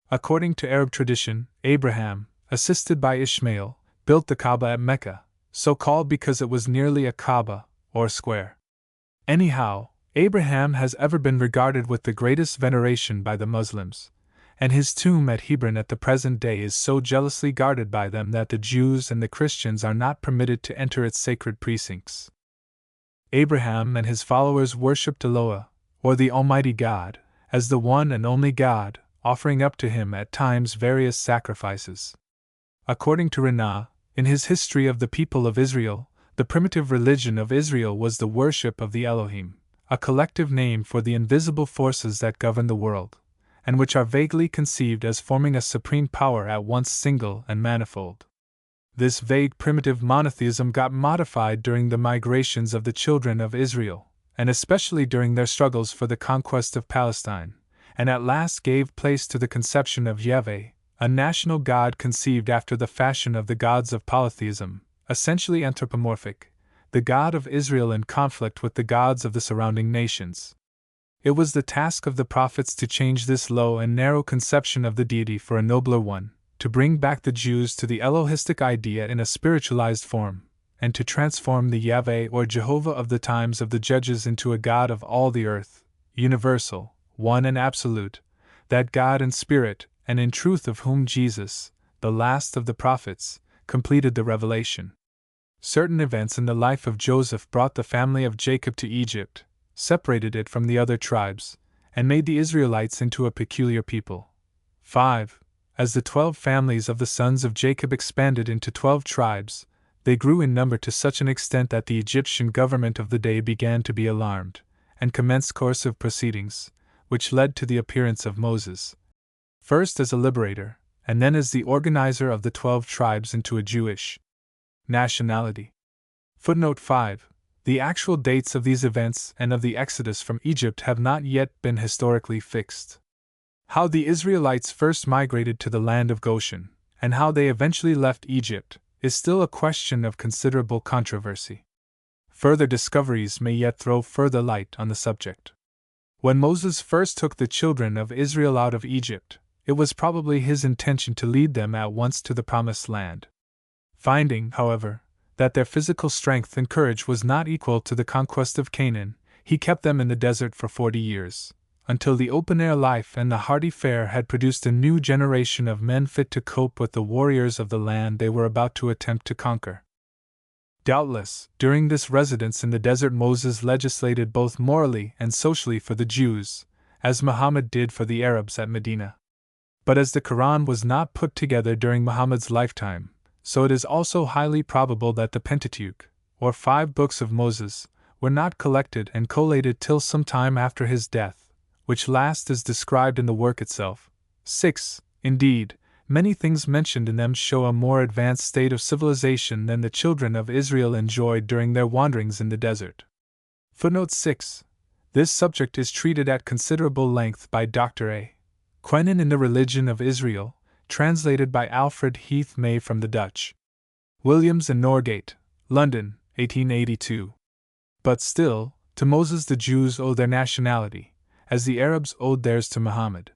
According to Arab tradition, Abraham, assisted by Ishmael, built the Kaaba at Mecca, so called because it was nearly a Kaaba, or square. Anyhow, Abraham has ever been regarded with the greatest veneration by the Muslims, and his tomb at Hebron at the present day is so jealously guarded by them that the Jews and the Christians are not permitted to enter its sacred precincts. Abraham and his followers worshipped Eloah, or the Almighty God, as the one and only God, offering up to him at times various sacrifices. According to Renan, in his History of the People of Israel, the primitive religion of Israel was the worship of the Elohim, a collective name for the invisible forces that govern the world, and which are vaguely conceived as forming a supreme power at once single and manifold. This vague primitive monotheism got modified during the migrations of the children of Israel, and especially during their struggles for the conquest of Palestine, and at last gave place to the conception of Yahweh, a national god conceived after the fashion of the gods of polytheism, essentially anthropomorphic, the God of Israel in conflict with the gods of the surrounding nations. It was the task of the prophets to change this low and narrow conception of the deity for a nobler one, to bring back the Jews to the Elohistic idea in a spiritualized form, and to transform the Yahweh or Jehovah of the times of the judges into a God of all the earth, universal, one and absolute, that God in spirit and in truth of whom Jesus, the last of the prophets, completed the revelation. Certain events in the life of Joseph brought the family of Jacob to Egypt, separated it from the other tribes, and made the Israelites into a peculiar people. 5. As the 12 families of the sons of Jacob expanded into 12 tribes, they grew in number to such an extent that the Egyptian government of the day began to be alarmed, and commenced coercive proceedings, which led to the appearance of Moses, first as a liberator, and then as the organizer of the 12 tribes into a Jewish nationality. Footnote 5. The actual dates of these events and of the exodus from Egypt have not yet been historically fixed. How the Israelites first migrated to the land of Goshen, and how they eventually left Egypt, is still a question of considerable controversy. Further discoveries may yet throw further light on the subject. When Moses first took the children of Israel out of Egypt, it was probably his intention to lead them at once to the Promised Land. Finding, however, that their physical strength and courage was not equal to the conquest of Canaan, he kept them in the desert for 40 years, until the open-air life and the hardy fare had produced a new generation of men fit to cope with the warriors of the land they were about to attempt to conquer. Doubtless, during this residence in the desert Moses legislated both morally and socially for the Jews, as Muhammad did for the Arabs at Medina. But as the Quran was not put together during Muhammad's lifetime, so it is also highly probable that the Pentateuch, or 5 books of Moses, were not collected and collated till some time after his death, which last is described in the work itself. 6. Indeed, many things mentioned in them show a more advanced state of civilization than the children of Israel enjoyed during their wanderings in the desert. Footnote 6. This subject is treated at considerable length by Dr. A. Quenin in The Religion of Israel, translated by Alfred Heath May from the Dutch. Williams and Norgate, London, 1882. But still, to Moses the Jews owe their nationality, as the Arabs owed theirs to Muhammad.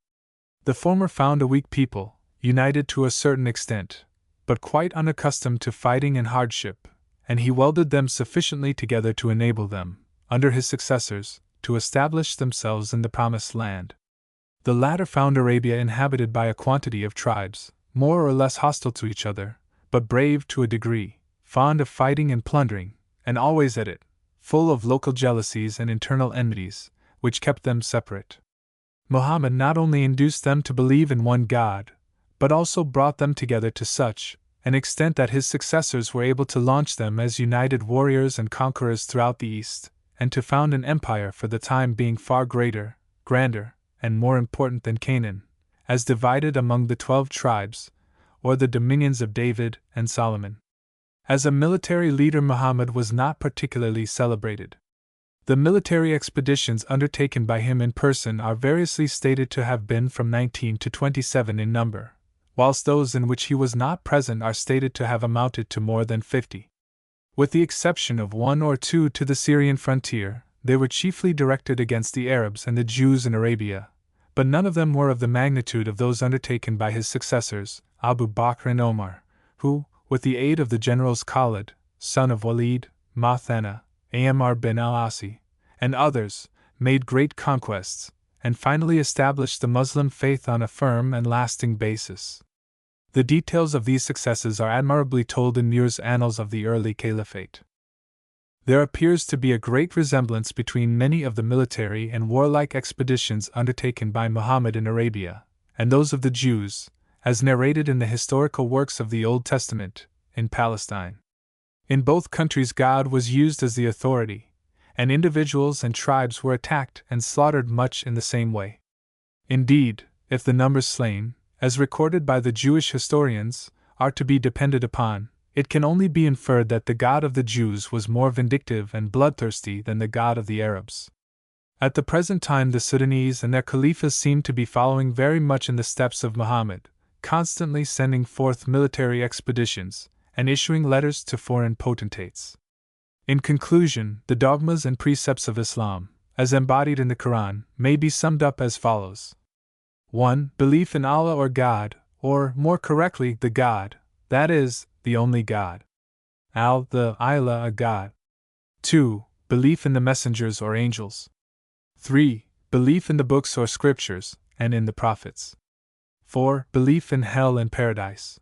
The former found a weak people, united to a certain extent, but quite unaccustomed to fighting and hardship, and he welded them sufficiently together to enable them, under his successors, to establish themselves in the Promised Land. The latter found Arabia inhabited by a quantity of tribes, more or less hostile to each other, but brave to a degree, fond of fighting and plundering, and always at it, full of local jealousies and internal enmities, which kept them separate. Muhammad not only induced them to believe in one God, but also brought them together to such an extent that his successors were able to launch them as united warriors and conquerors throughout the East, and to found an empire for the time being far greater, grander, and more important than Canaan, as divided among the 12 tribes, or the dominions of David and Solomon. As a military leader, Muhammad was not particularly celebrated. The military expeditions undertaken by him in person are variously stated to have been from 19 to 27 in number, whilst those in which he was not present are stated to have amounted to more than 50. With the exception of 1 or 2 to the Syrian frontier, they were chiefly directed against the Arabs and the Jews in Arabia, but none of them were of the magnitude of those undertaken by his successors, Abu Bakr and Omar, who, with the aid of the generals Khalid, son of Walid, Mathana, Amr bin al-Asi, and others, made great conquests, and finally established the Muslim faith on a firm and lasting basis. The details of these successes are admirably told in Muir's Annals of the Early Caliphate. There appears to be a great resemblance between many of the military and warlike expeditions undertaken by Muhammad in Arabia, and those of the Jews, as narrated in the historical works of the Old Testament, in Palestine. In both countries God was used as the authority, and individuals and tribes were attacked and slaughtered much in the same way. Indeed, if the numbers slain, as recorded by the Jewish historians, are to be depended upon, it can only be inferred that the God of the Jews was more vindictive and bloodthirsty than the God of the Arabs. At the present time, the Sudanese and their caliphs seem to be following very much in the steps of Muhammad, constantly sending forth military expeditions and issuing letters to foreign potentates. In conclusion, the dogmas and precepts of Islam, as embodied in the Quran, may be summed up as follows. 1. Belief in Allah or God, or, more correctly, the God, that is, the only God. The Ilah, a God. 2. Belief in the messengers or angels. 3. Belief in the books or scriptures, and in the prophets. 4. Belief in hell and paradise.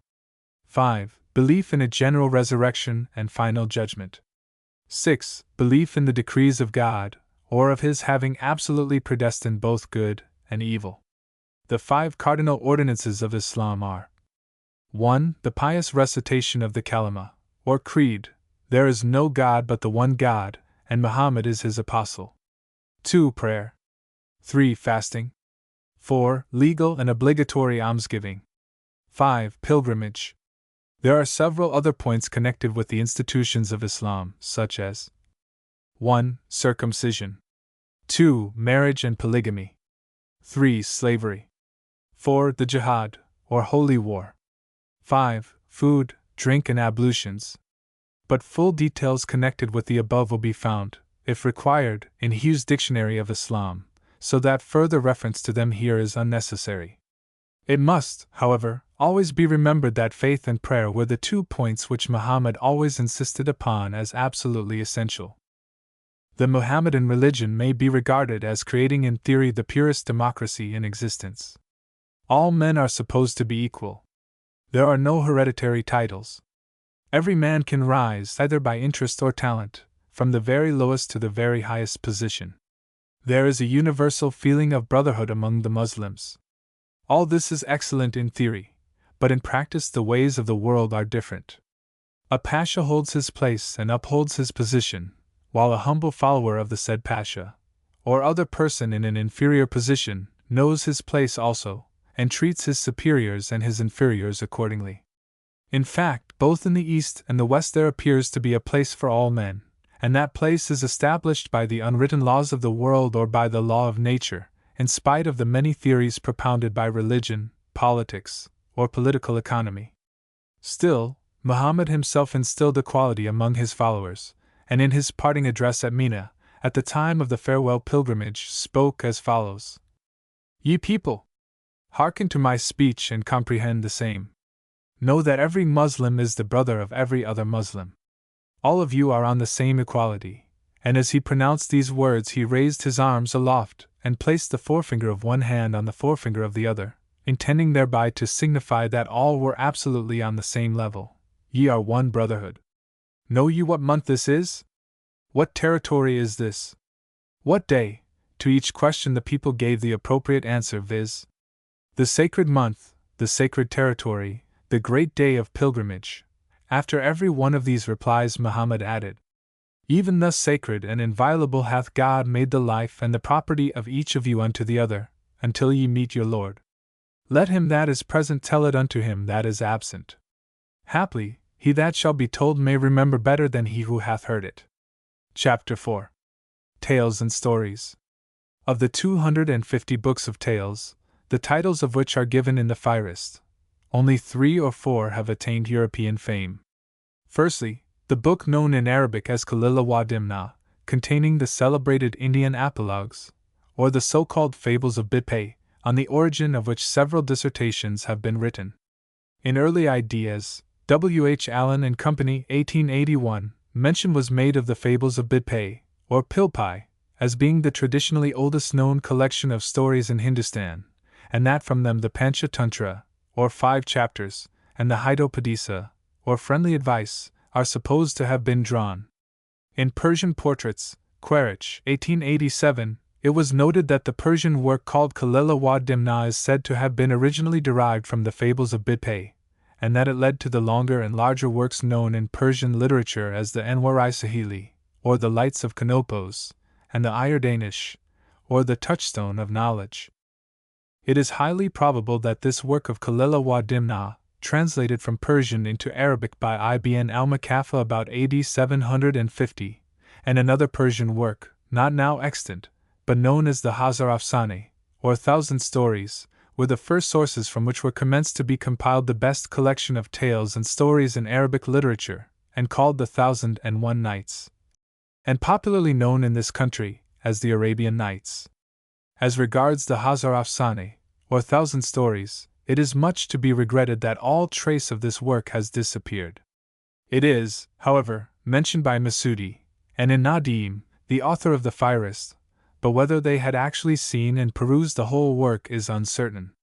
5. Belief in a general resurrection and final judgment. 6. Belief in the decrees of God, or of His having absolutely predestined both good and evil. The 5 cardinal ordinances of Islam are: 1. The pious recitation of the Kalima, or Creed, there is no God but the one God, and Muhammad is His apostle. 2. Prayer. 3. Fasting. 4. Legal and obligatory almsgiving. 5. Pilgrimage. There are several other points connected with the institutions of Islam, such as 1. Circumcision. 2. Marriage and polygamy. 3. Slavery. 4. The jihad, or holy war. 5. Food, drink and ablutions. But full details connected with the above will be found, if required, in Hugh's Dictionary of Islam, so that further reference to them here is unnecessary. It must, however, always be remembered that faith and prayer were the 2 points which Muhammad always insisted upon as absolutely essential. The Mohammedan religion may be regarded as creating in theory the purest democracy in existence. All men are supposed to be equal. There are no hereditary titles. Every man can rise, either by interest or talent, from the very lowest to the very highest position. There is a universal feeling of brotherhood among the Muslims. All this is excellent in theory, but in practice the ways of the world are different. A pasha holds his place and upholds his position, while a humble follower of the said pasha, or other person in an inferior position, knows his place also, and treats his superiors and his inferiors accordingly. In fact, both in the East and the West there appears to be a place for all men, and that place is established by the unwritten laws of the world or by the law of nature, in spite of the many theories propounded by religion, politics, or political economy. Still, Muhammad himself instilled equality among his followers, and in his parting address at Mina, at the time of the farewell pilgrimage, spoke as follows: Ye people! Hearken to my speech and comprehend the same. Know that every Muslim is the brother of every other Muslim. All of you are on the same equality. And as he pronounced these words, he raised his arms aloft and placed the forefinger of one hand on the forefinger of the other, intending thereby to signify that all were absolutely on the same level. Ye are one brotherhood. Know you what month this is? What territory is this? What day? To each question the people gave the appropriate answer, viz. The sacred month, the sacred territory, the great day of pilgrimage. After every one of these replies Muhammad added, Even thus sacred and inviolable hath God made the life and the property of each of you unto the other, until ye meet your Lord. Let him that is present tell it unto him that is absent. Haply, he that shall be told may remember better than he who hath heard it. Chapter 4. Tales and Stories. Of the 250 books of tales, the titles of which are given in the Fihriст, only 3 or 4 have attained European fame. Firstly, the book known in Arabic as Qalila wa Dimna, containing the celebrated Indian apologues, or the so-called Fables of Bidpay, on the origin of which several dissertations have been written. In Early Ideas, W. H. Allen and Company, 1881, mention was made of the Fables of Bidpay, or Pilpai, as being the traditionally oldest known collection of stories in Hindustan, and that from them the Panchatantra, or 5 chapters, and the Hitopadesa, or Friendly Advice, are supposed to have been drawn. In Persian Portraits, Quaritch, 1887, it was noted that the Persian work called Qalila wa Dimna is said to have been originally derived from the Fables of Bidpay, and that it led to the longer and larger works known in Persian literature as the Anwar-i-Sahili, or the Lights of Canopus, and the Ayar Danish, or the Touchstone of Knowledge. It is highly probable that this work of Khalil wa Dimna, translated from Persian into Arabic by Ibn al-Makafa about AD 750, and another Persian work, not now extant, but known as the Hazar Afsane, or Thousand Stories, were the first sources from which were commenced to be compiled the best collection of tales and stories in Arabic literature, and called the 1001 Nights, and popularly known in this country as the Arabian Nights. As regards the Hazar Afsane, or Thousand Stories, it is much to be regretted that all trace of this work has disappeared. It is, however, mentioned by Masudi, and in Nadim, the author of the Fihrist, but whether they had actually seen and perused the whole work is uncertain.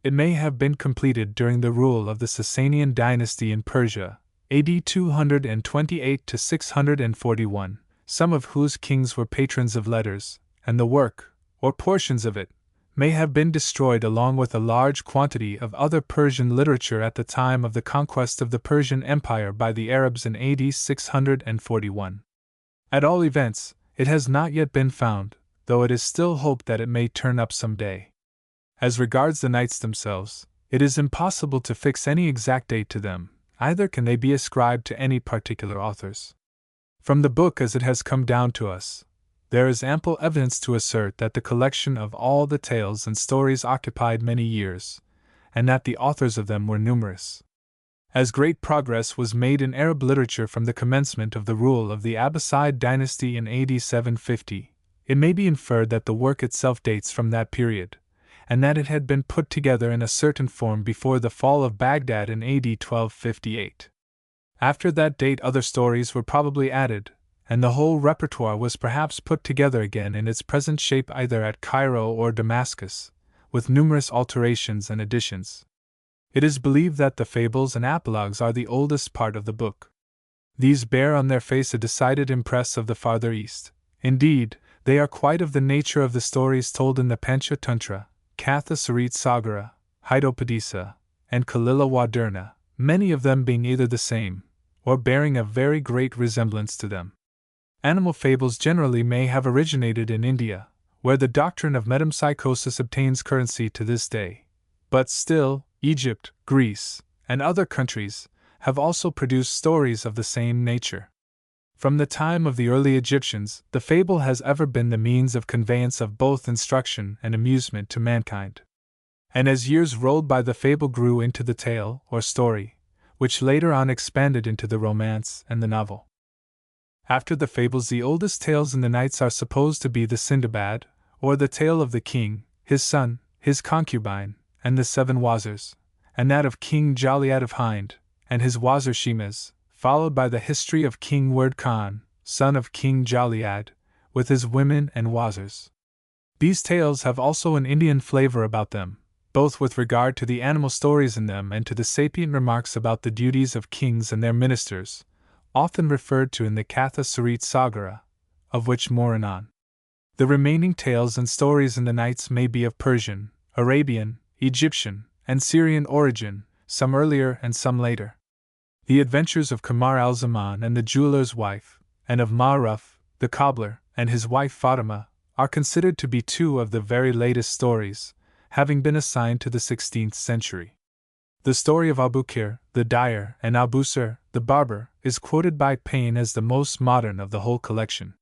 It may have been completed during the rule of the Sasanian dynasty in Persia, AD 228 to 641, some of whose kings were patrons of letters, and the work, or portions of it, may have been destroyed along with a large quantity of other Persian literature at the time of the conquest of the Persian Empire by the Arabs in AD 641. At all events, it has not yet been found, though it is still hoped that it may turn up some day. As regards the nights themselves, it is impossible to fix any exact date to them, either can they be ascribed to any particular authors. From the book as it has come down to us, there is ample evidence to assert that the collection of all the tales and stories occupied many years, and that the authors of them were numerous. As great progress was made in Arab literature from the commencement of the rule of the Abbasid dynasty in AD 750, it may be inferred that the work itself dates from that period, and that it had been put together in a certain form before the fall of Baghdad in AD 1258. After that date other stories were probably added, and the whole repertoire was perhaps put together again in its present shape either at Cairo or Damascus, with numerous alterations and additions. It is believed that the fables and apologues are the oldest part of the book. These bear on their face a decided impress of the farther east. Indeed, they are quite of the nature of the stories told in the Panchatantra, Katha Sarit Sagara, Hitopadisa, and Kalila Wadirna, many of them being either the same, or bearing a very great resemblance to them. Animal fables generally may have originated in India, where the doctrine of metempsychosis obtains currency to this day, but still, Egypt, Greece, and other countries have also produced stories of the same nature. From the time of the early Egyptians, the fable has ever been the means of conveyance of both instruction and amusement to mankind. And as years rolled by, the fable grew into the tale, or story, which later on expanded into the romance and the novel. After the fables, the oldest tales in the Nights are supposed to be the Sindbad, or the tale of the king, his son, his concubine, and the 7 Wazir, and that of King Jaliad of Hind, and his Wazir Shimas, followed by the history of King Werd Khan, son of King Jaliad, with his women and Wazirs. These tales have also an Indian flavor about them, both with regard to the animal stories in them and to the sapient remarks about the duties of kings and their ministers, often referred to in the Katha Sarit Sagara, of which more anon. The remaining tales and stories in the Nights may be of Persian, Arabian, Egyptian, and Syrian origin, some earlier and some later. The adventures of Kamar al-Zaman and the jeweler's wife, and of Ma'ruf, the cobbler, and his wife Fatima, are considered to be 2 of the very latest stories, having been assigned to the 16th century. The story of Abukir, the dyer, and Abusir, the barber, is quoted by Payne as the most modern of the whole collection.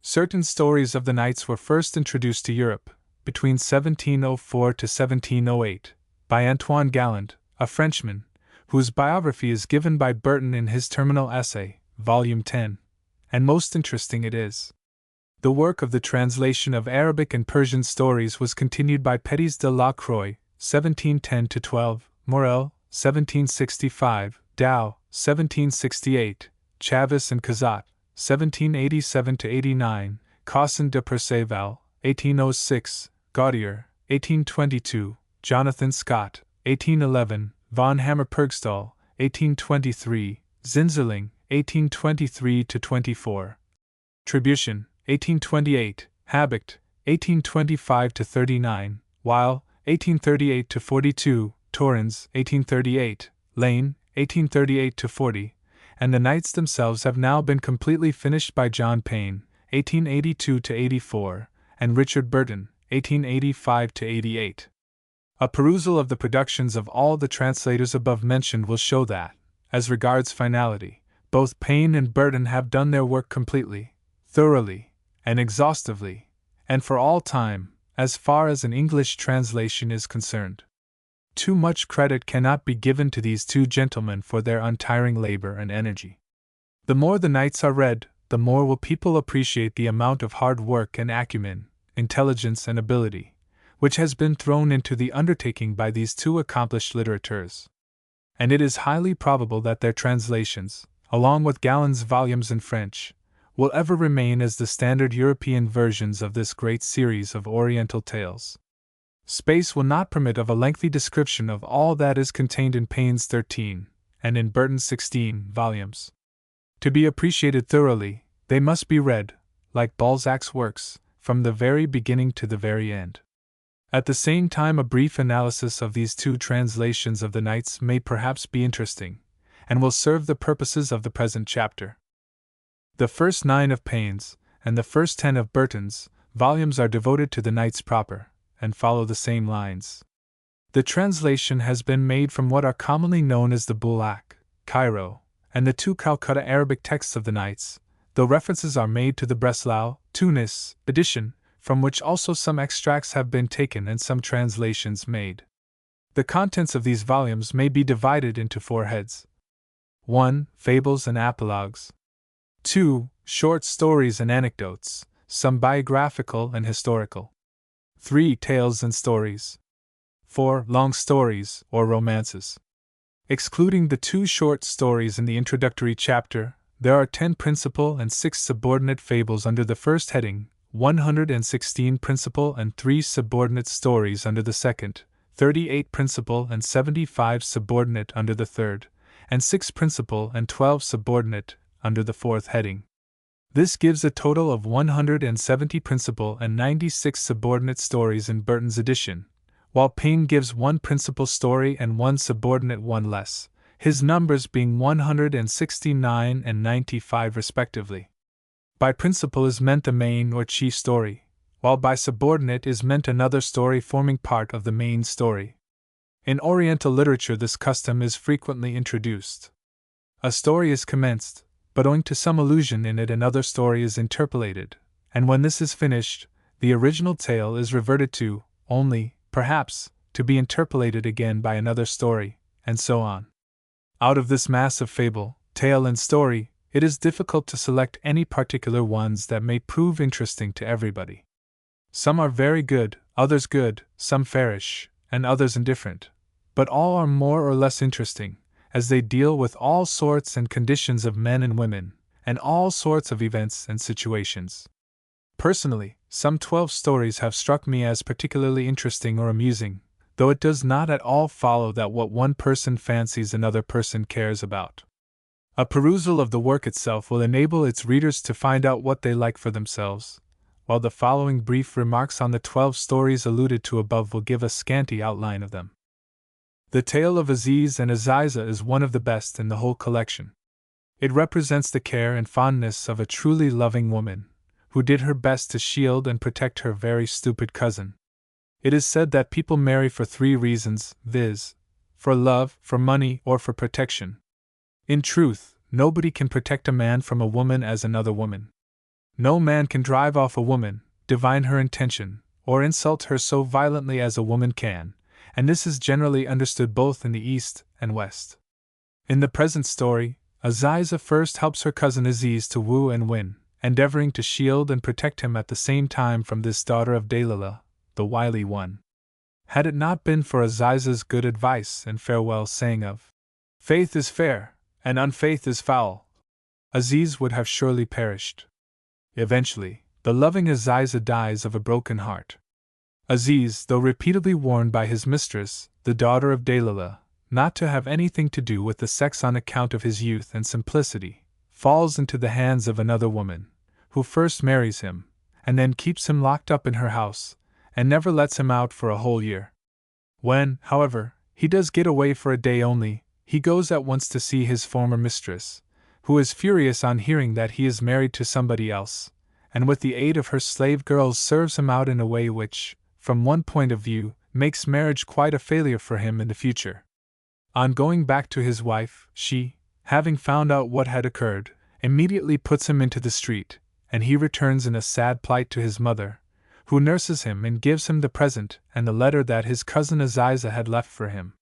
Certain stories of the Nights were first introduced to Europe, between 1704 to 1708, by Antoine Galland, a Frenchman, whose biography is given by Burton in his Terminal Essay, Volume 10, and most interesting it is. The work of the translation of Arabic and Persian stories was continued by Pétis de la Croix, 1710-12, Morel, 1765, Dow, 1768, Chavis and Kazat, 1787-89, Cossin de Perceval, 1806, Gaudier, 1822, Jonathan Scott, 1811, von Hammer-Purgstall, 1823, Zinzerling, 1823-24, Tribution, 1828, Habicht, 1825-39, Weil, 1838-42, Torrens, 1838, Lane, 1838-40, and the Nights themselves have now been completely finished by John Payne, 1882-84, and Richard Burton, 1885-88. A perusal of the productions of all the translators above mentioned will show that, as regards finality, both Payne and Burton have done their work completely, thoroughly, and exhaustively, and for all time, as far as an English translation is concerned. Too much credit cannot be given to these two gentlemen for their untiring labor and energy. The more the Knights are read, the more will people appreciate the amount of hard work and acumen, intelligence and ability, which has been thrown into the undertaking by these two accomplished litterateurs. And it is highly probable that their translations, along with Galland's volumes in French, will ever remain as the standard European versions of this great series of Oriental tales. Space will not permit of a lengthy description of all that is contained in Payne's 13, and in Burton's 16 volumes. To be appreciated thoroughly, they must be read, like Balzac's works, from the very beginning to the very end. At the same time, a brief analysis of these two translations of the Knights may perhaps be interesting, and will serve the purposes of the present chapter. The first 9 of Payne's, and the first 10 of Burton's, volumes are devoted to the Knights proper, and follow the same lines. The translation has been made from what are commonly known as the Bulaq, Cairo, and the 2 Calcutta Arabic texts of the Knights, though references are made to the Breslau, Tunis, edition, from which also some extracts have been taken and some translations made. The contents of these volumes may be divided into 4 heads. 1. Fables and apologues. 2. Short stories and anecdotes, some biographical and historical. 3. Tales and stories. 4. Long stories, or romances. Excluding the 2 short stories in the introductory chapter, there are 10 principal and 6 subordinate fables under the first heading, 116 principal and 3 subordinate stories under the second, 38 principal and 75 subordinate under the third, and 6 principal and 12 subordinate under the fourth heading. This gives a total of 170 principal and 96 subordinate stories in Burton's edition, while Payne gives 1 principal story and 1 subordinate one less, his numbers being 169 and 95 respectively. By principal is meant the main or chief story, while by subordinate is meant another story forming part of the main story. In Oriental literature this custom is frequently introduced. A story is commenced, but owing to some allusion in it another story is interpolated, and when this is finished, the original tale is reverted to, only, perhaps, to be interpolated again by another story, and so on. Out of this mass of fable, tale and story, it is difficult to select any particular ones that may prove interesting to everybody. Some are very good, others good, some fairish, and others indifferent, but all are more or less interesting, as they deal with all sorts and conditions of men and women, and all sorts of events and situations. Personally, some 12 stories have struck me as particularly interesting or amusing, though it does not at all follow that what one person fancies another person cares about. A perusal of the work itself will enable its readers to find out what they like for themselves, while the following brief remarks on the 12 stories alluded to above will give a scanty outline of them. The tale of Aziz and Aziza is one of the best in the whole collection. It represents the care and fondness of a truly loving woman, who did her best to shield and protect her very stupid cousin. It is said that people marry for 3 reasons, viz., for love, for money, or for protection. In truth, nobody can protect a man from a woman as another woman. No man can drive off a woman, divine her intention, or insult her so violently as a woman can, and this is generally understood both in the East and West. In the present story, Aziza first helps her cousin Aziz to woo and win, endeavoring to shield and protect him at the same time from this daughter of Dalilah, the wily one. Had it not been for Aziza's good advice and farewell saying of, "Faith is fair, and unfaith is foul," Aziz would have surely perished. Eventually, the loving Aziza dies of a broken heart. Aziz, though repeatedly warned by his mistress, the daughter of Dalilah, not to have anything to do with the sex on account of his youth and simplicity, falls into the hands of another woman, who first marries him, and then keeps him locked up in her house, and never lets him out for a whole year. When, however, he does get away for a day only, he goes at once to see his former mistress, who is furious on hearing that he is married to somebody else, and with the aid of her slave girls serves him out in a way which, from one point of view, makes marriage quite a failure for him in the future. On going back to his wife, she, having found out what had occurred, immediately puts him into the street, and he returns in a sad plight to his mother, who nurses him and gives him the present and the letter that his cousin Aziza had left for him.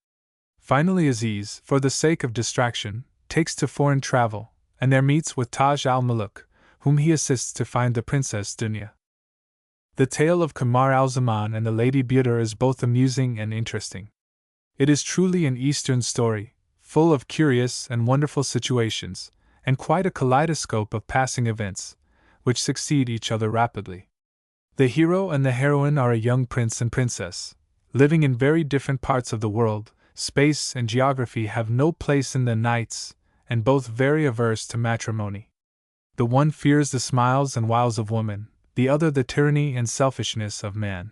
Finally Aziz, for the sake of distraction, takes to foreign travel, and there meets with Taj al-Muluk, whom he assists to find the Princess Dunya. The tale of Kamar al-Zaman and the Lady Buter is both amusing and interesting. It is truly an Eastern story, full of curious and wonderful situations, and quite a kaleidoscope of passing events, which succeed each other rapidly. The hero and the heroine are a young prince and princess, living in very different parts of the world. Space and geography have no place in the nights, and both very averse to matrimony. The one fears the smiles and wiles of woman, the other the tyranny and selfishness of man.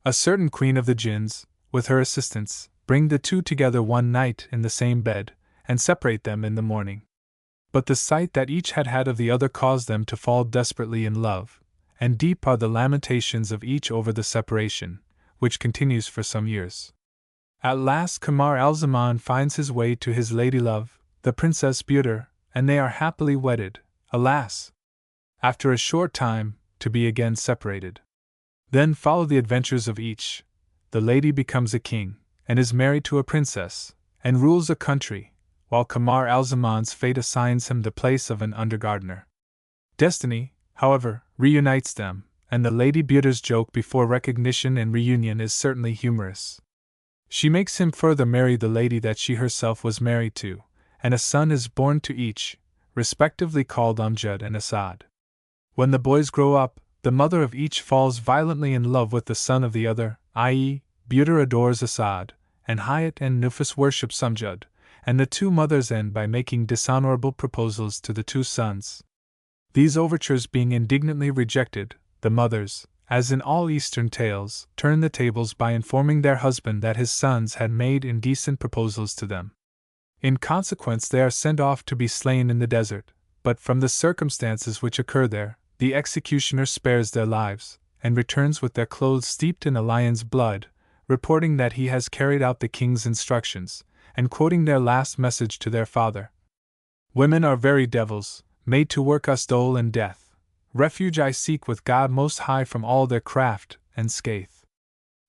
A certain queen of the jinns, with her assistants, bring the two together one night in the same bed, and separate them in the morning. But the sight that each had had of the other caused them to fall desperately in love, and deep are the lamentations of each over the separation, which continues for some years. At last Kamar al-Zaman finds his way to his ladylove, the Princess Buter, and they are happily wedded, alas! After a short time, to be again separated. Then follow the adventures of each. The lady becomes a king, and is married to a princess, and rules a country, while Kamar al-Zaman's fate assigns him the place of an undergardener. Destiny, however, reunites them, and the Lady Buter's joke before recognition and reunion is certainly humorous. She makes him further marry the lady that she herself was married to, and a son is born to each, respectively called Amjad and Asad. When the boys grow up, the mother of each falls violently in love with the son of the other, i.e., Buter adores Asad, and Hayat and Nufus worship Amjad, and the two mothers end by making dishonorable proposals to the two sons. These overtures being indignantly rejected, the mothers, as in all Eastern tales, turn the tables by informing their husband that his sons had made indecent proposals to them. In consequence they are sent off to be slain in the desert, but from the circumstances which occur there, the executioner spares their lives, and returns with their clothes steeped in a lion's blood, reporting that he has carried out the king's instructions, and quoting their last message to their father. Women are very devils, made to work us dole and death. Refuge I seek with God Most High from all their craft and scathe.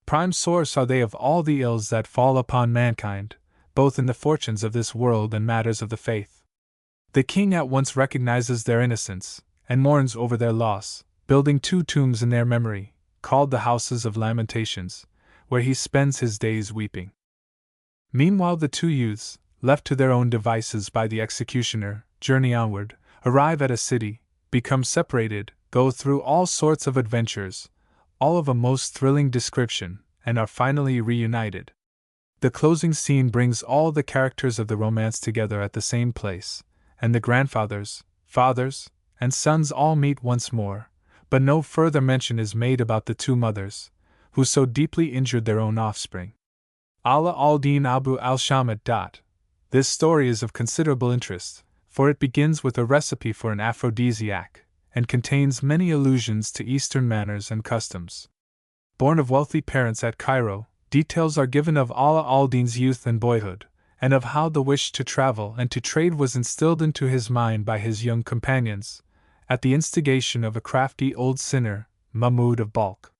Prime source are they of all the ills that fall upon mankind, both in the fortunes of this world and matters of the faith. The king at once recognizes their innocence, and mourns over their loss, building 2 tombs in their memory, called the Houses of Lamentations, where he spends his days weeping. Meanwhile the 2 youths, left to their own devices by the executioner, journey onward, arrive at a city, become separated, go through all sorts of adventures, all of a most thrilling description, and are finally reunited. The closing scene brings all the characters of the romance together at the same place, and the grandfathers, fathers, and sons all meet once more, but no further mention is made about the 2 mothers, who so deeply injured their own offspring. Ala al-Din Abu al-Shamat. This story is of considerable interest, for it begins with a recipe for an aphrodisiac, and contains many allusions to Eastern manners and customs. Born of wealthy parents at Cairo, details are given of Ala al-Din's youth and boyhood, and of how the wish to travel and to trade was instilled into his mind by his young companions, at the instigation of a crafty old sinner, Mahmud of Balkh.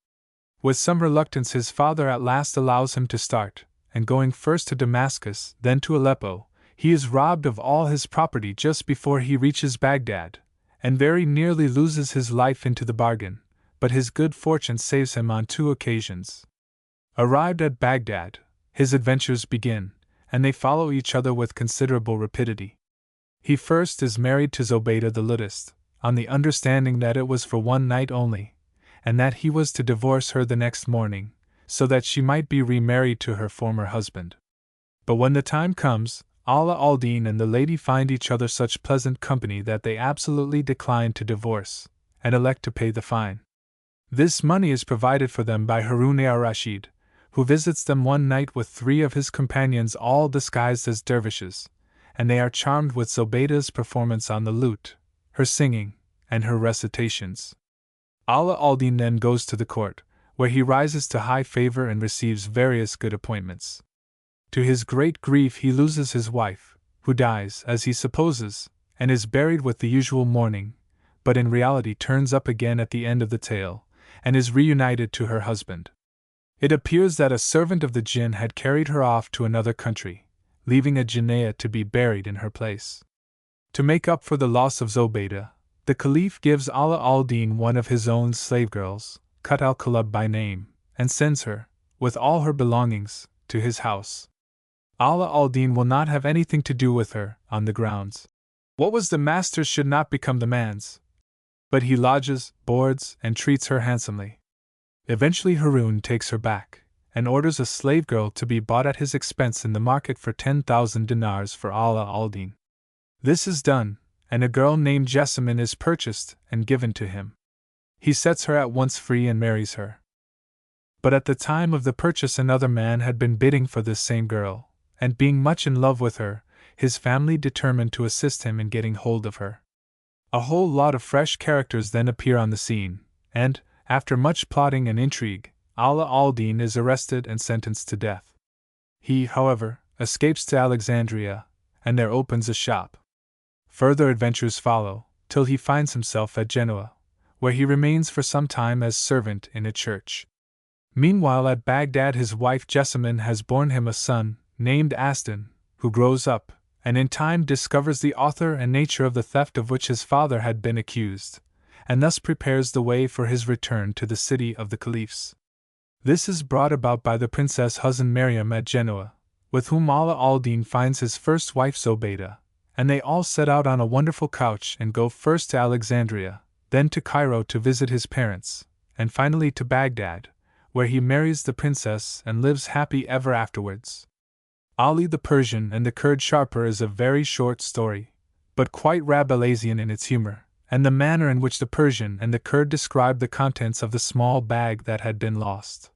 With some reluctance his father at last allows him to start, and going first to Damascus, then to Aleppo, he is robbed of all his property just before he reaches Baghdad, and very nearly loses his life into the bargain, but his good fortune saves him on 2 occasions. Arrived at Baghdad, his adventures begin, and they follow each other with considerable rapidity. He first is married to Zobayda the Ludist, on the understanding that it was for one night only, and that he was to divorce her the next morning, so that she might be remarried to her former husband. But when the time comes, Ala al-Din and the lady find each other such pleasant company that they absolutely decline to divorce, and elect to pay the fine. This money is provided for them by Harun al-Rashid, who visits them one night with 3 of his companions all disguised as dervishes, and they are charmed with Zobayda's performance on the lute, her singing, and her recitations. Ala al-Din then goes to the court, where he rises to high favor and receives various good appointments. To his great grief, he loses his wife, who dies, as he supposes, and is buried with the usual mourning, but in reality turns up again at the end of the tale, and is reunited to her husband. It appears that a servant of the jinn had carried her off to another country, leaving a jinnah to be buried in her place. To make up for the loss of Zobaydah, the Caliph gives Ala al-Din one of his own slave girls, Kut al-Kalub by name, and sends her, with all her belongings, to his house. Ala al-Din will not have anything to do with her, on the grounds what was the master's should not become the man's. But he lodges, boards, and treats her handsomely. Eventually Harun takes her back, and orders a slave girl to be bought at his expense in the market for 10,000 dinars for Ala al-Din. This is done, and a girl named Jessamine is purchased and given to him. He sets her at once free and marries her. But at the time of the purchase another man had been bidding for this same girl, and being much in love with her, his family determined to assist him in getting hold of her. A whole lot of fresh characters then appear on the scene, and, after much plotting and intrigue, Ala al-Din is arrested and sentenced to death. He, however, escapes to Alexandria, and there opens a shop. Further adventures follow, till he finds himself at Genoa, where he remains for some time as servant in a church. Meanwhile at Baghdad his wife Jessamine has borne him a son, named Aston, who grows up, and in time discovers the author and nature of the theft of which his father had been accused, and thus prepares the way for his return to the city of the Caliphs. This is brought about by the Princess Huzn Maryam at Genoa, with whom Ala al-Din finds his first wife Zobaydah, and they all set out on a wonderful couch and go first to Alexandria, then to Cairo to visit his parents, and finally to Baghdad, where he marries the princess and lives happy ever afterwards. Ali the Persian and the Kurd Sharper is a very short story, but quite Rabelaisian in its humor, and the manner in which the Persian and the Kurd describe the contents of the small bag that had been lost.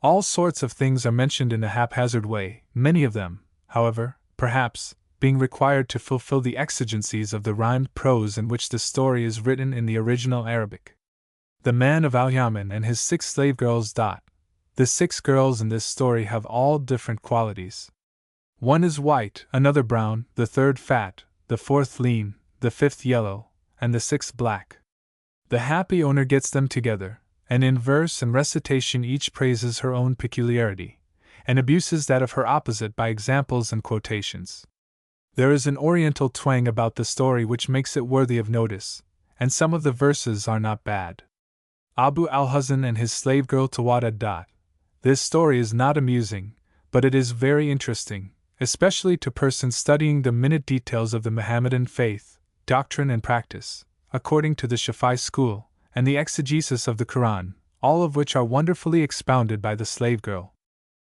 All sorts of things are mentioned in a haphazard way, many of them, however, perhaps, being required to fulfill the exigencies of the rhymed prose in which the story is written in the original Arabic. The man of Al-Yaman and his 6 slave girls. The 6 girls in this story have all different qualities. One is white, another brown, the third fat, the fourth lean, the fifth yellow, and the 6th black. The happy owner gets them together, and in verse and recitation each praises her own peculiarity, and abuses that of her opposite by examples and quotations. There is an oriental twang about the story which makes it worthy of notice, and some of the verses are not bad. Abu al-Huzn and his slave girl Tawada. This story is not amusing, but it is very interesting, especially to persons studying the minute details of the Mohammedan faith, doctrine and practice, according to the Shafi'i school, and the exegesis of the Quran, all of which are wonderfully expounded by the slave girl.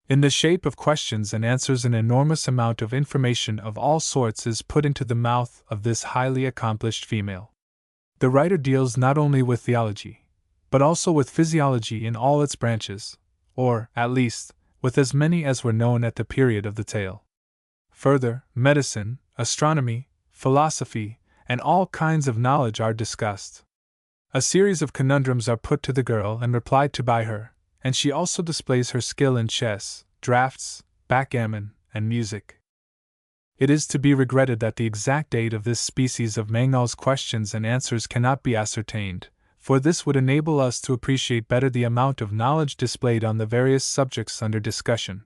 In the shape of questions and answers an enormous amount of information of all sorts is put into the mouth of this highly accomplished female. The writer deals not only with theology, but also with physiology in all its branches, or, at least, with as many as were known at the period of the tale. Further, medicine, astronomy, philosophy, and all kinds of knowledge are discussed. A series of conundrums are put to the girl and replied to by her, and she also displays her skill in chess, draughts, backgammon, and music. It is to be regretted that the exact date of this species of Mangnall's questions and answers cannot be ascertained, for this would enable us to appreciate better the amount of knowledge displayed on the various subjects under discussion.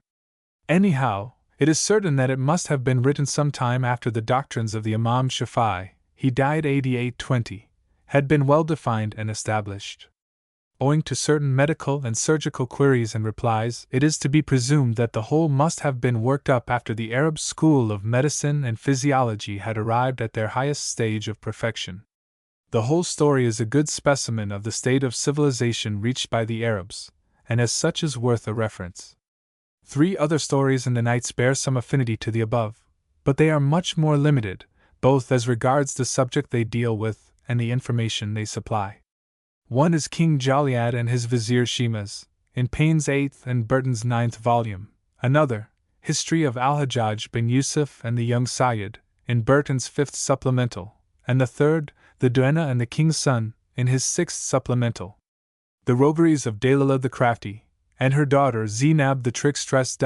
Anyhow, it is certain that it must have been written some time after the doctrines of the Imam Shafi'i, he died 8820, had been well defined and established. Owing to certain medical and surgical queries and replies, it is to be presumed that the whole must have been worked up after the Arab school of medicine and physiology had arrived at their highest stage of perfection. The whole story is a good specimen of the state of civilization reached by the Arabs, and as such is worth a reference. 3 other stories in the Nights bear some affinity to the above, but they are much more limited, both as regards the subject they deal with and the information they supply. One is King Jaliad and his Vizier Shimas, in Payne's 8th and Burton's 9th volume. Another, History of Al-Hajjaj bin Yusuf and the Young Sayyid, in Burton's 5th supplemental, and the third, The Duenna and the King's Son, in his 6th supplemental. The rogueries of Dalilah the Crafty, and her daughter Zainab the trickstress.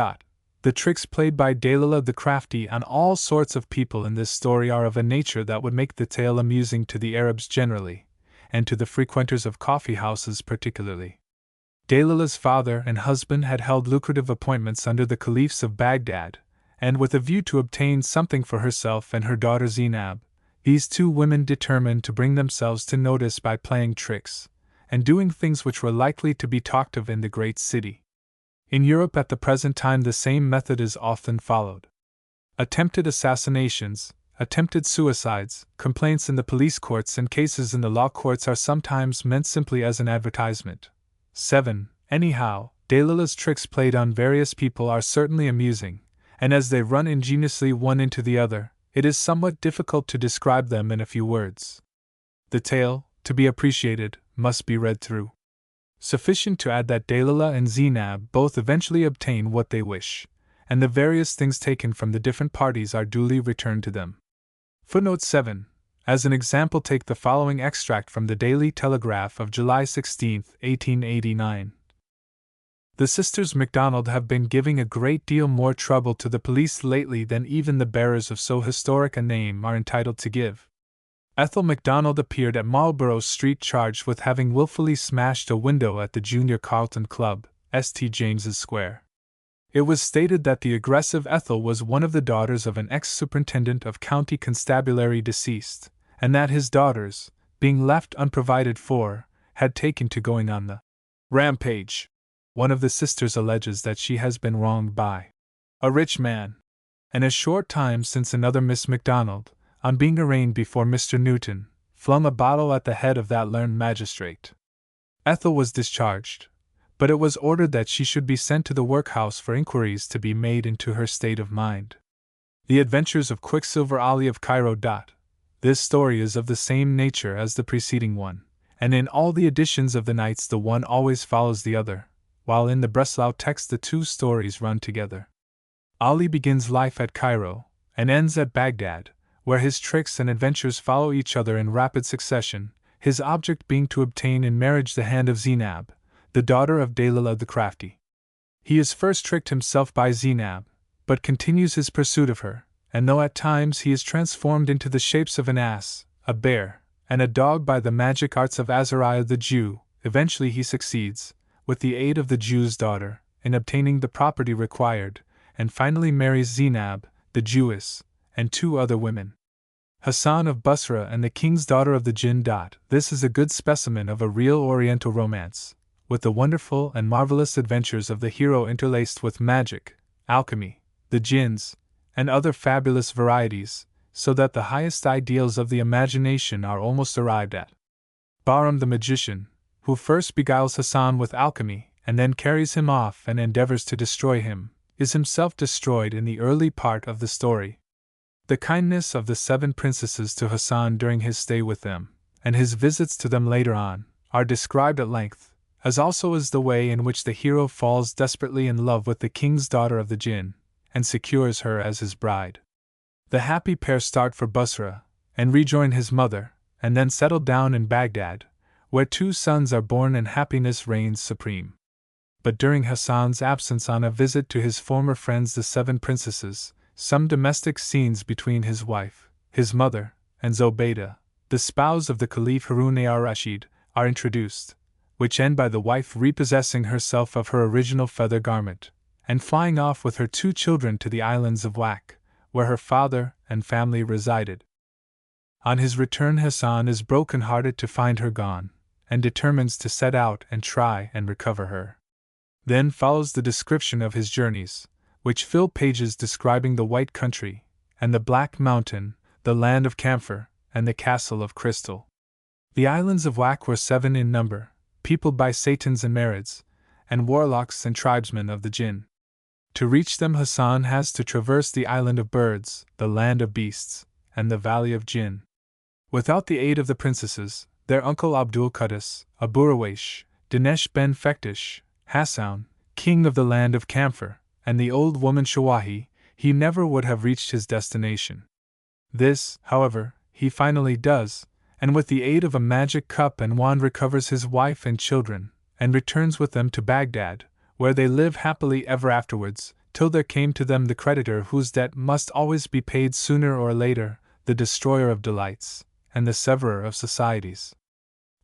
The tricks played by Dalilah the Crafty on all sorts of people in this story are of a nature that would make the tale amusing to the Arabs generally, and to the frequenters of coffee houses particularly. Dalilah's father and husband had held lucrative appointments under the caliphs of Baghdad, and with a view to obtain something for herself and her daughter Zainab, these two women determined to bring themselves to notice by playing tricks, and doing things which were likely to be talked of in the great city. In Europe at the present time the same method is often followed. Attempted assassinations, attempted suicides, complaints in the police courts and cases in the law courts are sometimes meant simply as an advertisement. 7. Anyhow, Dalilah's tricks played on various people are certainly amusing, and as they run ingeniously one into the other, it is somewhat difficult to describe them in a few words. The tale, to be appreciated, must be read through. Sufficient to add that Dalilah and Zainab both eventually obtain what they wish, and the various things taken from the different parties are duly returned to them. Footnote 7. As an example, take the following extract from the Daily Telegraph of July 16, 1889. The sisters MacDonald have been giving a great deal more trouble to the police lately than even the bearers of so historic a name are entitled to give. Ethel MacDonald appeared at Marlborough Street charged with having wilfully smashed a window at the Junior Carlton Club, St. James's Square. It was stated that the aggressive Ethel was one of the daughters of an ex-superintendent of county constabulary deceased, and that his daughters, being left unprovided for, had taken to going on the rampage. One of the sisters alleges that she has been wronged by a rich man, and a short time since another Miss MacDonald, on being arraigned before Mr. Newton, flung a bottle at the head of that learned magistrate. Ethel was discharged, but it was ordered that she should be sent to the workhouse for inquiries to be made into her state of mind. The Adventures of Quicksilver Ali of Cairo. This story is of the same nature as the preceding one, and in all the editions of the Knights the one always follows the other, while in the Breslau text the two stories run together. Ali begins life at Cairo, and ends at Baghdad, where his tricks and adventures follow each other in rapid succession, his object being to obtain in marriage the hand of Zainab, the daughter of Dalilah the Crafty. He is first tricked himself by Zainab, but continues his pursuit of her, and though at times he is transformed into the shapes of an ass, a bear, and a dog by the magic arts of Azariah the Jew, eventually he succeeds, with the aid of the Jew's daughter, in obtaining the property required, and finally marries Zainab, the Jewess, and two other women. Hassan of Basra and the king's daughter of the Jinn. This is a good specimen of a real Oriental romance, with the wonderful and marvelous adventures of the hero interlaced with magic, alchemy, the jinns, and other fabulous varieties, so that the highest ideals of the imagination are almost arrived at. Bahram the magician, who first beguiles Hassan with alchemy and then carries him off and endeavors to destroy him, is himself destroyed in the early part of the story. The kindness of the 7 princesses to Hassan during his stay with them, and his visits to them later on, are described at length, as also is the way in which the hero falls desperately in love with the king's daughter of the Jinn, and secures her as his bride. The happy pair start for Basra, and rejoin his mother, and then settle down in Baghdad, where 2 sons are born and happiness reigns supreme. But during Hassan's absence on a visit to his former friends the 7 princesses, some domestic scenes between his wife, his mother, and Zobayda, the spouse of the Caliph Harun ar-Rashid, are introduced, which end by the wife repossessing herself of her original feather garment, and flying off with her 2 children to the islands of Wak, where her father and family resided. On his return Hassan is broken-hearted to find her gone, and determines to set out and try and recover her. Then follows the description of his journeys, which fill pages describing the White Country, and the Black Mountain, the land of camphor, and the castle of crystal. The islands of Wak were 7 in number, peopled by Satans and Marids, and warlocks and tribesmen of the Jinn. To reach them Hassan has to traverse the island of birds, the land of beasts, and the valley of Jinn. Without the aid of the princesses, their uncle Abdul Qaddus, Abu Rawaish, Dinesh ben Fektish, Hassan, king of the land of camphor, and the old woman Shawahi, he never would have reached his destination. This, however, he finally does, and with the aid of a magic cup and wand recovers his wife and children, and returns with them to Baghdad, where they live happily ever afterwards, till there came to them the creditor whose debt must always be paid sooner or later, the destroyer of delights, and the severer of societies.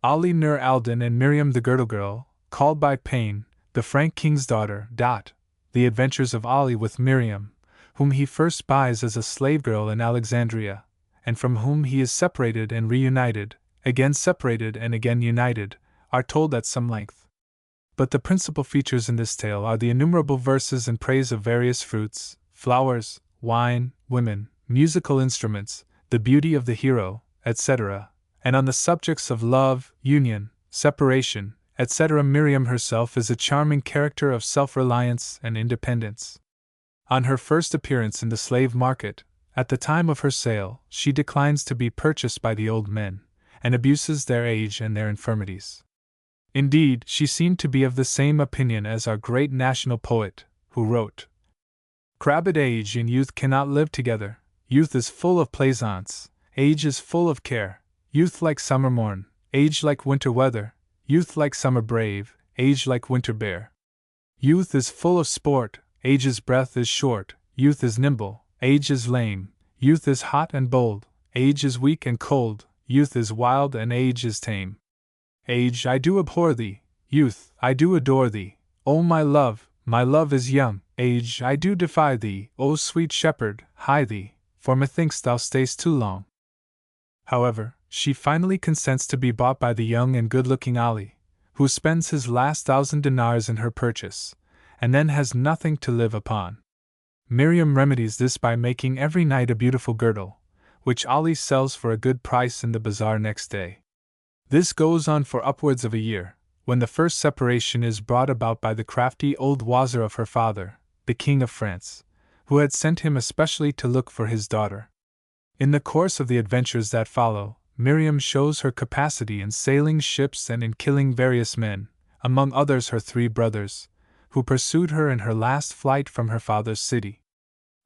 Ali Nur al-Din and Miriam the Girdle Girl, called by Pain, the Frank King's daughter. The adventures of Ali with Miriam, whom he first buys as a slave girl in Alexandria, and from whom he is separated and reunited, again separated and again united, are told at some length. But the principal features in this tale are the innumerable verses in praise of various fruits, flowers, wine, women, musical instruments, the beauty of the hero, etc., and on the subjects of love, union, separation, etc. Miriam herself is a charming character of self-reliance and independence. On her first appearance in the slave market, at the time of her sale, she declines to be purchased by the old men, and abuses their age and their infirmities. Indeed, she seemed to be of the same opinion as our great national poet, who wrote, "Crabbed age and youth cannot live together. Youth is full of plaisance, age is full of care. Youth like summer morn, age like winter weather. Youth like summer brave, age like winter bear. Youth is full of sport, age's breath is short. Youth is nimble, age is lame. Youth is hot and bold, age is weak and cold. Youth is wild and age is tame. Age, I do abhor thee. Youth, I do adore thee. O my love is young. Age, I do defy thee. O sweet shepherd, hie thee, for methinks thou stay'st too long." However, she finally consents to be bought by the young and good-looking Ali, who spends his last 1,000 dinars in her purchase, and then has nothing to live upon. Miriam remedies this by making every night a beautiful girdle, which Ali sells for a good price in the bazaar next day. This goes on for upwards of a year, when the first separation is brought about by the crafty old wazir of her father, the King of France, who had sent him especially to look for his daughter. In the course of the adventures that follow, Miriam shows her capacity in sailing ships and in killing various men, among others her 3 brothers, who pursued her in her last flight from her father's city.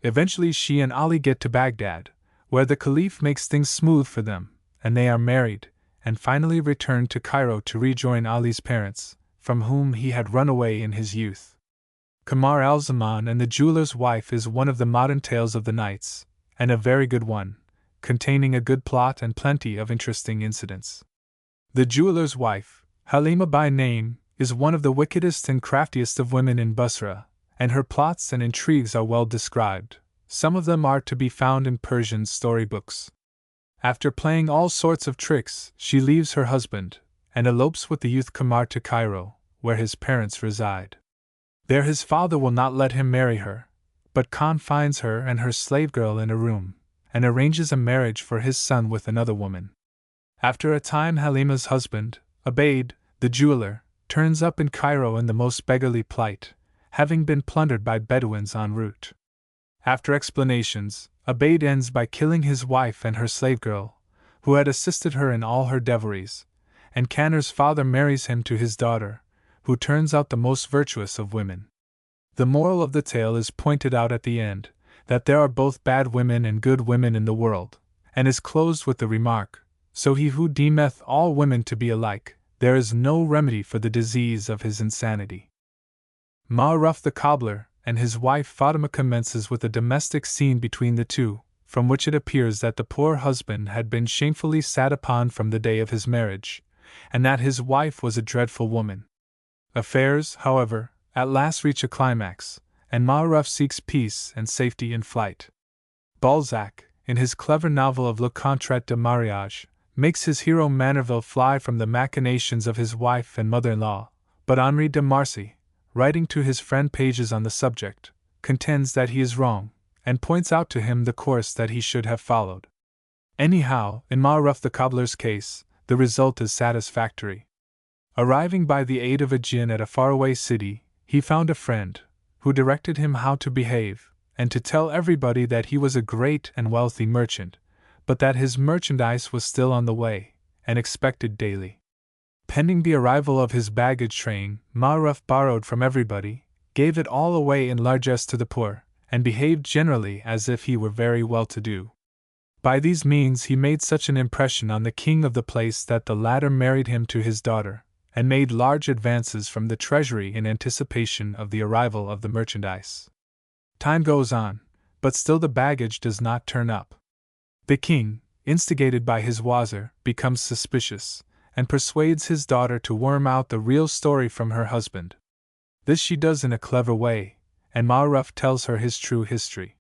Eventually she and Ali get to Baghdad, where the Caliph makes things smooth for them, and they are married, and finally return to Cairo to rejoin Ali's parents, from whom he had run away in his youth. Kamar al-Zaman and the Jeweler's Wife is one of the modern tales of the Knights, and a very good one, containing a good plot and plenty of interesting incidents. The Jeweler's Wife, Halima by name, is one of the wickedest and craftiest of women in Basra, and her plots and intrigues are well described. Some of them are to be found in Persian storybooks. After playing all sorts of tricks, she leaves her husband, and elopes with the youth Kamar to Cairo, where his parents reside. There his father will not let him marry her, but confines her and her slave girl in a room, and arranges a marriage for his son with another woman. After a time Halima's husband, Abaid, the jeweler, turns up in Cairo in the most beggarly plight, having been plundered by Bedouins en route. After explanations, Abaid ends by killing his wife and her slave girl, who had assisted her in all her devilries, and Kanar's father marries him to his daughter, who turns out the most virtuous of women. The moral of the tale is pointed out at the end, that there are both bad women and good women in the world, and is closed with the remark, "So he who deemeth all women to be alike, there is no remedy for the disease of his insanity." Ma'ruf the cobbler and his wife Fatima commences with a domestic scene between the two, from which it appears that the poor husband had been shamefully sat upon from the day of his marriage, and that his wife was a dreadful woman. Affairs, however, at last reach a climax, and Ma'ruf seeks peace and safety in flight. Balzac, in his clever novel of Le Contrat de Mariage, makes his hero Manerville fly from the machinations of his wife and mother-in-law, but Henri de Marcy, writing to his friend Pages on the subject, contends that he is wrong, and points out to him the course that he should have followed. Anyhow, in Ma'ruf the cobbler's case, the result is satisfactory. Arriving by the aid of a jinn at a faraway city, he found a friend, who directed him how to behave, and to tell everybody that he was a great and wealthy merchant, but that his merchandise was still on the way, and expected daily. Pending the arrival of his baggage train, Ma'ruf borrowed from everybody, gave it all away in largesse to the poor, and behaved generally as if he were very well-to-do. By these means he made such an impression on the king of the place that the latter married him to his daughter, and made large advances from the treasury in anticipation of the arrival of the merchandise. Time goes on, but still the baggage does not turn up. The king, instigated by his wazir, becomes suspicious, and persuades his daughter to worm out the real story from her husband. This she does in a clever way, and Ma'ruf tells her his true history.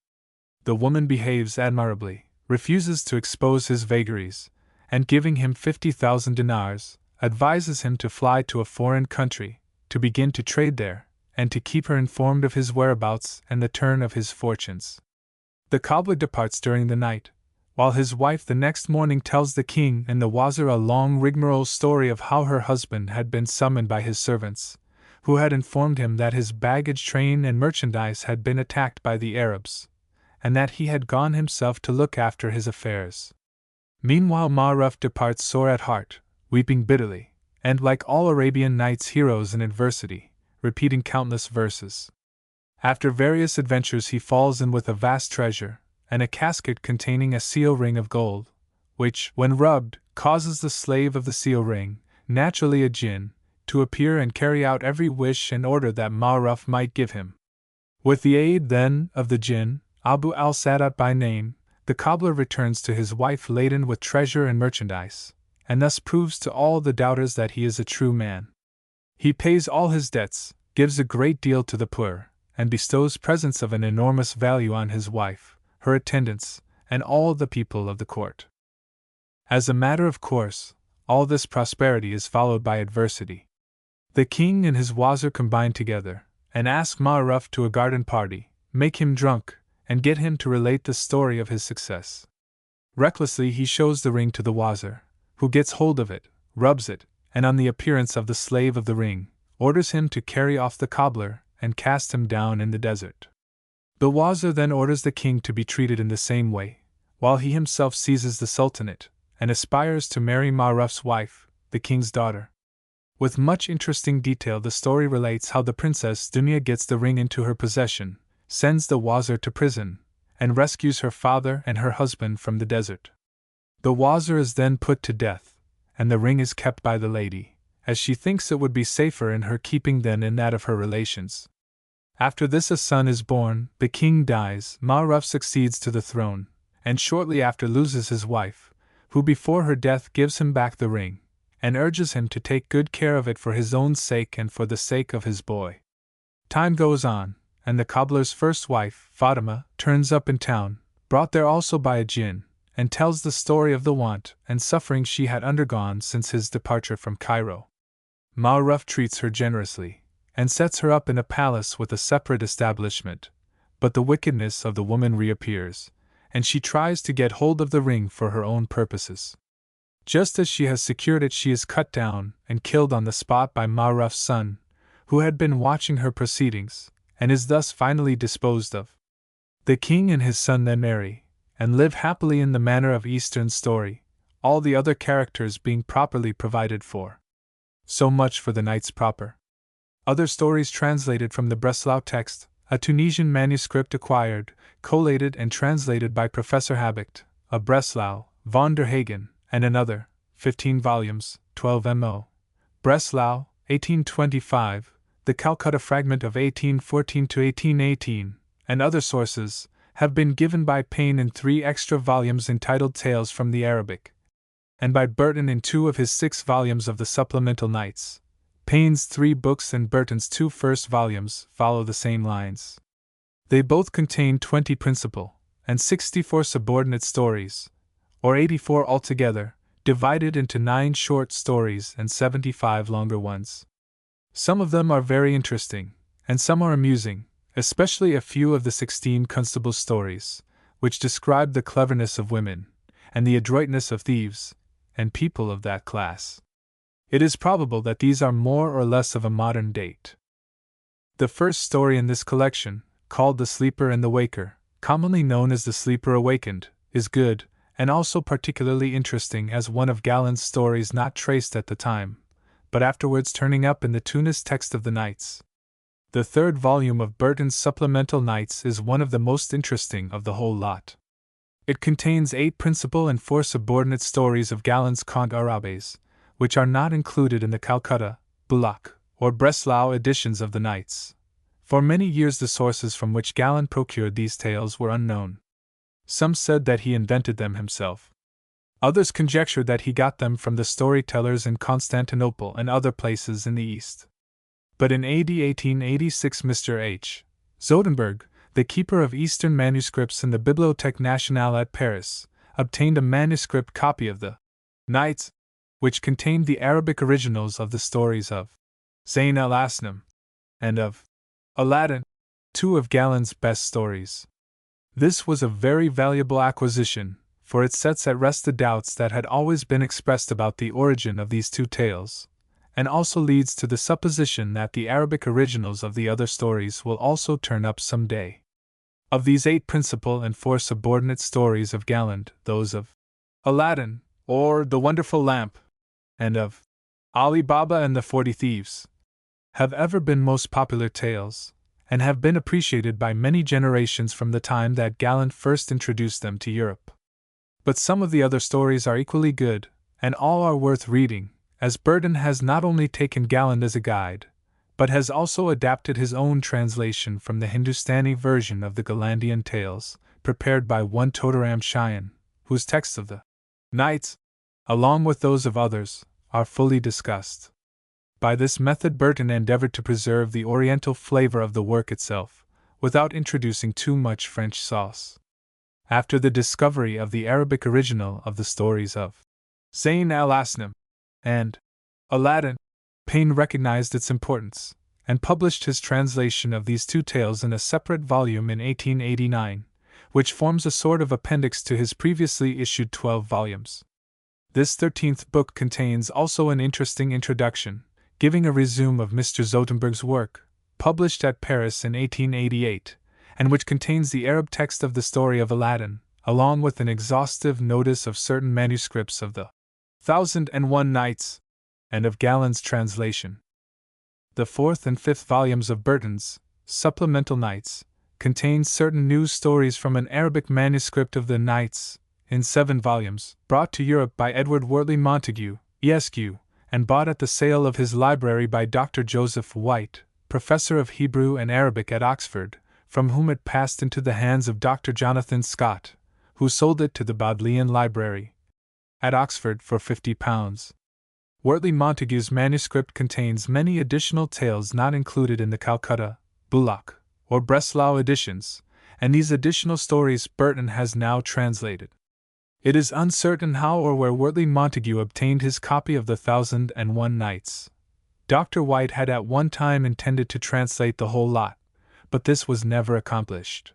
The woman behaves admirably, refuses to expose his vagaries, and giving him 50,000 dinars, advises him to fly to a foreign country, to begin to trade there, and to keep her informed of his whereabouts and the turn of his fortunes. The cobbler departs during the night, while his wife the next morning tells the king and the wazir a long rigmarole story of how her husband had been summoned by his servants, who had informed him that his baggage train and merchandise had been attacked by the Arabs, and that he had gone himself to look after his affairs. Meanwhile Ma'ruf departs sore at heart, weeping bitterly, and like all Arabian Nights heroes in adversity, repeating countless verses. After various adventures he falls in with a vast treasure, and a casket containing a seal ring of gold, which, when rubbed, causes the slave of the seal ring, naturally a jinn, to appear and carry out every wish and order that Ma'ruf might give him. With the aid, then, of the jinn, Abu al-Sadat by name, the cobbler returns to his wife laden with treasure and merchandise, and thus proves to all the doubters that he is a true man. He pays all his debts, gives a great deal to the poor, and bestows presents of an enormous value on his wife, her attendants, and all the people of the court. As a matter of course, all this prosperity is followed by adversity. The king and his wazir combine together, and ask Ma'ruf to a garden party, make him drunk, and get him to relate the story of his success. Recklessly he shows the ring to the wazir, who gets hold of it, rubs it, and on the appearance of the slave of the ring, orders him to carry off the cobbler and cast him down in the desert. The wazir then orders the king to be treated in the same way, while he himself seizes the sultanate, and aspires to marry Ma'ruf's wife, the king's daughter. With much interesting detail the story relates how the princess Dunya gets the ring into her possession, sends the wazir to prison, and rescues her father and her husband from the desert. The wazir is then put to death, and the ring is kept by the lady, as she thinks it would be safer in her keeping than in that of her relations. After this a son is born, the king dies, Ma'ruf succeeds to the throne, and shortly after loses his wife, who before her death gives him back the ring, and urges him to take good care of it for his own sake and for the sake of his boy. Time goes on, and the cobbler's first wife, Fatima, turns up in town, brought there also by a jinn, and tells the story of the want and suffering she had undergone since his departure from Cairo. Ma'ruf treats her generously, and sets her up in a palace with a separate establishment, but the wickedness of the woman reappears, and she tries to get hold of the ring for her own purposes. Just as she has secured it she is cut down and killed on the spot by Ma'ruf's son, who had been watching her proceedings, and is thus finally disposed of. The king and his son then marry, and live happily in the manner of Eastern story, all the other characters being properly provided for. So much for the Nights proper. Other stories translated from the Breslau text, a Tunisian manuscript acquired, collated and translated by Professor Habicht, of Breslau, von der Hagen, and another, 15 volumes, 12 mo. Breslau, 1825, the Calcutta fragment of 1814 to 1818, and other sources, have been given by Payne in 3 extra volumes entitled Tales from the Arabic, and by Burton in 2 of his 6 volumes of the Supplemental Nights. Payne's 3 books and Burton's 2 first volumes follow the same lines. They both contain 20 principal and 64 subordinate stories, or 84 altogether, divided into 9 short stories and 75 longer ones. Some of them are very interesting, and some are amusing, especially a few of the 16 constable stories, which describe the cleverness of women, and the adroitness of thieves, and people of that class. It is probable that these are more or less of a modern date. The first story in this collection, called The Sleeper and the Waker, commonly known as The Sleeper Awakened, is good, and also particularly interesting as one of Gallen's stories not traced at the time, but afterwards turning up in the Tunis text of the Nights. The 3rd volume of Burton's Supplemental Nights is one of the most interesting of the whole lot. It contains 8 principal and 4 subordinate stories of Gallen's Contes Arabes, which are not included in the Calcutta, Bulak, or Breslau editions of the Nights. For many years the sources from which Galland procured these tales were unknown. Some said that he invented them himself. Others conjectured that he got them from the storytellers in Constantinople and other places in the East. But in AD 1886 Mr. H. Zotenberg, the keeper of Eastern manuscripts in the Bibliothèque Nationale at Paris, obtained a manuscript copy of the Nights, which contained the Arabic originals of the stories of Zayn al-Asnam and of Aladdin, two of Galland's best stories. This was a very valuable acquisition, for it sets at rest the doubts that had always been expressed about the origin of these two tales, and also leads to the supposition that the Arabic originals of the other stories will also turn up some day. Of these 8 principal and 4 subordinate stories of Galland, those of Aladdin, or The Wonderful Lamp, and of Ali Baba and the 40 Thieves, have ever been most popular tales, and have been appreciated by many generations from the time that Galland first introduced them to Europe. But some of the other stories are equally good, and all are worth reading, as Burton has not only taken Galland as a guide, but has also adapted his own translation from the Hindustani version of the Gallandian tales, prepared by one Totaram Cheyenne, whose texts of the Nights, along with those of others, are fully discussed. By this method Burton endeavored to preserve the oriental flavor of the work itself, without introducing too much French sauce. After the discovery of the Arabic original of the stories of Zayn al-Asnam and Aladdin, Payne recognized its importance, and published his translation of these 2 tales in a separate volume in 1889, which forms a sort of appendix to his previously issued 12 volumes. This 13th book contains also an interesting introduction, giving a resume of Mr. Zotenberg's work, published at Paris in 1888, and which contains the Arab text of the story of Aladdin, along with an exhaustive notice of certain manuscripts of the 1001 Nights, and of Galland's translation. The 4th and 5th volumes of Burton's Supplemental Nights contain certain new stories from an Arabic manuscript of the Nights, in 7 volumes, brought to Europe by Edward Wortley Montagu, Esq., and bought at the sale of his library by Dr. Joseph White, professor of Hebrew and Arabic at Oxford, from whom it passed into the hands of Dr. Jonathan Scott, who sold it to the Bodleian Library at Oxford for £50. Wortley Montagu's manuscript contains many additional tales not included in the Calcutta, Bulak, or Breslau editions, and these additional stories Burton has now translated. It is uncertain how or where Wortley Montagu obtained his copy of the 1001 Nights. Dr. White had at one time intended to translate the whole lot, but this was never accomplished.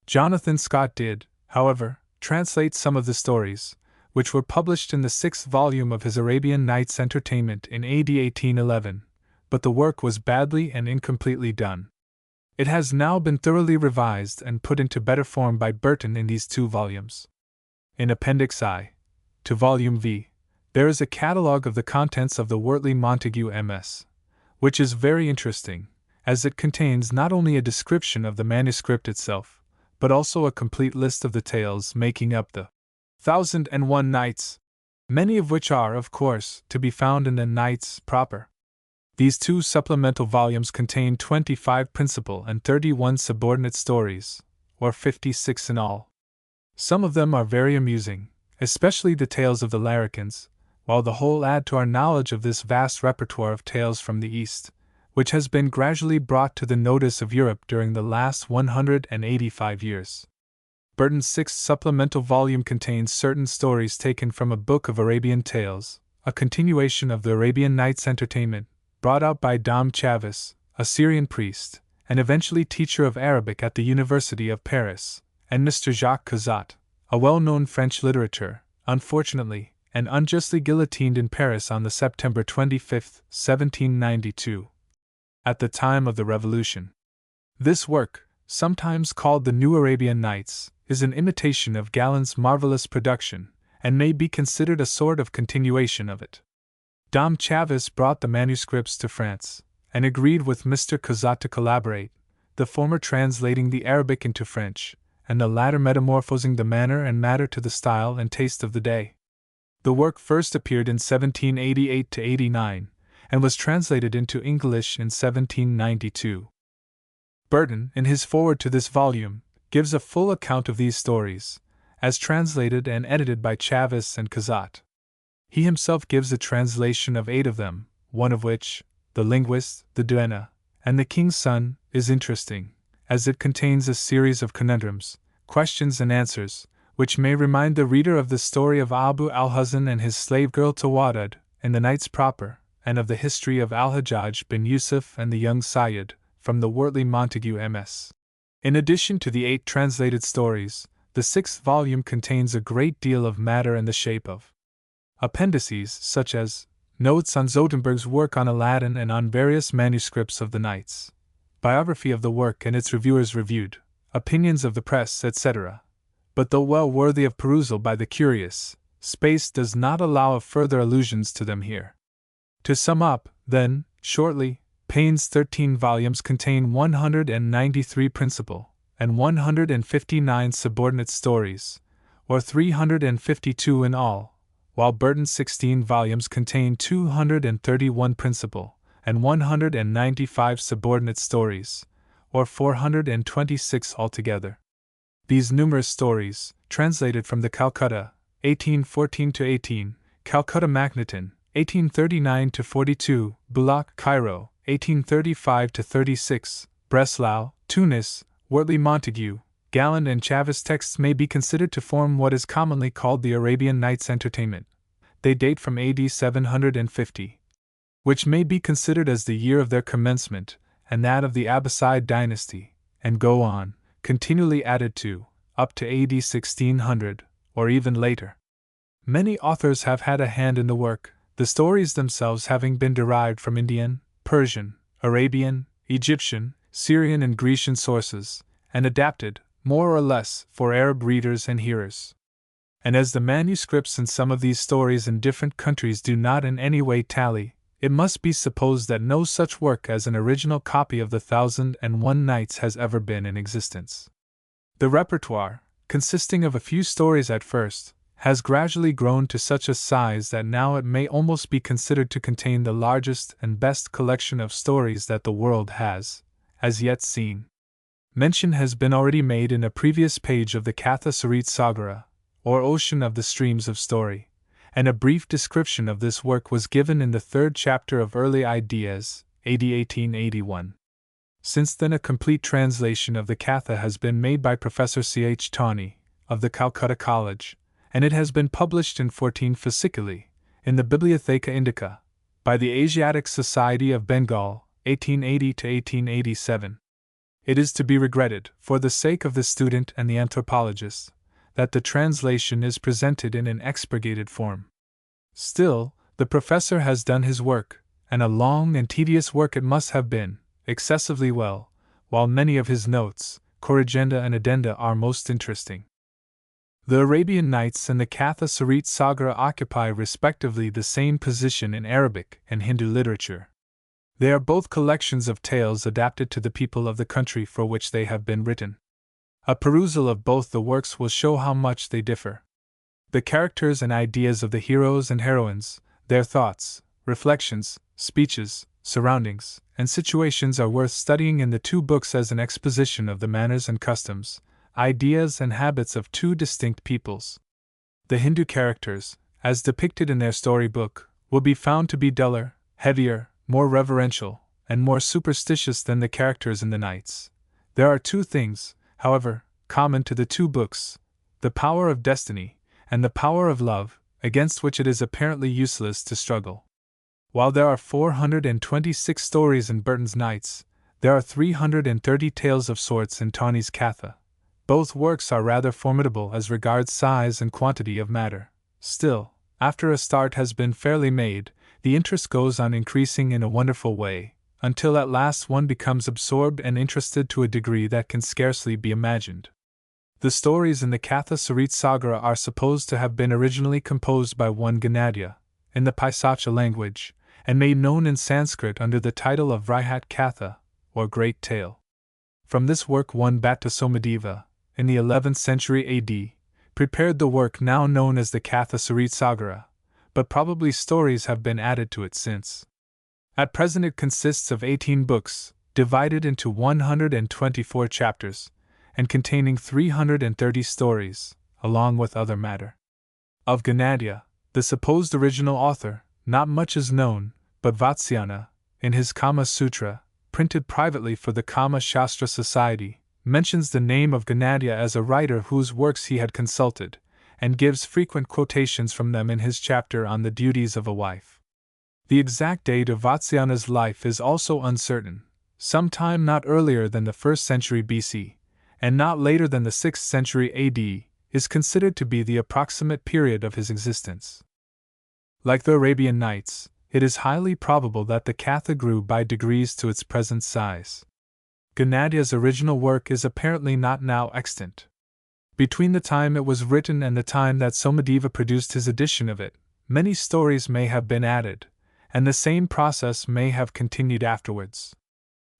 Jonathan Scott did, however, translate some of the stories, which were published in the 6th volume of his Arabian Nights Entertainment in AD 1811, but the work was badly and incompletely done. It has now been thoroughly revised and put into better form by Burton in these 2 volumes. In Appendix I, to Volume V, there is a catalogue of the contents of the Wortley Montagu MS, which is very interesting, as it contains not only a description of the manuscript itself, but also a complete list of the tales making up the 1001 Nights, many of which are, of course, to be found in the Nights proper. These 2 supplemental volumes contain 25 principal and 31 subordinate stories, or 56 in all. Some of them are very amusing, especially the tales of the Larrikins, while the whole add to our knowledge of this vast repertoire of tales from the East, which has been gradually brought to the notice of Europe during the last 185 years. Burton's 6th supplemental volume contains certain stories taken from a book of Arabian tales, a continuation of the Arabian Nights Entertainment, brought out by Dom Chavis, a Syrian priest, and eventually teacher of Arabic at the University of Paris, and Mr. Jacques Cazot, a well-known French literature, unfortunately and unjustly guillotined in Paris on the September 25, 1792, at the time of the Revolution. This work, sometimes called the New Arabian Nights, is an imitation of Galland's marvelous production, and may be considered a sort of continuation of it. Dom Chavis brought the manuscripts to France, and agreed with Mr. Cazot to collaborate, the former translating the Arabic into French, and the latter metamorphosing the manner and matter to the style and taste of the day. The work first appeared in 1788–89 and was translated into English in 1792. Burton, in his foreword to this volume, gives a full account of these stories, as translated and edited by Chavis and Cazot. He himself gives a translation of 8 of them, one of which, The Linguist, the Duenna, and the King's Son, is interesting, as it contains a series of conundrums, questions and answers, which may remind the reader of the story of Abu al-Hazan and his slave girl Tawadud, and the Knights proper, and of the history of al-Hajjaj bin Yusuf and the young Sayyid, from the Wortley Montague MS. In addition to the 8 translated stories, the 6th volume contains a great deal of matter in the shape of appendices such as notes on Zotenberg's work on Aladdin and on various manuscripts of the Knights, biography of the work and its reviewers reviewed, opinions of the press, etc. But though well worthy of perusal by the curious, space does not allow of further allusions to them here. To sum up, then, shortly, Payne's 13 volumes contain 193 principal and 159 subordinate stories, or 352 in all, while Burton's 16 volumes contain 231 principal and 195 subordinate stories, or 426 altogether. These numerous stories, translated from the Calcutta, 1814–18, Calcutta Macnaghten, 1839–42, Bulaq, Cairo, 1835–36, Breslau, Tunis, Wortley Montague, Galland and Chavis texts may be considered to form what is commonly called the Arabian Nights Entertainment. They date from AD 750, which may be considered as the year of their commencement, and that of the Abbasid dynasty, and go on, continually added to, up to AD 1600, or even later. Many authors have had a hand in the work, the stories themselves having been derived from Indian, Persian, Arabian, Egyptian, Syrian and Grecian sources, and adapted, more or less, for Arab readers and hearers. And as the manuscripts in some of these stories in different countries do not in any way tally, it must be supposed that no such work as an original copy of the 1001 Nights has ever been in existence. The repertoire, consisting of a few stories at first, has gradually grown to such a size that now it may almost be considered to contain the largest and best collection of stories that the world has, as yet seen. Mention has been already made in a previous page of the Katha Sarit Sagara, or Ocean of the Streams of Story, and a brief description of this work was given in the 3rd chapter of Early Ideas, AD 1881. Since then a complete translation of the Katha has been made by Professor C.H. Tawney, of the Calcutta College, and it has been published in 14 fasciculi, in the Bibliotheca Indica, by the Asiatic Society of Bengal, 1880–1887. It is to be regretted, for the sake of the student and the anthropologist, that the translation is presented in an expurgated form. Still, the professor has done his work, and a long and tedious work it must have been, excessively well, while many of his notes, corrigenda and addenda are most interesting. The Arabian Nights and the Katha Sarit Sagara occupy respectively the same position in Arabic and Hindu literature. They are both collections of tales adapted to the people of the country for which they have been written. A perusal of both the works will show how much they differ. The characters and ideas of the heroes and heroines, their thoughts, reflections, speeches, surroundings, and situations are worth studying in the 2 books as an exposition of the manners and customs, ideas and habits of 2 distinct peoples. The Hindu characters, as depicted in their storybook, will be found to be duller, heavier, more reverential, and more superstitious than the characters in the Knights. There are 2 things, however, common to the 2 books: the power of destiny, and the power of love, against which it is apparently useless to struggle. While there are 426 stories in Burton's Knights, there are 330 tales of sorts in Tawney's Katha. Both works are rather formidable as regards size and quantity of matter. Still, after a start has been fairly made, the interest goes on increasing in a wonderful way, until at last one becomes absorbed and interested to a degree that can scarcely be imagined. The stories in the Katha Sarit Sagara are supposed to have been originally composed by one Ganadia, in the Paisacha language, and made known in Sanskrit under the title of Vrihat Katha, or Great Tale. From this work one Bhatta Somadeva, in the 11th century AD, prepared the work now known as the Katha Sarit Sagara, but probably stories have been added to it since. At present it consists of 18 books, divided into 124 chapters, and containing 330 stories, along with other matter. Of Ganadia, the supposed original author, not much is known, but Vatsyayana, in his Kama Sutra, printed privately for the Kama Shastra Society, mentions the name of Ganadia as a writer whose works he had consulted, and gives frequent quotations from them in his chapter on the duties of a wife. The exact date of Vatsyayana's life is also uncertain, sometime not earlier than the 1st century BC, and not later than the 6th century AD, is considered to be the approximate period of his existence. Like the Arabian Nights, it is highly probable that the Katha grew by degrees to its present size. Ganadia's original work is apparently not now extant. Between the time it was written and the time that Somadeva produced his edition of it, many stories may have been added, and the same process may have continued afterwards.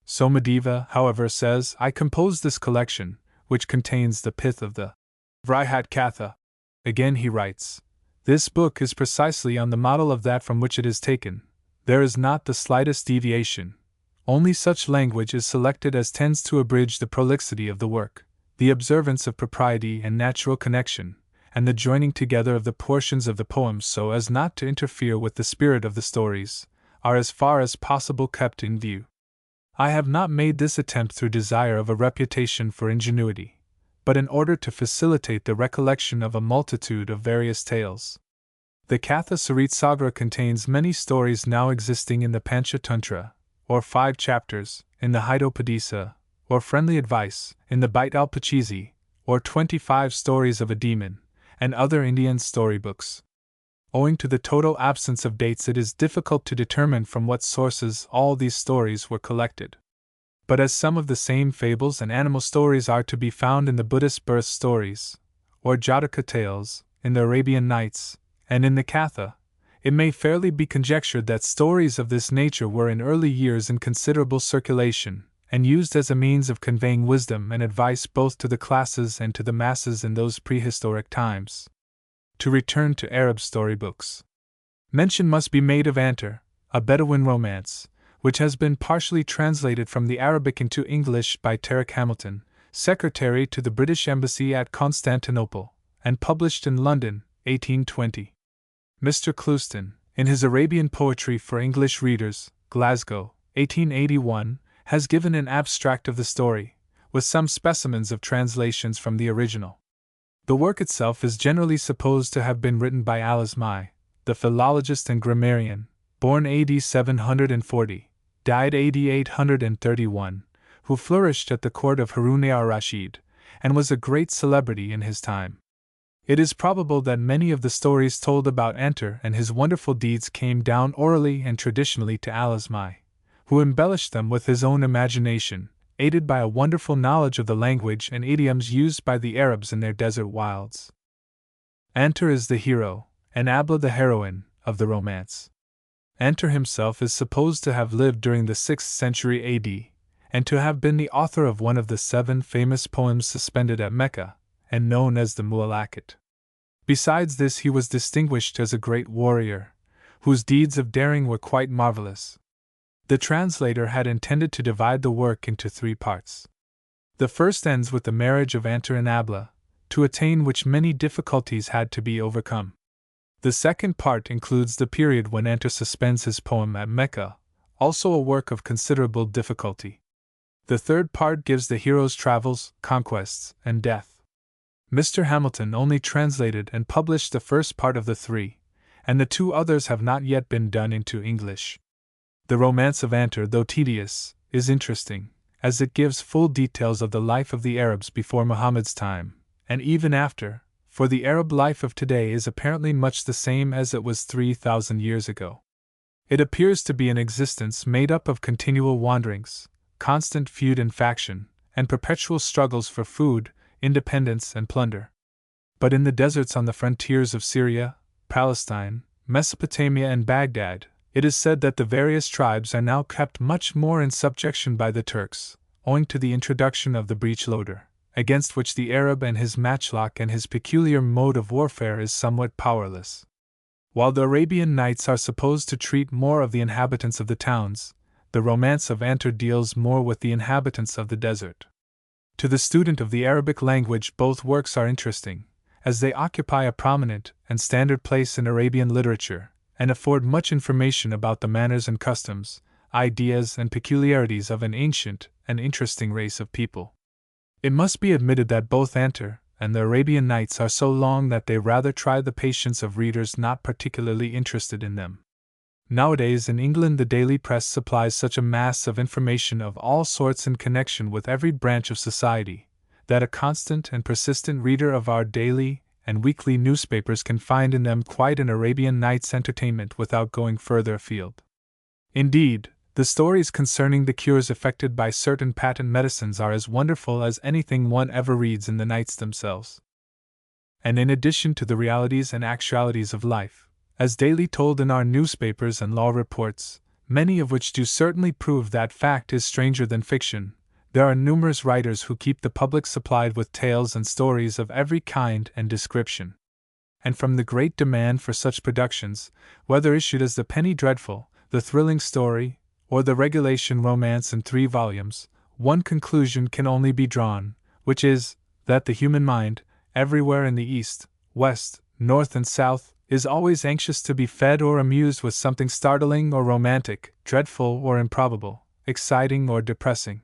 Somadeva, however, says, "I composed this collection, which contains the pith of the Vrihat Katha." Again he writes, "This book is precisely on the model of that from which it is taken. There is not the slightest deviation. Only such language is selected as tends to abridge the prolixity of the work, the observance of propriety and natural connection, and the joining together of the portions of the poems so as not to interfere with the spirit of the stories, are as far as possible kept in view. I have not made this attempt through desire of a reputation for ingenuity, but in order to facilitate the recollection of a multitude of various tales. The Katha Saritsagra contains many stories now existing in the Panchatantra, or 5 chapters, in the Hitopadesa, or Friendly Advice, in the Bait al-Pachizi, or 25 stories of a demon, and other Indian storybooks. Owing to the total absence of dates, it is difficult to determine from what sources all these stories were collected. But as some of the same fables and animal stories are to be found in the Buddhist birth stories, or Jataka tales, in the Arabian Nights, and in the Katha, it may fairly be conjectured that stories of this nature were in early years in considerable circulation, and used as a means of conveying wisdom and advice both to the classes and to the masses in those prehistoric times. To return to Arab storybooks. Mention must be made of Antar, a Bedouin romance, which has been partially translated from the Arabic into English by Tarek Hamilton, secretary to the British Embassy at Constantinople, and published in London, 1820. Mr. Clouston, in his Arabian Poetry for English Readers, Glasgow, 1881, has given an abstract of the story, with some specimens of translations from the original. The work itself is generally supposed to have been written by Al-Azmai, the philologist and grammarian, born AD 740, died AD 831, who flourished at the court of Harun ar-Rashid, and was a great celebrity in his time. It is probable that many of the stories told about Antar and his wonderful deeds came down orally and traditionally to Al-Azmai, who embellished them with his own imagination, aided by a wonderful knowledge of the language and idioms used by the Arabs in their desert wilds. Antar is the hero, and Abla the heroine, of the romance. Antar himself is supposed to have lived during the 6th century AD, and to have been the author of one of the 7 famous poems suspended at Mecca, and known as the Mu'allaqat. Besides this, he was distinguished as a great warrior, whose deeds of daring were quite marvelous. The translator had intended to divide the work into 3 parts. The first ends with the marriage of Antar and Abla, to attain which many difficulties had to be overcome. The second part includes the period when Antar suspends his poem at Mecca, also a work of considerable difficulty. The third part gives the hero's travels, conquests, and death. Mr. Hamilton only translated and published the first part of the 3, and the 2 others have not yet been done into English. The romance of Antar, though tedious, is interesting, as it gives full details of the life of the Arabs before Muhammad's time, and even after, for the Arab life of today is apparently much the same as it was 3,000 years ago. It appears to be an existence made up of continual wanderings, constant feud and faction, and perpetual struggles for food, independence, and plunder. But in the deserts on the frontiers of Syria, Palestine, Mesopotamia, and Baghdad, it is said that the various tribes are now kept much more in subjection by the Turks, owing to the introduction of the breech-loader, against which the Arab and his matchlock and his peculiar mode of warfare is somewhat powerless. While the Arabian Nights are supposed to treat more of the inhabitants of the towns, the romance of Antar deals more with the inhabitants of the desert. To the student of the Arabic language, both works are interesting, as they occupy a prominent and standard place in Arabian literature, and afford much information about the manners and customs, ideas and peculiarities of an ancient and interesting race of people. It must be admitted that both Antar and the Arabian Nights are so long that they rather try the patience of readers not particularly interested in them. Nowadays in England the daily press supplies such a mass of information of all sorts in connection with every branch of society, that a constant and persistent reader of our daily and weekly newspapers can find in them quite an Arabian Nights entertainment without going further afield. Indeed, the stories concerning the cures effected by certain patent medicines are as wonderful as anything one ever reads in the Nights themselves. And in addition to the realities and actualities of life, as daily told in our newspapers and law reports, many of which do certainly prove that fact is stranger than fiction, there are numerous writers who keep the public supplied with tales and stories of every kind and description. And from the great demand for such productions, whether issued as the penny dreadful, the thrilling story, or the regulation romance in 3 volumes, one conclusion can only be drawn, which is, that the human mind, everywhere in the East, West, North and South, is always anxious to be fed or amused with something startling or romantic, dreadful or improbable, exciting or depressing.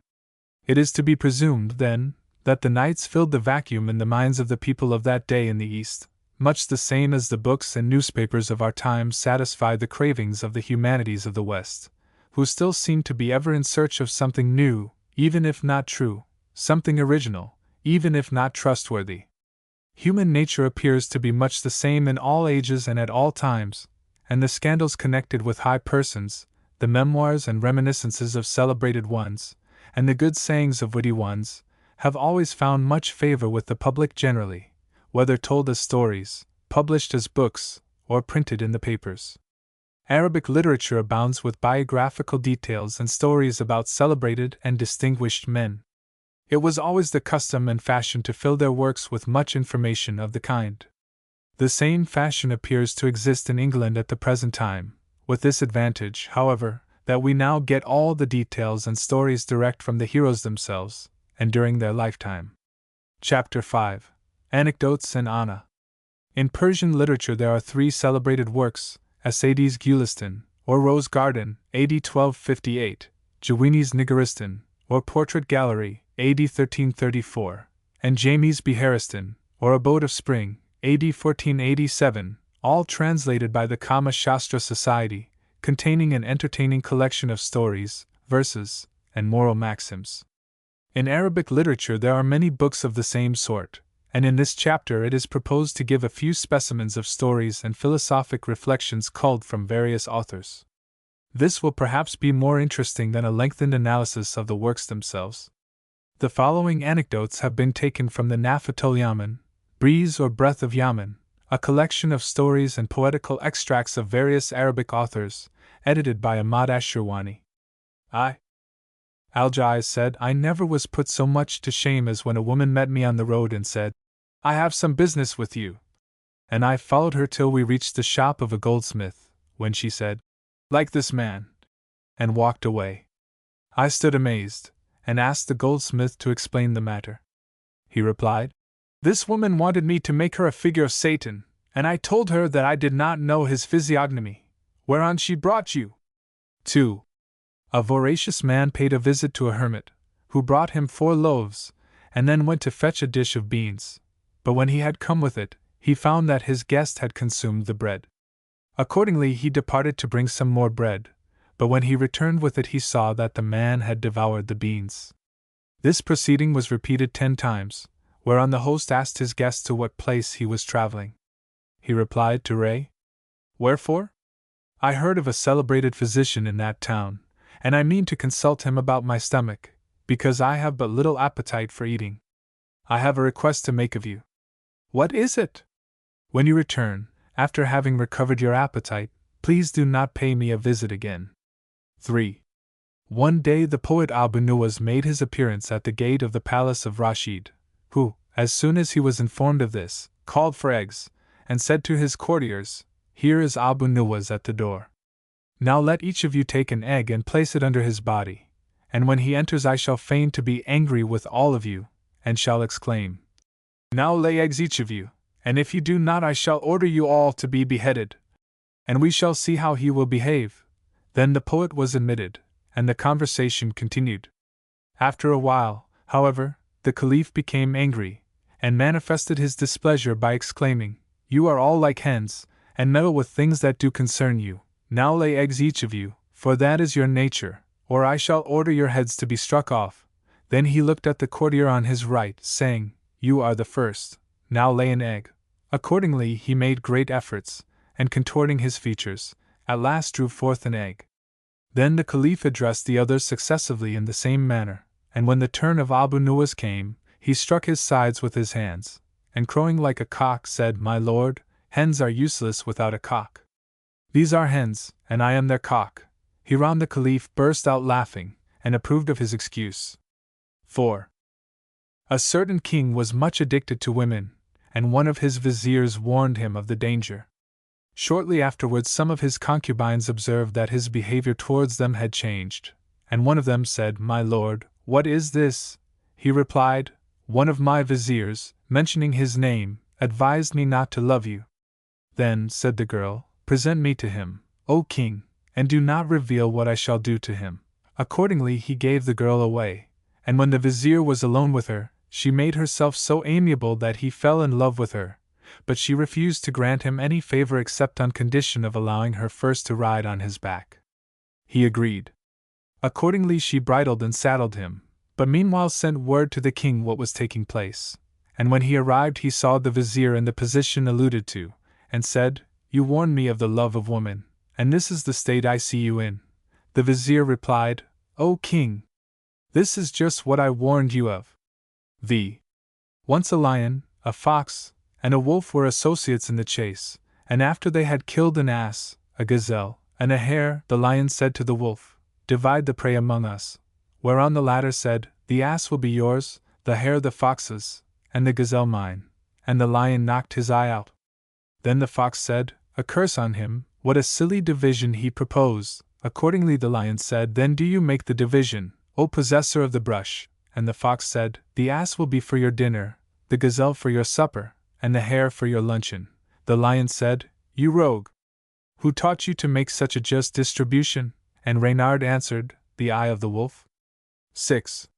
It is to be presumed, then, that the Nights filled the vacuum in the minds of the people of that day in the East, much the same as the books and newspapers of our time satisfied the cravings of the humanities of the West, who still seem to be ever in search of something new, even if not true, something original, even if not trustworthy. Human nature appears to be much the same in all ages and at all times, and the scandals connected with high persons, the memoirs and reminiscences of celebrated ones, and the good sayings of witty ones, have always found much favor with the public generally, whether told as stories, published as books, or printed in the papers. Arabic literature abounds with biographical details and stories about celebrated and distinguished men. It was always the custom and fashion to fill their works with much information of the kind. The same fashion appears to exist in England at the present time, with this advantage, however, that we now get all the details and stories direct from the heroes themselves, and during their lifetime. Chapter 5. Anecdotes and Ana. In Persian literature there are 3 celebrated works: Asadi's Gulistan, or Rose Garden, AD 1258, Jawini's Nigaristan, or Portrait Gallery, AD 1334, and Jamie's Beharistan, or Abode of Spring, AD 1487, all translated by the Kama Shastra Society, containing an entertaining collection of stories, verses, and moral maxims. In Arabic literature there are many books of the same sort, and in this chapter it is proposed to give a few specimens of stories and philosophic reflections culled from various authors. This will perhaps be more interesting than a lengthened analysis of the works themselves. The following anecdotes have been taken from the Nafatul Yaman, Breeze or Breath of Yaman, a collection of stories and poetical extracts of various Arabic authors, edited by Ahmad Ashurwani. Al-Jais said, I never was put so much to shame as when a woman met me on the road and said, I have some business with you. And I followed her till we reached the shop of a goldsmith, when she said, Like this man, and walked away. I stood amazed, and asked the goldsmith to explain the matter. He replied, This woman wanted me to make her a figure of Satan, and I told her that I did not know his physiognomy, whereon she brought you. 2. A voracious man paid a visit to a hermit, who brought him 4 loaves, and then went to fetch a dish of beans, but when he had come with it, he found that his guest had consumed the bread. Accordingly he departed to bring some more bread, but when he returned with it he saw that the man had devoured the beans. This proceeding was repeated 10 times, whereon the host asked his guest to what place he was traveling. He replied, to Ray. Wherefore? I heard of a celebrated physician in that town, and I mean to consult him about my stomach, because I have but little appetite for eating. I have a request to make of you. What is it? When you return, after having recovered your appetite, please do not pay me a visit again. 3. One day the poet Arbuthnot made his appearance at the gate of the palace of Rashid, who, as soon as he was informed of this, called for eggs, and said to his courtiers, here is Abu Nuwas at the door. Now let each of you take an egg and place it under his body, and when he enters I shall feign to be angry with all of you, and shall exclaim, Now lay eggs each of you, and if you do not I shall order you all to be beheaded. And we shall see how he will behave. Then the poet was admitted, and the conversation continued. After a while, however, the Caliph became angry, and manifested his displeasure by exclaiming, You are all like hens, and meddle with things that do concern you. Now lay eggs each of you, for that is your nature, or I shall order your heads to be struck off. Then he looked at the courtier on his right, saying, You are the first, now lay an egg. Accordingly he made great efforts, and contorting his features, at last drew forth an egg. Then the Caliph addressed the others successively in the same manner, and when the turn of Abu Nuwas came, he struck his sides with his hands, and crowing like a cock said, My lord, hens are useless without a cock. These are hens, and I am their cock. Hereon the Caliph burst out laughing, and approved of his excuse. 4. A certain king was much addicted to women, and one of his viziers warned him of the danger. Shortly afterwards some of his concubines observed that his behavior towards them had changed, and one of them said, My lord, what is this? He replied, One of my viziers, mentioning his name, advised me not to love you. Then, said the girl, Present me to him, O king, and do not reveal what I shall do to him. Accordingly he gave the girl away, and when the vizier was alone with her, she made herself so amiable that he fell in love with her, but she refused to grant him any favor except on condition of allowing her first to ride on his back. He agreed. Accordingly she bridled and saddled him, but meanwhile sent word to the king what was taking place, and when he arrived he saw the vizier in the position alluded to, and said, You warned me of the love of woman, and this is the state I see you in. The vizier replied, O king, this is just what I warned you of. Once a lion, a fox, and a wolf were associates in the chase, and after they had killed an ass, a gazelle, and a hare, the lion said to the wolf, Divide the prey among us. Whereon the latter said, The ass will be yours, the hare the fox's, and the gazelle mine. And the lion knocked his eye out. Then the fox said, A curse on him, what a silly division he proposed. Accordingly the lion said, Then do you make the division, O possessor of the brush. And the fox said, The ass will be for your dinner, the gazelle for your supper, and the hare for your luncheon. The lion said, You rogue! Who taught you to make such a just distribution? And Reynard answered, The eye of the wolf. 6.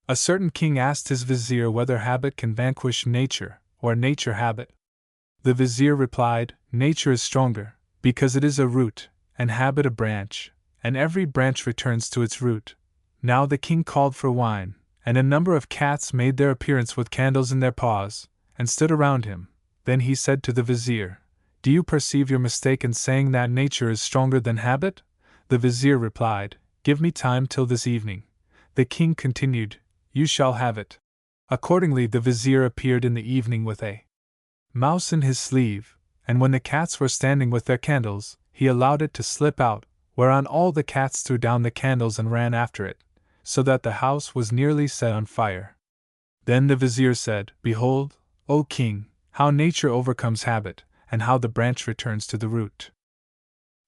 A certain king asked his vizier whether habit can vanquish nature, or nature habit. The vizier replied, Nature is stronger, because it is a root, and habit a branch, and every branch returns to its root. Now the king called for wine, and a number of cats made their appearance with candles in their paws, and stood around him. Then he said to the vizier, Do you perceive your mistake in saying that nature is stronger than habit? The vizier replied, Give me time till this evening. The king continued, You shall have it. Accordingly the vizier appeared in the evening with a mouse in his sleeve, and when the cats were standing with their candles, he allowed it to slip out, whereon all the cats threw down the candles and ran after it, so that the house was nearly set on fire. Then the vizier said, Behold, O king, how nature overcomes habit, and how the branch returns to the root.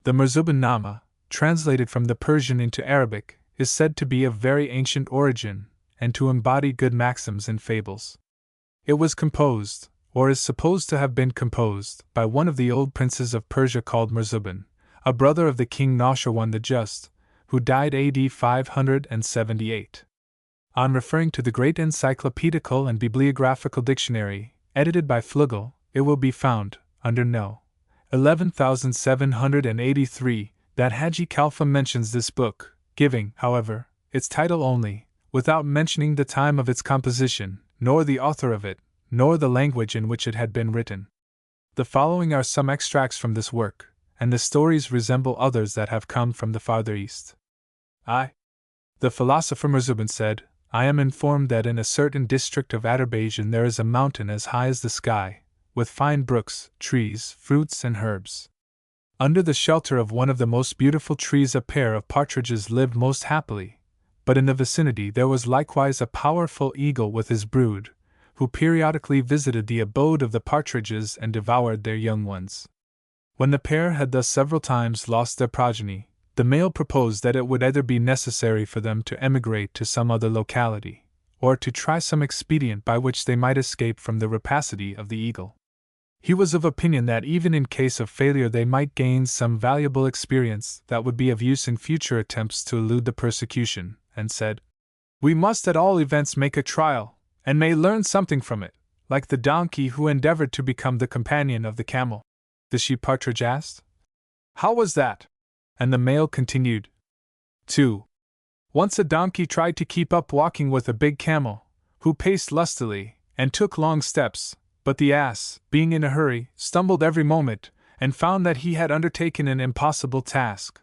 The Marzuban-Nama, translated from the Persian into Arabic, is said to be of very ancient origin, and to embody good maxims and fables. It was composed, or is supposed to have been composed, by one of the old princes of Persia called Marzuban, a brother of the king Naushirwan the Just, who died AD 578. On referring to the great encyclopedical and bibliographical dictionary, edited by Flugel, it will be found, under No. 11,783, that Haji Khalfa mentions this book, giving, however, its title only, without mentioning the time of its composition, nor the author of it, nor the language in which it had been written. The following are some extracts from this work, and the stories resemble others that have come from the farther east. The philosopher Marzuban said, I am informed that in a certain district of Azerbaijan there is a mountain as high as the sky, with fine brooks, trees, fruits, and herbs. Under the shelter of one of the most beautiful trees a pair of partridges lived most happily, but in the vicinity there was likewise a powerful eagle with his brood, who periodically visited the abode of the partridges and devoured their young ones. When the pair had thus several times lost their progeny, the male proposed that it would either be necessary for them to emigrate to some other locality, or to try some expedient by which they might escape from the rapacity of the eagle. He was of opinion that even in case of failure they might gain some valuable experience that would be of use in future attempts to elude the persecution, and said, "We must at all events make a trial, and may learn something from it, like the donkey who endeavored to become the companion of the camel." The she-partridge asked, "How was that?" And the male continued, 2. Once a donkey tried to keep up walking with a big camel, who paced lustily, and took long steps, but the ass, being in a hurry, stumbled every moment, and found that he had undertaken an impossible task.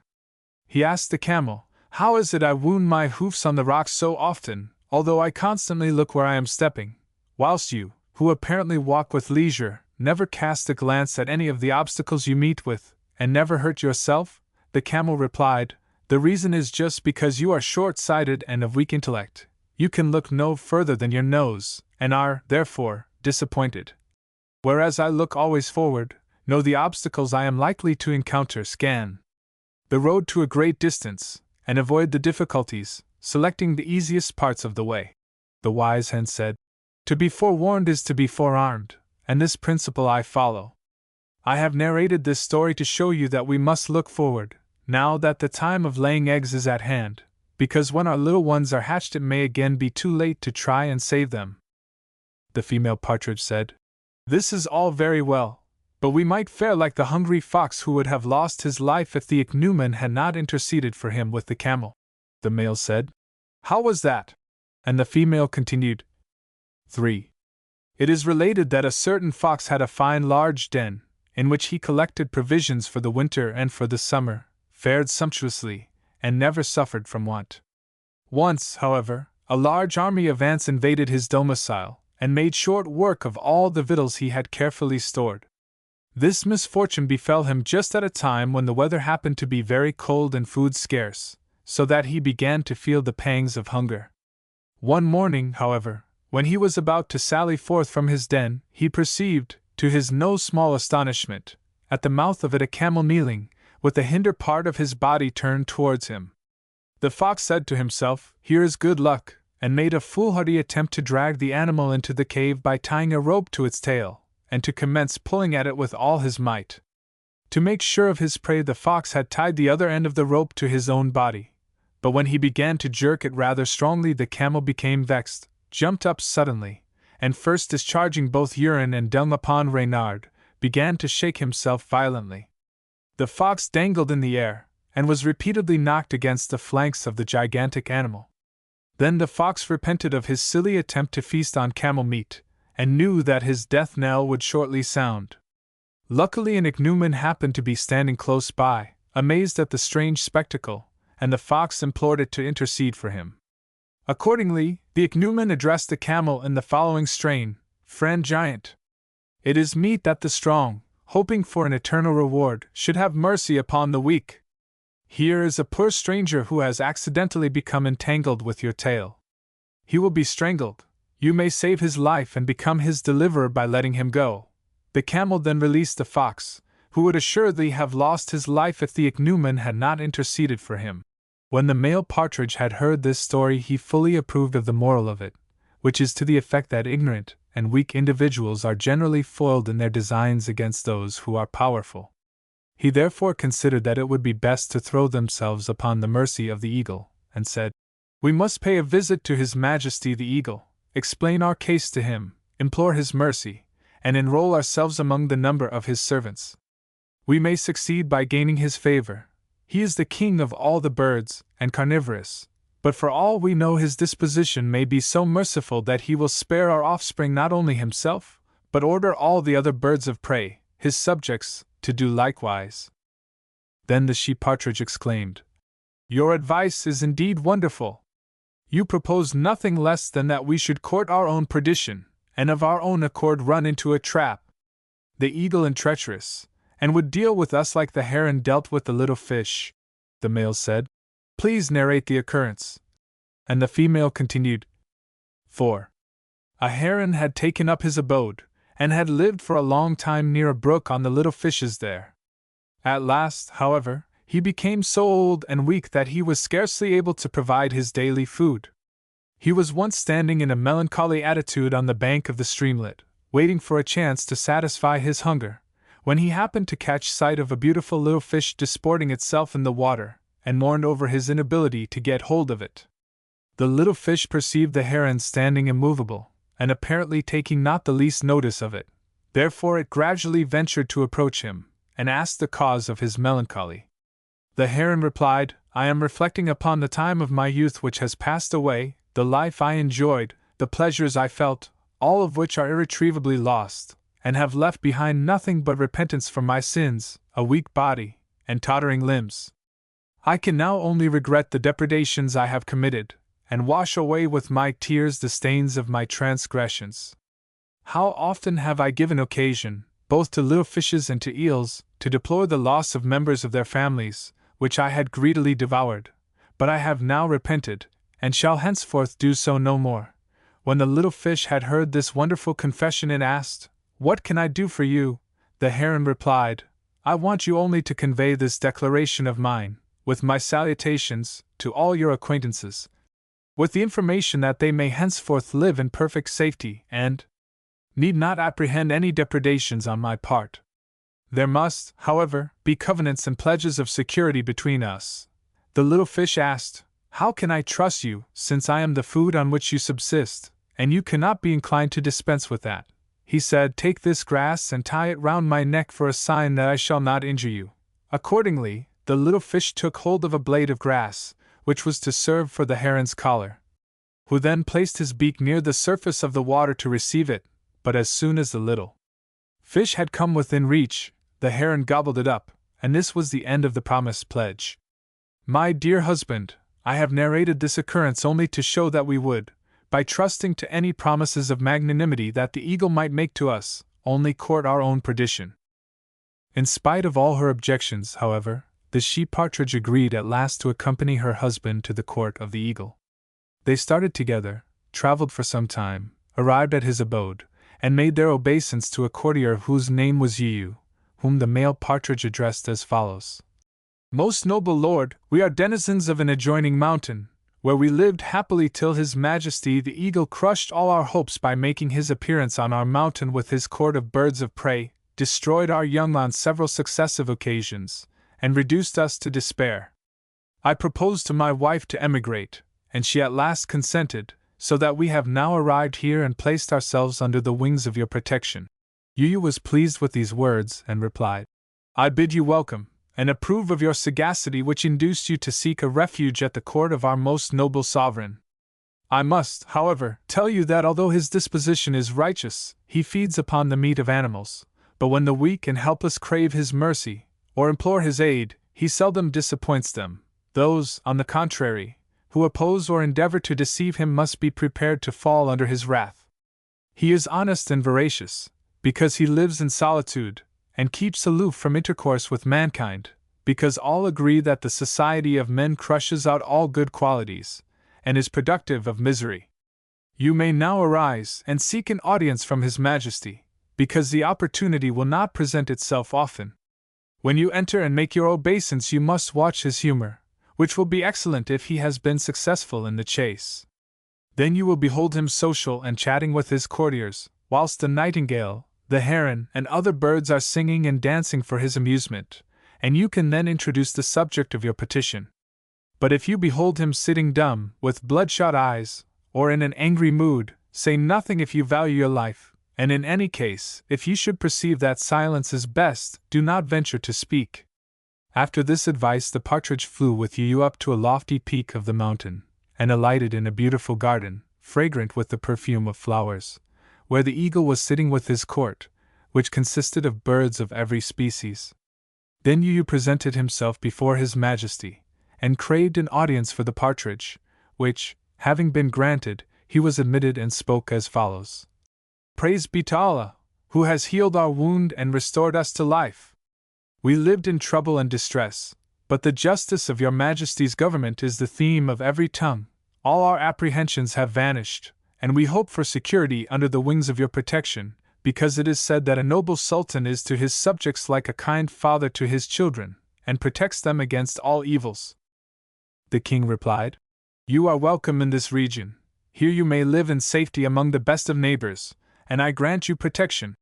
He asked the camel, "How is it I wound my hoofs on the rocks so often, although I constantly look where I am stepping, whilst you, who apparently walk with leisure, never cast a glance at any of the obstacles you meet with, and never hurt yourself?" The camel replied, "The reason is just because you are short-sighted and of weak intellect. You can look no further than your nose, and are, therefore, disappointed. Whereas I look always forward, know the obstacles I am likely to encounter, scan the road to a great distance, and avoid the difficulties, selecting the easiest parts of the way." The wise hen said, "To be forewarned is to be forearmed, and this principle I follow. I have narrated this story to show you that we must look forward, now that the time of laying eggs is at hand, because when our little ones are hatched it may again be too late to try and save them." The female partridge said, "This is all very well, but we might fare like the hungry fox who would have lost his life if the ichneumon had not interceded for him with the camel." The male said, "How was that?" And the female continued, 3. It is related that a certain fox had a fine large den, in which he collected provisions for the winter and for the summer, fared sumptuously, and never suffered from want. Once, however, a large army of ants invaded his domicile, and made short work of all the victuals he had carefully stored. This misfortune befell him just at a time when the weather happened to be very cold and food scarce, so that he began to feel the pangs of hunger. One morning, however, when he was about to sally forth from his den, he perceived, to his no small astonishment, at the mouth of it a camel kneeling, with the hinder part of his body turned towards him. The fox said to himself, "Here is good luck," and made a foolhardy attempt to drag the animal into the cave by tying a rope to its tail, and to commence pulling at it with all his might. To make sure of his prey, the fox had tied the other end of the rope to his own body, but when he began to jerk it rather strongly, the camel became vexed, jumped up suddenly, and first discharging both urine and dung upon Reynard, began to shake himself violently. The fox dangled in the air, and was repeatedly knocked against the flanks of the gigantic animal. Then the fox repented of his silly attempt to feast on camel meat, and knew that his death knell would shortly sound. Luckily an ichneumon happened to be standing close by, amazed at the strange spectacle, and the fox implored it to intercede for him. Accordingly, the ichneumon addressed the camel in the following strain: "Friend giant, it is meet that the strong, hoping for an eternal reward, should have mercy upon the weak. Here is a poor stranger who has accidentally become entangled with your tail. He will be strangled. You may save his life and become his deliverer by letting him go." The camel then released the fox, who would assuredly have lost his life if the ichneumon had not interceded for him. When the male partridge had heard this story, he fully approved of the moral of it, which is to the effect that ignorant and weak individuals are generally foiled in their designs against those who are powerful. He therefore considered that it would be best to throw themselves upon the mercy of the eagle, and said, "We must pay a visit to His Majesty the Eagle, explain our case to him, implore his mercy, and enroll ourselves among the number of his servants. We may succeed by gaining his favor. He is the king of all the birds, and carnivorous, but for all we know his disposition may be so merciful that he will spare our offspring, not only himself, but order all the other birds of prey, his subjects, to do likewise." Then the she-partridge exclaimed, "Your advice is indeed wonderful. You propose nothing less than that we should court our own perdition, and of our own accord run into a trap. The eagle is treacherous, and would deal with us like the heron dealt with the little fish." The male said, "Please narrate the occurrence." And the female continued, 4. A heron had taken up his abode, and had lived for a long time near a brook on the little fishes there. At last, however, he became so old and weak that he was scarcely able to provide his daily food. He was once standing in a melancholy attitude on the bank of the streamlet, waiting for a chance to satisfy his hunger, when he happened to catch sight of a beautiful little fish disporting itself in the water, and mourned over his inability to get hold of it. The little fish perceived the heron standing immovable, and apparently taking not the least notice of it. Therefore it gradually ventured to approach him, and asked the cause of his melancholy. The heron replied, "I am reflecting upon the time of my youth which has passed away, the life I enjoyed, the pleasures I felt, all of which are irretrievably lost, and have left behind nothing but repentance for my sins, a weak body, and tottering limbs. I can now only regret the depredations I have committed, and wash away with my tears the stains of my transgressions. How often have I given occasion, both to little fishes and to eels, to deplore the loss of members of their families, which I had greedily devoured, but I have now repented, and shall henceforth do so no more." When the little fish had heard this wonderful confession and asked, "What can I do for you?" the heron replied, "I want you only to convey this declaration of mine, with my salutations, to all your acquaintances, with the information that they may henceforth live in perfect safety, and need not apprehend any depredations on my part. There must, however, be covenants and pledges of security between us." The little fish asked, "How can I trust you, since I am the food on which you subsist, and you cannot be inclined to dispense with that?" He said, "Take this grass and tie it round my neck for a sign that I shall not injure you." Accordingly, the little fish took hold of a blade of grass, which was to serve for the heron's collar, who then placed his beak near the surface of the water to receive it, but as soon as the little fish had come within reach, the heron gobbled it up, and this was the end of the promised pledge. My dear husband, I have narrated this occurrence only to show that we would, by trusting to any promises of magnanimity that the eagle might make to us, only court our own perdition. In spite of all her objections, however, the she-partridge agreed at last to accompany her husband to the court of the eagle. They started together, traveled for some time, arrived at his abode, and made their obeisance to a courtier whose name was Yu, whom the male partridge addressed as follows: "Most noble lord, we are denizens of an adjoining mountain, where we lived happily till His Majesty the Eagle crushed all our hopes by making his appearance on our mountain with his court of birds of prey, destroyed our young on several successive occasions, and reduced us to despair. I proposed to my wife to emigrate, and she at last consented, so that we have now arrived here and placed ourselves under the wings of your protection." Yu was pleased with these words and replied, "I bid you welcome, and approve of your sagacity which induced you to seek a refuge at the court of our most noble sovereign. I must, however, tell you that although his disposition is righteous, he feeds upon the meat of animals, but when the weak and helpless crave his mercy, or implore his aid, he seldom disappoints them. Those, on the contrary, who oppose or endeavor to deceive him must be prepared to fall under his wrath. He is honest and veracious, because he lives in solitude, and keeps aloof from intercourse with mankind, because all agree that the society of men crushes out all good qualities, and is productive of misery. You may now arise and seek an audience from His Majesty, because the opportunity will not present itself often. When you enter and make your obeisance, you must watch his humor, which will be excellent if he has been successful in the chase. Then you will behold him social and chatting with his courtiers, whilst the nightingale, the heron, and other birds are singing and dancing for his amusement, and you can then introduce the subject of your petition. But if you behold him sitting dumb, with bloodshot eyes, or in an angry mood, say nothing if you value your life, and in any case, if you should perceive that silence is best, do not venture to speak." After this advice, the partridge flew with Yu up to a lofty peak of the mountain, and alighted in a beautiful garden, fragrant with the perfume of flowers, where the eagle was sitting with his court, which consisted of birds of every species. Then Yu presented himself before His Majesty, and craved an audience for the partridge, which, having been granted, he was admitted and spoke as follows: "Praise be to Allah, who has healed our wound and restored us to life. We lived in trouble and distress, but the justice of your Majesty's government is the theme of every tongue. All our apprehensions have vanished, and we hope for security under the wings of your protection, because it is said that a noble sultan is to his subjects like a kind father to his children, and protects them against all evils. The king replied, "You are welcome in this region. Here you may live in safety among the best of neighbors, and I grant you protection."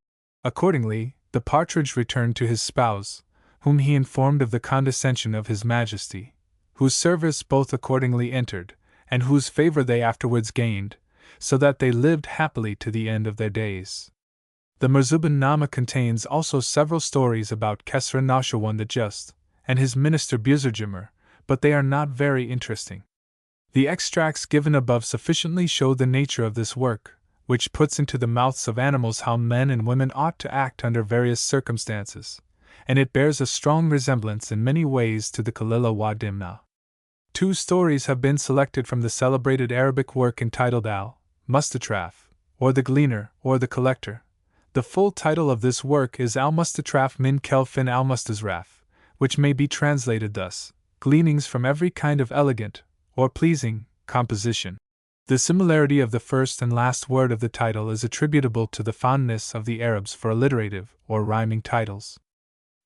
Accordingly, the partridge returned to his spouse, whom he informed of the condescension of his majesty, whose service both accordingly entered, and whose favor they afterwards gained, so that they lived happily to the end of their days. The Marzuban Nama contains also several stories about Kesra Nashirwan the Just, and his minister Buzurjumur, but they are not very interesting. The extracts given above sufficiently show the nature of this work, which puts into the mouths of animals how men and women ought to act under various circumstances, and it bears a strong resemblance in many ways to the Kalila wa Dimna. 2 stories have been selected from the celebrated Arabic work entitled Al-Mustatraf, or the Gleaner, or the Collector. The full title of this work is Al-Mustatraf min Kelfin al-Mustazraf, which may be translated thus: Gleanings from every kind of elegant, or pleasing, composition. The similarity of the first and last word of the title is attributable to the fondness of the Arabs for alliterative, or rhyming titles.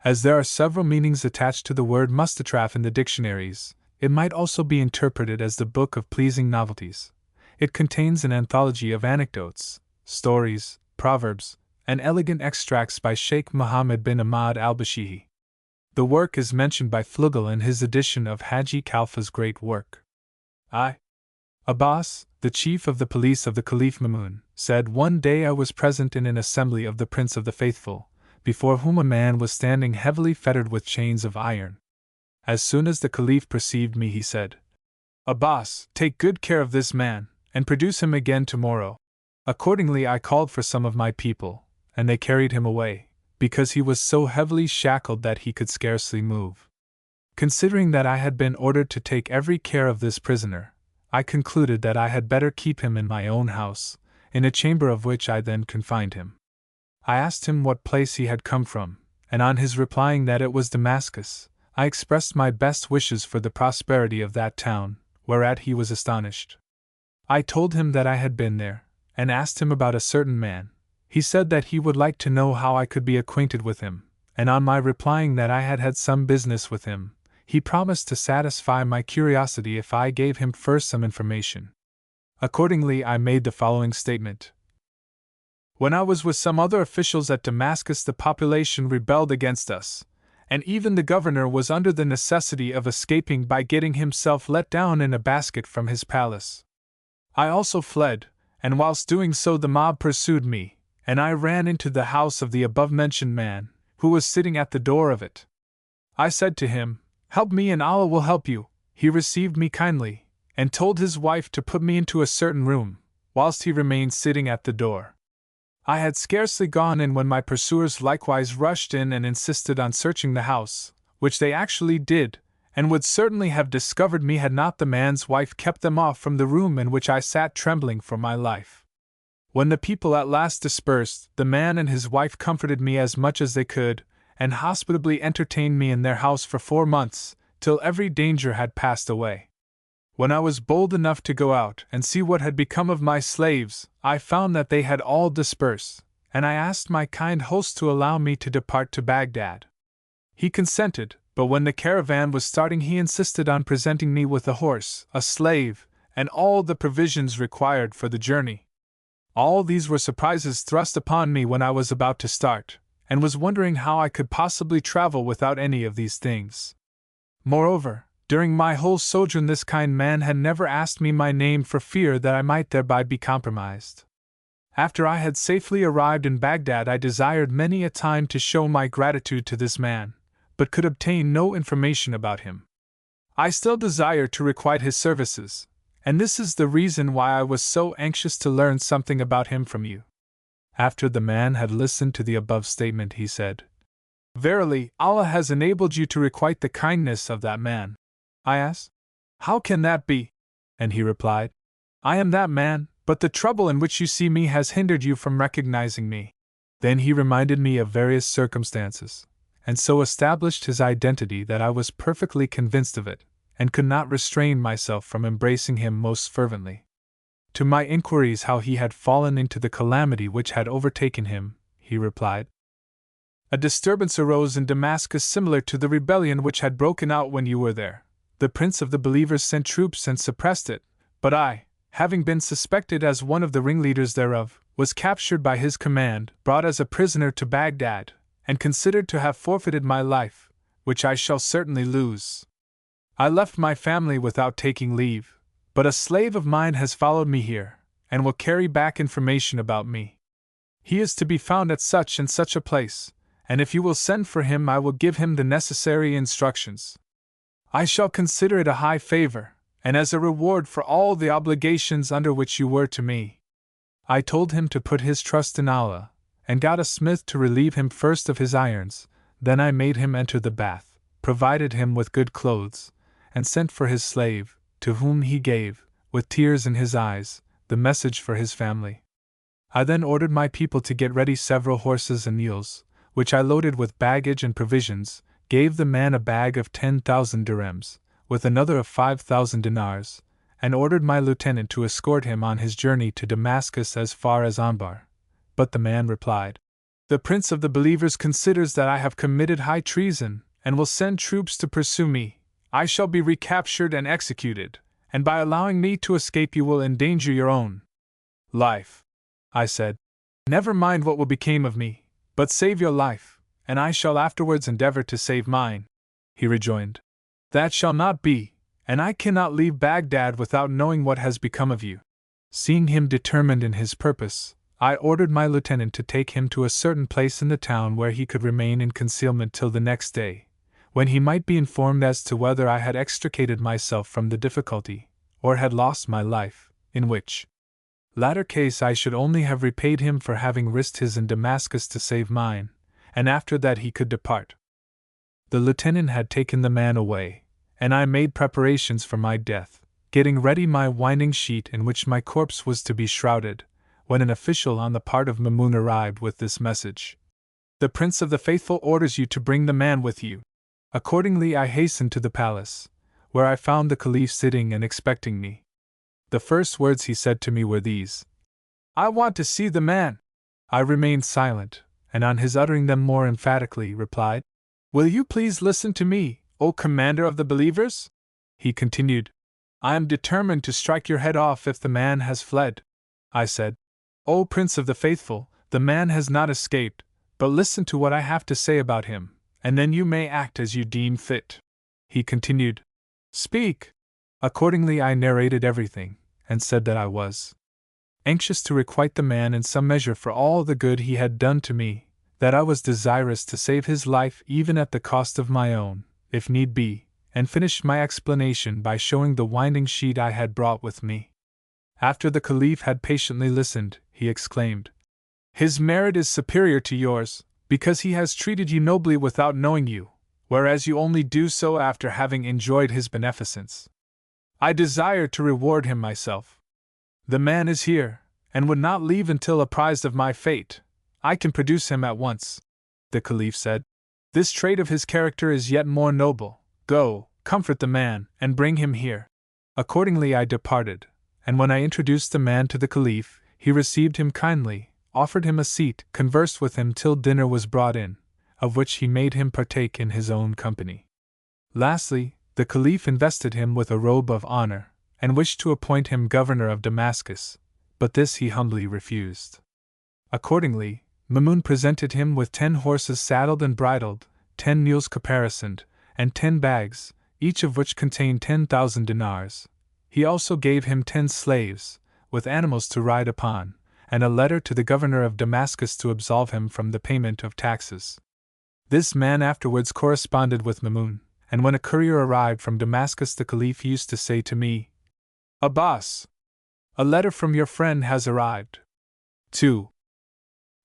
As there are several meanings attached to the word mustatraf in the dictionaries, it might also be interpreted as the Book of Pleasing Novelties. It contains an anthology of anecdotes, stories, proverbs, and elegant extracts by Sheikh Muhammad bin Ahmad al-Bashihi. The work is mentioned by Flugel in his edition of Haji Khalfa's great work. Abbas, the chief of the police of the Caliph Mamun, said, "One day I was present in an assembly of the Prince of the Faithful, before whom a man was standing heavily fettered with chains of iron. As soon as the Caliph perceived me, he said, 'Abbas, take good care of this man, and produce him again tomorrow.' Accordingly I called for some of my people, and they carried him away, because he was so heavily shackled that he could scarcely move. Considering that I had been ordered to take every care of this prisoner, I concluded that I had better keep him in my own house, in a chamber of which I then confined him. I asked him what place he had come from, and on his replying that it was Damascus, I expressed my best wishes for the prosperity of that town, whereat he was astonished. I told him that I had been there, and asked him about a certain man. He said that he would like to know how I could be acquainted with him, and on my replying that I had had some business with him, he promised to satisfy my curiosity if I gave him first some information. Accordingly I made the following statement. When I was with some other officials at Damascus, the population rebelled against us, and even the governor was under the necessity of escaping by getting himself let down in a basket from his palace. I also fled, and whilst doing so the mob pursued me, and I ran into the house of the above-mentioned man, who was sitting at the door of it. I said to him, 'Help me and Allah will help you.' He received me kindly, and told his wife to put me into a certain room, whilst he remained sitting at the door. I had scarcely gone in when my pursuers likewise rushed in and insisted on searching the house, which they actually did, and would certainly have discovered me had not the man's wife kept them off from the room in which I sat trembling for my life. When the people at last dispersed, the man and his wife comforted me as much as they could, and hospitably entertained me in their house for 4 months, till every danger had passed away. When I was bold enough to go out and see what had become of my slaves, I found that they had all dispersed, and I asked my kind host to allow me to depart to Baghdad. He consented, but when the caravan was starting he insisted on presenting me with a horse, a slave, and all the provisions required for the journey. All these were surprises thrust upon me when I was about to start, and was wondering how I could possibly travel without any of these things. Moreover, during my whole sojourn this kind man had never asked me my name for fear that I might thereby be compromised. After I had safely arrived in Baghdad I desired many a time to show my gratitude to this man, but could obtain no information about him. I still desire to requite his services, and this is the reason why I was so anxious to learn something about him from you." After the man had listened to the above statement, he said, "Verily, Allah has enabled you to requite the kindness of that man." I asked, "How can that be?" And he replied, "I am that man, but the trouble in which you see me has hindered you from recognizing me." Then he reminded me of various circumstances, and so established his identity that I was perfectly convinced of it, and could not restrain myself from embracing him most fervently. To my inquiries how he had fallen into the calamity which had overtaken him, he replied. A disturbance arose in Damascus similar to the rebellion which had broken out when you were there. The prince of the believers sent troops and suppressed it, but I, having been suspected as one of the ringleaders thereof, was captured by his command, brought as a prisoner to Baghdad, and considered to have forfeited my life, which I shall certainly lose. I left my family without taking leave, but a slave of mine has followed me here, and will carry back information about me. He is to be found at such and such a place, and if you will send for him I will give him the necessary instructions. I shall consider it a high favor, and as a reward for all the obligations under which you were to me. I told him to put his trust in Allah, and got a smith to relieve him first of his irons. Then I made him enter the bath, provided him with good clothes, and sent for his slave, to whom he gave, with tears in his eyes, the message for his family. I then ordered my people to get ready several horses and mules, which I loaded with baggage and provisions, gave the man a bag of 10,000 dirhams, with another of 5,000 dinars, and ordered my lieutenant to escort him on his journey to Damascus as far as Anbar. But the man replied, "The prince of the believers considers that I have committed high treason, and will send troops to pursue me. I shall be recaptured and executed, and by allowing me to escape you will endanger your own life." I said, "Never mind what will become of me, but save your life, and I shall afterwards endeavor to save mine." He rejoined, "That shall not be, and I cannot leave Baghdad without knowing what has become of you." Seeing him determined in his purpose, I ordered my lieutenant to take him to a certain place in the town where he could remain in concealment till the next day, when he might be informed as to whether I had extricated myself from the difficulty, or had lost my life, in which latter case I should only have repaid him for having risked his in Damascus to save mine, and after that he could depart. The lieutenant had taken the man away, and I made preparations for my death, getting ready my winding sheet in which my corpse was to be shrouded, when an official on the part of Mamun arrived with this message: "The Prince of the Faithful orders you to bring the man with you." Accordingly I hastened to the palace, where I found the Caliph sitting and expecting me. The first words he said to me were these: "I want to see the man." I remained silent, and on his uttering them more emphatically, replied, "Will you please listen to me, O commander of the believers?" He continued, "I am determined to strike your head off if the man has fled." I said, "O Prince of the Faithful, the man has not escaped, but listen to what I have to say about him, and then you may act as you deem fit." He continued, "Speak." Accordingly I narrated everything, and said that I was anxious to requite the man in some measure for all the good he had done to me, that I was desirous to save his life even at the cost of my own, if need be, and finished my explanation by showing the winding sheet I had brought with me. After the Caliph had patiently listened, he exclaimed, "His merit is superior to yours, because he has treated you nobly without knowing you, whereas you only do so after having enjoyed his beneficence. I desire to reward him myself. The man is here, and would not leave until apprised of my fate. I can produce him at once." The Caliph said, "This trait of his character is yet more noble. Go, comfort the man, and bring him here." Accordingly I departed, and when I introduced the man to the Caliph, he received him kindly, offered him a seat, conversed with him till dinner was brought in, of which he made him partake in his own company. Lastly, the Caliph invested him with a robe of honor, and wished to appoint him governor of Damascus, but this he humbly refused. Accordingly, Mamun presented him with 10 horses saddled and bridled, 10 mules caparisoned, and 10 bags, each of which contained 10,000 dinars. He also gave him 10 slaves, with animals to ride upon, and a letter to the governor of Damascus to absolve him from the payment of taxes. This man afterwards corresponded with Mamun, and when a courier arrived from Damascus the Caliph used to say to me, "Abbas, a letter from your friend has arrived." 2.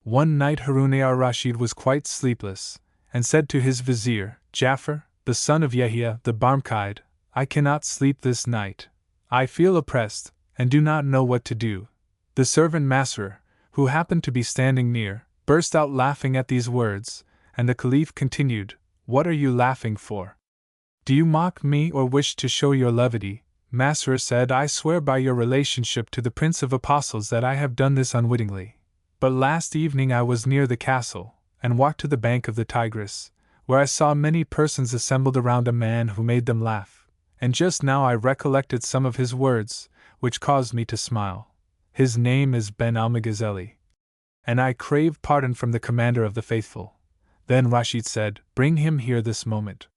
One night Harun ar-Rashid was quite sleepless, and said to his vizier, Jafar, the son of Yahya the Barmkide, "I cannot sleep this night. I feel oppressed, and do not know what to do." The servant Masrur, who happened to be standing near, burst out laughing at these words, and the Caliph continued, "What are you laughing for? Do you mock me or wish to show your levity?" Masrur said, "I swear by your relationship to the Prince of Apostles that I have done this unwittingly. But last evening I was near the castle, and walked to the bank of the Tigris, where I saw many persons assembled around a man who made them laugh, and just now I recollected some of his words, which caused me to smile. His name is Ben Almagazeli, and I crave pardon from the commander of the faithful. Then Rashid said, Bring him here this moment.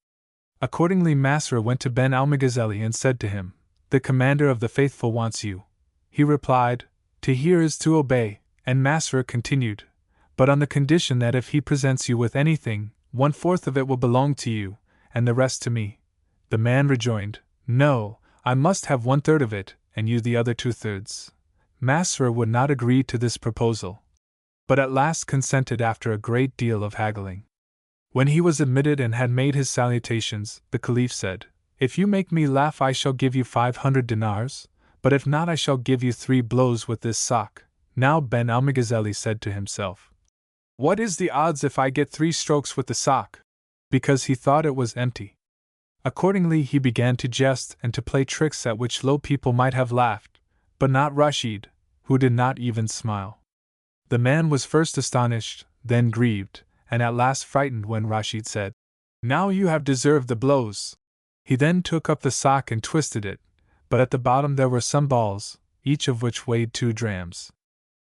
Accordingly Masrur went to Ben Almagazeli and said to him, The commander of the faithful wants you. He replied, To hear is to obey, and Masrur continued, But on the condition that if he presents you with anything, 1/4 of it will belong to you, and the rest to me. The man rejoined, No, I must have 1/3 of it, and you the other 2/3. Masrur would not agree to this proposal, but at last consented after a great deal of haggling. When he was admitted and had made his salutations, the Caliph said, If you make me laugh I shall give you 500 dinars, but if not I shall give you 3 blows with this sock. Now Ben Almagazeli said to himself, What is the odds if I get 3 strokes with the sock? Because he thought it was empty. Accordingly he began to jest and to play tricks at which low people might have laughed, but not Rashid, who did not even smile. The man was first astonished, then grieved, and at last frightened when Rashid said, Now you have deserved the blows. He then took up the sock and twisted it, but at the bottom there were some balls, each of which weighed 2 drams.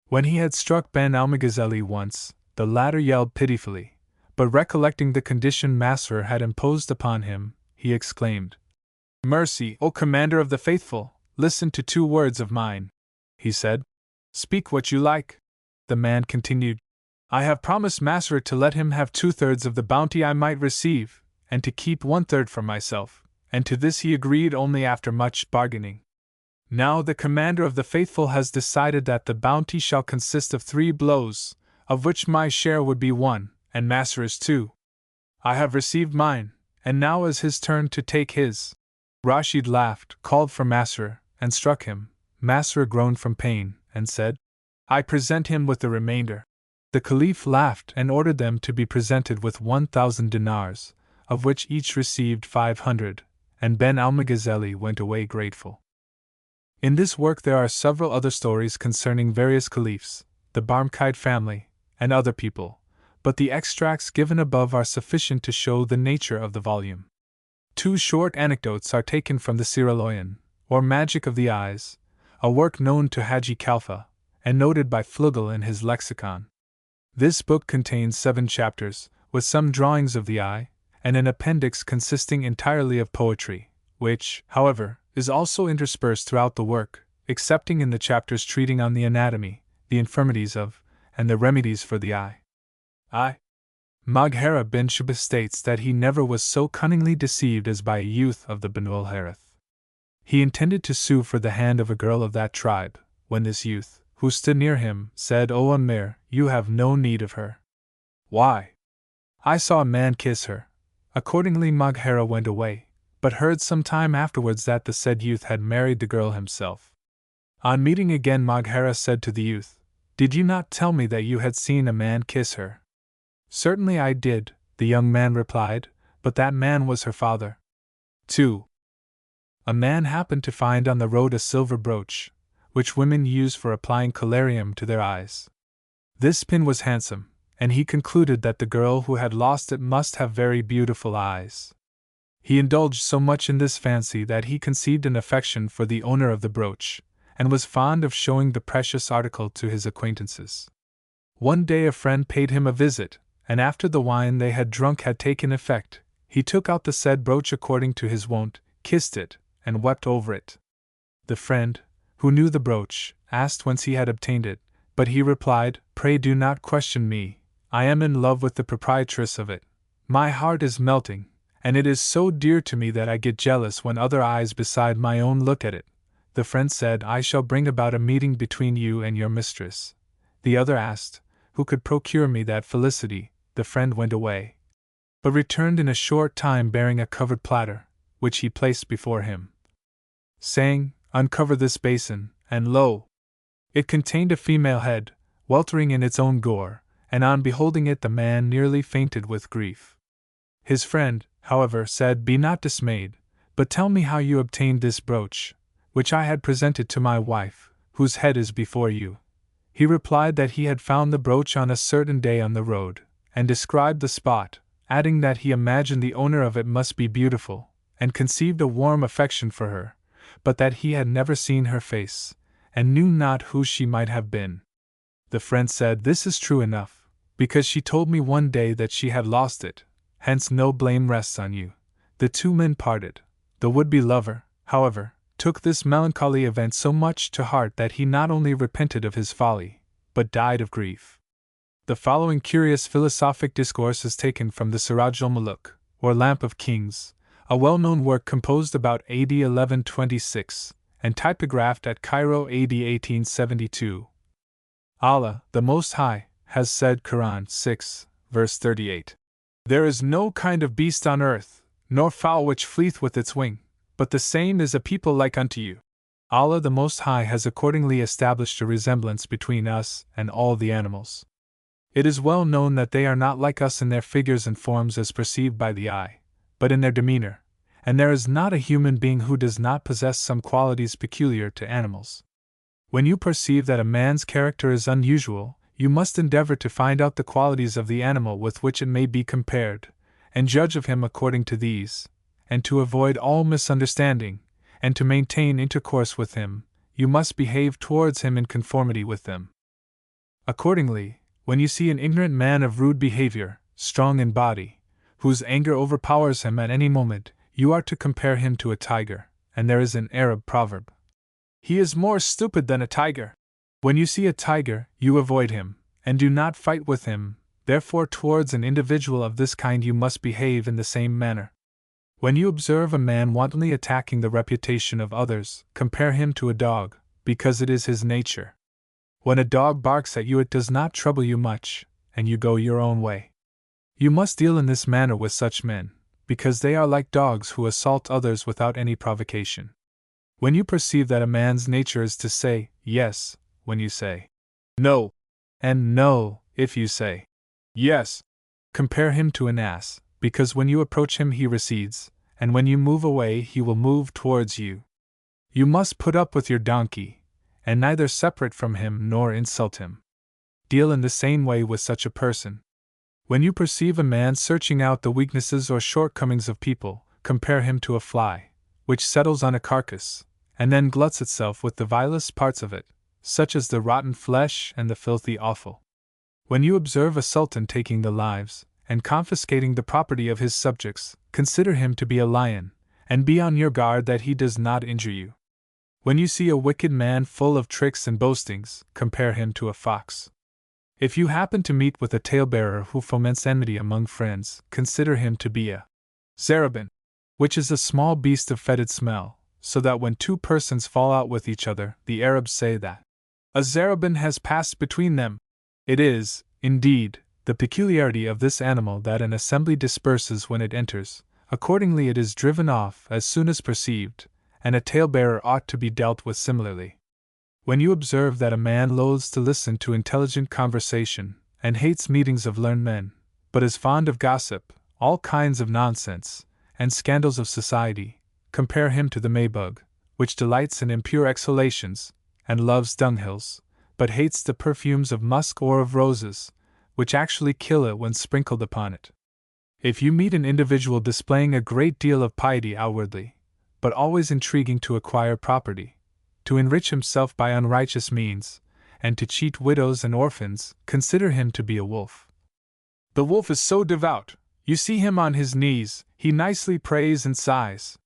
When he had struck Ben Almagazeli once, the latter yelled pitifully, but recollecting the condition Masrur had imposed upon him, he exclaimed, Mercy, O commander of the faithful, listen to 2 words of mine. He said, Speak what you like. The man continued, I have promised Masrur to let him have 2/3 of the bounty I might receive, and to keep 1/3 for myself, and to this he agreed only after much bargaining. Now the commander of the faithful has decided that the bounty shall consist of 3 blows, of which my share would be 1, and Masrur's 2. I have received mine, and now is his turn to take his. Rashid laughed, called for Masrur, and struck him. Masrur groaned from pain, and said, I present him with the remainder. The Caliph laughed and ordered them to be presented with 1,000 dinars, of which each received 500, and Ben Almagazeli went away grateful. In this work there are several other stories concerning various caliphs, the Barmkide family, and other people, but the extracts given above are sufficient to show the nature of the volume. 2 short anecdotes are taken from the Siraloyan, or Magic of the Eyes, a work known to Haji Khalfa, and noted by Flugel in his lexicon. This book contains 7 chapters, with some drawings of the eye, and an appendix consisting entirely of poetry, which, however, is also interspersed throughout the work, excepting in the chapters treating on the anatomy, the infirmities of, and the remedies for the eye. Maghera bin Shubah states that he never was so cunningly deceived as by a youth of the Banu al-Harith. He intended to sue for the hand of a girl of that tribe, when this youth, who stood near him, said, O Amir, you have no need of her. Why? I saw a man kiss her. Accordingly Maghera went away, but heard some time afterwards that the said youth had married the girl himself. On meeting again Maghera said to the youth, Did you not tell me that you had seen a man kiss her? Certainly I did, the young man replied, but that man was her father. 2. A man happened to find on the road a silver brooch, which women use for applying collyrium to their eyes. This pin was handsome, and he concluded that the girl who had lost it must have very beautiful eyes. He indulged so much in this fancy that he conceived an affection for the owner of the brooch, and was fond of showing the precious article to his acquaintances. One day a friend paid him a visit, and after the wine they had drunk had taken effect, he took out the said brooch according to his wont, kissed it, and wept over it. The friend, who knew the brooch, asked whence he had obtained it, but he replied, Pray do not question me, I am in love with the proprietress of it. My heart is melting, and it is so dear to me that I get jealous when other eyes beside my own look at it. The friend said, I shall bring about a meeting between you and your mistress. The other asked, who could procure me that felicity? The friend went away, but returned in a short time bearing a covered platter, which he placed before him, saying, Uncover this basin, and lo! It contained a female head, weltering in its own gore, and on beholding it the man nearly fainted with grief. His friend, however, said, Be not dismayed, but tell me how you obtained this brooch, which I had presented to my wife, whose head is before you. He replied that he had found the brooch on a certain day on the road, and described the spot, adding that he imagined the owner of it must be beautiful, and conceived a warm affection for her, but that he had never seen her face, and knew not who she might have been. The friend said, "This is true enough, because she told me one day that she had lost it, hence no blame rests on you." The two men parted. The would-be lover, however, took this melancholy event so much to heart that he not only repented of his folly, but died of grief. The following curious philosophic discourse is taken from the Siraj al-Muluk, or Lamp of Kings, a well-known work composed about AD 1126, and typographed at Cairo AD 1872. Allah, the Most High, has said, Quran 6, verse 38, "There is no kind of beast on earth, nor fowl which fleeth with its wing, but the same is a people like unto you." Allah the Most High has accordingly established a resemblance between us and all the animals. It is well known that they are not like us in their figures and forms as perceived by the eye, but in their demeanor, and there is not a human being who does not possess some qualities peculiar to animals. When you perceive that a man's character is unusual, you must endeavor to find out the qualities of the animal with which it may be compared, and judge of him according to these, and to avoid all misunderstanding, and to maintain intercourse with him, you must behave towards him in conformity with them. Accordingly, when you see an ignorant man of rude behavior, strong in body, whose anger overpowers him at any moment, you are to compare him to a tiger, and there is an Arab proverb, "He is more stupid than a tiger." When you see a tiger, you avoid him, and do not fight with him, therefore towards an individual of this kind you must behave in the same manner. When you observe a man wantonly attacking the reputation of others, compare him to a dog, because it is his nature. When a dog barks at you it does not trouble you much, and you go your own way. You must deal in this manner with such men, because they are like dogs who assault others without any provocation. When you perceive that a man's nature is to say yes when you say no, and no if you say yes, compare him to an ass, because when you approach him he recedes, and when you move away he will move towards you. You must put up with your donkey, and neither separate from him nor insult him. Deal in the same way with such a person. When you perceive a man searching out the weaknesses or shortcomings of people, compare him to a fly, which settles on a carcass, and then gluts itself with the vilest parts of it, such as the rotten flesh and the filthy offal. When you observe a sultan taking the lives, and confiscating the property of his subjects, consider him to be a lion, and be on your guard that he does not injure you. When you see a wicked man full of tricks and boastings, compare him to a fox. If you happen to meet with a talebearer who foments enmity among friends, consider him to be a zarabin, which is a small beast of fetid smell, so that when two persons fall out with each other, the Arabs say that a zarabin has passed between them. It is, indeed, the peculiarity of this animal that an assembly disperses when it enters, accordingly it is driven off as soon as perceived, and a talebearer ought to be dealt with similarly. When you observe that a man loathes to listen to intelligent conversation, and hates meetings of learned men, but is fond of gossip, all kinds of nonsense, and scandals of society, compare him to the maybug, which delights in impure exhalations, and loves dunghills, but hates the perfumes of musk or of roses, which actually kill it when sprinkled upon it. If you meet an individual displaying a great deal of piety outwardly, but always intriguing to acquire property, to enrich himself by unrighteous means, and to cheat widows and orphans, consider him to be a wolf. The wolf is so devout, you see him on his knees, he nicely prays and sighs.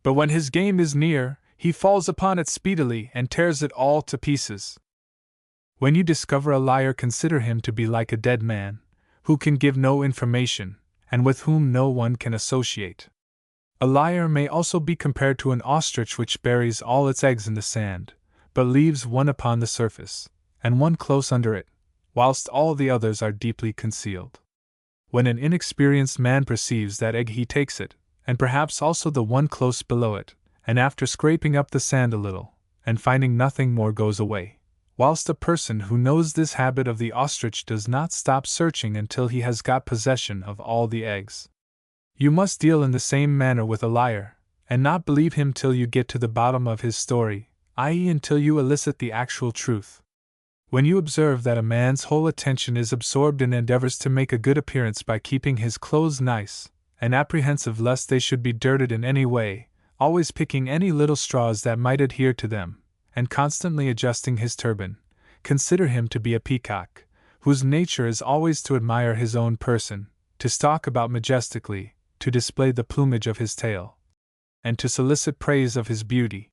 But when his game is near, he falls upon it speedily and tears it all to pieces. When you discover a liar, consider him to be like a dead man, who can give no information, and with whom no one can associate. A liar may also be compared to an ostrich which buries all its eggs in the sand, but leaves one upon the surface, and one close under it, whilst all the others are deeply concealed. When an inexperienced man perceives that egg he takes it, and perhaps also the one close below it, and after scraping up the sand a little, and finding nothing more goes away, whilst a person who knows this habit of the ostrich does not stop searching until he has got possession of all the eggs. You must deal in the same manner with a liar, and not believe him till you get to the bottom of his story, i.e., until you elicit the actual truth. When you observe that a man's whole attention is absorbed in endeavors to make a good appearance by keeping his clothes nice, and apprehensive lest they should be dirted in any way, always picking any little straws that might adhere to them, and constantly adjusting his turban, consider him to be a peacock, whose nature is always to admire his own person, to stalk about majestically, to display the plumage of his tail, and to solicit praise of his beauty.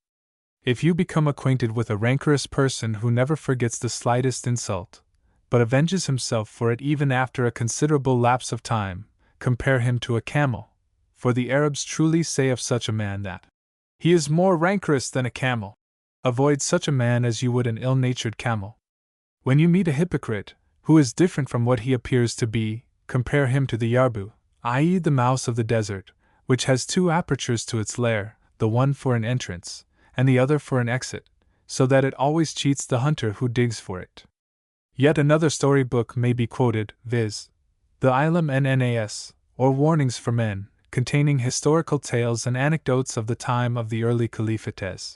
If you become acquainted with a rancorous person who never forgets the slightest insult, but avenges himself for it even after a considerable lapse of time, compare him to a camel, for the Arabs truly say of such a man that he is more rancorous than a camel. Avoid such a man as you would an ill-natured camel. When you meet a hypocrite, who is different from what he appears to be, compare him to the yarbu, i.e. the mouse of the desert, which has two apertures to its lair, the one for an entrance, and the other for an exit, so that it always cheats the hunter who digs for it. Yet another storybook may be quoted, viz. The Ilam Nnas, or Warnings for Men, containing historical tales and anecdotes of the time of the early caliphates.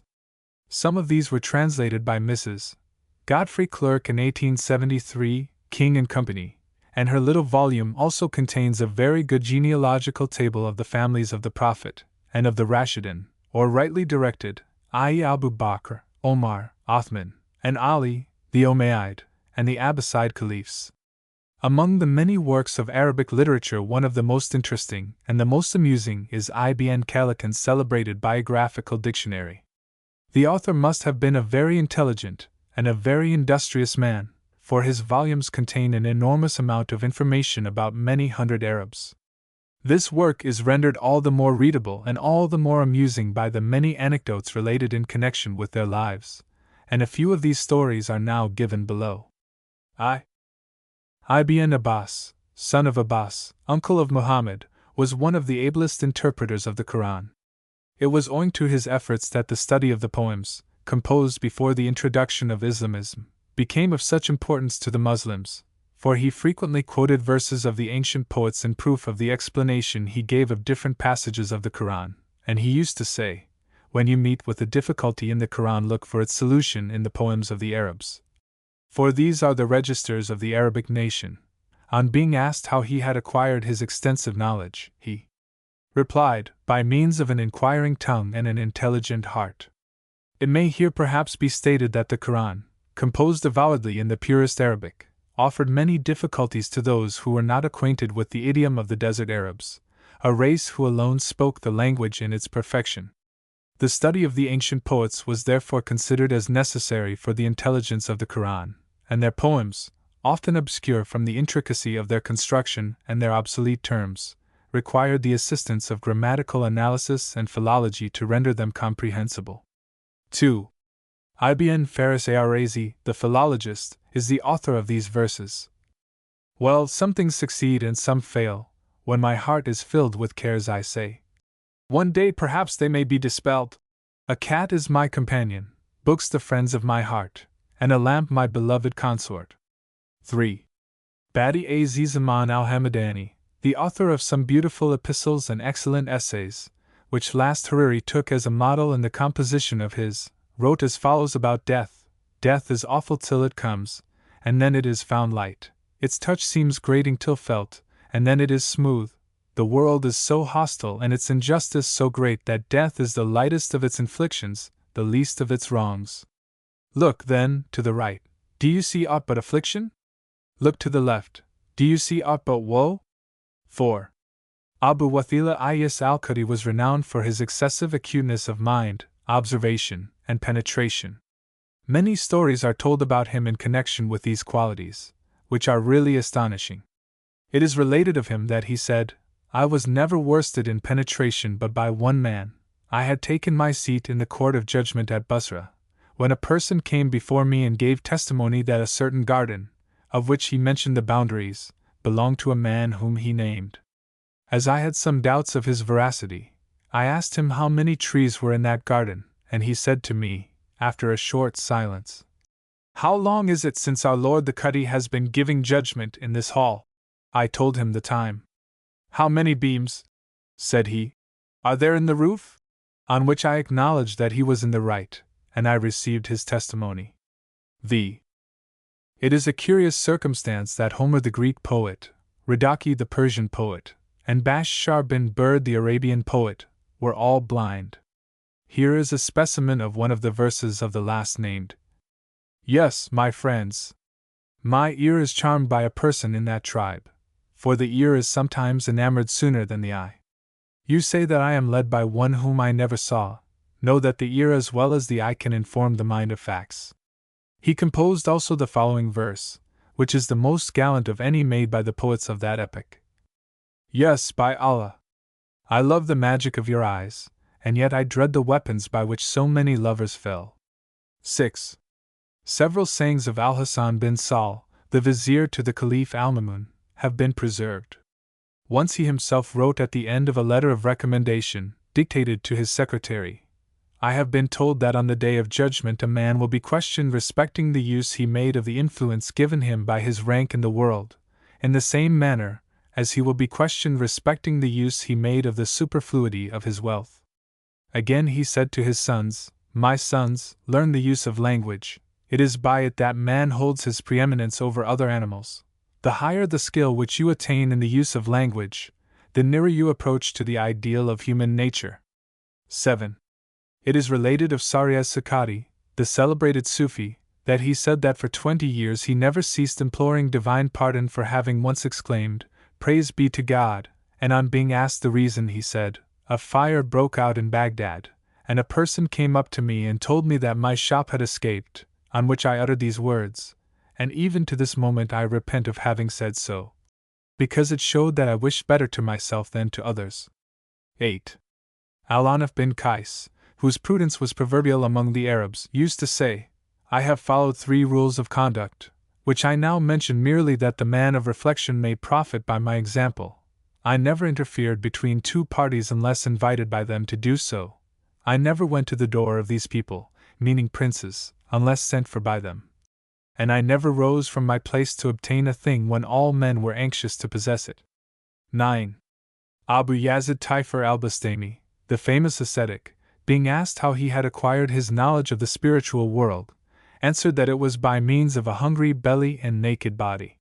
Some of these were translated by Mrs. Godfrey Clerk in 1873, King and Company, and her little volume also contains a very good genealogical table of the families of the Prophet, and of the Rashidun, or rightly directed, i.e. Abu Bakr, Omar, Othman, and Ali, the Umayyad, and the Abbasid caliphs. Among the many works of Arabic literature, one of the most interesting and the most amusing is Ibn Khaldun's celebrated biographical dictionary. The author must have been a very intelligent and a very industrious man, for his volumes contain an enormous amount of information about many hundred Arabs. This work is rendered all the more readable and all the more amusing by the many anecdotes related in connection with their lives, and a few of these stories are now given below. Ibn Abbas, son of Abbas, uncle of Muhammad, was one of the ablest interpreters of the Quran. It was owing to his efforts that the study of the poems, composed before the introduction of Islamism, became of such importance to the Muslims, for he frequently quoted verses of the ancient poets in proof of the explanation he gave of different passages of the Quran, and he used to say, "When you meet with a difficulty in the Quran, look for its solution in the poems of the Arabs. For these are the registers of the Arabic nation." On being asked how he had acquired his extensive knowledge, he replied, "By means of an inquiring tongue and an intelligent heart." It may here perhaps be stated that the Quran, composed avowedly in the purest Arabic, offered many difficulties to those who were not acquainted with the idiom of the desert Arabs, a race who alone spoke the language in its perfection. The study of the ancient poets was therefore considered as necessary for the intelligence of the Quran, and their poems, often obscure from the intricacy of their construction and their obsolete terms, required the assistance of grammatical analysis and philology to render them comprehensible. 2. Ibn Faris Ar-Razi, the philologist, is the author of these verses. Well, some things succeed and some fail. When my heart is filled with cares, I say, one day perhaps they may be dispelled. A cat is my companion, books the friends of my heart, and a lamp my beloved consort. 3. Badi Zaman al-Hamadani, the author of some beautiful epistles and excellent essays, which last Hariri took as a model in the composition of his, wrote as follows about death: "Death is awful till it comes, and then it is found light. Its touch seems grating till felt, and then it is smooth. The world is so hostile and its injustice so great that death is the lightest of its inflictions, the least of its wrongs. Look, then, to the right. Do you see aught but affliction? Look to the left. Do you see aught but woe?" 4. Abu Wathila Is al-Qadi was renowned for his excessive acuteness of mind, observation, and penetration. Many stories are told about him in connection with these qualities, which are really astonishing. It is related of him that he said, "I was never worsted in penetration but by one man. I had taken my seat in the court of judgment at Basra, when a person came before me and gave testimony that a certain garden, of which he mentioned the boundaries, belonged to a man whom he named. As I had some doubts of his veracity, I asked him how many trees were in that garden, and he said to me, after a short silence, 'How long is it since our Lord the Qadi has been giving judgment in this hall?' I told him the time. 'How many beams,' said he, 'are there in the roof?' On which I acknowledged that he was in the right, and I received his testimony. The It is a curious circumstance that Homer the Greek poet, Ridaki the Persian poet, and Bashar bin Burd the Arabian poet, were all blind. Here is a specimen of one of the verses of the last named. Yes, my friends. My ear is charmed by a person in that tribe, for the ear is sometimes enamored sooner than the eye. You say that I am led by one whom I never saw. Know that the ear as well as the eye can inform the mind of facts. He composed also the following verse, which is the most gallant of any made by the poets of that epoch. Yes, by Allah! I love the magic of your eyes, and yet I dread the weapons by which so many lovers fell. 6. Several sayings of Al-Hasan bin Sahl, the vizier to the Caliph Al-Mamun, have been preserved. Once he himself wrote at the end of a letter of recommendation, dictated to his secretary, I have been told that on the day of judgment a man will be questioned respecting the use he made of the influence given him by his rank in the world, in the same manner as he will be questioned respecting the use he made of the superfluity of his wealth. Again he said to his sons, My sons, learn the use of language. It is by it that man holds his preeminence over other animals. The higher the skill which you attain in the use of language, the nearer you approach to the ideal of human nature. 7. It is related of Sari as-Sakati, the celebrated Sufi, that he said that for 20 years he never ceased imploring divine pardon for having once exclaimed, Praise be to God, and on being asked the reason he said, A fire broke out in Baghdad, and a person came up to me and told me that my shop had escaped, on which I uttered these words, and even to this moment I repent of having said so, because it showed that I wished better to myself than to others. 8. Al-Anaf bin Qais, whose prudence was proverbial among the Arabs, used to say, I have followed 3 rules of conduct, which I now mention merely that the man of reflection may profit by my example. I never interfered between 2 parties unless invited by them to do so. I never went to the door of these people, meaning princes, unless sent for by them. And I never rose from my place to obtain a thing when all men were anxious to possess it. 9. Abu Yazid Taifer al-Bastami, the famous ascetic, being asked how he had acquired his knowledge of the spiritual world, answered that it was by means of a hungry belly and naked body.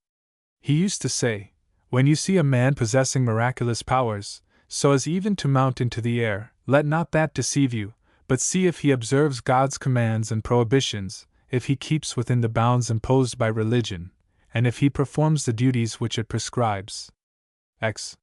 He used to say, When you see a man possessing miraculous powers, so as even to mount into the air, let not that deceive you, but see if he observes God's commands and prohibitions, if he keeps within the bounds imposed by religion, and if he performs the duties which it prescribes. X.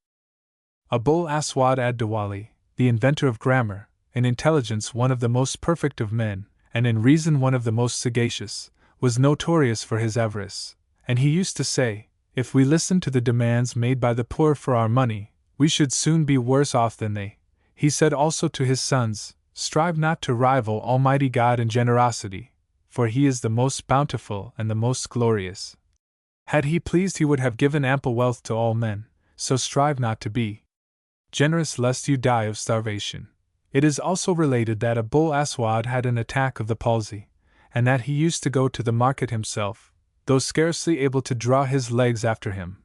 Abul Aswad ad-Dawali, the inventor of grammar, in intelligence one of the most perfect of men, and in reason one of the most sagacious, was notorious for his avarice, and he used to say, If we listened to the demands made by the poor for our money, we should soon be worse off than they. He said also to his sons, Strive not to rival Almighty God in generosity, for He is the most bountiful and the most glorious. Had He pleased He would have given ample wealth to all men, so strive not to be generous lest you die of starvation. It is also related that Abul Aswad had an attack of the palsy, and that he used to go to the market himself, though scarcely able to draw his legs after him,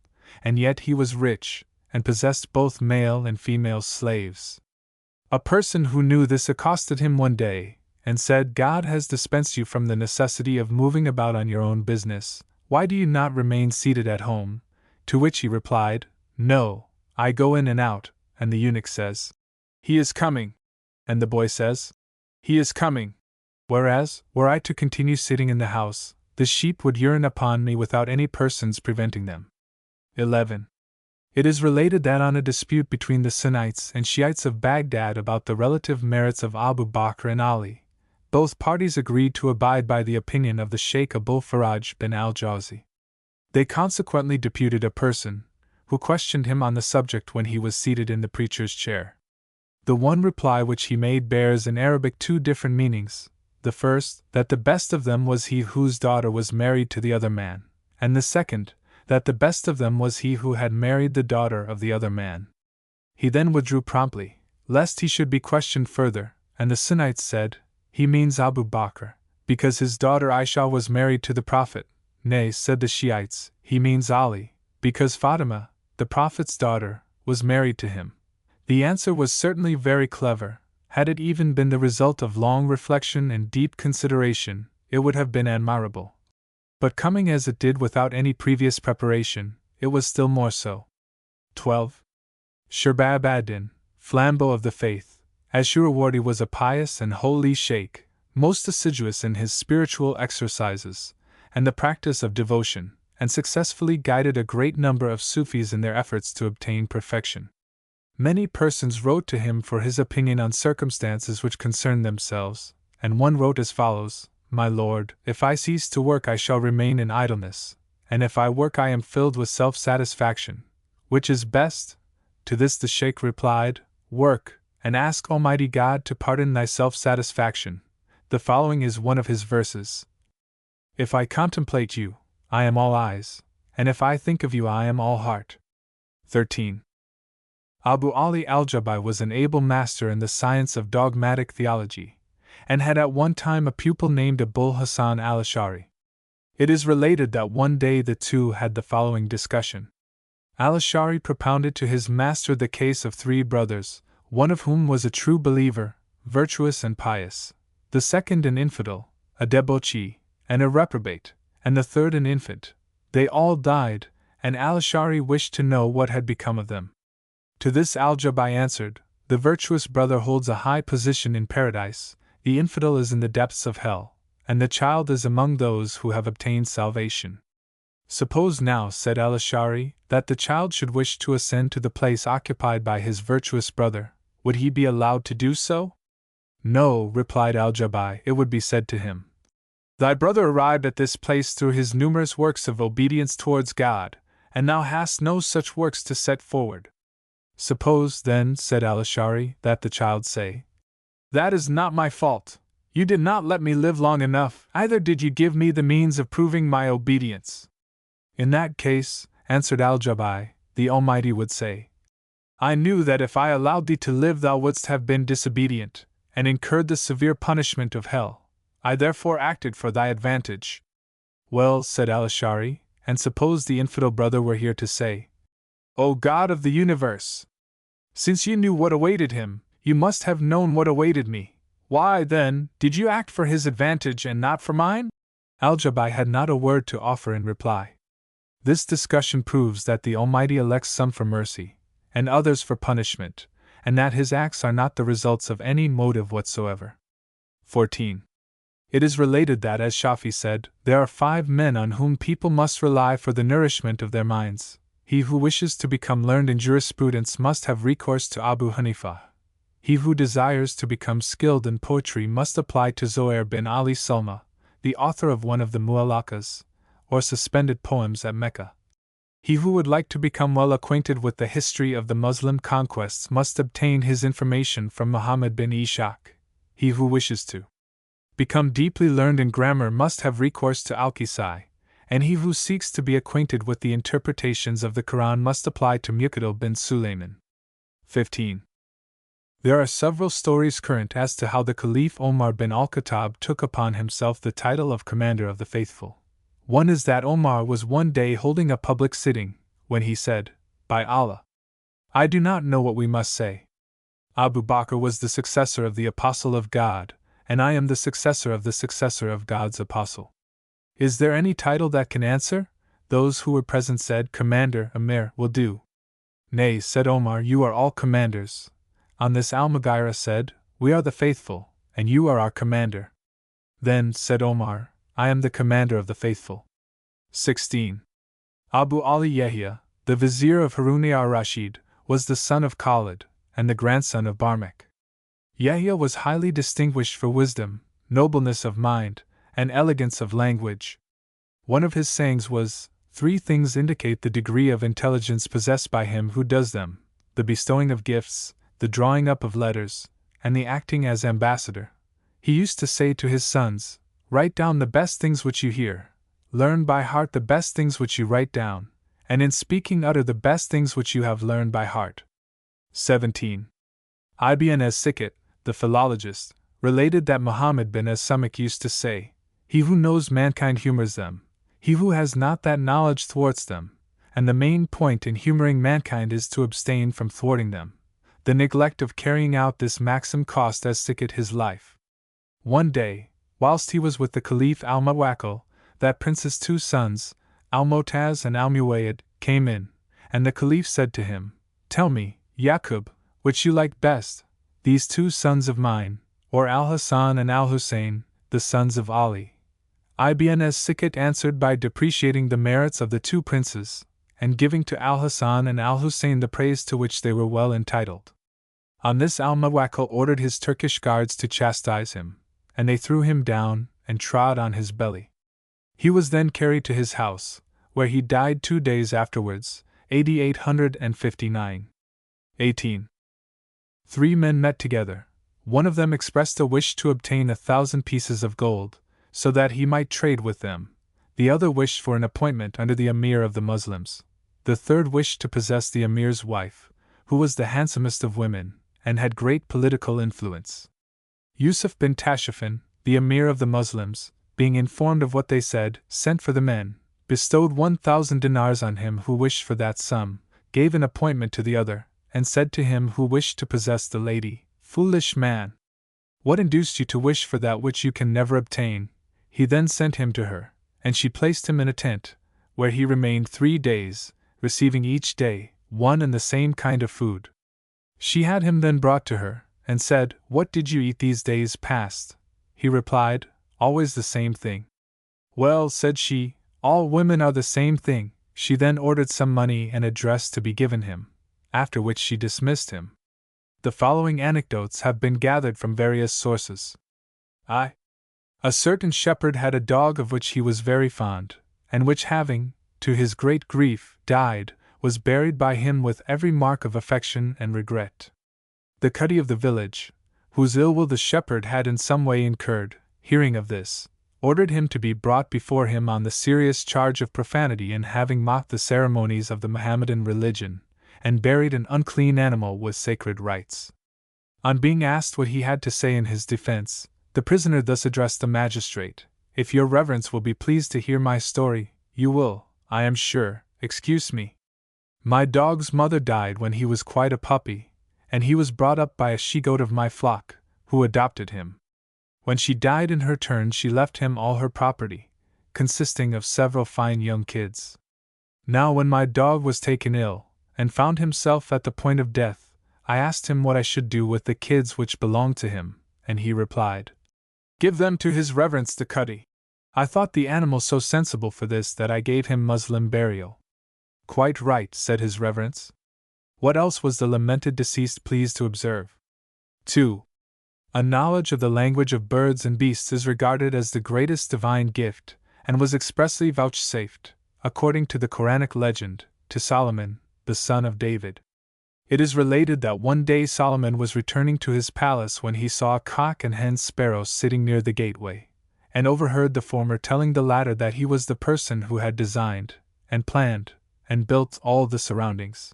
and yet he was rich, and possessed both male and female slaves. A person who knew this accosted him one day, and said, God has dispensed you from the necessity of moving about on your own business, why do you not remain seated at home? To which he replied, No, I go in and out, and the eunuch says, He is coming. And the boy says, He is coming. Whereas, were I to continue sitting in the house, the sheep would urine upon me without any persons preventing them. 11. It is related that on a dispute between the Sunnites and Shiites of Baghdad about the relative merits of Abu Bakr and Ali, both parties agreed to abide by the opinion of the Sheikh Abul Faraj bin al-Jawzi. They consequently deputed a person, who questioned him on the subject when he was seated in the preacher's chair. The one reply which he made bears in Arabic 2 different meanings. The first, that the best of them was he whose daughter was married to the other man, and the second, that the best of them was he who had married the daughter of the other man. He then withdrew promptly, lest he should be questioned further, and the Sunnites said, He means Abu Bakr, because his daughter Aisha was married to the Prophet. Nay, said the Shiites, he means Ali, because Fatima, the Prophet's daughter, was married to him. The answer was certainly very clever. Had it even been the result of long reflection and deep consideration, it would have been admirable. but coming as it did without any previous preparation, it was still more so. 12. Sherbab ad-Din, Flambeau of the Faith, Ashurawardi was a pious and holy sheikh, most assiduous in his spiritual exercises and the practice of devotion, and successfully guided a great number of Sufis in their efforts to obtain perfection. Many persons wrote to him for his opinion on circumstances which concerned themselves, and one wrote as follows: "My lord, if I cease to work I shall remain in idleness, and if I work I am filled with self-satisfaction. Which is best?" To this the sheikh replied, "Work, and ask Almighty God to pardon thy self-satisfaction." The following is one of his verses: "If I contemplate you, I am all eyes, and if I think of you I am all heart." 13. Abu Ali al-Jabai was an able master in the science of dogmatic theology, and had at one time a pupil named Abul Hasan al-Ash'ari. It is related that one day the two had the following discussion. Al-Ash'ari propounded to his master the case of three brothers, one of whom was a true believer, virtuous and pious, the second an infidel, a debauchee, and a reprobate, and the third an infant. They all died, and al-Ash'ari wished to know what had become of them. To this al-Jabai answered, "The virtuous brother holds a high position in paradise, the infidel is in the depths of hell, and the child is among those who have obtained salvation." "Suppose now," said al-Ash'ari, "that the child should wish to ascend to the place occupied by his virtuous brother, would he be allowed to do so?" "No," replied al-Jabai, "it would be said to him, 'Thy brother arrived at this place through his numerous works of obedience towards God, and thou hast no such works to set forward.'" "Suppose, then," said al-Ash'ari, "that the child say, 'That is not my fault. You did not let me live long enough, either did you give me the means of proving my obedience.'" "In that case," answered al-Jabai, "the Almighty would say, 'I knew that if I allowed thee to live thou wouldst have been disobedient, and incurred the severe punishment of hell. I therefore acted for thy advantage.'" "Well," said al-Ash'ari, "and suppose the infidel brother were here to say, 'O God of the universe! Since you knew what awaited him, you must have known what awaited me. Why, then, did you act for his advantage and not for mine?'" Al-Jabai had not a word to offer in reply. This discussion proves that the Almighty elects some for mercy, and others for punishment, and that his acts are not the results of any motive whatsoever. 14. It is related that, as Shafi said, there are 5 men on whom people must rely for the nourishment of their minds. He who wishes to become learned in jurisprudence must have recourse to Abu Hanifa. He who desires to become skilled in poetry must apply to Zohair bin Ali Sulma, the author of one of the Mu'allaqas, or suspended poems at Mecca. He who would like to become well acquainted with the history of the Muslim conquests must obtain his information from Muhammad bin Ishaq. He who wishes to become deeply learned in grammar must have recourse to Al-Kisai, and he who seeks to be acquainted with the interpretations of the Quran must apply to Muqatil bin Sulayman. 15. There are several stories current as to how the Caliph Omar bin al-Khattab took upon himself the title of Commander of the Faithful. One is that Omar was one day holding a public sitting, when he said, "By Allah, I do not know what we must say. Abu Bakr was the successor of the Apostle of God, and I am the successor of the successor of God's Apostle. Is there any title that can answer?" Those who were present said, "Commander, Amir, will do." "Nay," said Omar, "you are all commanders." On this Al-Mughira said, "We are the faithful, and you are our commander." "Then," said Omar, "I am the commander of the faithful." 16. Abu Ali Yahya, the vizier of Harun ar-Rashid, was the son of Khalid, and the grandson of Barmak. Yahya was highly distinguished for wisdom, nobleness of mind, and elegance of language. One of his sayings was, "3 things indicate the degree of intelligence possessed by him who does them: the bestowing of gifts, the drawing up of letters, and the acting as ambassador." He used to say to his sons, "Write down the best things which you hear, learn by heart the best things which you write down, and in speaking utter the best things which you have learned by heart." 17. Ibn as-Sikit, the philologist, related that Muhammad bin as-Samik used to say, "He who knows mankind humors them, he who has not that knowledge thwarts them, and the main point in humoring mankind is to abstain from thwarting them." The neglect of carrying out this maxim cost as-Sikit his life. One day, whilst he was with the Caliph al-Muwakkil, that prince's 2 sons, Al-Motaz and Al-Muwayyid, came in, and the Caliph said to him, "Tell me, Yaqub, which you like best, these 2 sons of mine, or Al-Hassan and Al-Hussein, the sons of Ali?" Ibn as-Sikhat answered by depreciating the merits of the 2 princes, and giving to Al-Hassan and Al-Hussein the praise to which they were well entitled. On this Al-Muwakkil ordered his Turkish guards to chastise him, and they threw him down and trod on his belly. He was then carried to his house, where he died 2 days afterwards, AD 859. 18. 3 men met together. One of them expressed a wish to obtain 1,000 pieces of gold, so that he might trade with them. The other wished for an appointment under the Emir of the Muslims. The third wished to possess the Emir's wife, who was the handsomest of women, and had great political influence. Yusuf bin Tashfin, the Emir of the Muslims, being informed of what they said, sent for the men, bestowed 1,000 dinars on him who wished for that sum, gave an appointment to the other, and said to him who wished to possess the lady, "Foolish man! What induced you to wish for that which you can never obtain?" He then sent him to her, and she placed him in a tent, where he remained 3 days, receiving each day one and the same kind of food. She had him then brought to her, and said, "What did you eat these days past?" He replied, "Always the same thing." "Well," said she, "all women are the same thing." She then ordered some money and a dress to be given him, after which she dismissed him. The following anecdotes have been gathered from various sources. A certain shepherd had a dog of which he was very fond, and which having, to his great grief, died, was buried by him with every mark of affection and regret. The Cadi of the village, whose ill will the shepherd had in some way incurred, hearing of this, ordered him to be brought before him on the serious charge of profanity in having mocked the ceremonies of the Mohammedan religion, and buried an unclean animal with sacred rites. On being asked what he had to say in his defense, the prisoner thus addressed the magistrate: "If your reverence will be pleased to hear my story, you will, I am sure, excuse me. My dog's mother died when he was quite a puppy, and he was brought up by a she-goat of my flock, who adopted him. When she died in her turn she left him all her property, consisting of several fine young kids. Now when my dog was taken ill, and found himself at the point of death, I asked him what I should do with the kids which belonged to him, and he replied, 'Give them to his reverence the Cadi.' I thought the animal so sensible for this that I gave him Muslim burial." "Quite right," said his reverence. "What else was the lamented deceased pleased to observe?" 2. A knowledge of the language of birds and beasts is regarded as the greatest divine gift, and was expressly vouchsafed, according to the Quranic legend, to Solomon, the son of David. It is related that one day Solomon was returning to his palace when he saw a cock and hen sparrow sitting near the gateway, and overheard the former telling the latter that he was the person who had designed, and planned, and built all the surroundings.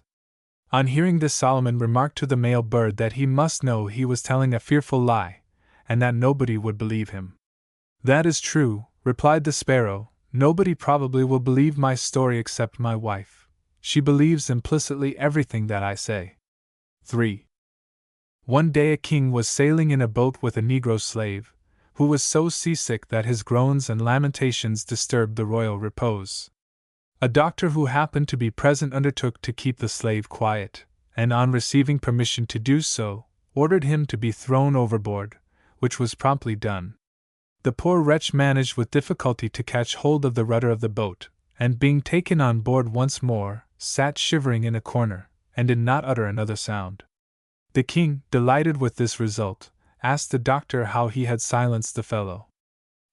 On hearing this, Solomon remarked to the male bird that he must know he was telling a fearful lie, and that nobody would believe him. "That is true," replied the sparrow, "nobody probably will believe my story except my wife. She believes implicitly everything that I say." 3. One day a king was sailing in a boat with a Negro slave, who was so seasick that his groans and lamentations disturbed the royal repose. A doctor who happened to be present undertook to keep the slave quiet, and on receiving permission to do so, ordered him to be thrown overboard, which was promptly done. The poor wretch managed with difficulty to catch hold of the rudder of the boat, and being taken on board once more, sat shivering in a corner, and did not utter another sound. The king, delighted with this result, asked the doctor how he had silenced the fellow.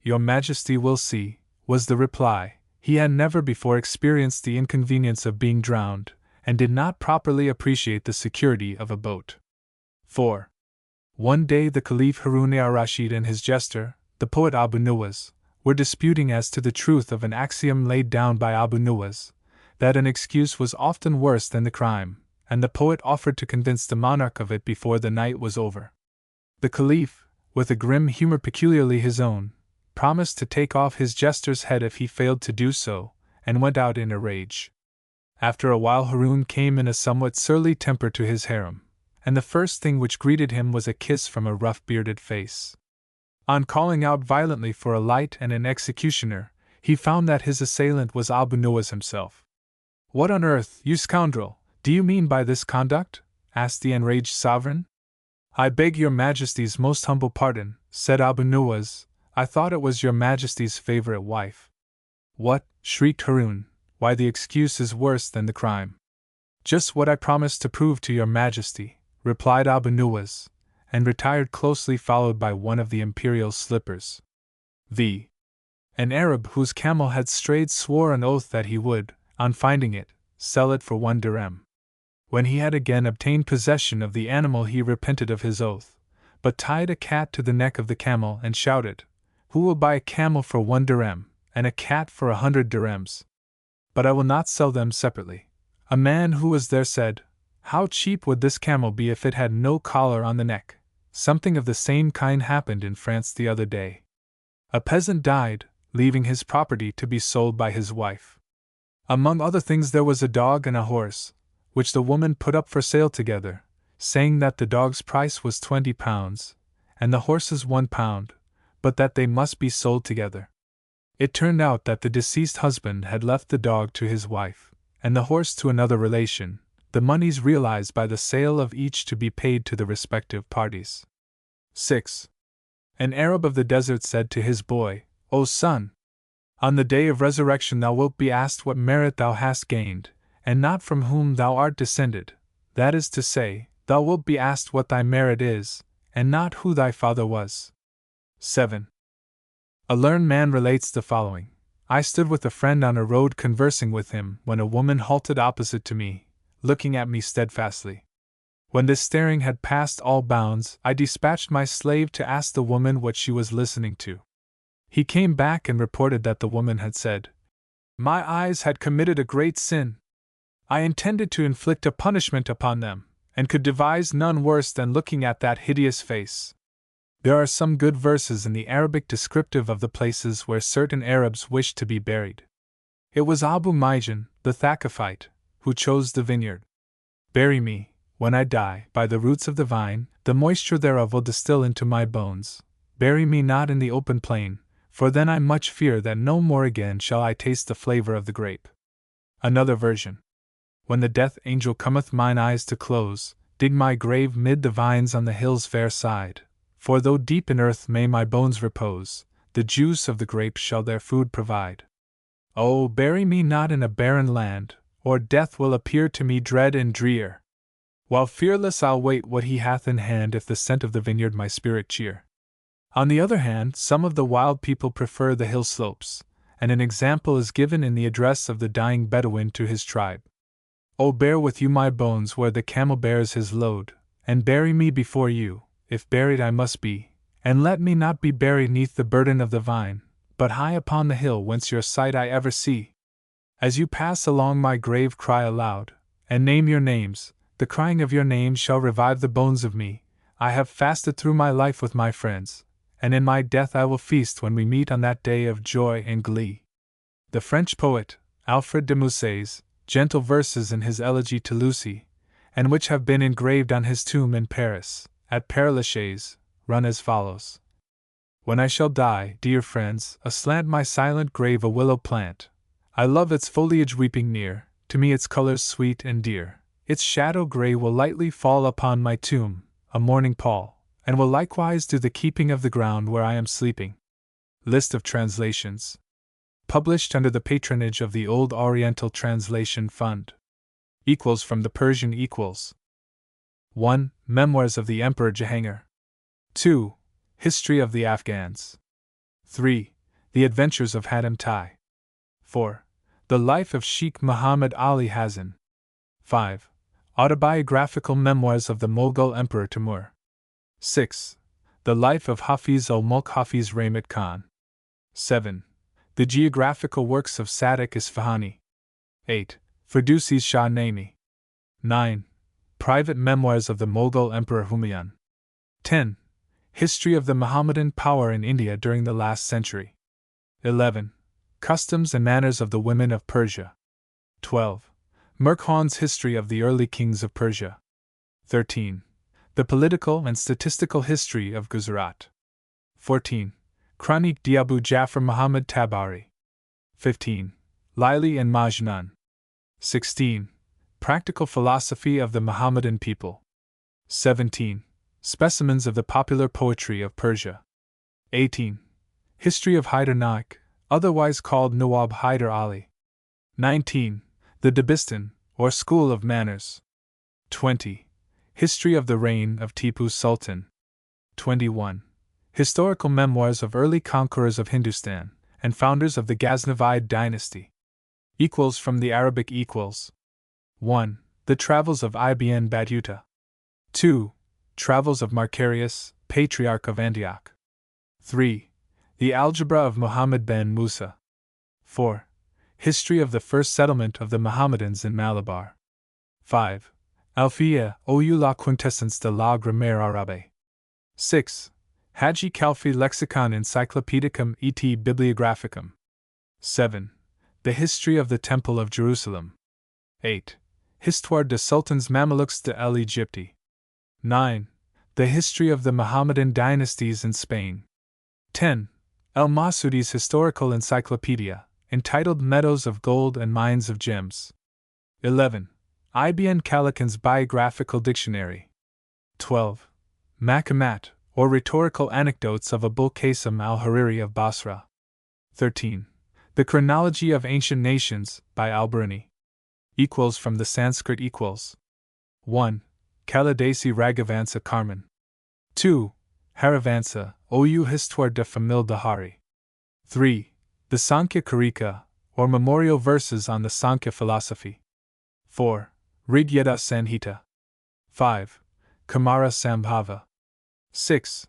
"Your Majesty will see," was the reply. He had never before experienced the inconvenience of being drowned, and did not properly appreciate the security of a boat. 4. One day the Caliph Harun ar-Rashid and his jester, the poet Abu Nuwas, were disputing as to the truth of an axiom laid down by Abu Nuwas, that an excuse was often worse than the crime, and the poet offered to convince the monarch of it before the night was over. The Caliph, with a grim humor peculiarly his own, promised to take off his jester's head if he failed to do so, and went out in a rage. After a while Harun came in a somewhat surly temper to his harem, and the first thing which greeted him was a kiss from a rough-bearded face. On calling out violently for a light and an executioner, he found that his assailant was Arbuthnot himself. "What on earth, you scoundrel, do you mean by this conduct?" asked the enraged sovereign. "I beg your Majesty's most humble pardon," said Arbuthnot. "I thought it was your Majesty's favorite wife." "What?" shrieked Haroun. "Why, the excuse is worse than the crime." "Just what I promised to prove to your Majesty," replied Arbuthnot, and retired closely followed by one of the imperial slippers. An Arab whose camel had strayed swore an oath that he would, on finding it, sell it for 1 dirham. When he had again obtained possession of the animal he repented of his oath, but tied a cat to the neck of the camel and shouted, "Who will buy a camel for 1 dirham, and a cat for 100 dirhams? But I will not sell them separately." A man who was there said, "How cheap would this camel be if it had no collar on the neck?" Something of the same kind happened in France the other day. A peasant died, leaving his property to be sold by his wife. Among other things there was a dog and a horse, which the woman put up for sale together, saying that the dog's price was £20, and the horse's £1, but that they must be sold together. It turned out that the deceased husband had left the dog to his wife, and the horse to another relation, the monies realized by the sale of each to be paid to the respective parties. 6. An Arab of the desert said to his boy, "O son, on the day of resurrection thou wilt be asked what merit thou hast gained, and not from whom thou art descended, that is to say, thou wilt be asked what thy merit is, and not who thy father was." 7. A learned man relates the following. "I stood with a friend on a road conversing with him when a woman halted opposite to me, looking at me steadfastly. When this staring had passed all bounds, I dispatched my slave to ask the woman what she was listening to. He came back and reported that the woman had said, 'My eyes had committed a great sin. I intended to inflict a punishment upon them, and could devise none worse than looking at that hideous face.'" There are some good verses in the Arabic descriptive of the places where certain Arabs wished to be buried. It was Abu Maijan, the Thaqifite, who chose the vineyard. "Bury me, when I die, by the roots of the vine, the moisture thereof will distill into my bones. Bury me not in the open plain, for then I much fear that no more again shall I taste the flavor of the grape." Another version. "When the death angel cometh mine eyes to close, dig my grave mid the vines on the hill's fair side, for though deep in earth may my bones repose, the juice of the grape shall their food provide. Oh, bury me not in a barren land, or death will appear to me dread and drear. While fearless I'll wait what he hath in hand, if the scent of the vineyard my spirit cheer." On the other hand, some of the wild people prefer the hill slopes, and an example is given in the address of the dying Bedouin to his tribe. "O bear with you my bones where the camel bears his load, and bury me before you, if buried I must be, and let me not be buried neath the burden of the vine, but high upon the hill whence your sight I ever see. As you pass along my grave cry aloud, and name your names, the crying of your names shall revive the bones of me. I have fasted through my life with my friends, and in my death I will feast when we meet on that day of joy and glee." The French poet, Alfred de Musset's, gentle verses in his elegy to Lucy, and which have been engraved on his tomb in Paris, at Père Lachaise, run as follows. "When I shall die, dear friends, aslant my silent grave a willow plant. I love its foliage weeping near, to me its colors sweet and dear. Its shadow grey will lightly fall upon my tomb, a morning pall, and will likewise do the keeping of the ground where I am sleeping." List of translations. Published under the patronage of the Old Oriental Translation Fund. From the Persian. 1. Memoirs of the Emperor Jahangir. 2. History of the Afghans. 3. The Adventures of Hatem Tai. 4. The Life of Sheikh Muhammad Ali Hazan. 5. Autobiographical Memoirs of the Mughal Emperor Timur. 6. The Life of Hafiz ul-Mulk Hafiz Rahmat Khan. 7. The Geographical Works of Sadiq Isfahani. 8. Firdusi's Shah Naini. 9. Private Memoirs of the Mughal Emperor Humayun. 10. History of the Mohammedan power in India during the last century. 11. Customs and Manners of the Women of Persia. 12. Murkhan's History of the Early Kings of Persia. 13. The Political and Statistical History of Gujarat. 14. Chronique d'Abu Jafar Muhammad Tabari. 15. Laili and Majnun. 16. Practical Philosophy of the Mohammedan People. 17. Specimens of the Popular Poetry of Persia. 18. History of Hyder Naik, otherwise called Nawab Hyder Ali. 19. The Dabistan, or School of Manners. 20. History of the Reign of Tipu Sultan. 21. Historical Memoirs of Early Conquerors of Hindustan, and Founders of the Ghaznavide Dynasty. Equals from the Arabic equals. 1. The Travels of Ibn Battuta. 2. Travels of Macarius, Patriarch of Antioch. 3. The Algebra of Muhammad ben Musa. 4. History of the first settlement of the Mohammedans in Malabar. 5. Alfiya ou la quintessence de la grammaire arabe. 6. Haji Kalfi Lexicon Encyclopedicum et Bibliographicum. 7. The History of the Temple of Jerusalem. 8. Histoire de Sultans Mamelukes de l'Egypte. 9. The History of the Mohammedan Dynasties in Spain. 10. El Masudi's Historical Encyclopedia, entitled Meadows of Gold and Mines of Gems. 11. Ibn Khaldun's Biographical Dictionary. 12. Makamat, or Rhetorical Anecdotes of Abul Qasim al-Hariri of Basra. 13. The Chronology of Ancient Nations, by al-Biruni. Equals from the Sanskrit equals. 1. Kalidasi Raghavansa Carmen. 2. Harivansa, ou Histoire de Famille Dahari. 3. The Sankhya Karika, or Memorial Verses on the Sankhya Philosophy. 4. Rigyeda Sanhita. 5. Kamara Sambhava. 6.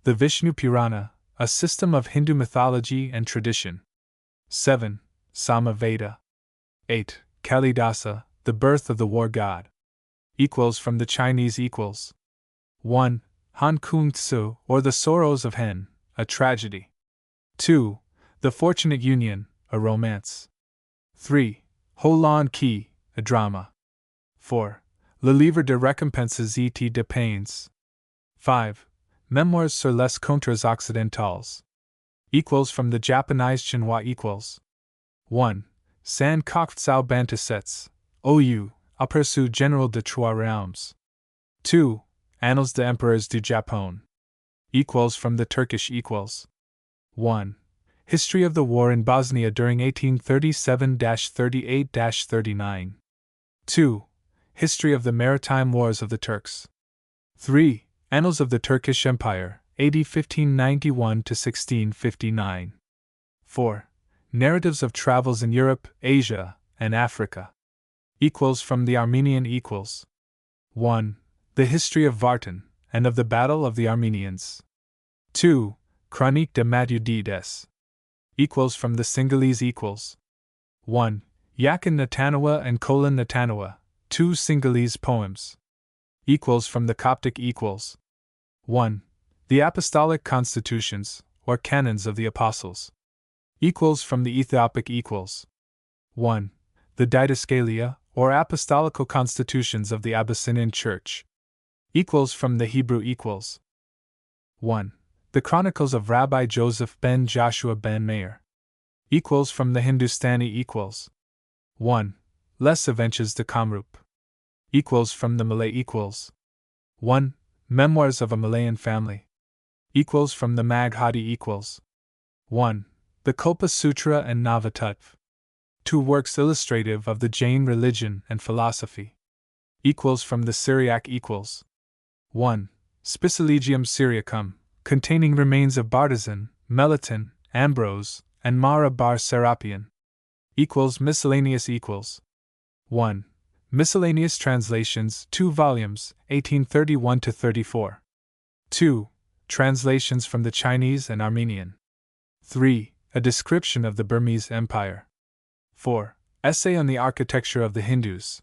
The Vishnu Purana, a system of Hindu mythology and tradition. 7. Samaveda. 8. Kalidasa, the birth of the war god. Equals from the Chinese equals. 1. Han Kung Tzu, or the Sorrows of Hen, a tragedy. 2. The Fortunate Union, a romance. 3. Ho Lan Ki, a drama. 4. Le Livre de Récompenses et de Peines. 5. Memoirs sur les Contres Occidentales. Equals from the Japanese Chinois equals. 1. San Kok Tsao Bantasets, ou Aperçu Général de Trois Realms. 2. Annals des Empereurs du Japon. Equals from the Turkish equals. 1. History of the War in Bosnia during 1837-38-39. 2. History of the Maritime Wars of the Turks. 3. Annals of the Turkish Empire, AD 1591-1659. 4. Narratives of travels in Europe, Asia, and Africa. Equals from the Armenian equals. 1. The History of Vartan, and of the Battle of the Armenians. 2. Chronique de Mathudides. Equals from the Sinhalese equals. 1. Yakin Natanawa and Kolan Natanawa, 2 Sinhalese poems. Equals from the Coptic equals. 1. The Apostolic Constitutions, or Canons of the Apostles. Equals from the Ethiopic equals. 1. The Didascalia, or Apostolical Constitutions of the Abyssinian Church. Equals from the Hebrew equals. 1. The Chronicles of Rabbi Joseph ben Joshua ben Meir. Equals from the Hindustani equals. 1. Les Aventures de Kamrup. Equals from the Malay equals. 1. Memoirs of a Malayan Family. Equals from the Maghadi equals. 1. The Kalpa Sutra and Navatattva. 2 works illustrative of the Jain religion and philosophy. Equals from the Syriac equals. 1. Spicilegium Syriacum, containing remains of Bartizan, Melitene, Ambrose, and Mara bar Serapion. Equals miscellaneous equals. 1. Miscellaneous Translations, 2 volumes, 1831-34. 2. Translations from the Chinese and Armenian. 3. A description of the Burmese Empire. 4. Essay on the architecture of the Hindus.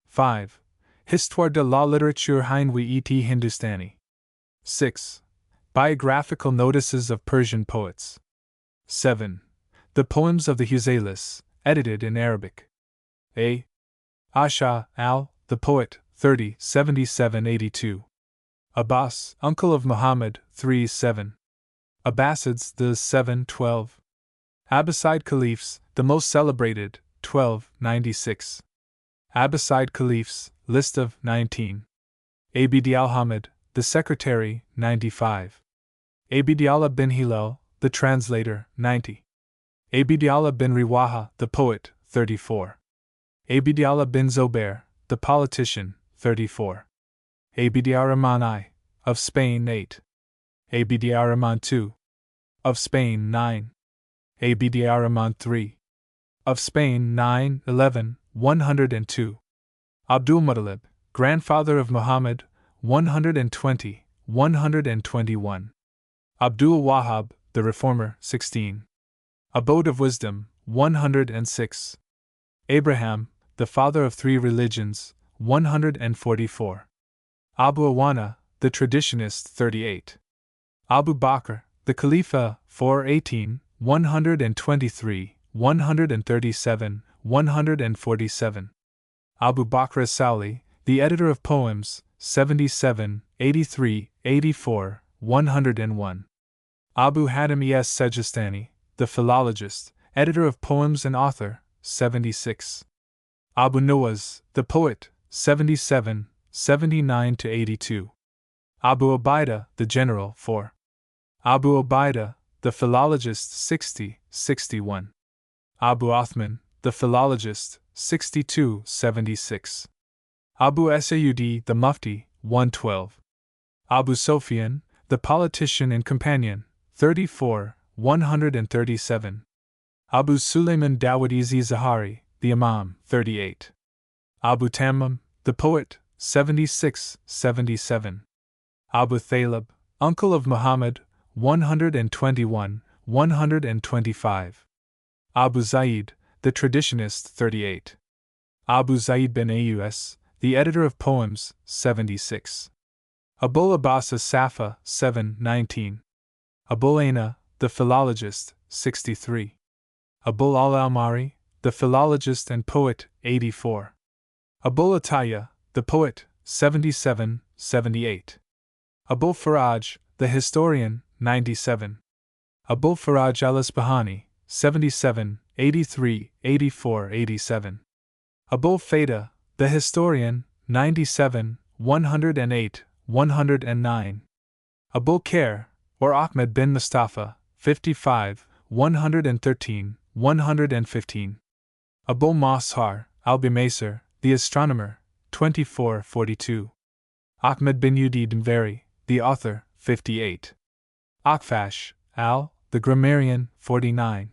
5. Histoire de la littérature Hindui et Hindustani. 6. Biographical notices of Persian poets. 7. The poems of the Huzalis, edited in Arabic. A. Asha, al, the poet, 30, 77-82. Abbas, uncle of Muhammad, 3-7. Abbasids, the 7-12. Abbasid caliphs, the most celebrated, 1296. Abbasid Caliphs, list of 19. Abd al-Hamid, the secretary, 95. Abd Allah bin Hilal, the translator, 90. Abd Allah bin Riwaha, the poet, 34. Abd Allah bin Zobair, the politician, 34. Abd ar-Rahman I, of Spain, 8. Abd ar-Rahman II, of Spain, 9. Abd ar-Rahman III, of Spain, 9, 11, 102. Abdul Muttalib, grandfather of Muhammad, 120, 121. Abdul Wahhab, the reformer, 16. Abode of Wisdom, 106. Abraham, the father of three religions, 144. Abu Awana, the traditionist, 38. Abu Bakr, the Khalifa, 418, 123, 137, 147. Abu Bakr as-Sawli, the editor of poems, 77, 83, 84, 101. Abu Hatim es-Sejistani, the philologist, editor of poems and author, 76. Abu Nuwas, the poet, 77, 79 to 82. Abu Ubaidah, the general, 4. Abu Ubaidah, the philologist, 60, 61. Abu Uthman, the philologist, 62, 76. Abu Saud, the mufti, 112. Abu Sufyan, the politician and companion, 34, 137. Abu Sulayman Dawudi Zahari, the imam, 38. Abu Tammam, the poet, 76, 77. Abu Thalib, uncle of Muhammad, 121, 125. Abu Zaid, the traditionist, 38. Abu Zaid bin Aus, the editor of poems, 76. Abul Abbas as-Safa, 7, 19. Abul Aina, the philologist, 63. Abul al-Mari, the philologist and poet, 84. Abul Atiyah, the poet, 77, 78. Abul Faraj, the historian, 97. Abul Faraj al-Isbahani, 77, 83, 84, 87. Abul Fayda, the historian, 97, 108, 109. Abul Khair, or Ahmed bin Mustafa, 55, 113, 115. Abul Mashar, al-Bimaysir, the astronomer, 24, 42. Ahmed bin Udid Mveri, the author, 58. Akfash, al, the grammarian, 49.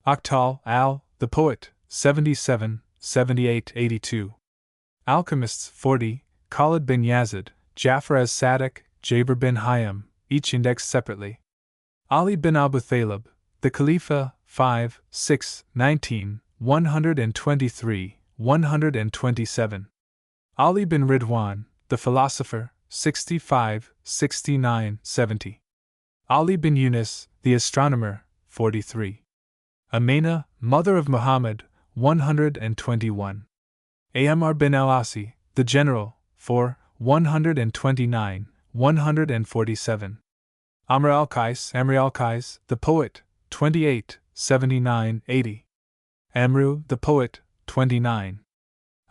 Akhtal, al, the poet, 77, 78, 82. Alchemists, 40, Khalid bin Yazid, Jafar as-Sadiq, Jabir bin Hayam, each indexed separately. Ali bin Abu Thalib, the Khalifa, 5, 6, 19, 123, 127. Ali bin Ridwan, the philosopher, 65, 69, 70. Ali bin Yunus, the astronomer, 43. Amina, mother of Muhammad, 121. Amr bin al-Asi, the general, 4, 129, 147. Amr al-Qais, the poet, 28, 79, 80. Amru, the poet, 29.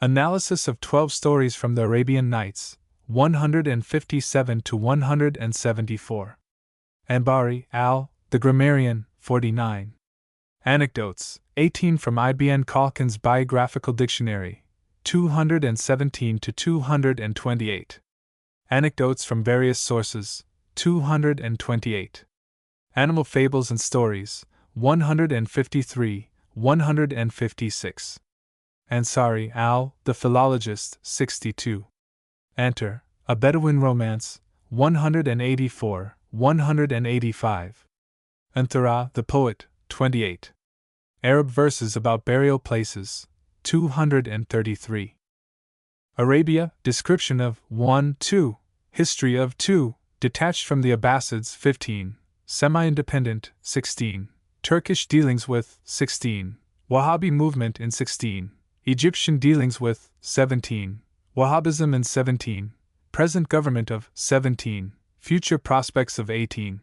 Analysis of 12 stories from the Arabian Nights, 157 to 174. Ambari, al, the grammarian, 49. Anecdotes, 18 from Ibn Khalkin's Biographical Dictionary, 217 to 228. Anecdotes from various sources, 228. Animal Fables and Stories, 153, 156. Ansari, al, the philologist, 62. Antar, a Bedouin Romance, 184, 185. Anthara, the poet, 28. Arab Verses about Burial Places, 233. Arabia, Description of 1, 2, History of 2, Detached from the Abbasids, 15, Semi-Independent, 16, Turkish Dealings with, 16, Wahhabi Movement in 16, Egyptian Dealings with, 17, Wahhabism in 17, Present Government of, 17, Future Prospects of 18.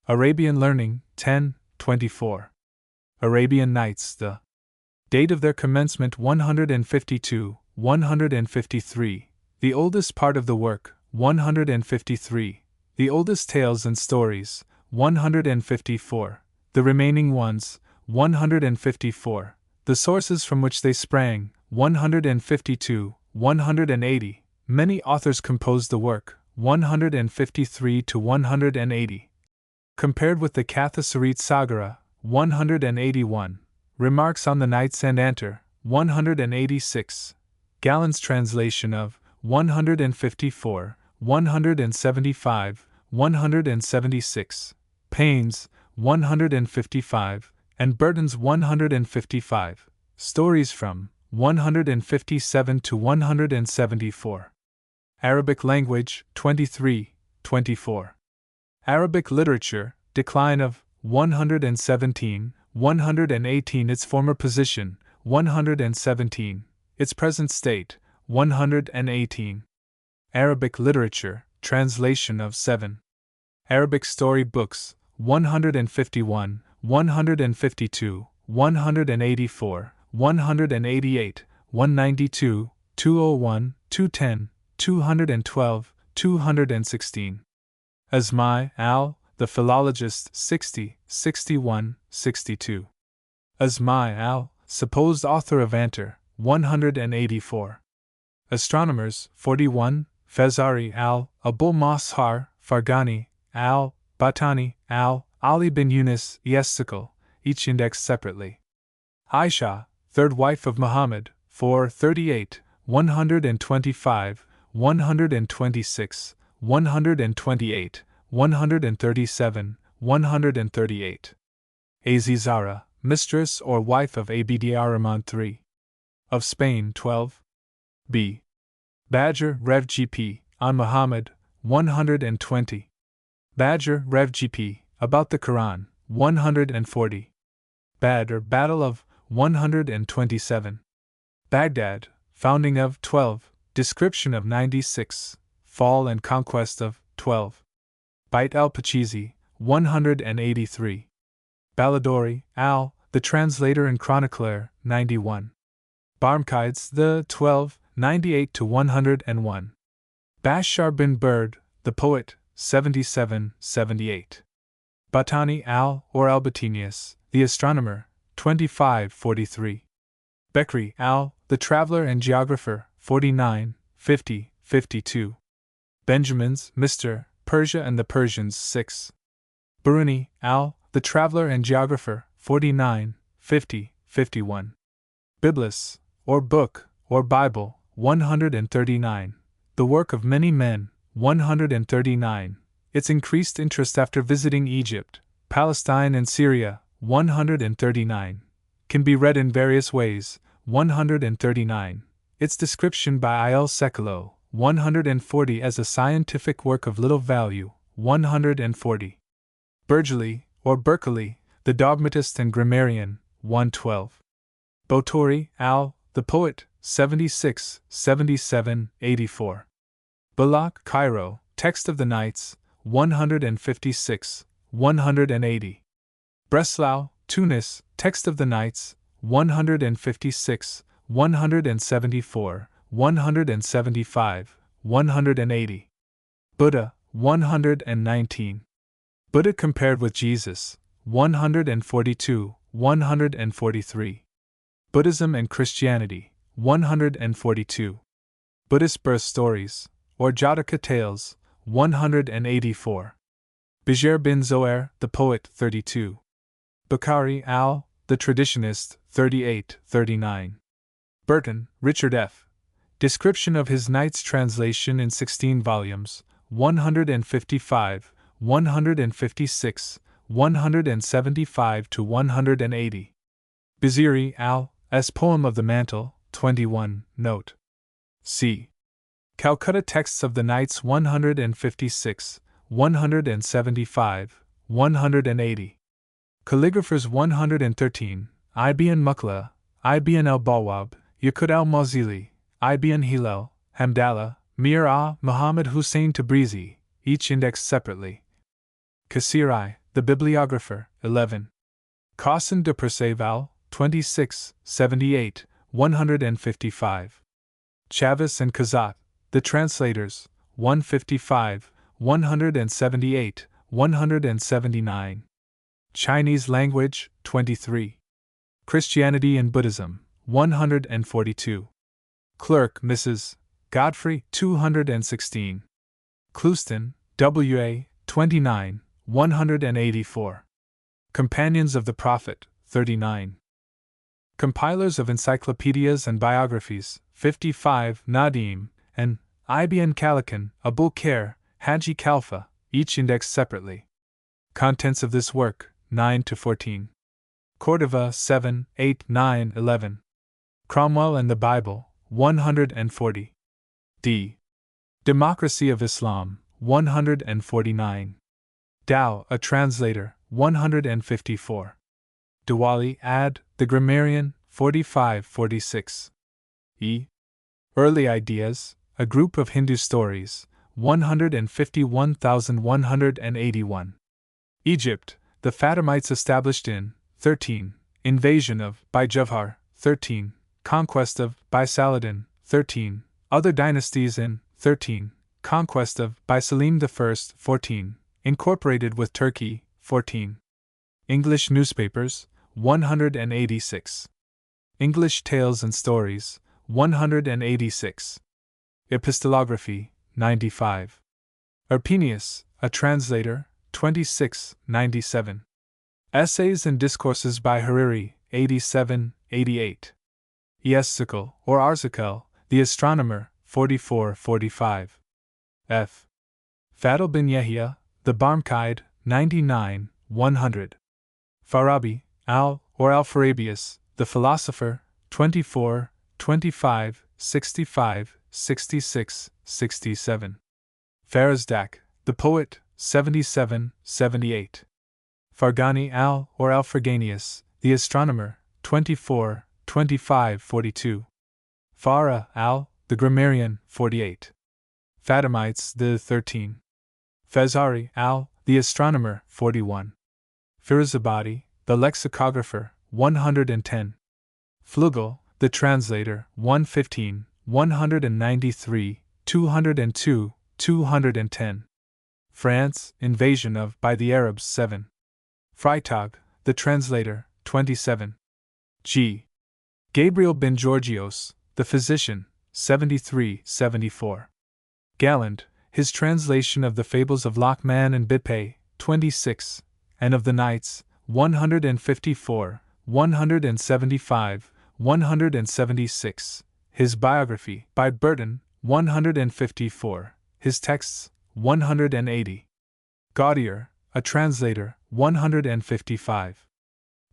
Arabian Learning, 10, 24. Arabian Nights, the date of their commencement 152, 153, the oldest part of the work, 153, the oldest tales and stories, 154, the remaining ones, 154, the sources from which they sprang, 152, 180, many authors composed the work, 153 to 180. Compared with the Kathasarit Sagara, 181, Remarks on the Knights and Anter, 186, Gallen's translation of 154, 175, 176, Payne's 155, and Burton's 155, stories from 157 to 174. Arabic language 23, 24. Arabic literature, decline of 117, 118 its former position, 117, its present state, 118. Arabic literature, translation of 7. Arabic story books, 151, 152, 184, 188, 192, 201, 210, 212, 216. Asmai al, the philologist 60, 61, 62. Asmai al, supposed author of Anter, 184. Astronomers 41, Fezari al, Abul Mashar, Farghani, al, Batani, al, Ali bin Yunus, Yesticle, each indexed separately. Aisha, third wife of Muhammad, 438, 125, 126, 128, 137, 138. Azizara, mistress or wife of Abd Rahman III. Of Spain 12. B. Badger, Rev. Gp. on Muhammad, 120. Badger, Rev. Gp. about the Quran, 140. Badr, Battle of 127. Baghdad, founding of 12. Description of 96. Fall and conquest of 12. Bait al-Pachizi, 183. Baladori, al, the translator and chronicler, 91. Barmkides, the 12, 98 to 101. Bashar bin Bird, the poet, 77, 78. Batani al, or Albatinius, the astronomer, 25, 43. Bekri al, the traveler and geographer, 49, 50, 52. Benjamin's, Mr. Persia and the Persians, 6. Biruni al, the traveler and geographer, 49, 50, 51. Biblis, or Book, or Bible, 139. The work of many men, 139. Its increased interest after visiting Egypt, Palestine and Syria, 139. Can be read in various ways, 139. Its description by I.L. Sekelo, 140 as a scientific work of little value, 140. Burghley, or Berkeley, the dogmatist and grammarian, 112. Botori, al, the poet, 76, 77, 84. Bullock, Cairo, Text of the Nights, 156, 180. Breslau, Tunis, Text of the Nights, 156, 174, 175, 180. Buddha, 119. Buddha compared with Jesus, 142, 143. Buddhism and Christianity, 142. Buddhist birth stories, or Jataka tales, 184. Bijr bin Zohair, the poet, 32. Bukhari al, the traditionist, 38, 39. Burton, Richard F. Description of his Nights translation in 16 volumes, 155, 156, 175 to 180. Biziri al, as Poem of the Mantle, 21, note. C. Calcutta Texts of the Nights 156, 175, 180. Calligraphers 113, Ibn Mukla, Ibn al-Bawab, Yaqut al-Mawzili, Ibn Hilal, Hamdallah, Mir Muhammad Hussein Tabrizi, each indexed separately. Kasirai, the bibliographer, 11. Cossin de Perceval, 26, 78, 155. Chavis and Kazat, The Translators, 155, 178, 179. Chinese Language, 23. Christianity and Buddhism, 142. Clerk, Mrs. Godfrey, 216. Clouston, W.A., 29, 184. Companions of the Prophet, 39. Compilers of Encyclopedias and Biographies, 55, Nadim, and Ibn Khalikan, Abul Khair, Haji Khalfa, each indexed separately. Contents of this work, 9 to 14. Cordova, 7, 8, 9, 11. Cromwell and the Bible, 140. D. Democracy of Islam, 149. Dow, a Translator, 154. Diwali ad. The Grammarian, 45-46. E. Early Ideas, a Group of Hindu Stories, 151,181. Egypt, the Fatimites established in, 13. Invasion of, by Jawhar, 13. Conquest of, by Saladin, 13. Other dynasties in, 13. Conquest of, by Selim I, 14. Incorporated with Turkey, 14. English Newspapers, 186. English Tales and Stories, 186. Epistolography, 95. Arpenius, a Translator, 26, 97. Essays and Discourses by Hariri, 87, 88. Eesticle, or Arzikel, the Astronomer, 44, 45. F. Fadl bin Yahya, the Barmkide, 99, 100. Farabi, or Alpharabius, the Philosopher, 24, 25, 65, 66, 67. Farazdak, the Poet, 77, 78. Farghani or Alfraganius, the Astronomer, 24, 25, 42. Farah the Grammarian, 48. Fatimites, the 13. Fazari the Astronomer, 41. Firuzabadi, the Lexicographer, 110. Flugel, the Translator, 115, 193, 202, 210. France, Invasion of, by the Arabs, 7. Freitag, the Translator, 27. G. Gabriel bin Georgios, the Physician, 73, 74. Galland, his translation of the Fables of Lochman and Bitpay, 26, and of the Knights, 154, 175, 176, his biography, by Burton, 154, his texts, 180. Gaudier, a Translator, 155.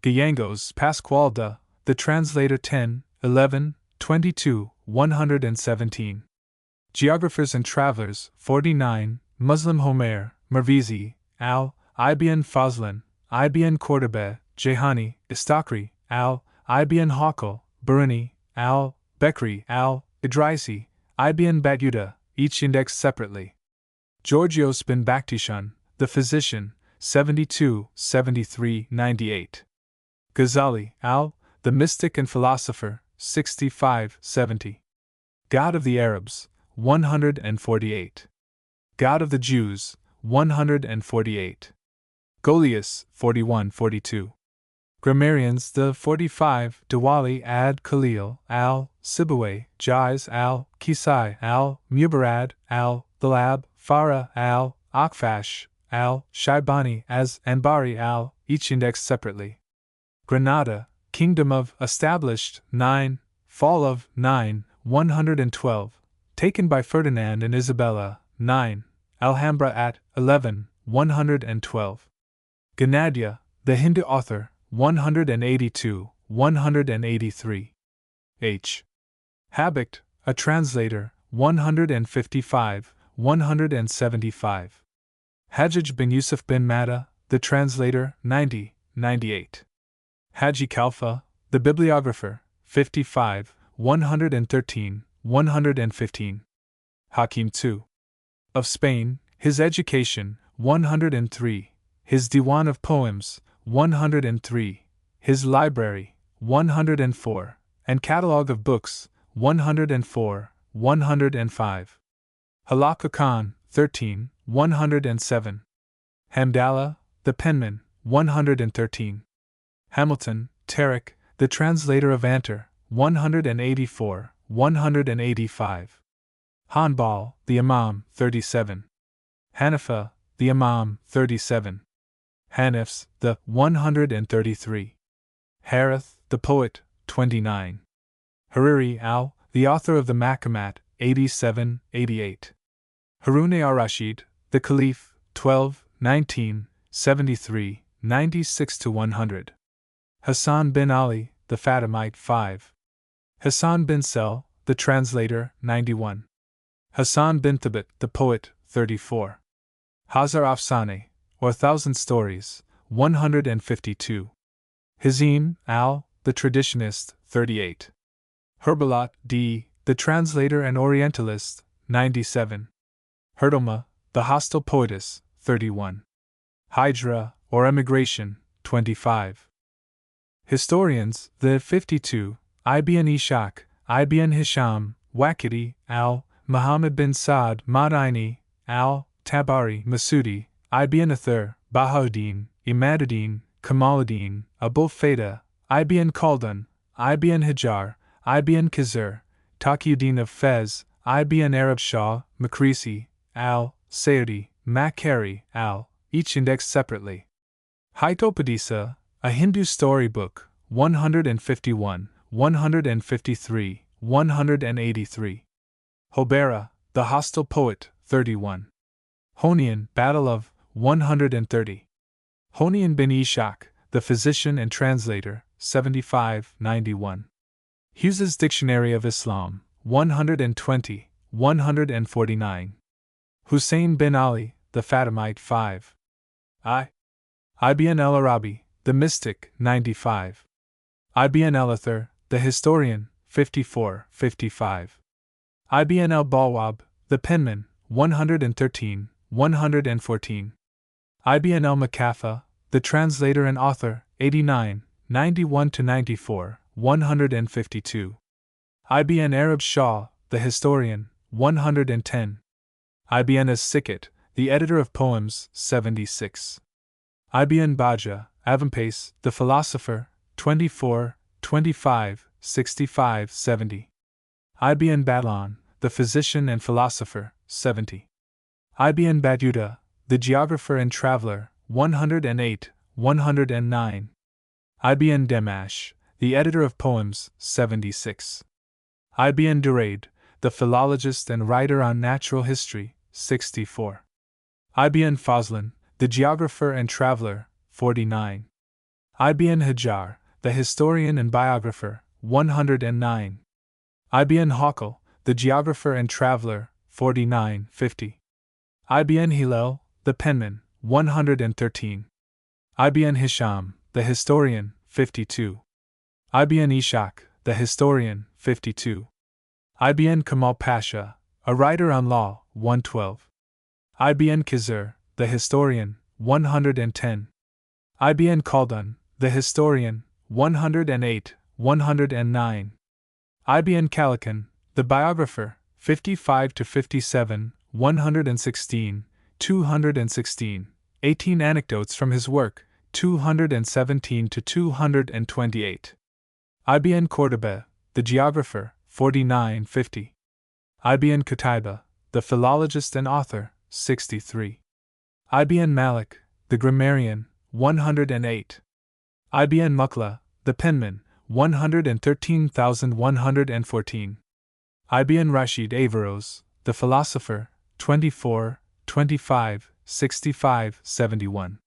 Gayangos Pasqualda, the Translator, 10, 11, 22, 117. Geographers and Travelers, 49, Muslim Homer, Mervizi, Ibn Fazlan, Ibn Cordoba, Jehani, Istakri, Ibn Hawkal, Baruni, Bekri, Idrisi, Ibn Batyuta, each indexed separately. Georgios bin Bakhtishan, the Physician, 72, 73, 98. Ghazali, the Mystic and Philosopher, 65, 70. God of the Arabs, 148. God of the Jews, 148. Golius, 41, 42. Grammarians, the 45, Diwali ad Khalil, Sibawayh, Jais Kisai, Mubarad, the Lab, Farah, Akfash, Shaibani as Anbari each indexed separately. Granada, Kingdom of, established, 9, fall of, 9, 112, taken by Ferdinand and Isabella, 9, Alhambra at, 11, 112. Ganadia, the Hindu author, 182, 183. H. Habicht, a Translator, 155, 175. Hajjaj bin Yusuf bin Matta, the Translator, 90, 98. Haji Khalfa, the Bibliographer, 55, 113, 115. Hakim II. Of Spain, his Education, 103, his Diwan of Poems, 103, his library, 104, and Catalogue of Books, 104, 105. Halakha Khan, 13, 107. Hamdallah, the penman, 113. Hamilton, Tarek, the translator of Antar, 184, 185. Hanbal, the Imam, 37. Hanifa, the Imam, 37. Hanifs, the 133. Harith, the poet, 29. Hariri al, the author of the Maqamat, 87, 88. Harun ar-Rashid, the Caliph, 12, 19, 73, 96 to 100. Hassan bin Ali, the Fatimite, 5. Hassan bin Sel, the translator, 91. Hassan bin Thabit, the poet, 34. Hazar Afsane, or Thousand Stories, 152. Hizim al, the traditionist, 38. Herbalat d, the translator and orientalist, 97. Herdoma, the hostile poetess, 31. Hijra, or emigration, 25. Historians, the 52, Ibn Ishaq, Ibn Hisham, Waqidi, al, Muhammad bin Sa'd, Madaini, al, Tabari, Masudi, Ibn Athir, Bahauddin, Imaduddin, Kamaluddin, Abul Fayda, Ibn Khaldun, Ibn Hajar, Ibn Khizr, Taqiyuddin of Fez, Ibn Arab Shah, Makrisi, al, Sayudi, Makari, al, each indexed separately. Hitopadisa, a Hindu storybook, 151, 153, 183. Hobera, the hostile poet, 31. Honian, Battle of, 130. Honian bin Ishaq, the physician and translator, 75, 91. Hughes's Dictionary of Islam, 120, 149. Hussein bin Ali, the Fatimite, 5. Ibn al-Arabi, the mystic, 95. Ibn al-Athir, the historian, 54, 55. Ibn al-Bawwab, the penman, 113, 114. Ibn al-Makaffa, the translator and author, 89, 91 to 94, 152. Ibn Arab Shah, the historian, 110. Ibn as-Sikhat, the editor of poems, 76. Ibn Baja, Avampace, the philosopher, 24, 25, 65, 70. Ibn Badlan, the physician and philosopher, 70. Ibn Battuta, the geographer and traveler, 108, 109. Ibn Demash, the editor of poems, 76. Ibn Duraid, the philologist and writer on natural history, 64. Ibn Fazlan, the geographer and traveler, 49. Ibn Hajar, the historian and biographer, 109. Ibn Hawkal, the geographer and traveler, 49, 50. Ibn Hillel, the penman, 113. Ibn Hisham, the historian, 52. Ibn Ishaq, the historian, 52. Ibn Kamal Pasha, a writer on law, 112. Ibn Khizr, the historian, 110. Ibn Khaldun, the historian, 108, 109. Ibn Kalakan, the biographer, 55 to 57, 116, 216, 18 anecdotes from his work, 217 to 228. Ibn Cordoba, the geographer, 49, 50. Ibn Qutayba, the philologist and author, 63. Ibn Malik, the grammarian, 108. Ibn Muqla, the penman, 113,114. Ibn Rashid Averroes, the philosopher, 24, 25, 65, 71.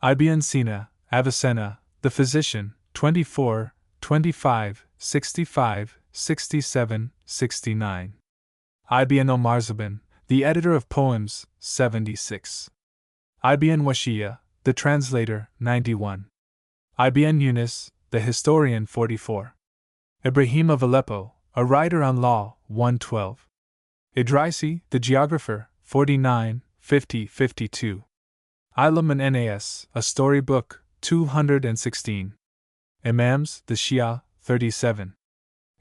Ibn Sina, Avicenna, the physician, 24, 25, 65, 67, 69. Ibn al-Marzaban, the editor of poems, 76. Ibn Washiyah, the translator, 91. Ibn Yunus, the historian, 44. Ibrahim of Aleppo, a writer on law, 112. Idrisi, the geographer, 49, 50, 52. Ilm and Nas, a storybook, 216. Imams, the Shia, 37.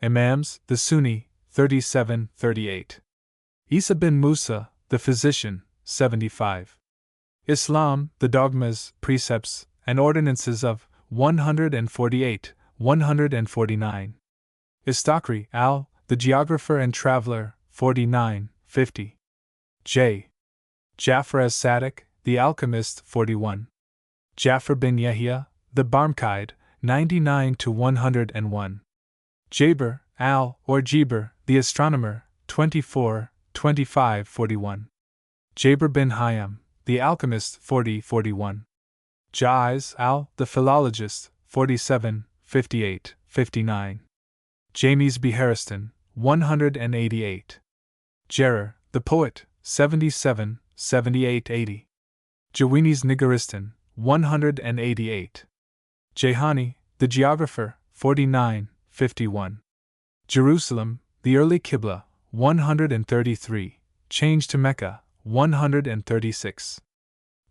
Imams, the Sunni, 37-38. Isa bin Musa, the physician, 75. Islam, the dogmas, precepts, and ordinances of 148-149. Istaqri al, the geographer and traveler, 49-50. J. Jafar as-Sadiq, the alchemist, 41. Jafar bin Yahya, the Barmqaid, 99-101. Jaber al, or Jeber, the astronomer, 24-25-41. Jaber bin Hayam, the alchemist, 40-41. Jaiz al, the philologist, 47-58-59. James Behariston, 188. Jerer, the poet, 77-78-80. Jawini's Nigaristan, 188. Jehani, the geographer, 49-51. Jerusalem, the early Qibla, 133, changed to Mecca, 136.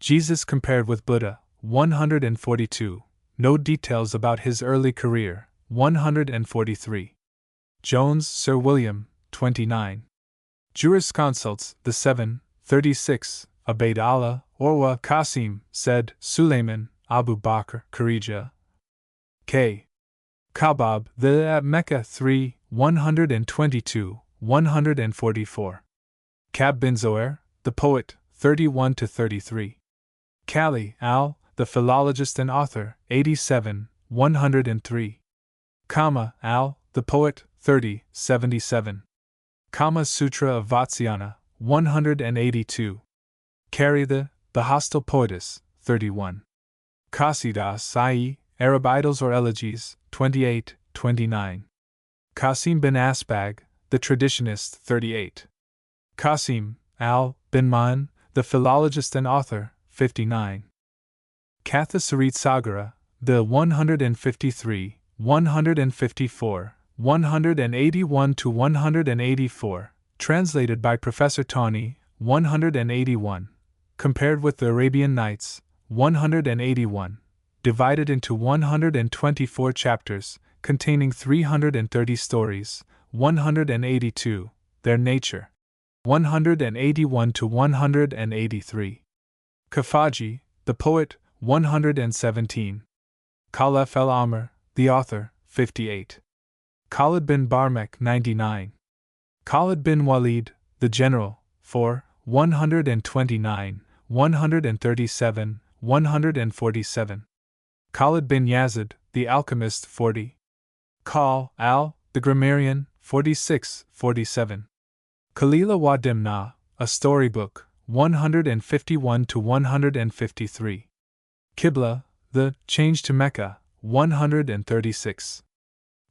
Jesus compared with Buddha, 142, no details about his early career, 143. Jones, Sir William, 29. Jurisconsults, the 7-36, Abaid Allah, Orwa Qasim, said, Sulayman, Abu Bakr, Kharija. K. Kabab, the at Mecca 3-122-144. Kab bin Zoher, the poet, 31-33. Kali al, the philologist and author, 87-103. Kama al, the poet, 30-77. Kama Sutra of Vatsyayana, 182. Kari the hostile poetess, 31. Qasidas i.e., Arab idylls or elegies, 28-29. Qasim bin Asbag, the traditionist, 38. Qasim al bin Ma'an, the philologist and author, 59. Katha Sarit Sagara, the 153, 154, 181-184, translated by Professor Tawney, 181, compared with the Arabian Nights, 181, divided into 124 chapters, containing 330 stories, 182, their nature, 181-183. Kafaji, the poet, 117. Khalef el-Amr, the author, 58. Khalid bin Barmek, 99. Khalid bin Walid, the general, 129, 137, 147. Khalid bin Yazid, the alchemist, 40. Khal al, the grammarian, 46-47. Khalila wa Dimna, a storybook, 151-153. Qibla, the change to Mecca, 136.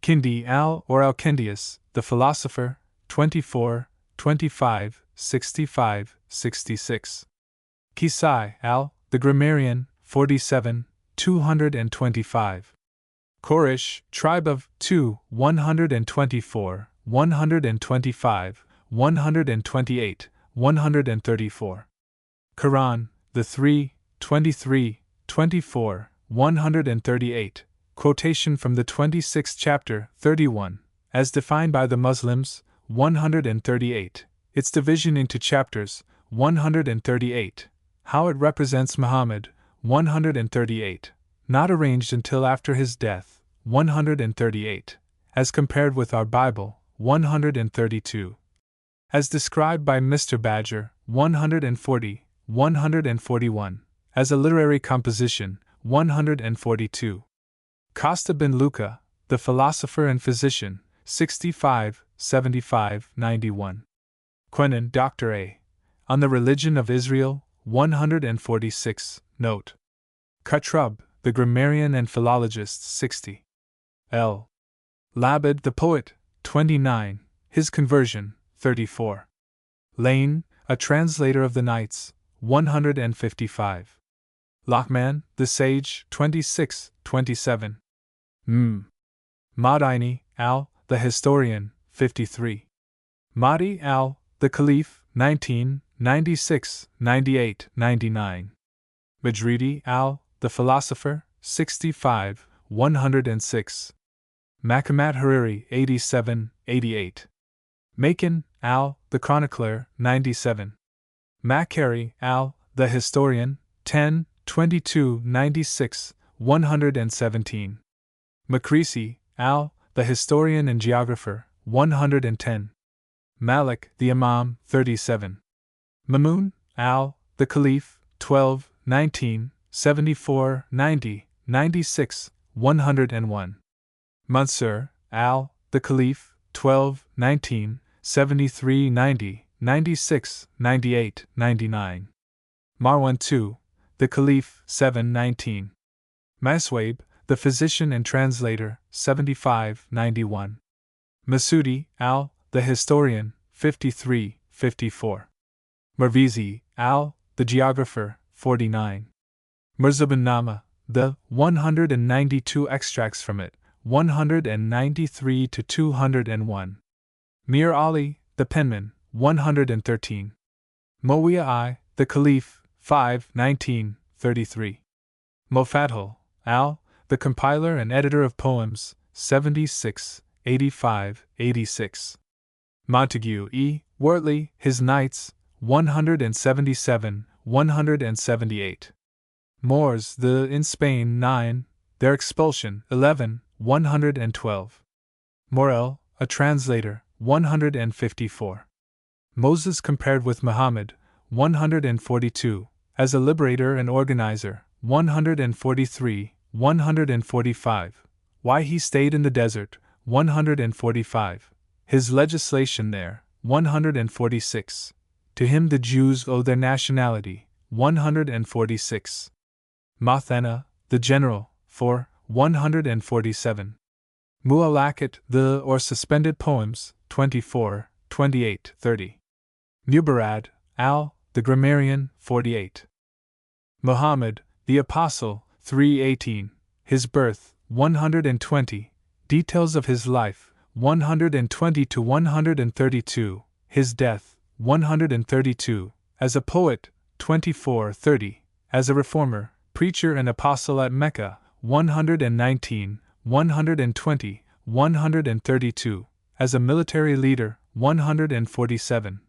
Kindi al, or Al-Kindius, the philosopher, 24, 25, 65, 66. Kisai al, the grammarian, 47, 225. Quraysh, tribe of 124, 125, 128, 134. Quran, the 3, 23, 24, 138, quotation from the 26th chapter, 31, as defined by the Muslims, 138, its division into chapters, 138, how it represents Muhammad, 138, not arranged until after his death, 138, as compared with our Bible, 132. As described by Mr. Badger, 140, 141, as a literary composition, 142. Costa bin Luca, the philosopher and physician, 65, 75, 91. Quenin, Dr. A. On the Religion of Israel, 146, note. Katrub, the grammarian and philologist, 60. L. Labid, the poet, 29, his conversion, 34. Lane, a translator of the Nights, 155. Lachman, the sage, 26, 27. Madaini, al, the historian, 53. Mahdi al, the caliph, 19, 96, 98, 99. Majridi al, the philosopher, 65, 106. Makamat Hariri, 87, 88. Macon, Al., The Chronicler, 97. Macquarie, Al., The Historian, 10, 22, 96, 117. Macreasy, Al., The Historian and Geographer, 110. Malik, The Imam, 37. Mamun, Al., The Caliph, 12, 19, 74, 90, 96, 101. Mansur, Al., The Caliph, 12, 19, 73, 90, 96, 98, 99. Marwan II, The Caliph, 7, 19. Maswaib, The Physician and Translator, 75, 91. Masudi, Al., The Historian, 53, 54. Mervizi, Al., The Geographer, 49. Murzabun Nama, The 192 extracts from it, 193 to 201. Mir Ali, The Penman, 113. Mowiya I, The Caliph, 5, 19, 33. Mofathal, Al., The Compiler and Editor of Poems, 76, 85, 86. Montague E. Wortley, His Nights, 177, 178. Moors, In Spain, 9, Their Expulsion, 11, 112. Morel, A Translator, 154. Moses compared with Muhammad, 142, as a liberator and organizer, 143, 145. Why he stayed in the desert, 145. His legislation there, 146. To him the Jews owe their nationality, 146. Mathana, the General, 4, 147. Mu'allaqat, the or Suspended Poems, 24, 28, 30. Mubarad, Al., the Grammarian, 48. Muhammad, the Apostle, 318. His birth, 120. Details of his life, 120 to 132. His death, 132. As a poet, 24, 30. As a reformer, preacher and apostle at Mecca, 119, 120, 132. As a military leader, 147.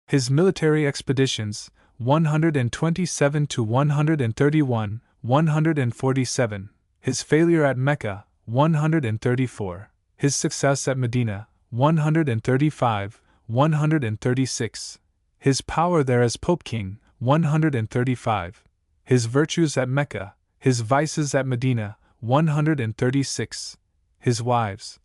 His military expeditions, 127 to 131, 147. His failure at Mecca, 134. His success at Medina, 135, 136. His power there as Pope King, 135. His virtues at Mecca, his vices at Medina, 136. His wives,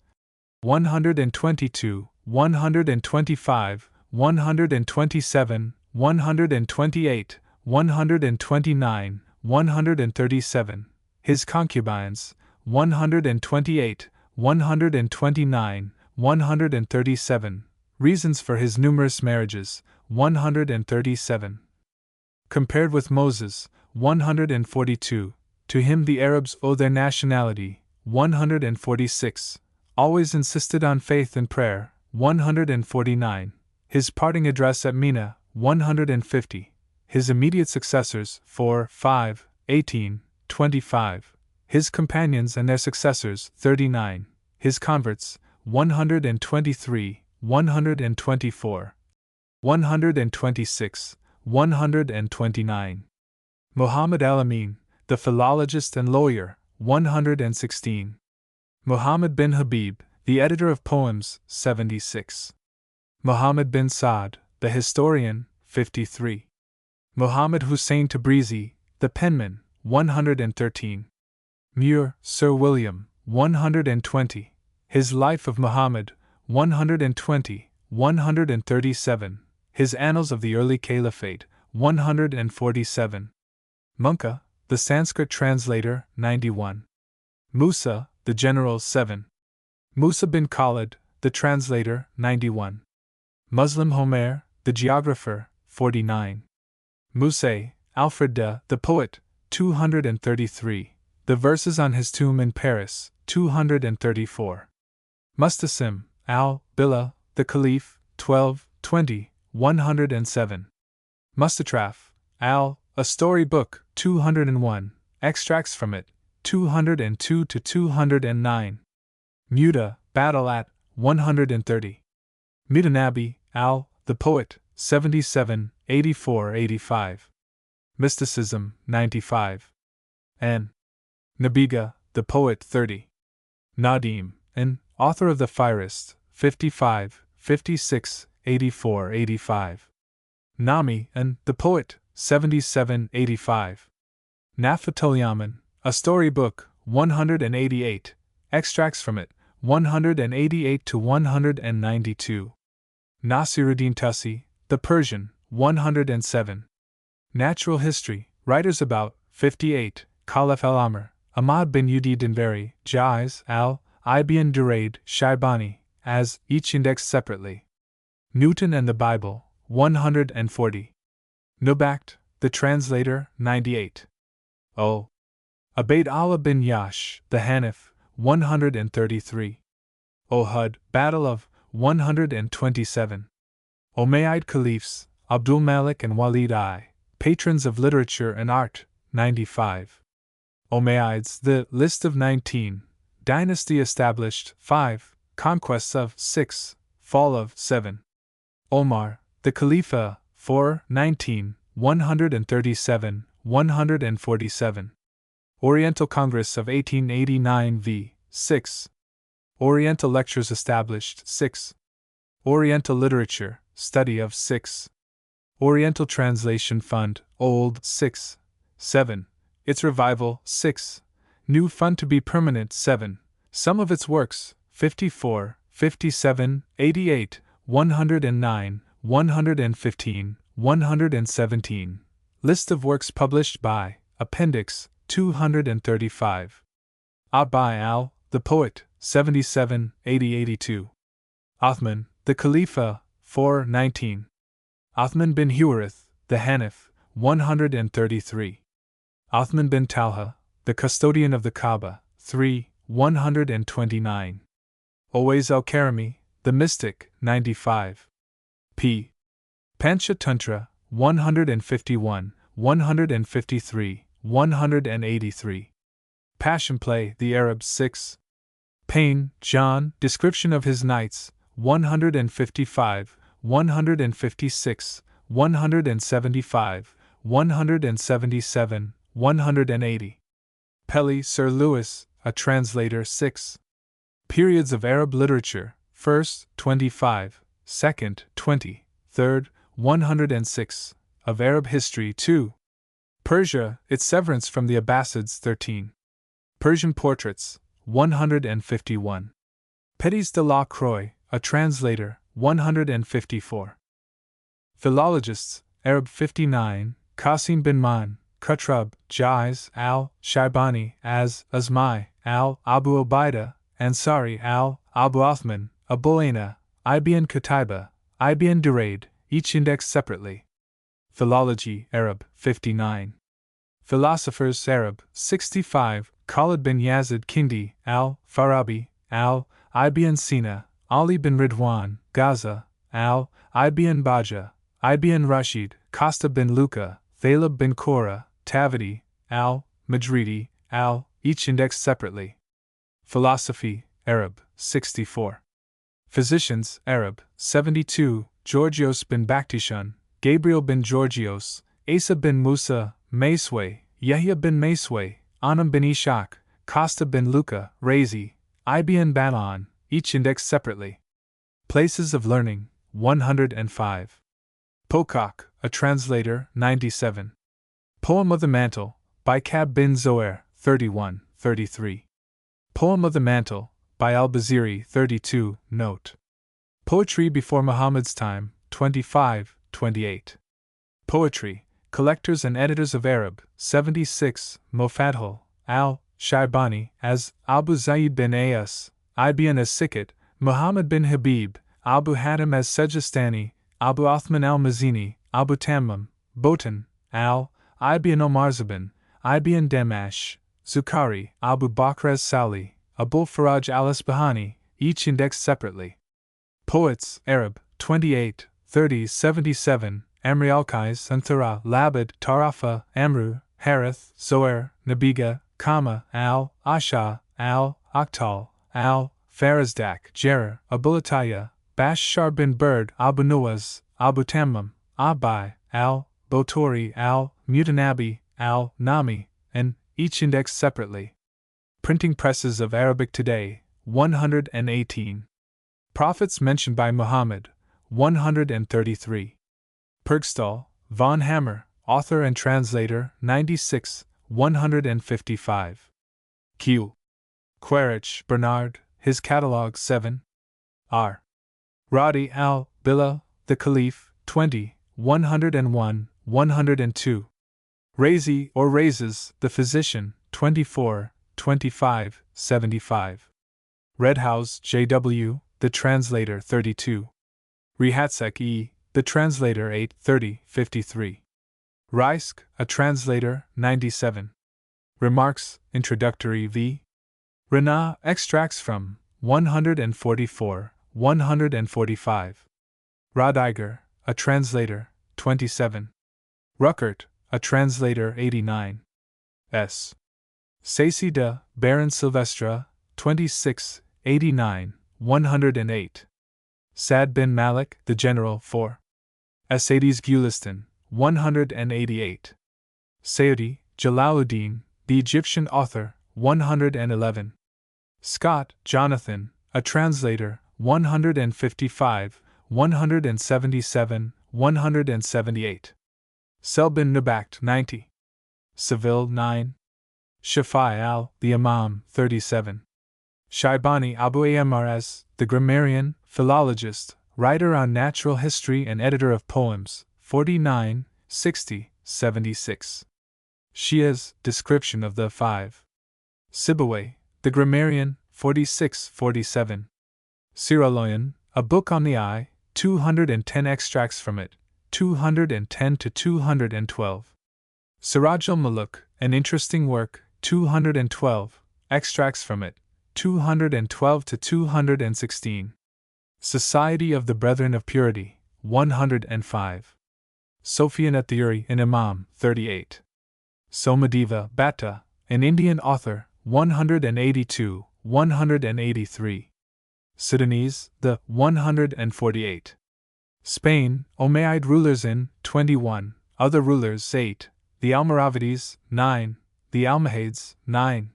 122, 125, 127, 128, 129, 137. His concubines, 128, 129, 137. Reasons for his numerous marriages, 137. Compared with Moses, 142. To him the Arabs owe their nationality, 146. Always insisted on faith and prayer, 149. His parting address at Mina, 150. His immediate successors, 4, 5, 18, 25. His companions and their successors, 39. His converts, 123, 124. 126, 129. Muhammad al-Amin, the philologist and lawyer, 116. Muhammad bin Habib, the editor of poems, 76. Muhammad bin Saad, the historian, 53. Muhammad Hussein Tabrizi, the penman, 113. Muir, Sir William, 120. His Life of Muhammad, 120, 137. His Annals of the Early Caliphate, 147. Munka, the Sanskrit translator, 91. Musa, the general, 7. Musa bin Khalid, the translator, 91. Muslim Homer, the geographer, 49. Musay, Alfred de, the poet, 233. The verses on his tomb in Paris, 234. Mustasim, al-Billah, the Caliph, 12, 20, 107. Mustatraf, a story book, 201, extracts from it, 202 to 209. Muta, battle at 130. Mitanabi, Al, the poet, 77, 84, 85. Mysticism, 95. N. Nabiga, the poet, 30. Nadim, N., author of The Firist, 55, 56, 84, 85. Nami, N., the poet, 77, 85. Nafatolyaman, a storybook, 188. Extracts from it, 188 to 192. Nasiruddin Tusi, the Persian, 107. Natural history, writers about, 58. Khalif al-Amr, Ahmad bin Yudi Dinvari, Jaiz, Ibn Duraid, Shaibani, as, each indexed separately. Newton and the Bible, 140. Nubact, the translator, 98. O. Abaid Allah bin Yash, the Hanif, 133. Ohud, Battle of, 127. Umayyad Caliphs, Abdul Malik and Walid I, patrons of literature and art, 95. Umayyads, the list of 19. Dynasty established, 5. Conquests of, 6. Fall of, 7. Omar, the Khalifa, 4. 19. 137, 147. Oriental Congress of 1889 v. 6. Oriental Lectures established, 6. Oriental Literature, study of, 6. Oriental Translation Fund, old, 6. 7. Its revival, 6. New fund to be permanent, 7. Some of its works, 54, 57, 88, 109, 115, 117. List of works published by, Appendix, 235. Out by Al, the poet, 77, 80, 82. Othman, the Khalifa, 4, 19. Othman bin Huwarith, the Hanif, 133. Othman bin Talha, the custodian of the Kaaba, 3, 129. Owais al-Karimi, the mystic, 95. P. Panchatantra, 151, 153, 183. Passion Play, the Arabs, 6. Payne, John, Description of His Nights, 155, 156, 175, 177, 180. Pelly, Sir Lewis, a translator, 6. Periods of Arab Literature, 1st, 25, 2nd, 20, 3rd, 106, of Arab History, 2. Persia, its severance from the Abbasids, 13. Persian Portraits, 151. Petits de la Croix, a translator, 154. Philologists, Arab 59, Qasim bin Man, Kutrub, Jaiz, Shaibani, Azmai, Abu Ubaidah, Ansari, Abu Uthman, Abu'aina, Ibn Qutayba, Ibn Duraid, each indexed separately. Philology, Arab, 59. Philosophers, Arab, 65, Khalid bin Yazid Kindi, Farabi, Ibn Sina, Ali bin Ridwan, Gaza, Ibn Baja, Ibn Rashid, Costa bin Luca, Thalib bin Qura, Tavidi, Majridi, each indexed separately. Philosophy, Arab, 64. Physicians, Arab, 72, Georgios bin Bakhtishan, Gabriel bin Georgios, Asa bin Musa, Masway, Yahya bin Masway, Anam bin Ishaq, Costa bin Luca, Razi, Ibn Balan, each indexed separately. Places of Learning, 105. Pocock, a translator, 97. Poem of the Mantle, by Kab bin Zohair, 31, 33. Poem of the Mantle, by al-Baziri, 32, note. Poetry Before Muhammad's Time, 25, 28. Poetry, Collectors and Editors of Arab, 76, Mofadhal, Shaibani, as Abu Zayd bin Ayas, Ibn as-Sikhat, Muhammad bin Habib, Abu Hatim as-Sejistani, Abu Uthman al-Mazini, Abu Tammam, Botan, Ibn Omarzabin, Ibn Damash, Zukhari, Abu Bakr as-Sali, Abul Faraj al-Asbahani, each indexed separately. Poets, Arab, 28, 30, 77, Amri al-Qais, Anthara, Labid, Tarafa, Amru, Harith, Zohair, Nabiga, Asha, Akhtal, Farazdak, Jerer, Abulataya, Bashar bin Bird, Abu Nuwas, Abu Tammam, Abai, Botori, Mutanabi, Nami, and each index separately. Printing presses of Arabic today, 118. Prophets mentioned by Muhammad, 133. Purgstall, von Hammer, author and translator, 96, 155. Q. Quaritch, Bernard, his catalogue, 7. R. Radi Billah, the Caliph, 20, 101, 102. Razi or Razes, the physician, 24, 25, 75. Redhouse, J.W., the translator, 32. Rehatsek E., the translator, 8, 30, 53. Reisk, a translator, 97. Remarks, introductory v. Rena, extracts from, 144, 145. Radiger, a translator, 27. Ruckert, a translator, 89. S. Sacida, Baron Silvestre, 26, 89, 108. Sad bin Malik, the general, 4. Asades Gulistan, 188. Sayudi, Jalaluddin, the Egyptian author, 111. Scott, Jonathan, a translator, 155, 177, 178. Selbin Nabacht, 90. Seville, 9. Shafai the Imam, 37. Shaibani Abu Amrs, the grammarian, philologist, writer on natural history and editor of poems, 49, 60, 76. Shia's description of the 5. Sibawayh, the grammarian, 46, 47. Siraloyan, a book on the eye, 210 extracts from it, 210 to 212. Siraj al-Muluk, an interesting work, 212, extracts from it, 212 to 216. Society of the Brethren of Purity, 105. Sophian Athiri in Imam, 38. Somadiva Bhatta, an Indian author, 182, 183. Sudanese, the 148. Spain, Umayyad rulers in, 21, other rulers, 8, the Almoravides, 9, the Almohades, 9.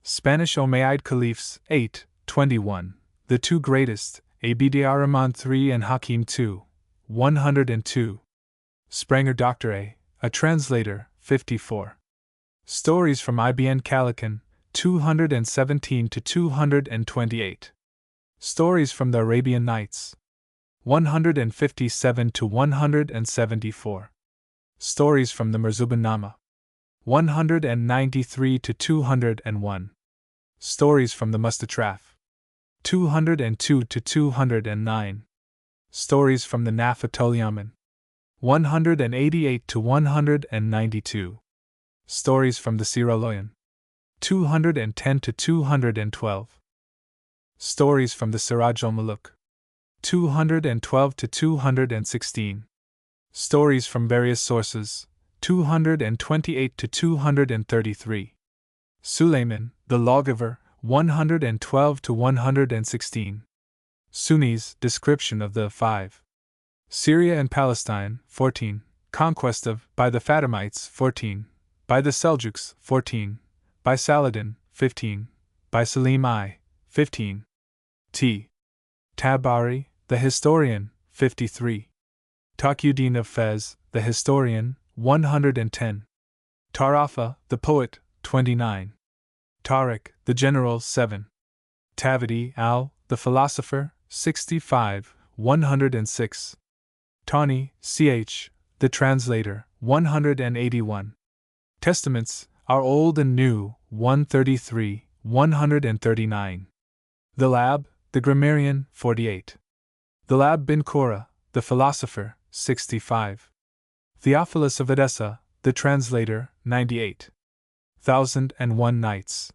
Spanish Umayyad caliphs, 8, 21, the two greatest, Abd ar-Rahman 3 and Hakim 2, 102. Sprenger Dr. A translator, 54. Stories from Ibn Khaldun, 217 to 228. Stories from the Arabian Nights, 157 to 174. Stories from the Marzuban Nama, 193 to 201. Stories from the Mustatraf, 202 to 209. Stories from the Nafatul Yaman, 188 to 192. Stories from the Siraloyan, 210 to 212. Stories from the Siraj al-Muluk, 212 to 216. Stories from various sources, 228 to 233. Sulayman, the lawgiver, 112 to 116. Sunni's description of the 5. Syria and Palestine, 14. Conquest of, by the Fatimites, 14. By the Seljuks, 14. By Saladin, 15. By Salim I, 15. T. Tabari, the historian, 53. Taqiyuddin of Fez, the historian, 110. Tarafa, the poet, 29. Tariq, the general, 7. Tavidi the philosopher, 65, 106. Tawni, ch, the translator, 181. Testaments, are old and new, 133, 139. The Lab, the grammarian, 48. The Lab bin Korah, the philosopher, 65. Theophilus of Edessa, the translator, 98. 1001 Nights.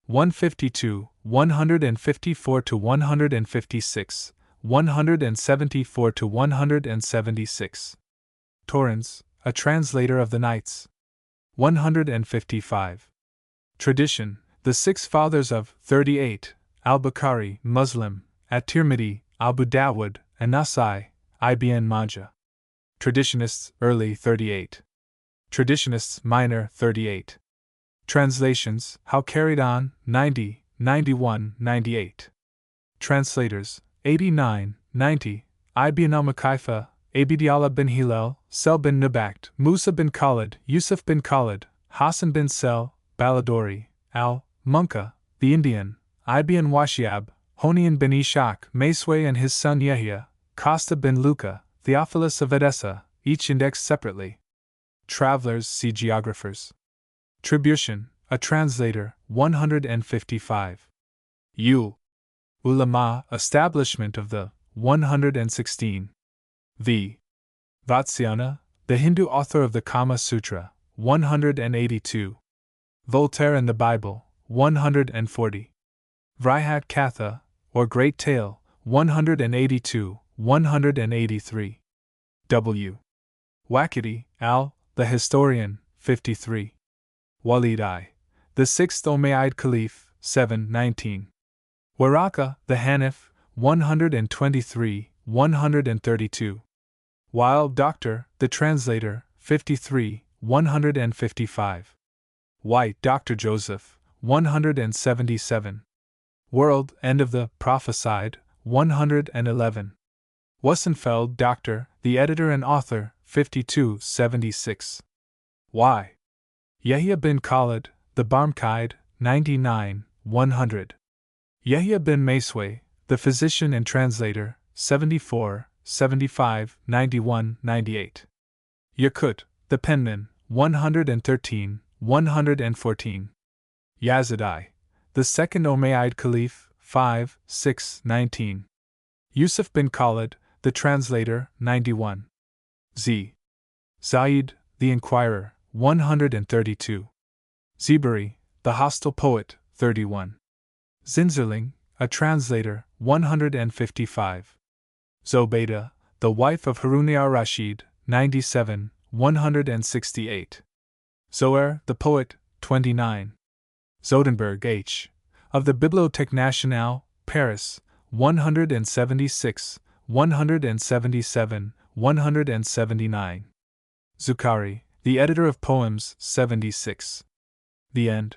152, 154 to 156, 174 to 176. Torrens, a translator of the Nights. 155. Tradition, the six fathers of 38, al-Bukhari, Muslim, at-Tirmidhi, Abu Dawud, and Nasai, Ibn Majah. Traditionists, early 38. Traditionists, minor 38. Translations, how carried on, 90, 91, 98. Translators, 89, 90, Ibn al-Makaifa, Abdallah bin Hilal, Sel bin Nabakt, Musa bin Khalid, Yusuf bin Khalid, Hassan bin Sel, Baladori, Munka, the Indian, Ibn Washiab, Honian bin Ishaq, Masway and his son Yahya, Costa bin Luca, Theophilus of Edessa, each indexed separately. Travelers see geographers. Tribution, a translator, 155. Ulama, establishment of the 116. V. Vatsyana, the Hindu author of the Kama Sutra, 182. Voltaire and the Bible, 140. Vrihat Katha, or Great Tale, 182, 183. W. Wakati, al, the historian, 53. Walid I, the sixth Umayyad Caliph, 719. Waraka, the Hanif, 123, 132. Weil Doctor, the translator, 53, 155. White Dr. Joseph, 177. World, End of the Prophesied, 111. Wassenfeld Dr., the editor and author, 5276. Y. Yahya bin Khalid, the Barmkide, 99, 100. Yahya bin Masway, the physician and translator, 74, 75, 91, 98. Yakut, the penman, 113, 114. Yazid I, the second Umayyad Caliph, 5, 6, 19. Yusuf bin Khalid, the translator, 91. Z. Zaid, the inquirer, 132. Zibari, the hostile poet, 31. Zinzerling, a translator, 155. Zobayda, the wife of Harun al-Rashid, 97, 168. Zohar, the poet, 29. Zodenberg H., of the Bibliothèque Nationale, Paris, 176, 177, 179. Zuccari, the editor of poems, 76. The End.